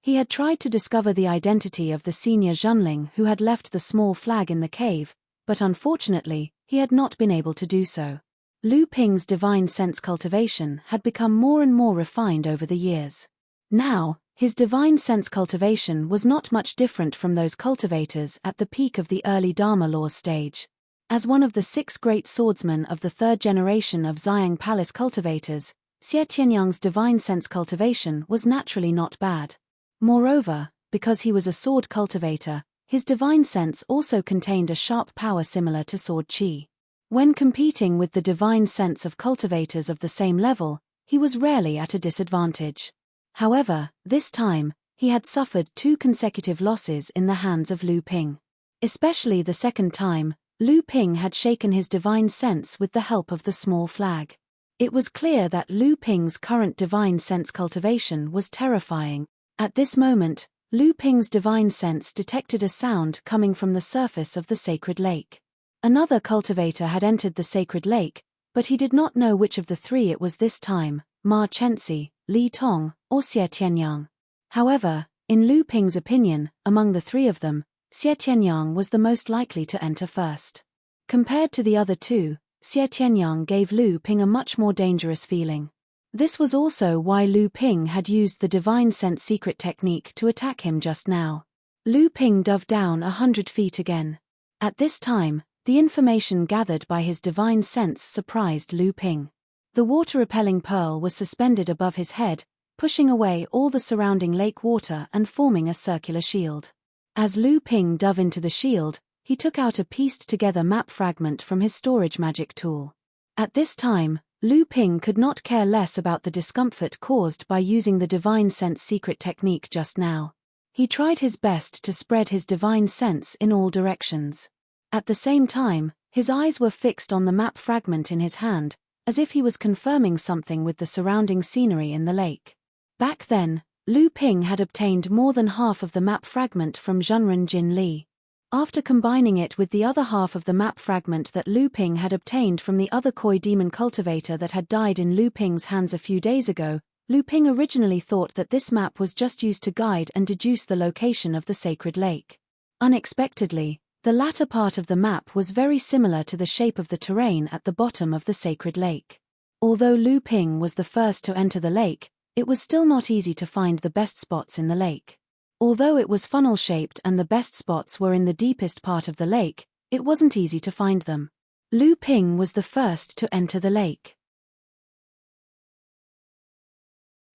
He had tried to discover the identity of the senior Zhonling who had left the small flag in the cave, but unfortunately, he had not been able to do so. Lu Ping's divine sense cultivation had become more and more refined over the years. Now, his divine sense cultivation was not much different from those cultivators at the peak of the early Dharma laws stage. As one of the 6 great swordsmen of the 3rd generation of Xiang Palace cultivators, Xie Tianyang's divine sense cultivation was naturally not bad. Moreover, because he was a sword cultivator, his divine sense also contained a sharp power similar to sword qi. When competing with the divine sense of cultivators of the same level, he was rarely at a disadvantage. However, this time, he had suffered 2 consecutive losses in the hands of Lu Ping. Especially the second time, Lu Ping had shaken his divine sense with the help of the small flag. It was clear that Lu Ping's current divine sense cultivation was terrifying. At this moment, Lu Ping's divine sense detected a sound coming from the surface of the sacred lake. Another cultivator had entered the sacred lake, but he did not know which of the 3 it was this time, Ma Chenxi, Li Tong, or Xie Tianyang. However, in Lu Ping's opinion, among the 3 of them, Xie Tianyang was the most likely to enter first. Compared to the other 2, Xie Tianyang gave Lu Ping a much more dangerous feeling. This was also why Lu Ping had used the divine sense secret technique to attack him just now. Lu Ping dove down 100 feet again. At this time, the information gathered by his divine sense surprised Lu Ping. The water-repelling pearl was suspended above his head, pushing away all the surrounding lake water and forming a circular shield. As Lu Ping dove into the shield, he took out a pieced-together map fragment from his storage magic tool. At this time, Lu Ping could not care less about the discomfort caused by using the divine sense secret technique just now. He tried his best to spread his divine sense in all directions. At the same time, his eyes were fixed on the map fragment in his hand, as if he was confirming something with the surrounding scenery in the lake. Back then, Lu Ping had obtained more than half of the map fragment from Zhenren Jin Li. After combining it with the other half of the map fragment that Lu Ping had obtained from the other koi demon cultivator that had died in Lu Ping's hands a few days ago, Lu Ping originally thought that this map was just used to guide and deduce the location of the sacred lake. Unexpectedly, the latter part of the map was very similar to the shape of the terrain at the bottom of the sacred lake. Although Lu Ping was the first to enter the lake, it was still not easy to find the best spots in the lake. Although it was funnel-shaped and the best spots were in the deepest part of the lake, it wasn't easy to find them. Lu Ping was the first to enter the lake.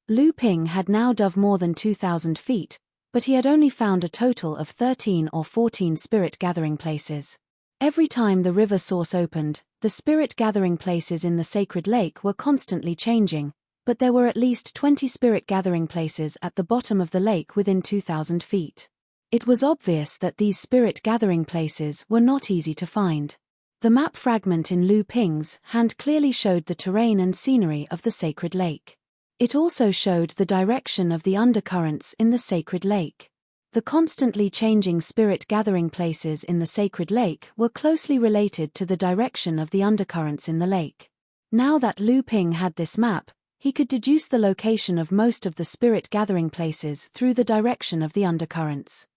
Lu Ping had now dove more than 2,000 feet, but he had only found a total of 13 or 14 spirit gathering places. Every time the river source opened, the spirit gathering places in the sacred lake were constantly changing, but there were at least 20 spirit gathering places at the bottom of the lake within 2,000 feet. It was obvious that these spirit gathering places were not easy to find. The map fragment in Lu Ping's hand clearly showed the terrain and scenery of the sacred lake. It also showed the direction of the undercurrents in the sacred lake. The constantly changing spirit gathering places in the sacred lake were closely related to the direction of the undercurrents in the lake. Now that Lu Ping had this map, he could deduce the location of most of the spirit gathering places through the direction of the undercurrents.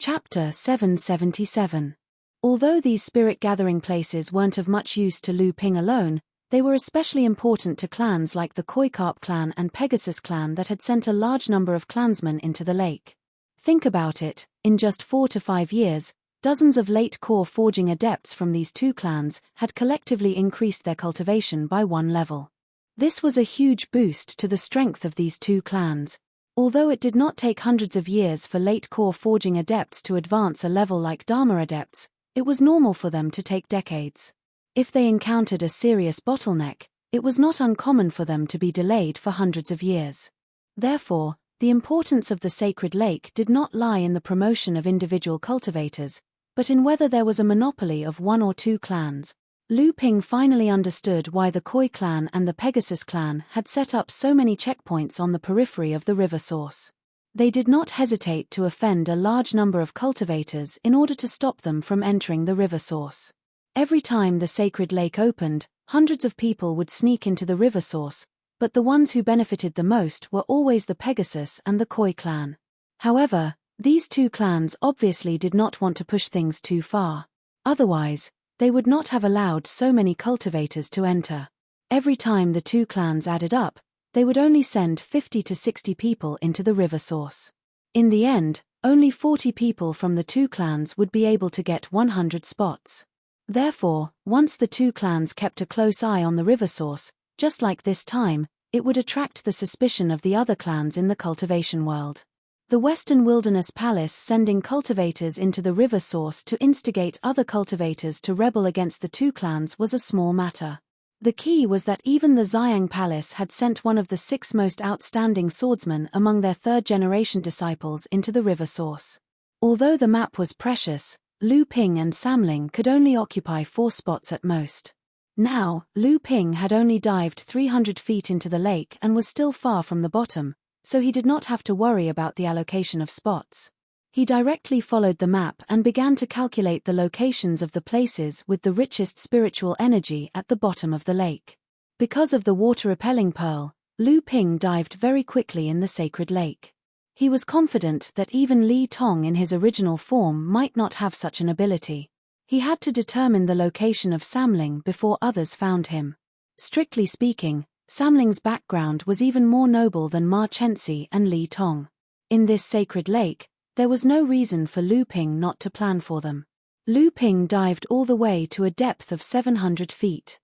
Chapter 777. Although these spirit gathering places weren't of much use to Lu Ping alone, they were especially important to clans like the Koikarp clan and Pegasus clan that had sent a large number of clansmen into the lake. Think about it, in just 4 to 5 years, dozens of late core forging adepts from these two clans had collectively increased their cultivation by 1 level. This was a huge boost to the strength of these two clans. Although it did not take hundreds of years for late core forging adepts to advance a level like Dharma adepts, it was normal for them to take decades. If they encountered a serious bottleneck, it was not uncommon for them to be delayed for hundreds of years. Therefore, the importance of the sacred lake did not lie in the promotion of individual cultivators, but in whether there was a monopoly of 1 or 2 clans. Lu Ping finally understood why the Koi clan and the Pegasus clan had set up so many checkpoints on the periphery of the river source. They did not hesitate to offend a large number of cultivators in order to stop them from entering the river source. Every time the sacred lake opened, hundreds of people would sneak into the river source, but the ones who benefited the most were always the Pegasus and the Koi clan. However, these two clans obviously did not want to push things too far. Otherwise, they would not have allowed so many cultivators to enter. Every time the two clans added up, they would only send 50 to 60 people into the river source. In the end, only 40 people from the two clans would be able to get 100 spots. Therefore, once the two clans kept a close eye on the river source, just like this time, it would attract the suspicion of the other clans in the cultivation world. The Western Wilderness Palace sending cultivators into the river source to instigate other cultivators to rebel against the two clans was a small matter. The key was that even the Xiang Palace had sent one of the 6 most outstanding swordsmen among their 3rd-generation disciples into the river source. Although the map was precious, Lu Ping and Samling could only occupy 4 spots at most. Now, Lu Ping had only dived 300 feet into the lake and was still far from the bottom, so he did not have to worry about the allocation of spots. He directly followed the map and began to calculate the locations of the places with the richest spiritual energy at the bottom of the lake. Because of the water-repelling pearl, Lu Ping dived very quickly in the sacred lake. He was confident that even Li Tong in his original form might not have such an ability. He had to determine the location of Samling before others found him. Strictly speaking, Samling's background was even more noble than Ma Chenxi and Li Tong. In this sacred lake, there was no reason for Lu Ping not to plan for them. Lu Ping dived all the way to a depth of 700 feet.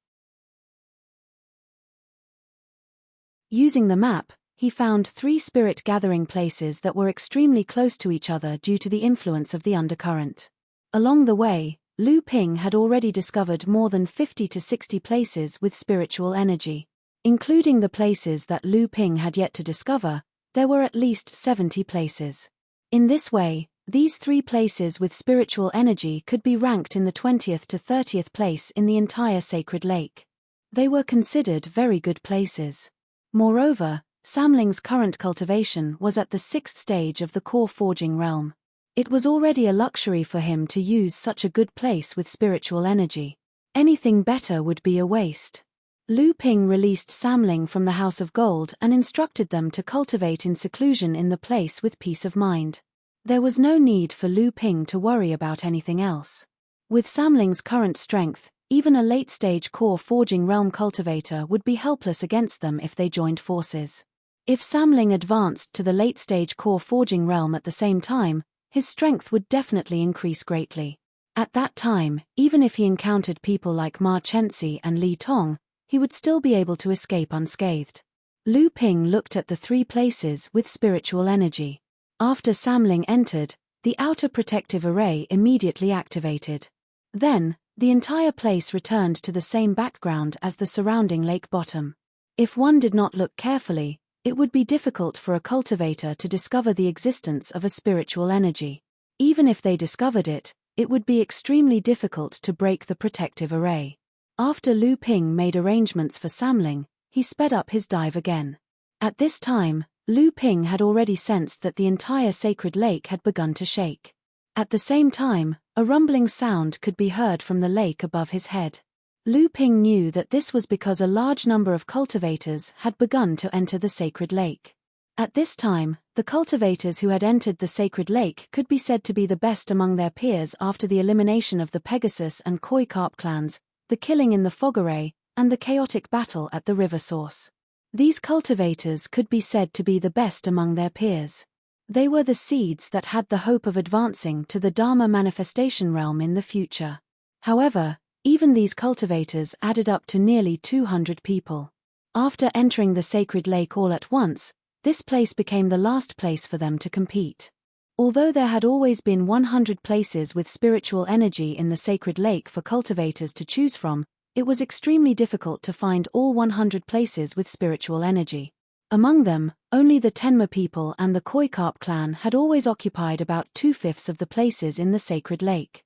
Using the map, he found 3 spirit gathering places that were extremely close to each other due to the influence of the undercurrent. Along the way, Lu Ping had already discovered more than 50 to 60 places with spiritual energy. Including the places that Lu Ping had yet to discover, there were at least 70 places. In this way, these 3 places with spiritual energy could be ranked in the 20th to 30th place in the entire sacred lake. They were considered very good places. Moreover, Samling's current cultivation was at the 6th stage of the core forging realm. It was already a luxury for him to use such a good place with spiritual energy. Anything better would be a waste. Lu Ping released Samling from the House of Gold and instructed them to cultivate in seclusion in the place with peace of mind. There was no need for Lu Ping to worry about anything else. With Samling's current strength, even a late-stage core forging realm cultivator would be helpless against them if they joined forces. If Samling advanced to the late-stage core forging realm at the same time, his strength would definitely increase greatly. At that time, even if he encountered people like Ma Chenxi and Li Tong, he would still be able to escape unscathed. Lu Ping looked at the 3 places with spiritual energy. After Samling entered, the outer protective array immediately activated. Then, the entire place returned to the same background as the surrounding lake bottom. If one did not look carefully, it would be difficult for a cultivator to discover the existence of a spiritual energy. Even if they discovered it, it would be extremely difficult to break the protective array. After Lu Ping made arrangements for Samling, he sped up his dive again. At this time, Lu Ping had already sensed that the entire sacred lake had begun to shake. At the same time, a rumbling sound could be heard from the lake above his head. Lu Ping knew that this was because a large number of cultivators had begun to enter the sacred lake. At this time, the cultivators who had entered the sacred lake could be said to be the best among their peers after the elimination of the Pegasus and Koi Carp clans, the killing in the fog array, and the chaotic battle at the river source. These cultivators could be said to be the best among their peers. They were the seeds that had the hope of advancing to the Dharma manifestation realm in the future. However, even these cultivators added up to nearly 200 people. After entering the sacred lake all at once, this place became the last place for them to compete. Although there had always been 100 places with spiritual energy in the sacred lake for cultivators to choose from, it was extremely difficult to find all 100 places with spiritual energy. Among them, only the Tenma people and the Koi Carp clan had always occupied about 2/5 of the places in the sacred lake.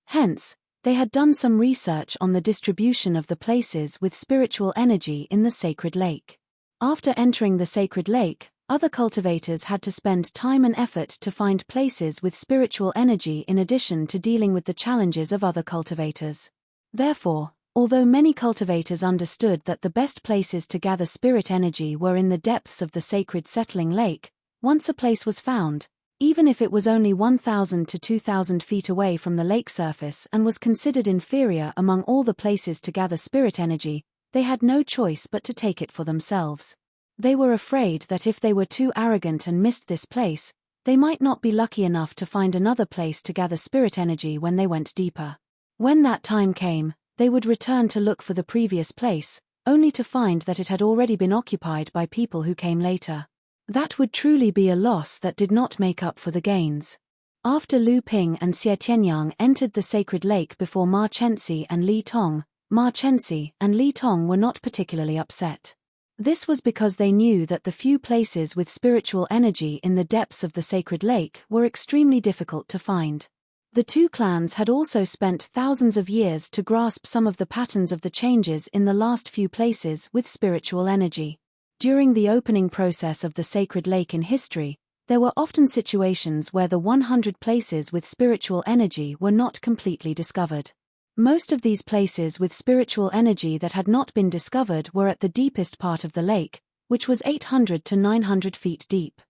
Hence, they had done some research on the distribution of the places with spiritual energy in the sacred lake. After entering the sacred lake, other cultivators had to spend time and effort to find places with spiritual energy in addition to dealing with the challenges of other cultivators. Therefore, although many cultivators understood that the best places to gather spirit energy were in the depths of the sacred settling lake, once a place was found, even if it was only 1,000 to 2,000 feet away from the lake surface and was considered inferior among all the places to gather spirit energy, they had no choice but to take it for themselves. They were afraid that if they were too arrogant and missed this place, they might not be lucky enough to find another place to gather spirit energy when they went deeper. When that time came, they would return to look for the previous place, only to find that it had already been occupied by people who came later. That would truly be a loss that did not make up for the gains. After Lu Ping and Xie Tianyang entered the sacred lake before Ma Chenxi and Li Tong, Ma Chenxi and Li Tong were not particularly upset. This was because they knew that the few places with spiritual energy in the depths of the sacred lake were extremely difficult to find. The two clans had also spent thousands of years to grasp some of the patterns of the changes in the last few places with spiritual energy. During the opening process of the sacred lake in history, there were often situations where the 100 places with spiritual energy were not completely discovered. Most of these places with spiritual energy that had not been discovered were at the deepest part of the lake, which was 800 to 900 feet deep.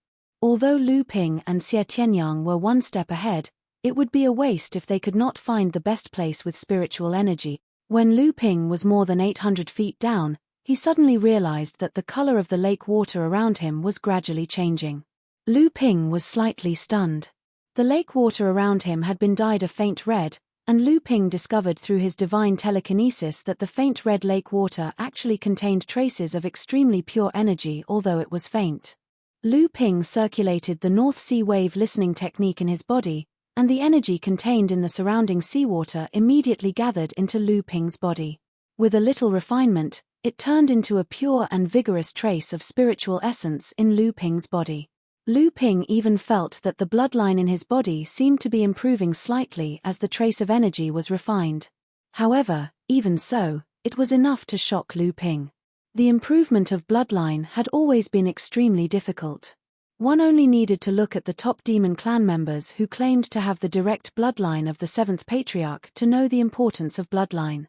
Although Lu Ping and Xie Tianyang were one step ahead, it would be a waste if they could not find the best place with spiritual energy. When Lu Ping was more than 800 feet down, he suddenly realized that the color of the lake water around him was gradually changing. Lu Ping was slightly stunned. The lake water around him had been dyed a faint red, and Lu Ping discovered through his divine telekinesis that the faint red lake water actually contained traces of extremely pure energy although it was faint. Lu Ping circulated the North Sea wave listening technique in his body, and the energy contained in the surrounding seawater immediately gathered into Lu Ping's body. With a little refinement, it turned into a pure and vigorous trace of spiritual essence in Lu Ping's body. Lu Ping even felt that the bloodline in his body seemed to be improving slightly as the trace of energy was refined. However, even so, it was enough to shock Lu Ping. The improvement of bloodline had always been extremely difficult. One only needed to look at the top demon clan members who claimed to have the direct bloodline of the seventh patriarch to know the importance of bloodline.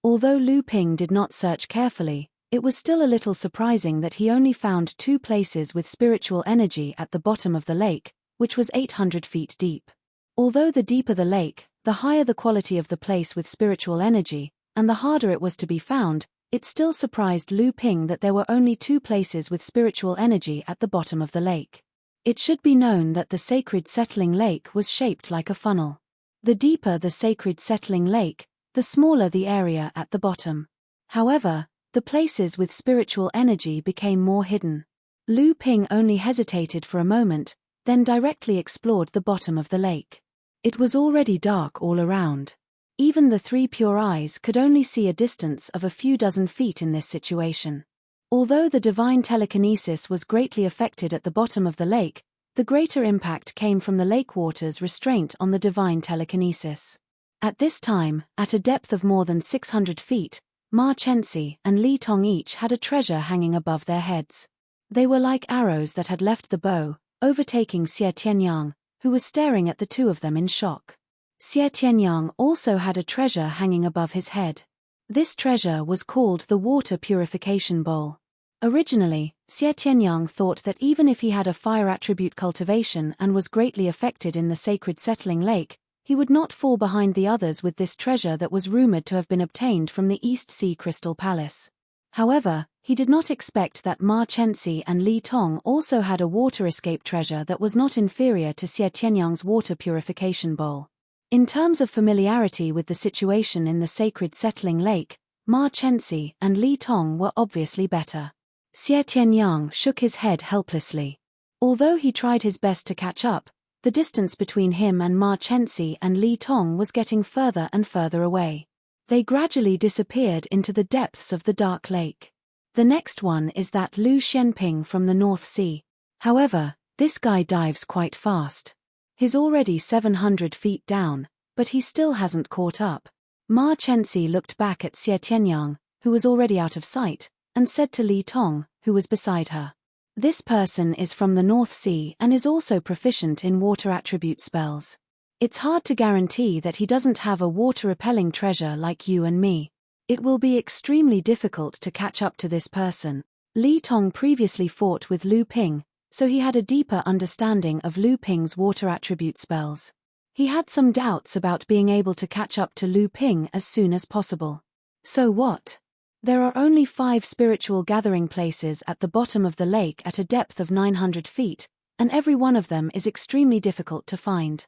Although Lu Ping did not search carefully, it was still a little surprising that he only found 2 places with spiritual energy at the bottom of the lake, which was 800 feet deep. Although the deeper the lake, the higher the quality of the place with spiritual energy, and the harder it was to be found, it still surprised Lu Ping that there were only 2 places with spiritual energy at the bottom of the lake. It should be known that the sacred settling lake was shaped like a funnel. The deeper the sacred settling lake, the smaller the area at the bottom. However, the places with spiritual energy became more hidden. Lu Ping only hesitated for a moment, then directly explored the bottom of the lake. It was already dark all around. Even the 3 pure eyes could only see a distance of a few dozen feet in this situation. Although the divine telekinesis was greatly affected at the bottom of the lake, the greater impact came from the lake water's restraint on the divine telekinesis. At this time, at a depth of more than 600 feet, Ma Chenxi and Li Tong each had a treasure hanging above their heads. They were like arrows that had left the bow, overtaking Xie Tianyang, who was staring at the 2 of them in shock. Xie Tianyang also had a treasure hanging above his head. This treasure was called the water purification bowl. Originally, Xie Tianyang thought that even if he had a fire attribute cultivation and was greatly affected in the sacred settling lake, he would not fall behind the others with this treasure that was rumored to have been obtained from the East Sea Crystal Palace. However, he did not expect that Ma Chenxi and Li Tong also had a water escape treasure that was not inferior to Xie Tianyang's water purification bowl. In terms of familiarity with the situation in the sacred settling lake, Ma Chenxi and Li Tong were obviously better. Xie Tianyang shook his head helplessly. Although he tried his best to catch up, the distance between him and Ma Chenxi and Li Tong was getting further and further away. They gradually disappeared into the depths of the dark lake. The next one is that Lu Shenping from the North Sea. However, this guy dives quite fast. He's already 700 feet down, but he still hasn't caught up. Ma Chenxi looked back at Xie Tianyang, who was already out of sight, and said to Li Tong, who was beside her, "This person is from the North Sea and is also proficient in water attribute spells. It's hard to guarantee that he doesn't have a water-repelling treasure like you and me. It will be extremely difficult to catch up to this person." Li Tong previously fought with Lu Ping, so he had a deeper understanding of Lu Ping's water attribute spells. He had some doubts about being able to catch up to Lu Ping as soon as possible. So what? There are only 5 spiritual gathering places at the bottom of the lake at a depth of 900 feet, and every one of them is extremely difficult to find.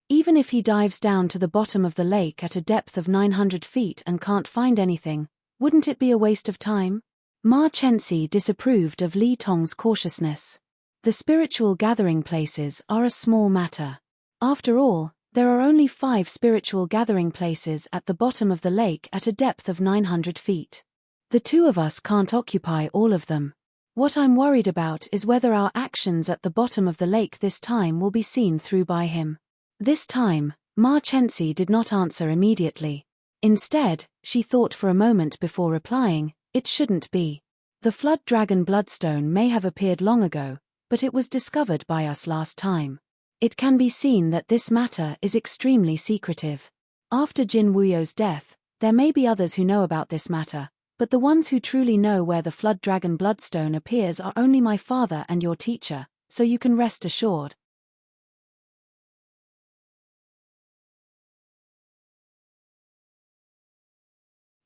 Even if he dives down to the bottom of the lake at a depth of 900 feet and can't find anything, wouldn't it be a waste of time? Ma Chenxi disapproved of Li Tong's cautiousness. The spiritual gathering places are a small matter. After all, there are only 5 spiritual gathering places at the bottom of the lake at a depth of 900 feet. The two of us can't occupy all of them. What I'm worried about is whether our actions at the bottom of the lake this time will be seen through by him. This time, Ma Chenxi did not answer immediately. Instead, she thought for a moment before replying, "It shouldn't be. The Flood Dragon Bloodstone may have appeared long ago, but it was discovered by us last time. It can be seen that this matter is extremely secretive. After Jin Wuyo's death, there may be others who know about this matter, but the ones who truly know where the Flood Dragon Bloodstone appears are only my father and your teacher, so you can rest assured."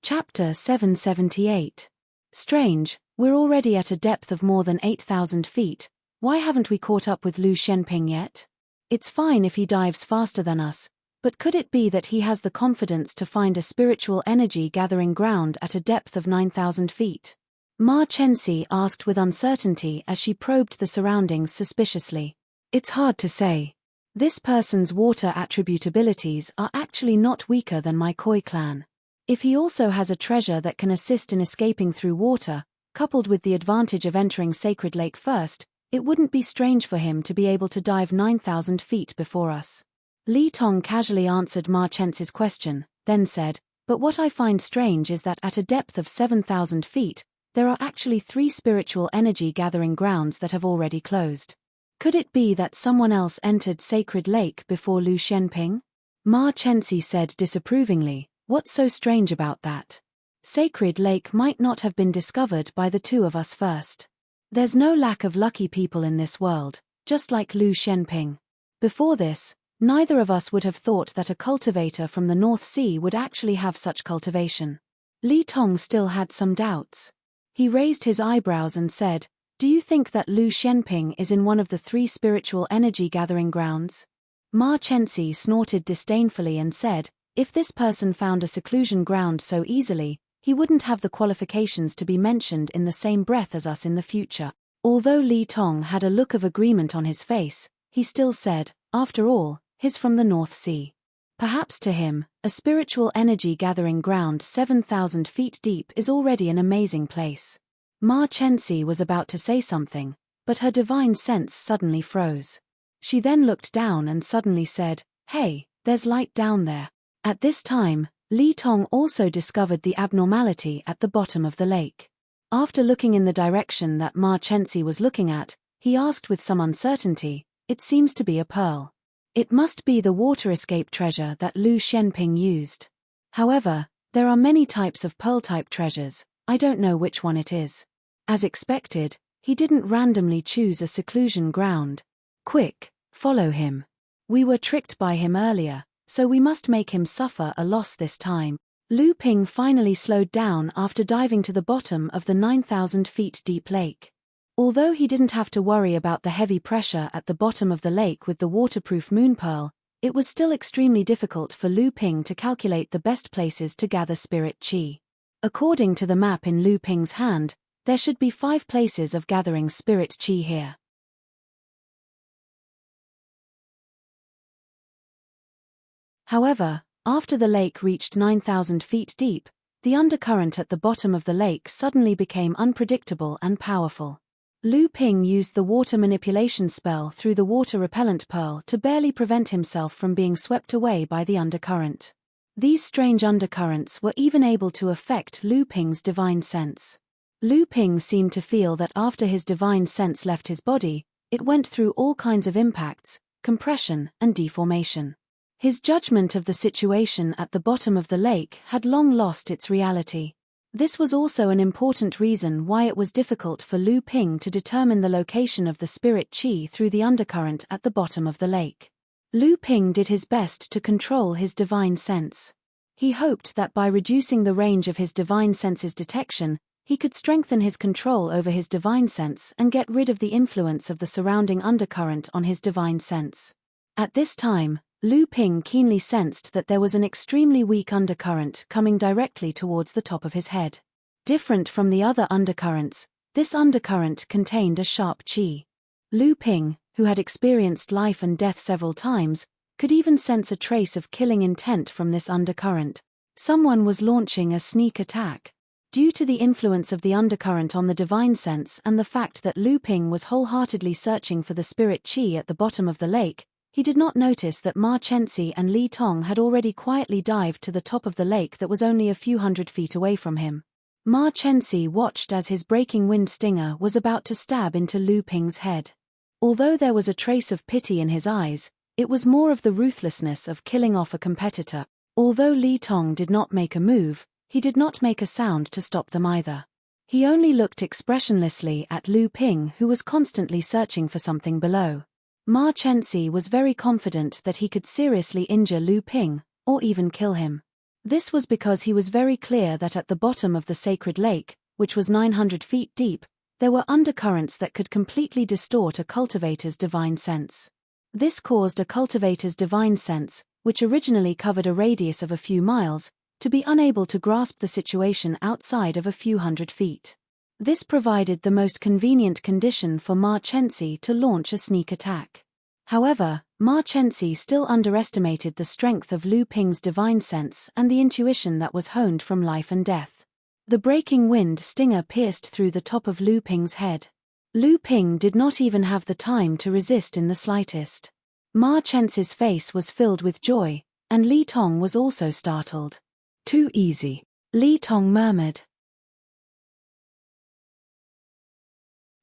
Chapter 778. Strange, we're already at a depth of more than 8,000 feet, why haven't we caught up with Lu Shenping yet? It's fine if he dives faster than us, but could it be that he has the confidence to find a spiritual energy gathering ground at a depth of 9,000 feet? Ma Chenxi asked with uncertainty as she probed the surroundings suspiciously. It's hard to say. This person's water attribute abilities are actually not weaker than my Koi clan. If he also has a treasure that can assist in escaping through water, coupled with the advantage of entering Sacred Lake first, it wouldn't be strange for him to be able to dive 9,000 feet before us. Li Tong casually answered Ma Chenxi's question, then said, "But what I find strange is that at a depth of 7,000 feet, there are actually 3 spiritual energy gathering grounds that have already closed. Could it be that someone else entered Sacred Lake before Lu Shenping?" Ma Chenxi said disapprovingly, "What's so strange about that? Sacred Lake might not have been discovered by the two of us first. There's no lack of lucky people in this world, just like Lu Shenping. Before this, neither of us would have thought that a cultivator from the North Sea would actually have such cultivation." Li Tong still had some doubts. He raised his eyebrows and said, "Do you think that Lu Shenping is in one of the 3 spiritual energy gathering grounds?" Ma Chenxi snorted disdainfully and said, "If this person found a seclusion ground so easily, he wouldn't have the qualifications to be mentioned in the same breath as us in the future." Although Li Tong had a look of agreement on his face, he still said, "After all, he's from the North Sea. Perhaps to him, a spiritual energy gathering ground 7,000 feet deep is already an amazing place." Ma Chenxi was about to say something, but her divine sense suddenly froze. She then looked down and suddenly said, "Hey, there's light down there." At this time, Li Tong also discovered the abnormality at the bottom of the lake. After looking in the direction that Ma Chenxi was looking at, he asked with some uncertainty, "It seems to be a pearl. It must be the water escape treasure that Lu Xianping used. However, there are many types of pearl-type treasures, I don't know which one it is. As expected, he didn't randomly choose a seclusion ground. Quick, follow him. We were tricked by him earlier, so we must make him suffer a loss this time. Lu Ping finally slowed down after diving to the bottom of the 9,000 feet deep lake. Although he didn't have to worry about the heavy pressure at the bottom of the lake with the waterproof moon pearl, it was still extremely difficult for Lu Ping to calculate the best places to gather spirit qi. According to the map in Lu Ping's hand, there should be 5 places of gathering spirit qi here. However, after the lake reached 9,000 feet deep, the undercurrent at the bottom of the lake suddenly became unpredictable and powerful. Lu Ping used the water manipulation spell through the water repellent pearl to barely prevent himself from being swept away by the undercurrent. These strange undercurrents were even able to affect Lu Ping's divine sense. Lu Ping seemed to feel that after his divine sense left his body, it went through all kinds of impacts, compression, and deformation. His judgment of the situation at the bottom of the lake had long lost its reality. This was also an important reason why it was difficult for Lu Ping to determine the location of the spirit qi through the undercurrent at the bottom of the lake. Lu Ping did his best to control his divine sense. He hoped that by reducing the range of his divine sense's detection, he could strengthen his control over his divine sense and get rid of the influence of the surrounding undercurrent on his divine sense. At this time, Lu Ping keenly sensed that there was an extremely weak undercurrent coming directly towards the top of his head. Different from the other undercurrents, this undercurrent contained a sharp qi. Lu Ping, who had experienced life and death several times, could even sense a trace of killing intent from this undercurrent. Someone was launching a sneak attack. Due to the influence of the undercurrent on the divine sense and the fact that Lu Ping was wholeheartedly searching for the spirit qi at the bottom of the lake, he did not notice that Ma Chenxi and Li Tong had already quietly dived to the top of the lake that was only a few hundred feet away from him. Ma Chenxi watched as his breaking wind stinger was about to stab into Lu Ping's head. Although there was a trace of pity in his eyes, it was more of the ruthlessness of killing off a competitor. Although Li Tong did not make a move, he did not make a sound to stop them either. He only looked expressionlessly at Lu Ping, who was constantly searching for something below. Ma Chenxi was very confident that he could seriously injure Lu Ping, or even kill him. This was because he was very clear that at the bottom of the sacred lake, which was 900 feet deep, there were undercurrents that could completely distort a cultivator's divine sense. This caused a cultivator's divine sense, which originally covered a radius of a few miles, to be unable to grasp the situation outside of a few hundred feet. This provided the most convenient condition for Ma Chenxi to launch a sneak attack. However, Ma Chenxi still underestimated the strength of Lu Ping's divine sense and the intuition that was honed from life and death. The breaking wind stinger pierced through the top of Lu Ping's head. Lu Ping did not even have the time to resist in the slightest. Ma Chenxi's face was filled with joy, and Li Tong was also startled. "Too easy," Li Tong murmured.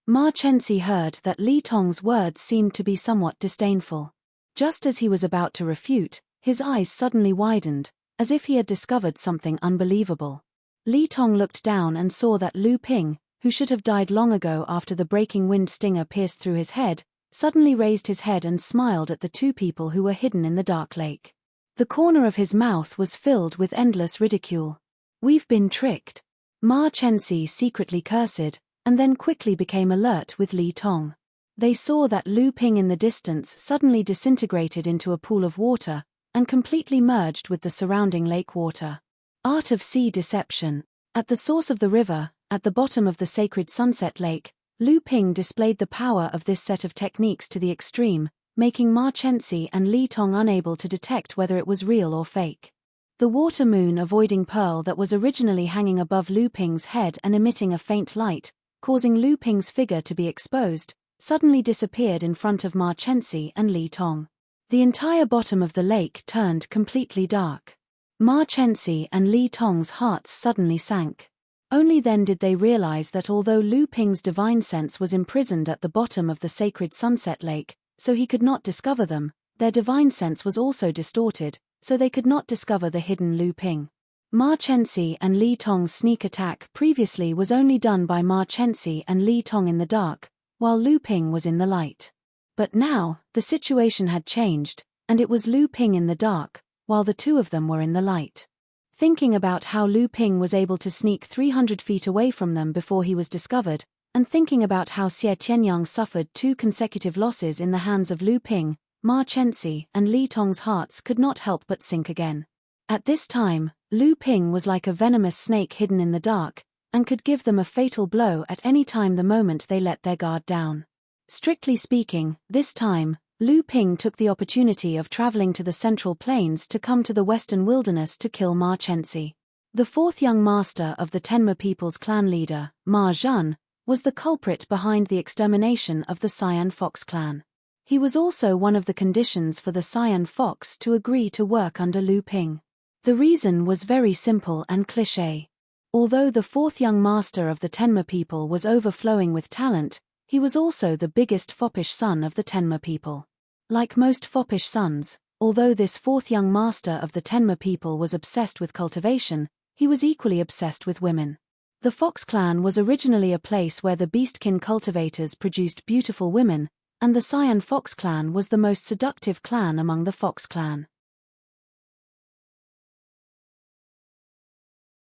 Ma Chenxi heard that Li Tong's words seemed to be somewhat disdainful. Just as he was about to refute, his eyes suddenly widened, as if he had discovered something unbelievable. Li Tong looked down and saw that Lu Ping, who should have died long ago after the breaking wind stinger pierced through his head, suddenly raised his head and smiled at the 2 people who were hidden in the dark lake. The corner of his mouth was filled with endless ridicule. "We've been tricked." Ma Chenxi secretly cursed, and then quickly became alert with Li Tong. They saw that Lu Ping in the distance suddenly disintegrated into a pool of water, and completely merged with the surrounding lake water. Art of sea deception. At the source of the river, at the bottom of the sacred sunset lake, Lu Ping displayed the power of this set of techniques to the extreme, making Ma Chenxi and Li Tong unable to detect whether it was real or fake. The water moon avoiding pearl that was originally hanging above Lu Ping's head and emitting a faint light, causing Lu Ping's figure to be exposed, suddenly disappeared in front of Ma Chenxi and Li Tong. The entire bottom of the lake turned completely dark. Ma Chenxi and Li Tong's hearts suddenly sank. Only then did they realize that although Lu Ping's divine sense was imprisoned at the bottom of the sacred sunset lake, so he could not discover them, Their divine sense was also distorted, so they could not discover the hidden Lu Ping. Ma Chenxi and Li Tong's sneak attack previously was only done by Ma Chenxi and Li Tong in the dark, while Lu Ping was in the light. But now, the situation had changed, and it was Lu Ping in the dark, while the two of them were in the light. Thinking about how Lu Ping was able to sneak 300 feet away from them before he was discovered, and thinking about how Xie Tianyang suffered 2 consecutive losses in the hands of Lu Ping, Ma Chenxi and Li Tong's hearts could not help but sink again. At this time, Lu Ping was like a venomous snake hidden in the dark, and could give them a fatal blow at any time the moment they let their guard down. Strictly speaking, this time, Lu Ping took the opportunity of traveling to the Central Plains to come to the Western Wilderness to kill Ma Chenxi. The fourth young master of the Tenma people's clan leader, Ma Zhan, was the culprit behind the extermination of the Cyan Fox clan. He was also one of the conditions for the Cyan Fox to agree to work under Lu Ping. The reason was very simple and cliché. Although the fourth young master of the Tenma people was overflowing with talent, he was also the biggest foppish son of the Tenma people. Like most foppish sons, although this fourth young master of the Tenma people was obsessed with cultivation, he was equally obsessed with women. The Fox clan was originally a place where the beastkin cultivators produced beautiful women, and the Cyan Fox clan was the most seductive clan among the Fox clan.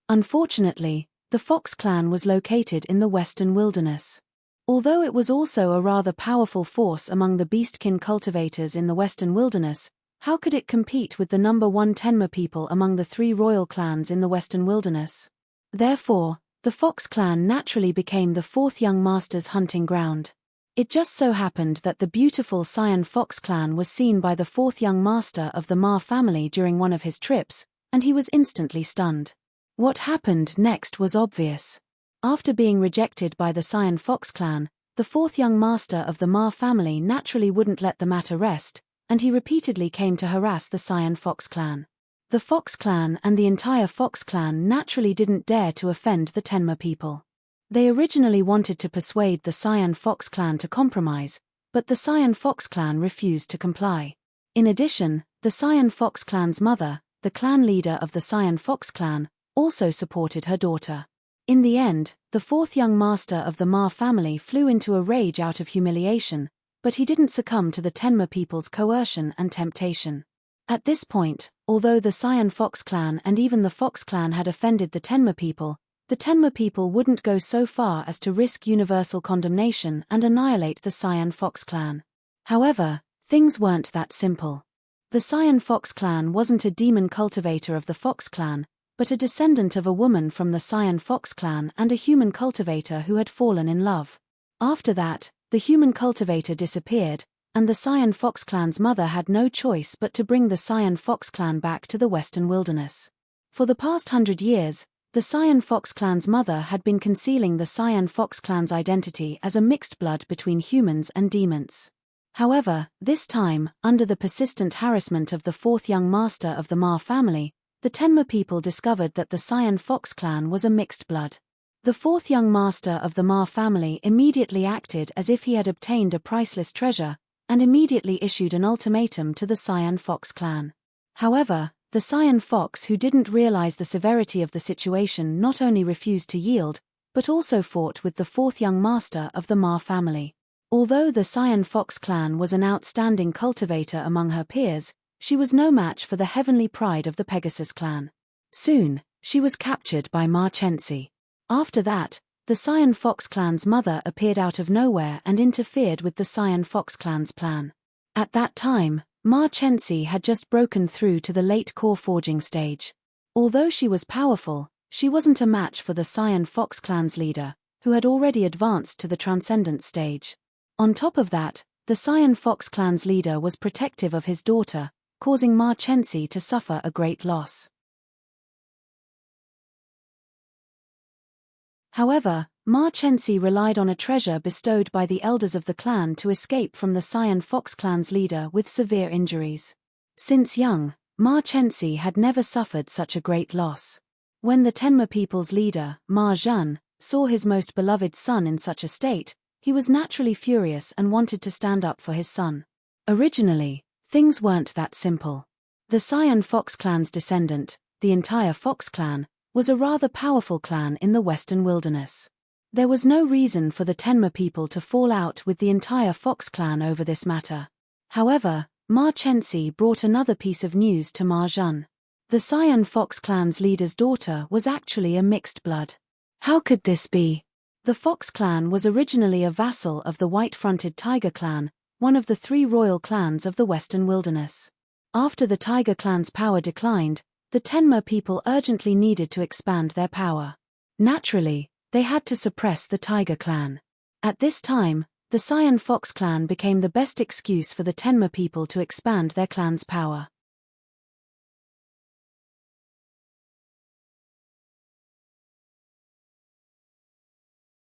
Unfortunately, the Fox clan was located in the Western Wilderness. Although it was also a rather powerful force among the beastkin cultivators in the Western Wilderness, how could it compete with the number 1 Tenma people among the 3 royal clans in the Western Wilderness? Therefore, the Fox clan naturally became the fourth young master's hunting ground. It just so happened that the beautiful Cyan Fox clan was seen by the fourth young master of the Ma family during one of his trips, and he was instantly stunned. What happened next was obvious. After being rejected by the Cyan Fox clan, the fourth young master of the Ma family naturally wouldn't let the matter rest, and he repeatedly came to harass the Cyan Fox clan. The Fox clan and the entire Fox clan naturally didn't dare to offend the Tenma people. They originally wanted to persuade the Cyan Fox clan to compromise, but the Cyan Fox clan refused to comply. In addition, the Cyan Fox clan's mother, the clan leader of the Cyan Fox clan, also supported her daughter. In the end, the fourth young master of the Ma family flew into a rage out of humiliation, but he didn't succumb to the Tenma people's coercion and temptation. At this point, although the Cyan Fox clan and even the Fox clan had offended the Tenma people wouldn't go so far as to risk universal condemnation and annihilate the Cyan Fox clan. However, things weren't that simple. The Cyan Fox clan wasn't a demon cultivator of the Fox clan, but a descendant of a woman from the Cyan Fox clan and a human cultivator who had fallen in love. After that, the human cultivator disappeared, and the Cyan Fox clan's mother had no choice but to bring the Cyan Fox clan back to the Western Wilderness. For the past 100 years, the Cyan Fox clan's mother had been concealing the Cyan Fox clan's identity as a mixed blood between humans and demons. However, this time, under the persistent harassment of the fourth young master of the Ma family, the Tenma people discovered that the Cyan Fox clan was a mixed blood. The fourth young master of the Ma family immediately acted as if he had obtained a priceless treasure, and immediately issued an ultimatum to the Cyan Fox clan. However, the Cyan Fox, who didn't realize the severity of the situation, not only refused to yield, but also fought with the fourth young master of the Ma family. Although the Cyan Fox clan was an outstanding cultivator among her peers, she was no match for the heavenly pride of the Pegasus clan. Soon, she was captured by Ma Chenxi. After that, the Cyan Fox clan's mother appeared out of nowhere and interfered with the Cyan Fox clan's plan. At that time, Ma Chenxi had just broken through to the late core forging stage. Although she was powerful, she wasn't a match for the Cyan Fox clan's leader, who had already advanced to the transcendent stage. On top of that, the Cyan Fox clan's leader was protective of his daughter, causing Ma Chenxi to suffer a great loss. However, Ma Chenxi relied on a treasure bestowed by the elders of the clan to escape from the Cyan Fox clan's leader with severe injuries. Since young, Ma Chenxi had never suffered such a great loss. When the Tenma people's leader, Ma Zhan, saw his most beloved son in such a state, he was naturally furious and wanted to stand up for his son. Originally, Things weren't that simple. The Cyan Fox clan's descendant, the entire Fox clan, was a rather powerful clan in the western wilderness. There was no reason for the Tenma people to fall out with the entire Fox clan over this matter. However, Ma Chensi brought another piece of news to Ma Jun. The Cyan Fox clan's leader's daughter was actually a mixed blood. How could this be? The Fox clan was originally a vassal of the White-Fronted Tiger clan, one of the 3 royal clans of the western wilderness. After the Tiger clan's power declined, the Tenma people urgently needed to expand their power. Naturally, they had to suppress the Tiger clan. At this time, the Cyan Fox clan became the best excuse for the Tenma people to expand their clan's power.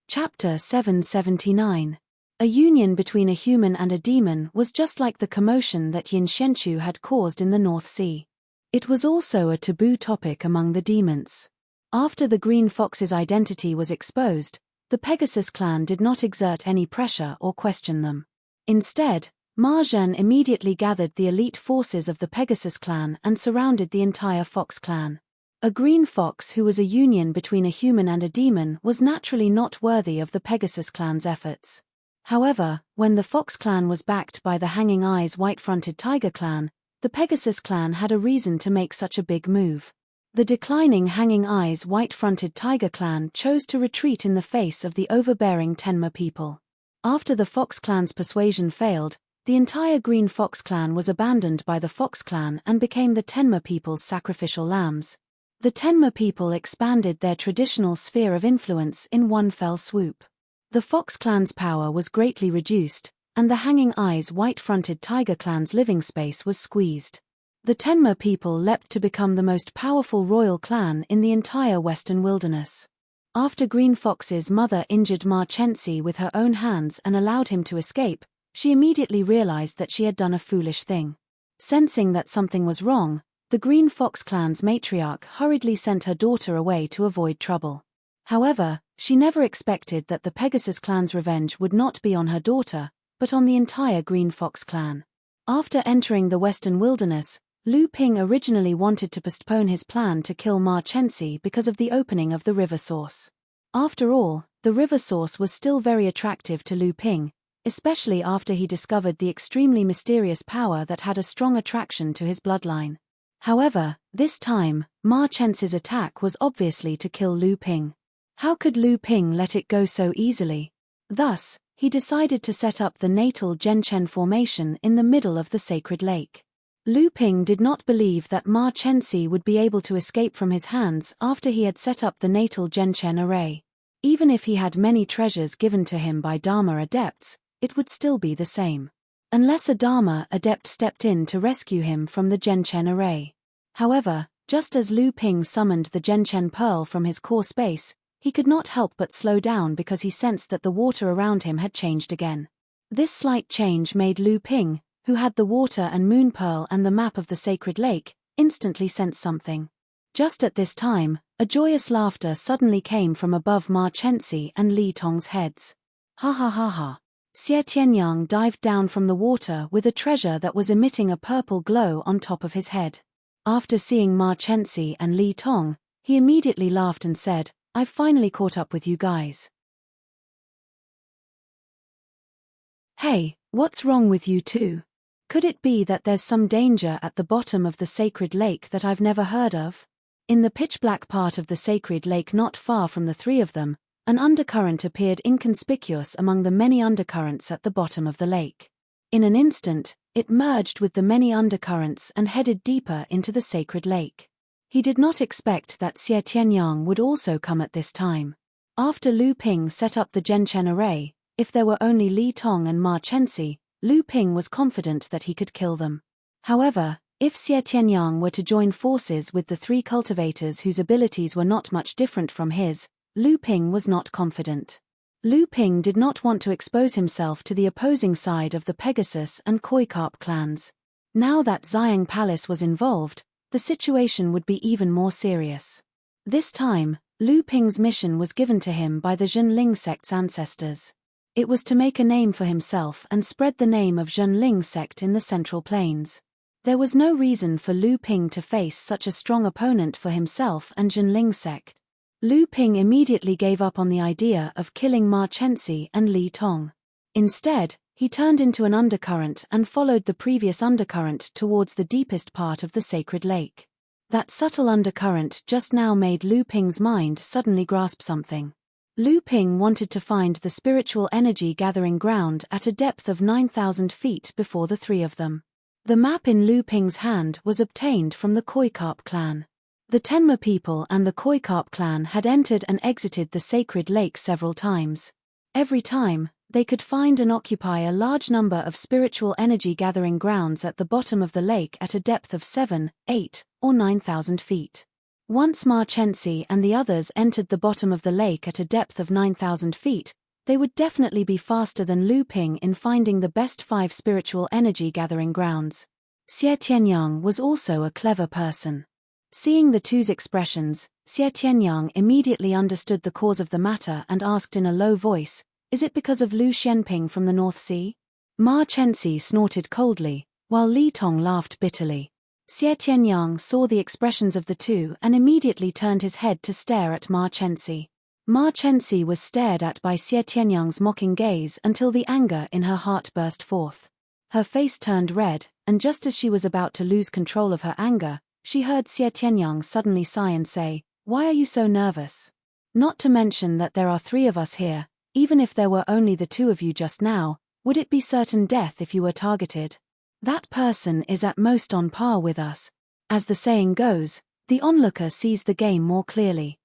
Chapter 779. A union between a human and a demon was just like the commotion that Yin Shenshu had caused in the North Sea. It was also a taboo topic among the demons. After the Green Fox's identity was exposed, the Pegasus clan did not exert any pressure or question them. Instead, Ma Zhen immediately gathered the elite forces of the Pegasus clan and surrounded the entire Fox clan. A green fox who was a union between a human and a demon was naturally not worthy of the Pegasus clan's efforts. However, when the Fox clan was backed by the Hanging Eyes White-Fronted Tiger clan, the Pegasus clan had a reason to make such a big move. The declining Hanging Eyes White-Fronted Tiger clan chose to retreat in the face of the overbearing Tenma people. After the Fox clan's persuasion failed, the entire Green Fox clan was abandoned by the Fox clan and became the Tenma people's sacrificial lambs. The Tenma people expanded their traditional sphere of influence in one fell swoop. The Fox clan's power was greatly reduced, and the Hanging Eyes White-Fronted Tiger clan's living space was squeezed. The Tenma people leapt to become the most powerful royal clan in the entire western wilderness. After Green Fox's mother injured Ma Chensi with her own hands and allowed him to escape, she immediately realized that she had done a foolish thing. Sensing that something was wrong, the Green Fox clan's matriarch hurriedly sent her daughter away to avoid trouble. However, she never expected that the Pegasus clan's revenge would not be on her daughter, but on the entire Green Fox clan. After entering the western wilderness, Lu Ping originally wanted to postpone his plan to kill Ma Chensi because of the opening of the river source. After all, the river source was still very attractive to Lu Ping, especially after he discovered the extremely mysterious power that had a strong attraction to his bloodline. However, this time, Ma Chensi's attack was obviously to kill Lu Ping. How could Lu Ping let it go so easily? Thus, he decided to set up the natal Zhenchen formation in the middle of the sacred lake. Lu Ping did not believe that Ma Chensi would be able to escape from his hands after he had set up the natal Zhenchen array. Even if he had many treasures given to him by Dharma adepts, it would still be the same. Unless a Dharma adept stepped in to rescue him from the Zhenchen array. However, just as Lu Ping summoned the Zhenchen pearl from his core space, he could not help but slow down because he sensed that the water around him had changed again. This slight change made Lu Ping, who had the water and moon pearl and the map of the sacred lake, instantly sense something. Just at this time, a joyous laughter suddenly came from above Ma Chensi and Li Tong's heads. Ha ha ha ha. Xie Tianyang dived down from the water with a treasure that was emitting a purple glow on top of his head. After seeing Ma Chensi and Li Tong, he immediately laughed and said, "I've finally caught up with you guys." Hey, what's wrong with you two? Could it be that there's some danger at the bottom of the sacred lake that I've never heard of? In the pitch-black part of the sacred lake not far from the 3 of them, an undercurrent appeared inconspicuous among the many undercurrents at the bottom of the lake. In an instant, it merged with the many undercurrents and headed deeper into the sacred lake. He did not expect that Xie Tianyang would also come at this time. After Lu Ping set up the Zhenchen array, if there were only Li Tong and Ma Chensi, Lu Ping was confident that he could kill them. However, if Xie Tianyang were to join forces with the 3 cultivators whose abilities were not much different from his, Lu Ping was not confident. Lu Ping did not want to expose himself to the opposing side of the Pegasus and Koi Carp clans. Now that Xiang Palace was involved, the situation would be even more serious. This time, Lu Ping's mission was given to him by the Zhenling sect's ancestors. It was to make a name for himself and spread the name of Zhenling sect in the Central Plains. There was no reason for Lu Ping to face such a strong opponent for himself and Zhenling sect. Lu Ping immediately gave up on the idea of killing Ma Chenxi and Li Tong. Instead, he turned into an undercurrent and followed the previous undercurrent towards the deepest part of the sacred lake. That subtle undercurrent just now made Lu Ping's mind suddenly grasp something. Lu Ping wanted to find the spiritual energy gathering ground at a depth of 9,000 feet before the three of them. The map in Lu Ping's hand was obtained from the Khoikarp clan. The Tenma people and the Khoikarp clan had entered and exited the sacred lake several times. Every time, they could find and occupy a large number of spiritual energy gathering grounds at the bottom of the lake at a depth of 7, 8, or 9,000 feet. Once Ma Chenxi and the others entered the bottom of the lake at a depth of 9,000 feet, they would definitely be faster than Lu Ping in finding the best 5 spiritual energy gathering grounds. Xie Tianyang was also a clever person. Seeing the two's expressions, Xie Tianyang immediately understood the cause of the matter and asked in a low voice, "Is it because of Lu Xianping from the North Sea?" Ma Chenxi snorted coldly, while Li Tong laughed bitterly. Xie Tianyang saw the expressions of the two and immediately turned his head to stare at Ma Chenxi. Ma Chenxi was stared at by Xie Tianyang's mocking gaze until the anger in her heart burst forth. Her face turned red, and just as she was about to lose control of her anger, she heard Xie Tianyang suddenly sigh and say, "Why are you so nervous? Not to mention that there are 3 of us here, even if there were only the 2 of you just now, would it be certain death if you were targeted? That person is at most on par with us. As the saying goes, the onlooker sees the game more clearly."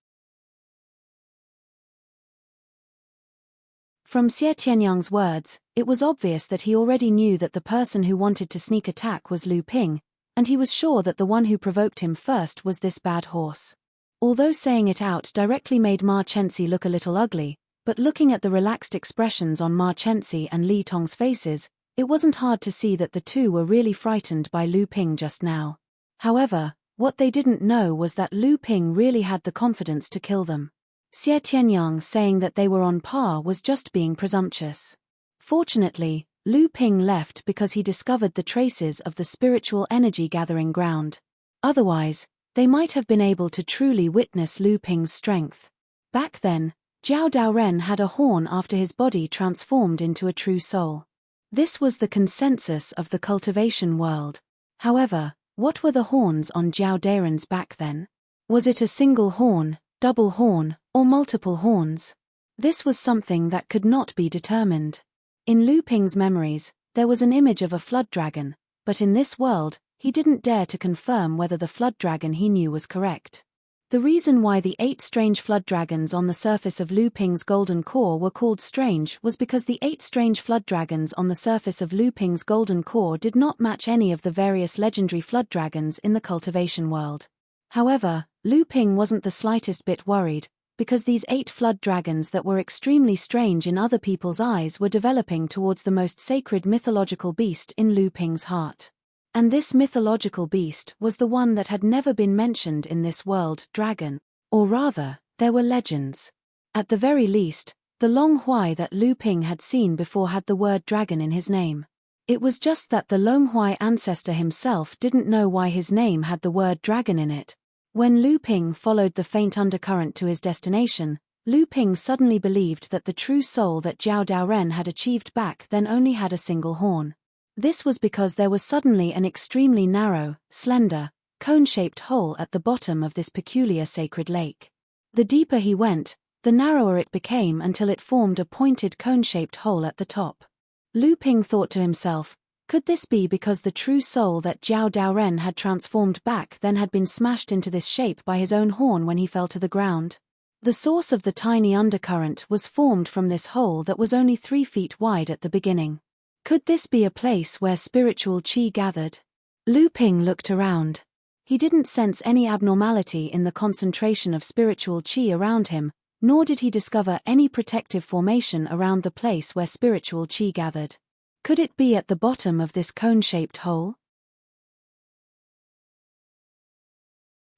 From Xie Tianyang's words, it was obvious that he already knew that the person who wanted to sneak attack was Lu Ping, and he was sure that the one who provoked him first was this bad horse. Although saying it out directly made Ma Chenxi look a little ugly, but looking at the relaxed expressions on Ma Chenxi and Li Tong's faces, it wasn't hard to see that the two were really frightened by Lu Ping just now. However, what they didn't know was that Lu Ping really had the confidence to kill them. Xie Tianyang saying that they were on par was just being presumptuous. Fortunately, Lu Ping left because he discovered the traces of the spiritual energy gathering ground. Otherwise, they might have been able to truly witness Lu Ping's strength. Back then, Jiao Daoren had a horn after his body transformed into a true soul. This was the consensus of the cultivation world. However, what were the horns on Jiao Daoren's back then? Was it a single horn, double horn, or multiple horns? This was something that could not be determined. In Lu Ping's memories, there was an image of a flood dragon, but in this world, he didn't dare to confirm whether the flood dragon he knew was correct. The reason why the 8 strange flood dragons on the surface of Lu Ping's golden core were called strange was because the 8 strange flood dragons on the surface of Lu Ping's golden core did not match any of the various legendary flood dragons in the cultivation world. However, Lu Ping wasn't the slightest bit worried, because these 8 flood dragons that were extremely strange in other people's eyes were developing towards the most sacred mythological beast in Lu Ping's heart. And this mythological beast was the one that had never been mentioned in this world, dragon. Or rather, there were legends. At the very least, the Long Huai that Lu Ping had seen before had the word dragon in his name. It was just that the Long Huai ancestor himself didn't know why his name had the word dragon in it. When Lu Ping followed the faint undercurrent to his destination, Lu Ping suddenly believed that the true soul that Jiao Daoren had achieved back then only had a single horn. This was because there was suddenly an extremely narrow, slender, cone-shaped hole at the bottom of this peculiar sacred lake. The deeper he went, the narrower it became until it formed a pointed cone-shaped hole at the top. Lu Ping thought to himself, could this be because the true soul that Jiao Daoren had transformed back then had been smashed into this shape by his own horn when he fell to the ground? The source of the tiny undercurrent was formed from this hole that was only 3 feet wide at the beginning. Could this be a place where spiritual qi gathered? Lu Ping looked around. He didn't sense any abnormality in the concentration of spiritual qi around him, nor did he discover any protective formation around the place where spiritual qi gathered. Could it be at the bottom of this cone-shaped hole?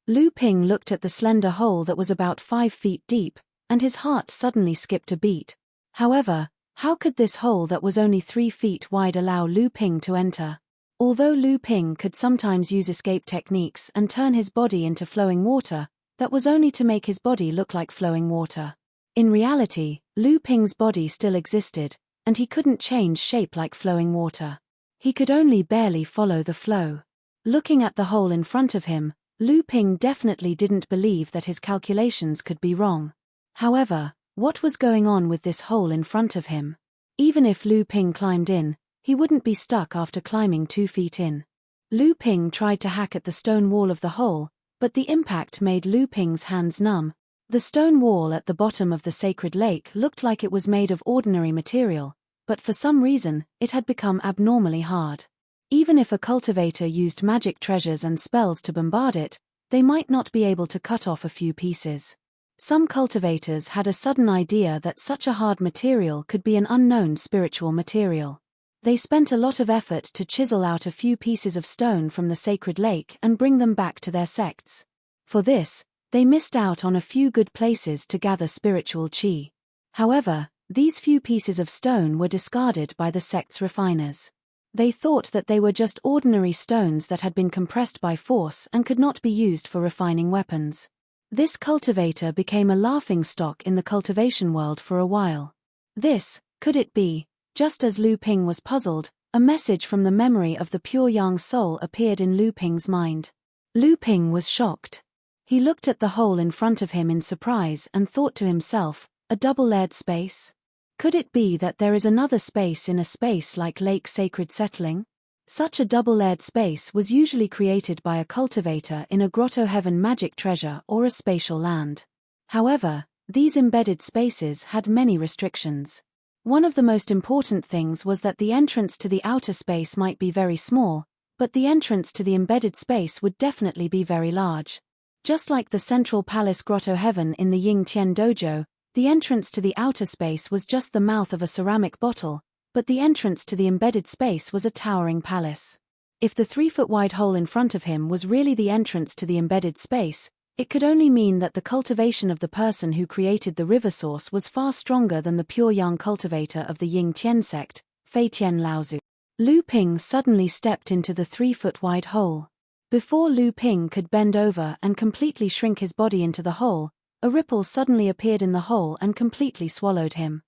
Lu Ping looked at the slender hole that was about 5 feet deep, and his heart suddenly skipped a beat. However, How could this hole that was only 3 feet wide allow Lu Ping to enter? Although Lu Ping could sometimes use escape techniques and turn his body into flowing water, that was only to make his body look like flowing water. In reality, Lu Ping's body still existed, and he couldn't change shape like flowing water. He could only barely follow the flow. Looking at the hole in front of him, Lu Ping definitely didn't believe that his calculations could be wrong. However, what was going on with this hole in front of him? Even if Lu Ping climbed in, he wouldn't be stuck after climbing 2 feet in. Lu Ping tried to hack at the stone wall of the hole, but the impact made Lu Ping's hands numb. The stone wall at the bottom of the sacred lake looked like it was made of ordinary material, but for some reason, it had become abnormally hard. Even if a cultivator used magic treasures and spells to bombard it, they might not be able to cut off a few pieces. Some cultivators had a sudden idea that such a hard material could be an unknown spiritual material. They spent a lot of effort to chisel out a few pieces of stone from the sacred lake and bring them back to their sects. For this, they missed out on a few good places to gather spiritual chi. However, these few pieces of stone were discarded by the sect's refiners. They thought that they were just ordinary stones that had been compressed by force and could not be used for refining weapons. This cultivator became a laughingstock in the cultivation world for a while. Could it be? Just as Lu Ping was puzzled, a message from the memory of the pure yang soul appeared in Lu Ping's mind. Lu Ping was shocked. He looked at the hole in front of him in surprise and thought to himself, a double-layered space? Could it be that there is another space in a space like Lake Sacred Settling? Such a double-layered space was usually created by a cultivator in a grotto heaven magic treasure or a spatial land. However, these embedded spaces had many restrictions. One of the most important things was that the entrance to the outer space might be very small, but the entrance to the embedded space would definitely be very large. Just like the central palace grotto heaven in the Ying Tian dojo, the entrance to the outer space was just the mouth of a ceramic bottle, but the entrance to the embedded space was a towering palace. If the 3-foot-wide hole in front of him was really the entrance to the embedded space, it could only mean that the cultivation of the person who created the river source was far stronger than the pure yang cultivator of the Ying Tian sect, Fei Tian Laozu. Lu Ping suddenly stepped into the 3-foot-wide hole. Before Lu Ping could bend over and completely shrink his body into the hole, a ripple suddenly appeared in the hole and completely swallowed him.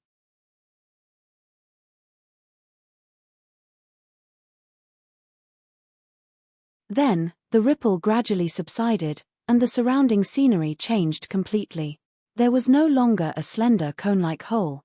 Then, the ripple gradually subsided, and the surrounding scenery changed completely. There was no longer a slender cone-like hole.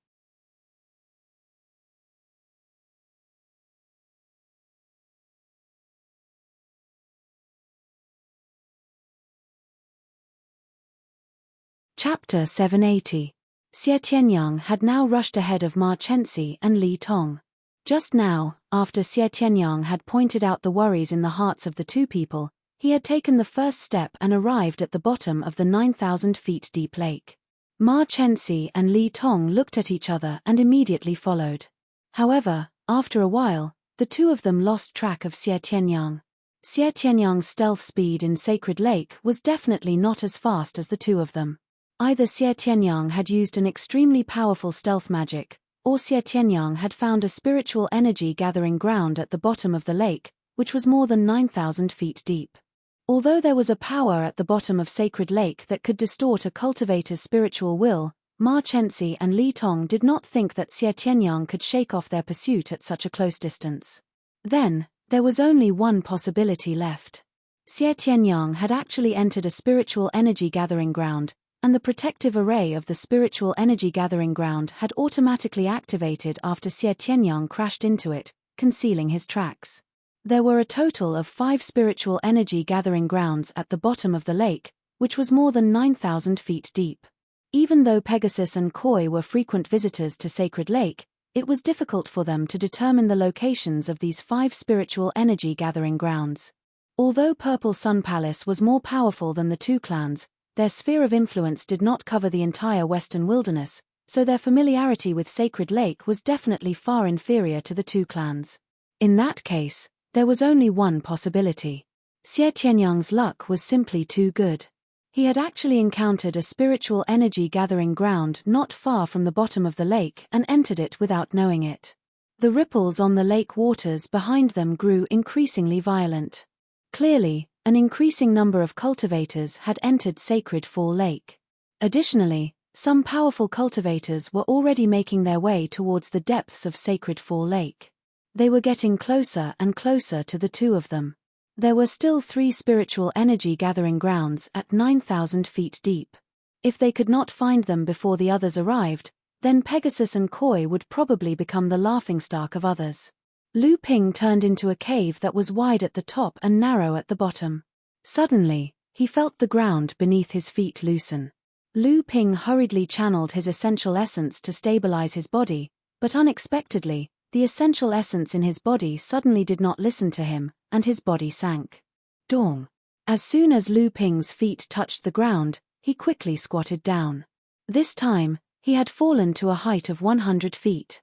Chapter 780. Xie Tianyang had now rushed ahead of Ma Chenxi and Li Tong. Just now, after Xie Tianyang had pointed out the worries in the hearts of the two people, he had taken the first step and arrived at the bottom of the 9,000 feet deep lake. Ma Chenxi and Li Tong looked at each other and immediately followed. However, after a while, the two of them lost track of Xie Tianyang. Xie Tianyang's stealth speed in Sacred Lake was definitely not as fast as the two of them. Either Xie Tianyang had used an extremely powerful stealth magic, or Xie Tianyang had found a spiritual energy gathering ground at the bottom of the lake, which was more than 9,000 feet deep. Although there was a power at the bottom of Sacred Lake that could distort a cultivator's spiritual will, Ma Chenxi and Li Tong did not think that Xie Tianyang could shake off their pursuit at such a close distance. Then, there was only one possibility left. Xie Tianyang had actually entered a spiritual energy gathering ground, and the protective array of the spiritual energy gathering ground had automatically activated after Xie Tianyang crashed into it, concealing his tracks. There were a total of 5 spiritual energy gathering grounds at the bottom of the lake, which was more than 9,000 feet deep. Even though Pegasus and Koi were frequent visitors to Sacred Lake, it was difficult for them to determine the locations of these 5 spiritual energy gathering grounds. Although Purple Sun Palace was more powerful than the two clans, their sphere of influence did not cover the entire western wilderness, so their familiarity with Sacred Lake was definitely far inferior to the two clans. In that case, there was only one possibility. Xie Tianyang's luck was simply too good. He had actually encountered a spiritual energy gathering ground not far from the bottom of the lake and entered it without knowing it. The ripples on the lake waters behind them grew increasingly violent. Clearly, an increasing number of cultivators had entered Sacred Fall Lake. Additionally, some powerful cultivators were already making their way towards the depths of Sacred Fall Lake. They were getting closer and closer to the two of them. There were still 3 spiritual energy gathering grounds at 9,000 feet deep. If they could not find them before the others arrived, then Pegasus and Koi would probably become the laughingstock of others. Lu Ping turned into a cave that was wide at the top and narrow at the bottom. Suddenly, he felt the ground beneath his feet loosen. Lu Ping hurriedly channeled his essential essence to stabilize his body, but unexpectedly, the essential essence in his body suddenly did not listen to him, and his body sank. Dong. As soon as Lu Ping's feet touched the ground, he quickly squatted down. This time, he had fallen to a height of 100 feet.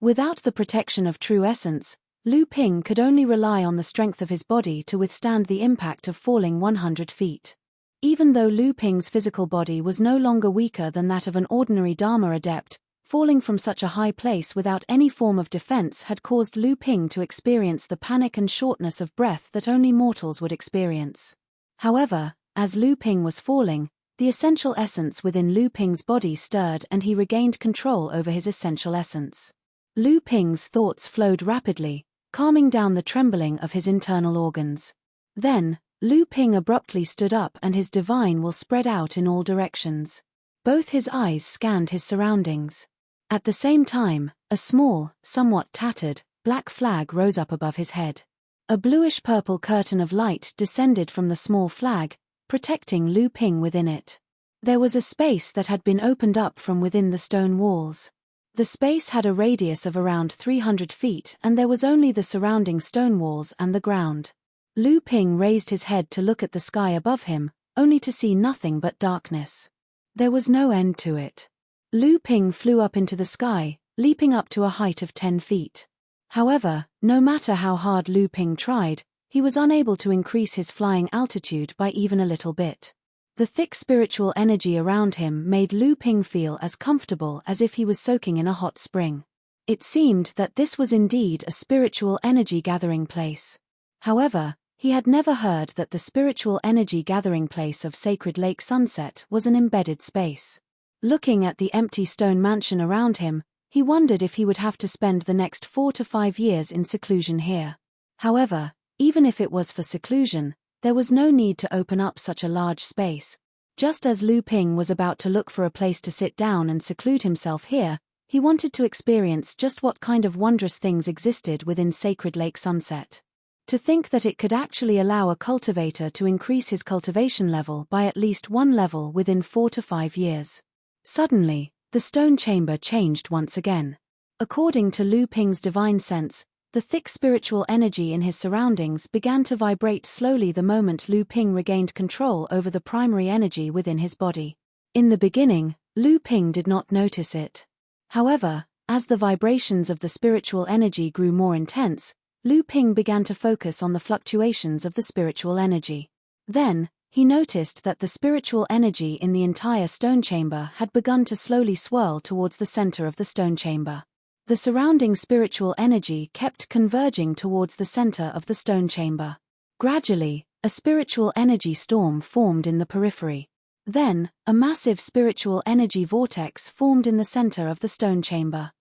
Without the protection of true essence, Lu Ping could only rely on the strength of his body to withstand the impact of falling 100 feet. Even though Lu Ping's physical body was no longer weaker than that of an ordinary Dharma adept, falling from such a high place without any form of defense had caused Lu Ping to experience the panic and shortness of breath that only mortals would experience. However, as Lu Ping was falling, the essential essence within Lu Ping's body stirred and he regained control over his essential essence. Lu Ping's thoughts flowed rapidly, calming down the trembling of his internal organs. Then, Lu Ping abruptly stood up and his divine will spread out in all directions. Both his eyes scanned his surroundings. At the same time, a small, somewhat tattered, black flag rose up above his head. A bluish-purple curtain of light descended from the small flag, protecting Lu Ping within it. There was a space that had been opened up from within the stone walls. The space had a radius of around 300 feet and there was only the surrounding stone walls and the ground. Lu Ping raised his head to look at the sky above him, only to see nothing but darkness. There was no end to it. Lu Ping flew up into the sky, leaping up to a height of 10 feet. However, no matter how hard Lu Ping tried, he was unable to increase his flying altitude by even a little bit. The thick spiritual energy around him made Lu Ping feel as comfortable as if he was soaking in a hot spring. It seemed that this was indeed a spiritual energy gathering place. However, he had never heard that the spiritual energy gathering place of Sacred Lake Sunset was an embedded space. Looking at the empty stone mansion around him, he wondered if he would have to spend the next 4 to 5 years in seclusion here. However, even if it was for seclusion, there was no need to open up such a large space. Just as Lu Ping was about to look for a place to sit down and seclude himself here, he wanted to experience just what kind of wondrous things existed within Sacred Lake Sunset. To think that it could actually allow a cultivator to increase his cultivation level by at least 1 level within 4 to 5 years. Suddenly, the stone chamber changed once again. According to Lu Ping's divine sense, the thick spiritual energy in his surroundings began to vibrate slowly the moment Lu Ping regained control over the primary energy within his body. In the beginning, Lu Ping did not notice it. However, as the vibrations of the spiritual energy grew more intense, Lu Ping began to focus on the fluctuations of the spiritual energy. Then, he noticed that the spiritual energy in the entire stone chamber had begun to slowly swirl towards the center of the stone chamber. The surrounding spiritual energy kept converging towards the center of the stone chamber. Gradually, a spiritual energy storm formed in the periphery. Then, a massive spiritual energy vortex formed in the center of the stone chamber.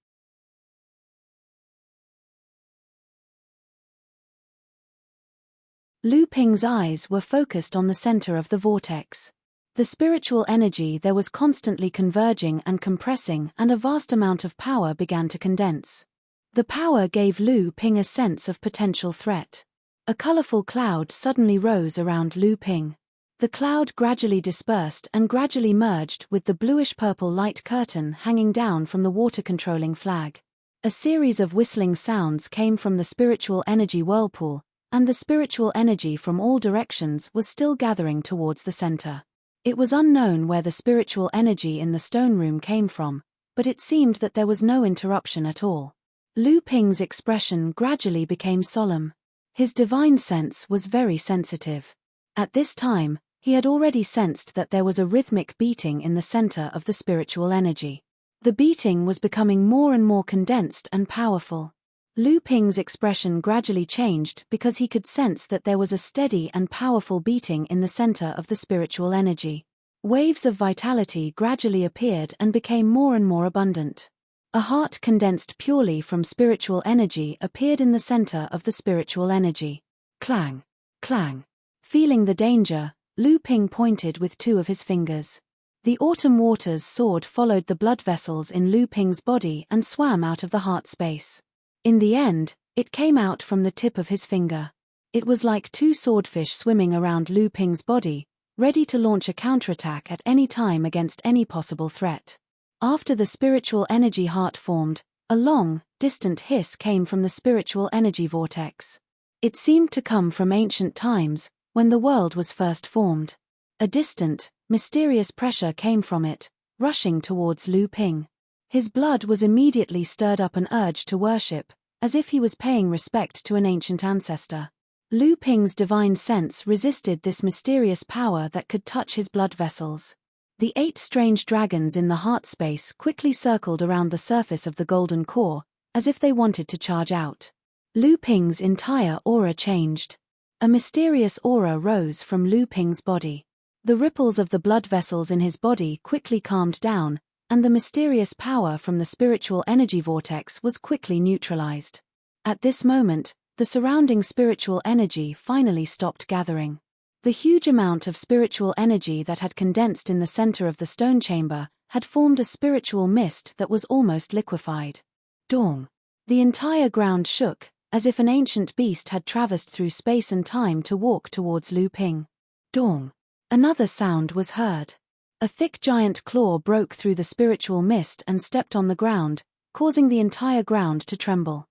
Lu Ping's eyes were focused on the center of the vortex. The spiritual energy there was constantly converging and compressing and a vast amount of power began to condense. The power gave Lu Ping a sense of potential threat. A colorful cloud suddenly rose around Lu Ping. The cloud gradually dispersed and gradually merged with the bluish-purple light curtain hanging down from the water-controlling flag. A series of whistling sounds came from the spiritual energy whirlpool, and the spiritual energy from all directions was still gathering towards the center. It was unknown where the spiritual energy in the stone room came from, but it seemed that there was no interruption at all. Lu Ping's expression gradually became solemn. His divine sense was very sensitive. At this time, he had already sensed that there was a rhythmic beating in the center of the spiritual energy. The beating was becoming more and more condensed and powerful. Lu Ping's expression gradually changed because he could sense that there was a steady and powerful beating in the center of the spiritual energy. Waves of vitality gradually appeared and became more and more abundant. A heart condensed purely from spiritual energy appeared in the center of the spiritual energy. Clang! Clang! Feeling the danger, Lu Ping pointed with two of his fingers. The autumn waters soared followed the blood vessels in Lu Ping's body and swam out of the heart space. In the end, it came out from the tip of his finger. It was like two swordfish swimming around Lu Ping's body, ready to launch a counterattack at any time against any possible threat. After the spiritual energy heart formed, a long, distant hiss came from the spiritual energy vortex. It seemed to come from ancient times, when the world was first formed. A distant, mysterious pressure came from it, rushing towards Lu Ping. His blood was immediately stirred up an urge to worship, as if he was paying respect to an ancient ancestor. Lu Ping's divine sense resisted this mysterious power that could touch his blood vessels. The 8 strange dragons in the heart space quickly circled around the surface of the golden core, as if they wanted to charge out. Lu Ping's entire aura changed. A mysterious aura rose from Lu Ping's body. The ripples of the blood vessels in his body quickly calmed down, and the mysterious power from the spiritual energy vortex was quickly neutralized. At this moment, the surrounding spiritual energy finally stopped gathering. The huge amount of spiritual energy that had condensed in the center of the stone chamber had formed a spiritual mist that was almost liquefied. Dong! The entire ground shook, as if an ancient beast had traversed through space and time to walk towards Lu Ping. Dong! Another sound was heard. A thick giant claw broke through the spiritual mist and stepped on the ground, causing the entire ground to tremble.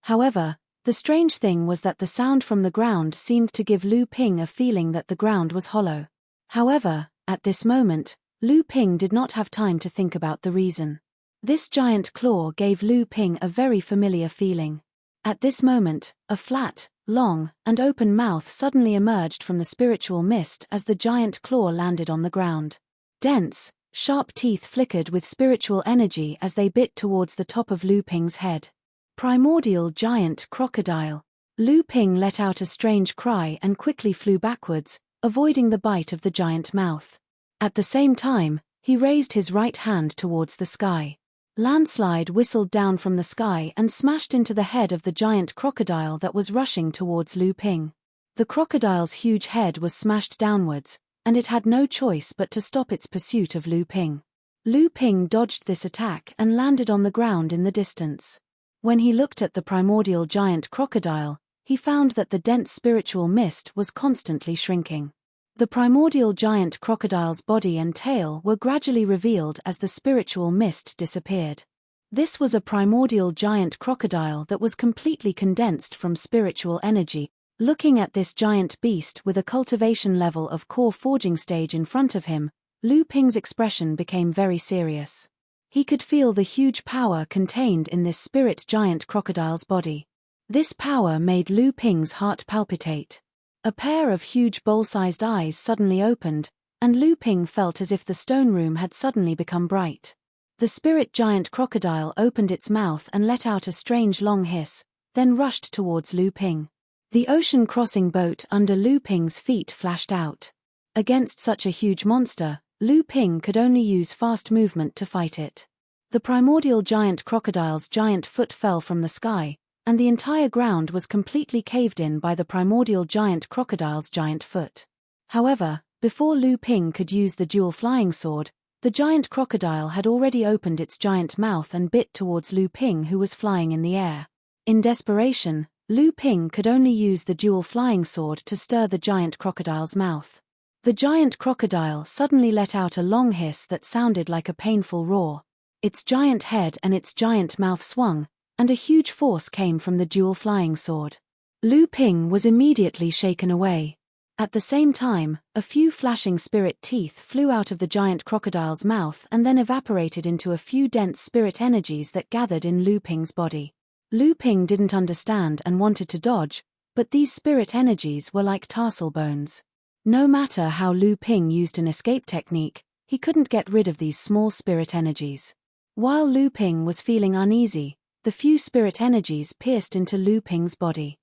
However, the strange thing was that the sound from the ground seemed to give Lu Ping a feeling that the ground was hollow. However, at this moment, Lu Ping did not have time to think about the reason. This giant claw gave Lu Ping a very familiar feeling. At this moment, a flat, long, and open mouth suddenly emerged from the spiritual mist as the giant claw landed on the ground. Dense, sharp teeth flickered with spiritual energy as they bit towards the top of Lu Ping's head. Primordial giant crocodile. Lu Ping let out a strange cry and quickly flew backwards, avoiding the bite of the giant mouth. At the same time, he raised his right hand towards the sky. Landslide whistled down from the sky and smashed into the head of the giant crocodile that was rushing towards Lu Ping. The crocodile's huge head was smashed downwards, and it had no choice but to stop its pursuit of Lu Ping. Lu Ping dodged this attack and landed on the ground in the distance. When he looked at the primordial giant crocodile, he found that the dense spiritual mist was constantly shrinking. The primordial giant crocodile's body and tail were gradually revealed as the spiritual mist disappeared. This was a primordial giant crocodile that was completely condensed from spiritual energy. Looking at this giant beast with a cultivation level of core forging stage in front of him, Lu Ping's expression became very serious. He could feel the huge power contained in this spirit giant crocodile's body. This power made Lu Ping's heart palpitate. A pair of huge bowl-sized eyes suddenly opened, and Lu Ping felt as if the stone room had suddenly become bright. The spirit giant crocodile opened its mouth and let out a strange long hiss, then rushed towards Lu Ping. The ocean crossing boat under Lu Ping's feet flashed out. Against such a huge monster, Lu Ping could only use fast movement to fight it. The primordial giant crocodile's giant foot fell from the sky, and the entire ground was completely caved in by the primordial giant crocodile's giant foot. However, before Lu Ping could use the dual flying sword, the giant crocodile had already opened its giant mouth and bit towards Lu Ping, who was flying in the air. In desperation, Lu Ping could only use the dual flying sword to stir the giant crocodile's mouth. The giant crocodile suddenly let out a long hiss that sounded like a painful roar. Its giant head and its giant mouth swung, and a huge force came from the dual flying sword. Lu Ping was immediately shaken away. At the same time, a few flashing spirit teeth flew out of the giant crocodile's mouth and then evaporated into a few dense spirit energies that gathered in Lu Ping's body. Lu Ping didn't understand and wanted to dodge, but these spirit energies were like tarsal bones. No matter how Lu Ping used an escape technique, he couldn't get rid of these small spirit energies. While Lu Ping was feeling uneasy, the few spirit energies pierced into Lu Ping's body.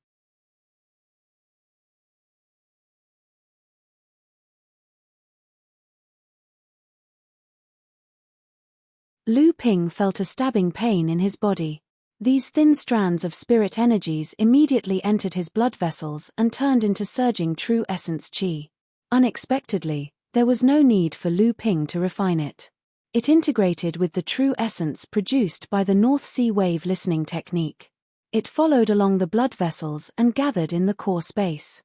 Lu Ping felt a stabbing pain in his body. These thin strands of spirit energies immediately entered his blood vessels and turned into surging true essence qi. Unexpectedly, there was no need for Lu Ping to refine it. It integrated with the true essence produced by the North Sea wave listening technique. It followed along the blood vessels and gathered in the core space.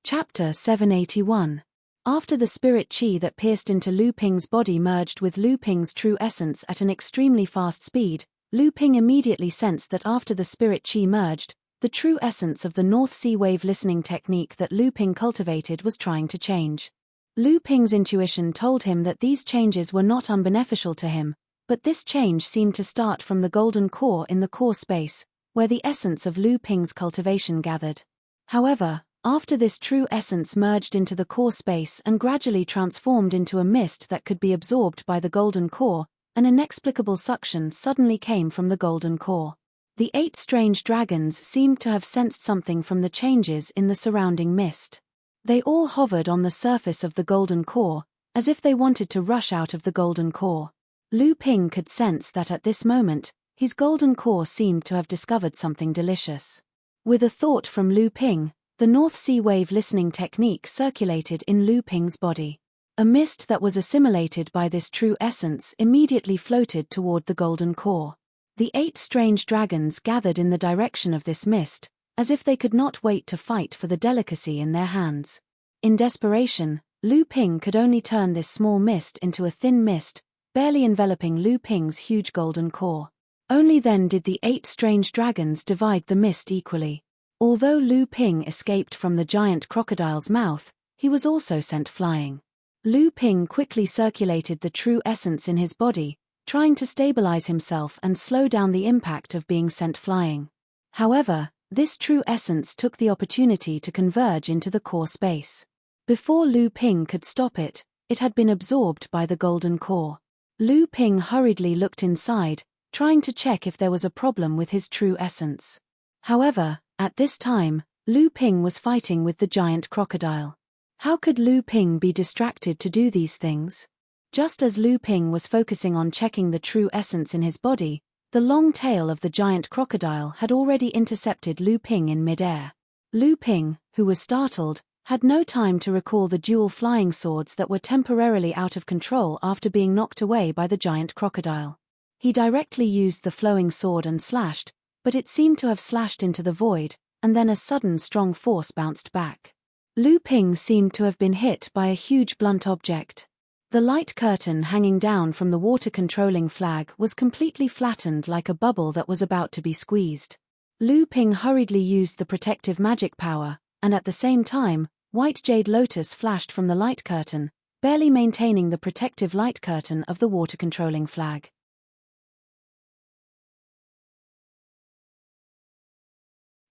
Chapter 781. After the spirit qi that pierced into Lu Ping's body merged with Lu Ping's true essence at an extremely fast speed, Lu Ping immediately sensed that after the spirit qi merged, the true essence of the North Sea wave listening technique that Lu Ping cultivated was trying to change. Lu Ping's intuition told him that these changes were not unbeneficial to him, but this change seemed to start from the golden core in the core space, where the essence of Lu Ping's cultivation gathered. However, after this true essence merged into the core space and gradually transformed into a mist that could be absorbed by the golden core, an inexplicable suction suddenly came from the golden core. The 8 strange dragons seemed to have sensed something from the changes in the surrounding mist. They all hovered on the surface of the golden core, as if they wanted to rush out of the golden core. Lu Ping could sense that at this moment, his golden core seemed to have discovered something delicious. With a thought from Lu Ping, the North Sea wave listening technique circulated in Lu Ping's body. A mist that was assimilated by this true essence immediately floated toward the golden core. The 8 strange dragons gathered in the direction of this mist, as if they could not wait to fight for the delicacy in their hands. In desperation, Lu Ping could only turn this small mist into a thin mist, barely enveloping Lu Ping's huge golden core. Only then did the 8 strange dragons divide the mist equally. Although Lu Ping escaped from the giant crocodile's mouth, he was also sent flying. Lu Ping quickly circulated the true essence in his body, trying to stabilize himself and slow down the impact of being sent flying. However, this true essence took the opportunity to converge into the core space. Before Lu Ping could stop it, it had been absorbed by the golden core. Lu Ping hurriedly looked inside, trying to check if there was a problem with his true essence. However, at this time, Lu Ping was fighting with the giant crocodile. How could Lu Ping be distracted to do these things? Just as Lu Ping was focusing on checking the true essence in his body, the long tail of the giant crocodile had already intercepted Lu Ping in midair. Lu Ping, who was startled, had no time to recall the dual flying swords that were temporarily out of control after being knocked away by the giant crocodile. He directly used the flowing sword and slashed, but it seemed to have slashed into the void, and then a sudden strong force bounced back. Lu Ping seemed to have been hit by a huge blunt object. The light curtain hanging down from the water-controlling flag was completely flattened like a bubble that was about to be squeezed. Lu Ping hurriedly used the protective magic power, and at the same time, white jade lotus flashed from the light curtain, barely maintaining the protective light curtain of the water-controlling flag.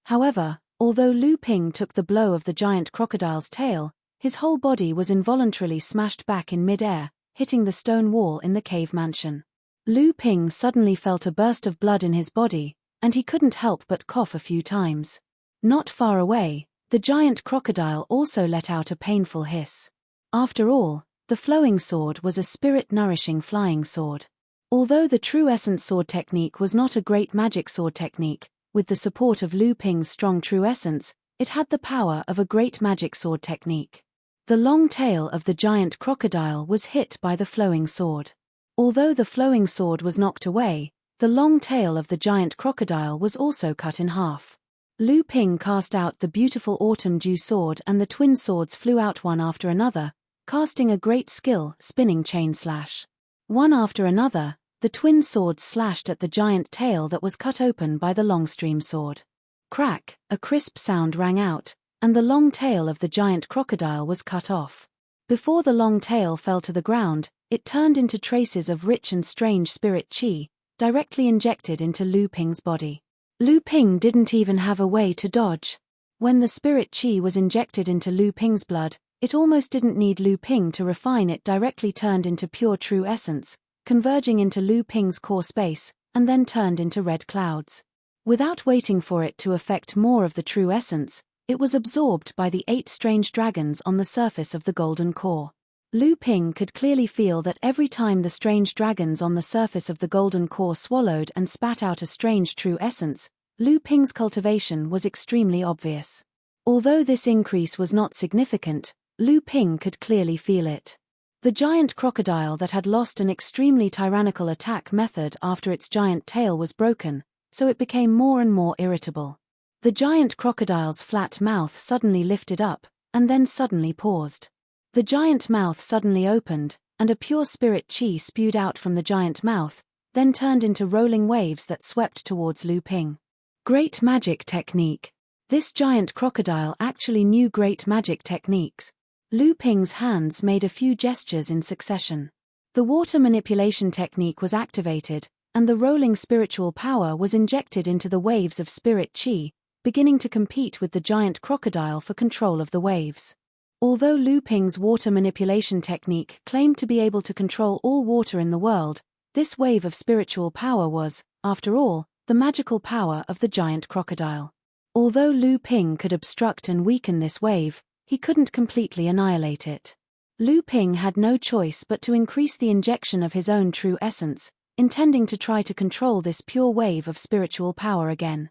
However, although Lu Ping took the blow of the giant crocodile's tail, his whole body was involuntarily smashed back in mid-air, hitting the stone wall in the cave mansion. Lu Ping suddenly felt a burst of blood in his body, and he couldn't help but cough a few times. Not far away, the giant crocodile also let out a painful hiss. After all, the flowing sword was a spirit-nourishing flying sword. Although the true essence sword technique was not a great magic sword technique, with the support of Lu Ping's strong true essence, it had the power of a great magic sword technique. The long tail of the giant crocodile was hit by the flowing sword. Although the flowing sword was knocked away, the long tail of the giant crocodile was also cut in half. Lu Ping cast out the beautiful autumn dew sword and the twin swords flew out one after another, casting a great skill, spinning chain slash. One after another, the twin swords slashed at the giant tail that was cut open by the long-stream sword. Crack, a crisp sound rang out, and the long tail of the giant crocodile was cut off. Before the long tail fell to the ground, it turned into traces of rich and strange spirit qi, directly injected into Lu Ping's body. Lu Ping didn't even have a way to dodge. When the spirit qi was injected into Lu Ping's blood, it almost didn't need Lu Ping to refine it, directly turned into pure true essence, converging into Lu Ping's core space, and then turned into red clouds. Without waiting for it to affect more of the true essence, it was absorbed by the 8 strange dragons on the surface of the golden core. Lu Ping could clearly feel that every time the strange dragons on the surface of the golden core swallowed and spat out a strange true essence, Lu Ping's cultivation was extremely obvious. Although this increase was not significant, Lu Ping could clearly feel it. The giant crocodile that had lost an extremely tyrannical attack method after its giant tail was broken, so it became more and more irritable. The giant crocodile's flat mouth suddenly lifted up, and then suddenly paused. The giant mouth suddenly opened, and a pure spirit qi spewed out from the giant mouth, then turned into rolling waves that swept towards Lu Ping. Great magic technique. This giant crocodile actually knew great magic techniques. Lu Ping's hands made a few gestures in succession. The water manipulation technique was activated, and the rolling spiritual power was injected into the waves of spirit qi, beginning to compete with the giant crocodile for control of the waves. Although Lu Ping's water manipulation technique claimed to be able to control all water in the world, this wave of spiritual power was, after all, the magical power of the giant crocodile. Although Lu Ping could obstruct and weaken this wave, he couldn't completely annihilate it. Lu Ping had no choice but to increase the injection of his own true essence, intending to try to control this pure wave of spiritual power again.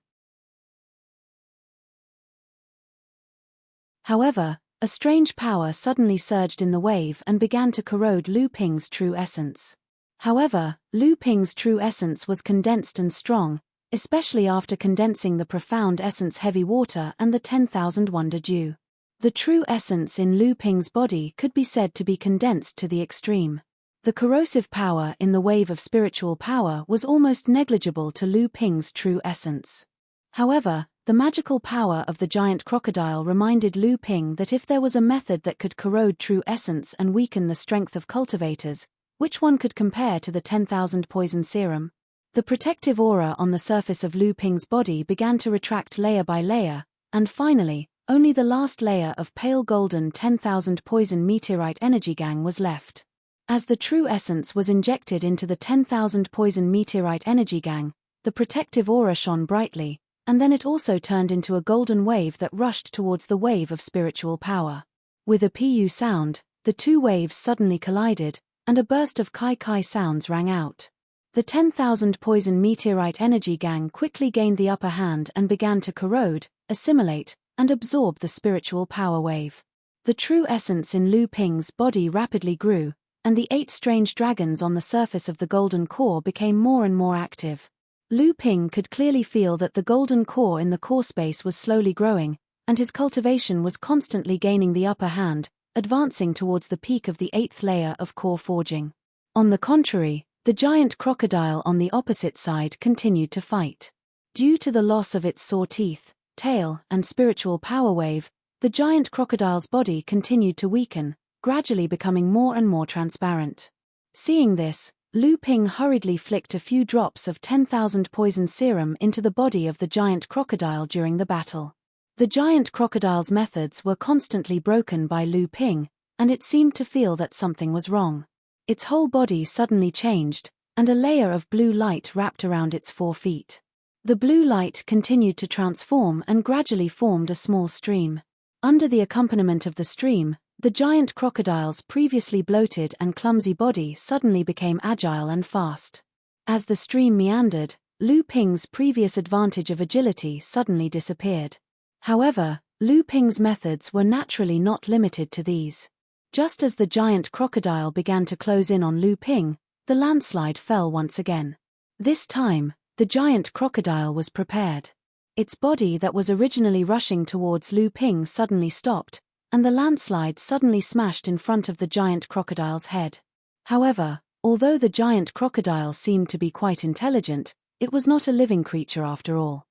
However, a strange power suddenly surged in the wave and began to corrode Lu Ping's true essence. However, Lu Ping's true essence was condensed and strong, especially after condensing the profound essence heavy water and the 10,000 wonder dew. The true essence in Lu Ping's body could be said to be condensed to the extreme. The corrosive power in the wave of spiritual power was almost negligible to Lu Ping's true essence. However, the magical power of the giant crocodile reminded Lu Ping that if there was a method that could corrode true essence and weaken the strength of cultivators, which one could compare to the 10,000 poison serum? The protective aura on the surface of Lu Ping's body began to retract layer by layer, and finally, only the last layer of pale golden 10,000 poison meteorite energy gang was left. As the true essence was injected into the 10,000 poison meteorite energy gang, the protective aura shone brightly, and then it also turned into a golden wave that rushed towards the wave of spiritual power. With a pu sound, the two waves suddenly collided, and a burst of kai-kai sounds rang out. The 10,000 poison meteorite energy gang quickly gained the upper hand and began to corrode, assimilate, and absorb the spiritual power wave. The true essence in Lu Ping's body rapidly grew, and the 8 strange dragons on the surface of the golden core became more and more active. Lu Ping could clearly feel that the golden core in the core space was slowly growing, and his cultivation was constantly gaining the upper hand, advancing towards the peak of the 8th layer of core forging. On the contrary, the giant crocodile on the opposite side continued to fight. Due to the loss of its saw teeth, tail, and spiritual power wave, the giant crocodile's body continued to weaken, gradually becoming more and more transparent. Seeing this, Lu Ping hurriedly flicked a few drops of 10,000 poison serum into the body of the giant crocodile during the battle. The giant crocodile's methods were constantly broken by Lu Ping, and it seemed to feel that something was wrong. Its whole body suddenly changed, and a layer of blue light wrapped around its 4 feet. The blue light continued to transform and gradually formed a small stream. Under the accompaniment of the stream, the giant crocodile's previously bloated and clumsy body suddenly became agile and fast. As the stream meandered, Lu Ping's previous advantage of agility suddenly disappeared. However, Lu Ping's methods were naturally not limited to these. Just as the giant crocodile began to close in on Lu Ping, the landslide fell once again. This time, the giant crocodile was prepared. Its body that was originally rushing towards Lu Ping suddenly stopped, and the landslide suddenly smashed in front of the giant crocodile's head. However, although the giant crocodile seemed to be quite intelligent, it was not a living creature after all.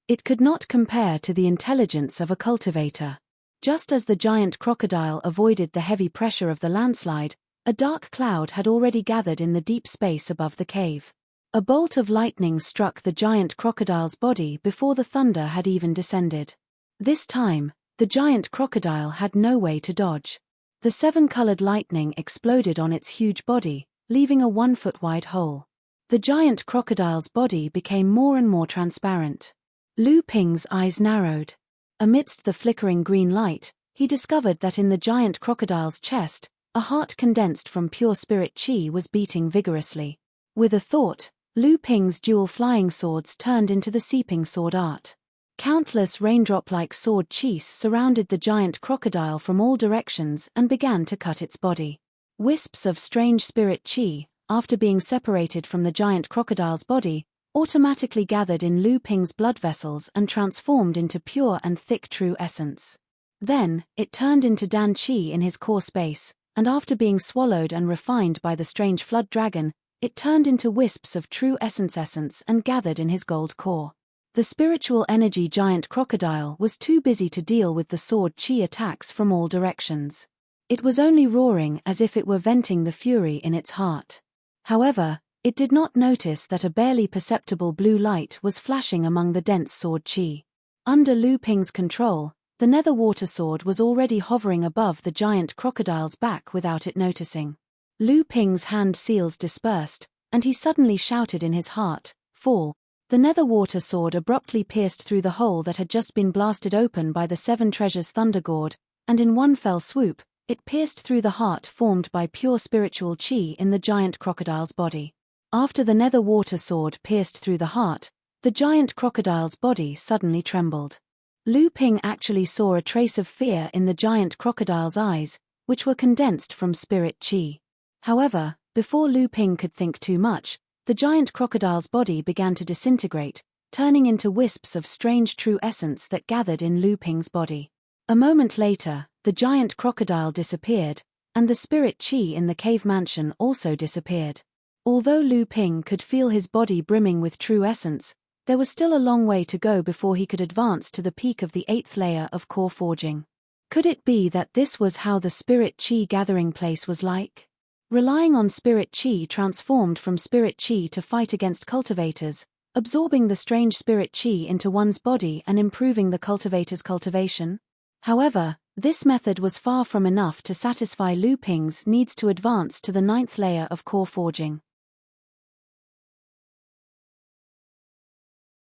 It could not compare to the intelligence of a cultivator. Just as the giant crocodile avoided the heavy pressure of the landslide, a dark cloud had already gathered in the deep space above the cave. A bolt of lightning struck the giant crocodile's body before the thunder had even descended. This time, the giant crocodile had no way to dodge. The 7-colored lightning exploded on its huge body, leaving a 1-foot-wide hole. The giant crocodile's body became more and more transparent. Lu Ping's eyes narrowed. Amidst the flickering green light, he discovered that in the giant crocodile's chest, a heart condensed from pure spirit chi was beating vigorously. With a thought, Lu Ping's dual flying swords turned into the seeping sword art. Countless raindrop-like sword chi surrounded the giant crocodile from all directions and began to cut its body. Wisps of strange spirit chi, after being separated from the giant crocodile's body, automatically gathered in Lu Ping's blood vessels and transformed into pure and thick true essence. Then, it turned into Dan Chi in his core space, and after being swallowed and refined by the strange flood dragon, it turned into wisps of true essence and gathered in his gold core. The spiritual energy giant crocodile was too busy to deal with the sword chi attacks from all directions. It was only roaring as if it were venting the fury in its heart. However, it did not notice that a barely perceptible blue light was flashing among the dense sword chi. Under Lu Ping's control, the nether water sword was already hovering above the giant crocodile's back without it noticing. Lu Ping's hand seals dispersed, and he suddenly shouted in his heart, "Fall!" The nether water sword abruptly pierced through the hole that had just been blasted open by the 7 treasures thunder gourd, and in one fell swoop, it pierced through the heart formed by pure spiritual chi in the giant crocodile's body. After the nether water sword pierced through the heart, the giant crocodile's body suddenly trembled. Lu Ping actually saw a trace of fear in the giant crocodile's eyes, which were condensed from spirit chi. However, before Lu Ping could think too much, the giant crocodile's body began to disintegrate, turning into wisps of strange true essence that gathered in Lu Ping's body. A moment later, the giant crocodile disappeared, and the spirit chi in the cave mansion also disappeared. Although Lu Ping could feel his body brimming with true essence, there was still a long way to go before he could advance to the peak of the 8th layer of core forging. Could it be that this was how the spirit chi gathering place was like? Relying on spirit chi transformed from spirit chi to fight against cultivators, absorbing the strange spirit chi into one's body and improving the cultivator's cultivation? However, this method was far from enough to satisfy Lu Ping's needs to advance to the 9th layer of core forging.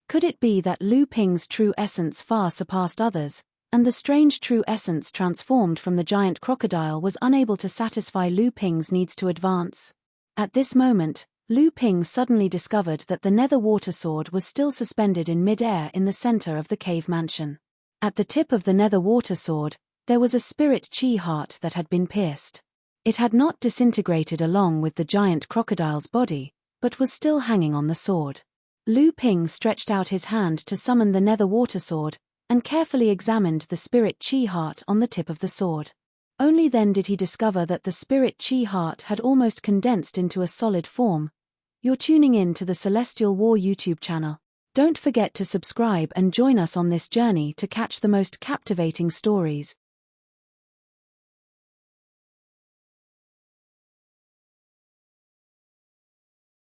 Could it be that Lu Ping's true essence far surpassed others, and the strange true essence transformed from the giant crocodile was unable to satisfy Lu Ping's needs to advance? At this moment, Lu Ping suddenly discovered that the nether water sword was still suspended in mid-air in the center of the cave mansion. At the tip of the nether water sword, there was a spirit chi heart that had been pierced. It had not disintegrated along with the giant crocodile's body, but was still hanging on the sword. Lu Ping stretched out his hand to summon the nether water sword, and carefully examined the spirit chi heart on the tip of the sword. Only then did he discover that the spirit chi heart had almost condensed into a solid form. You're tuning in to the Celestial War YouTube channel. Don't forget to subscribe and join us on this journey to catch the most captivating stories.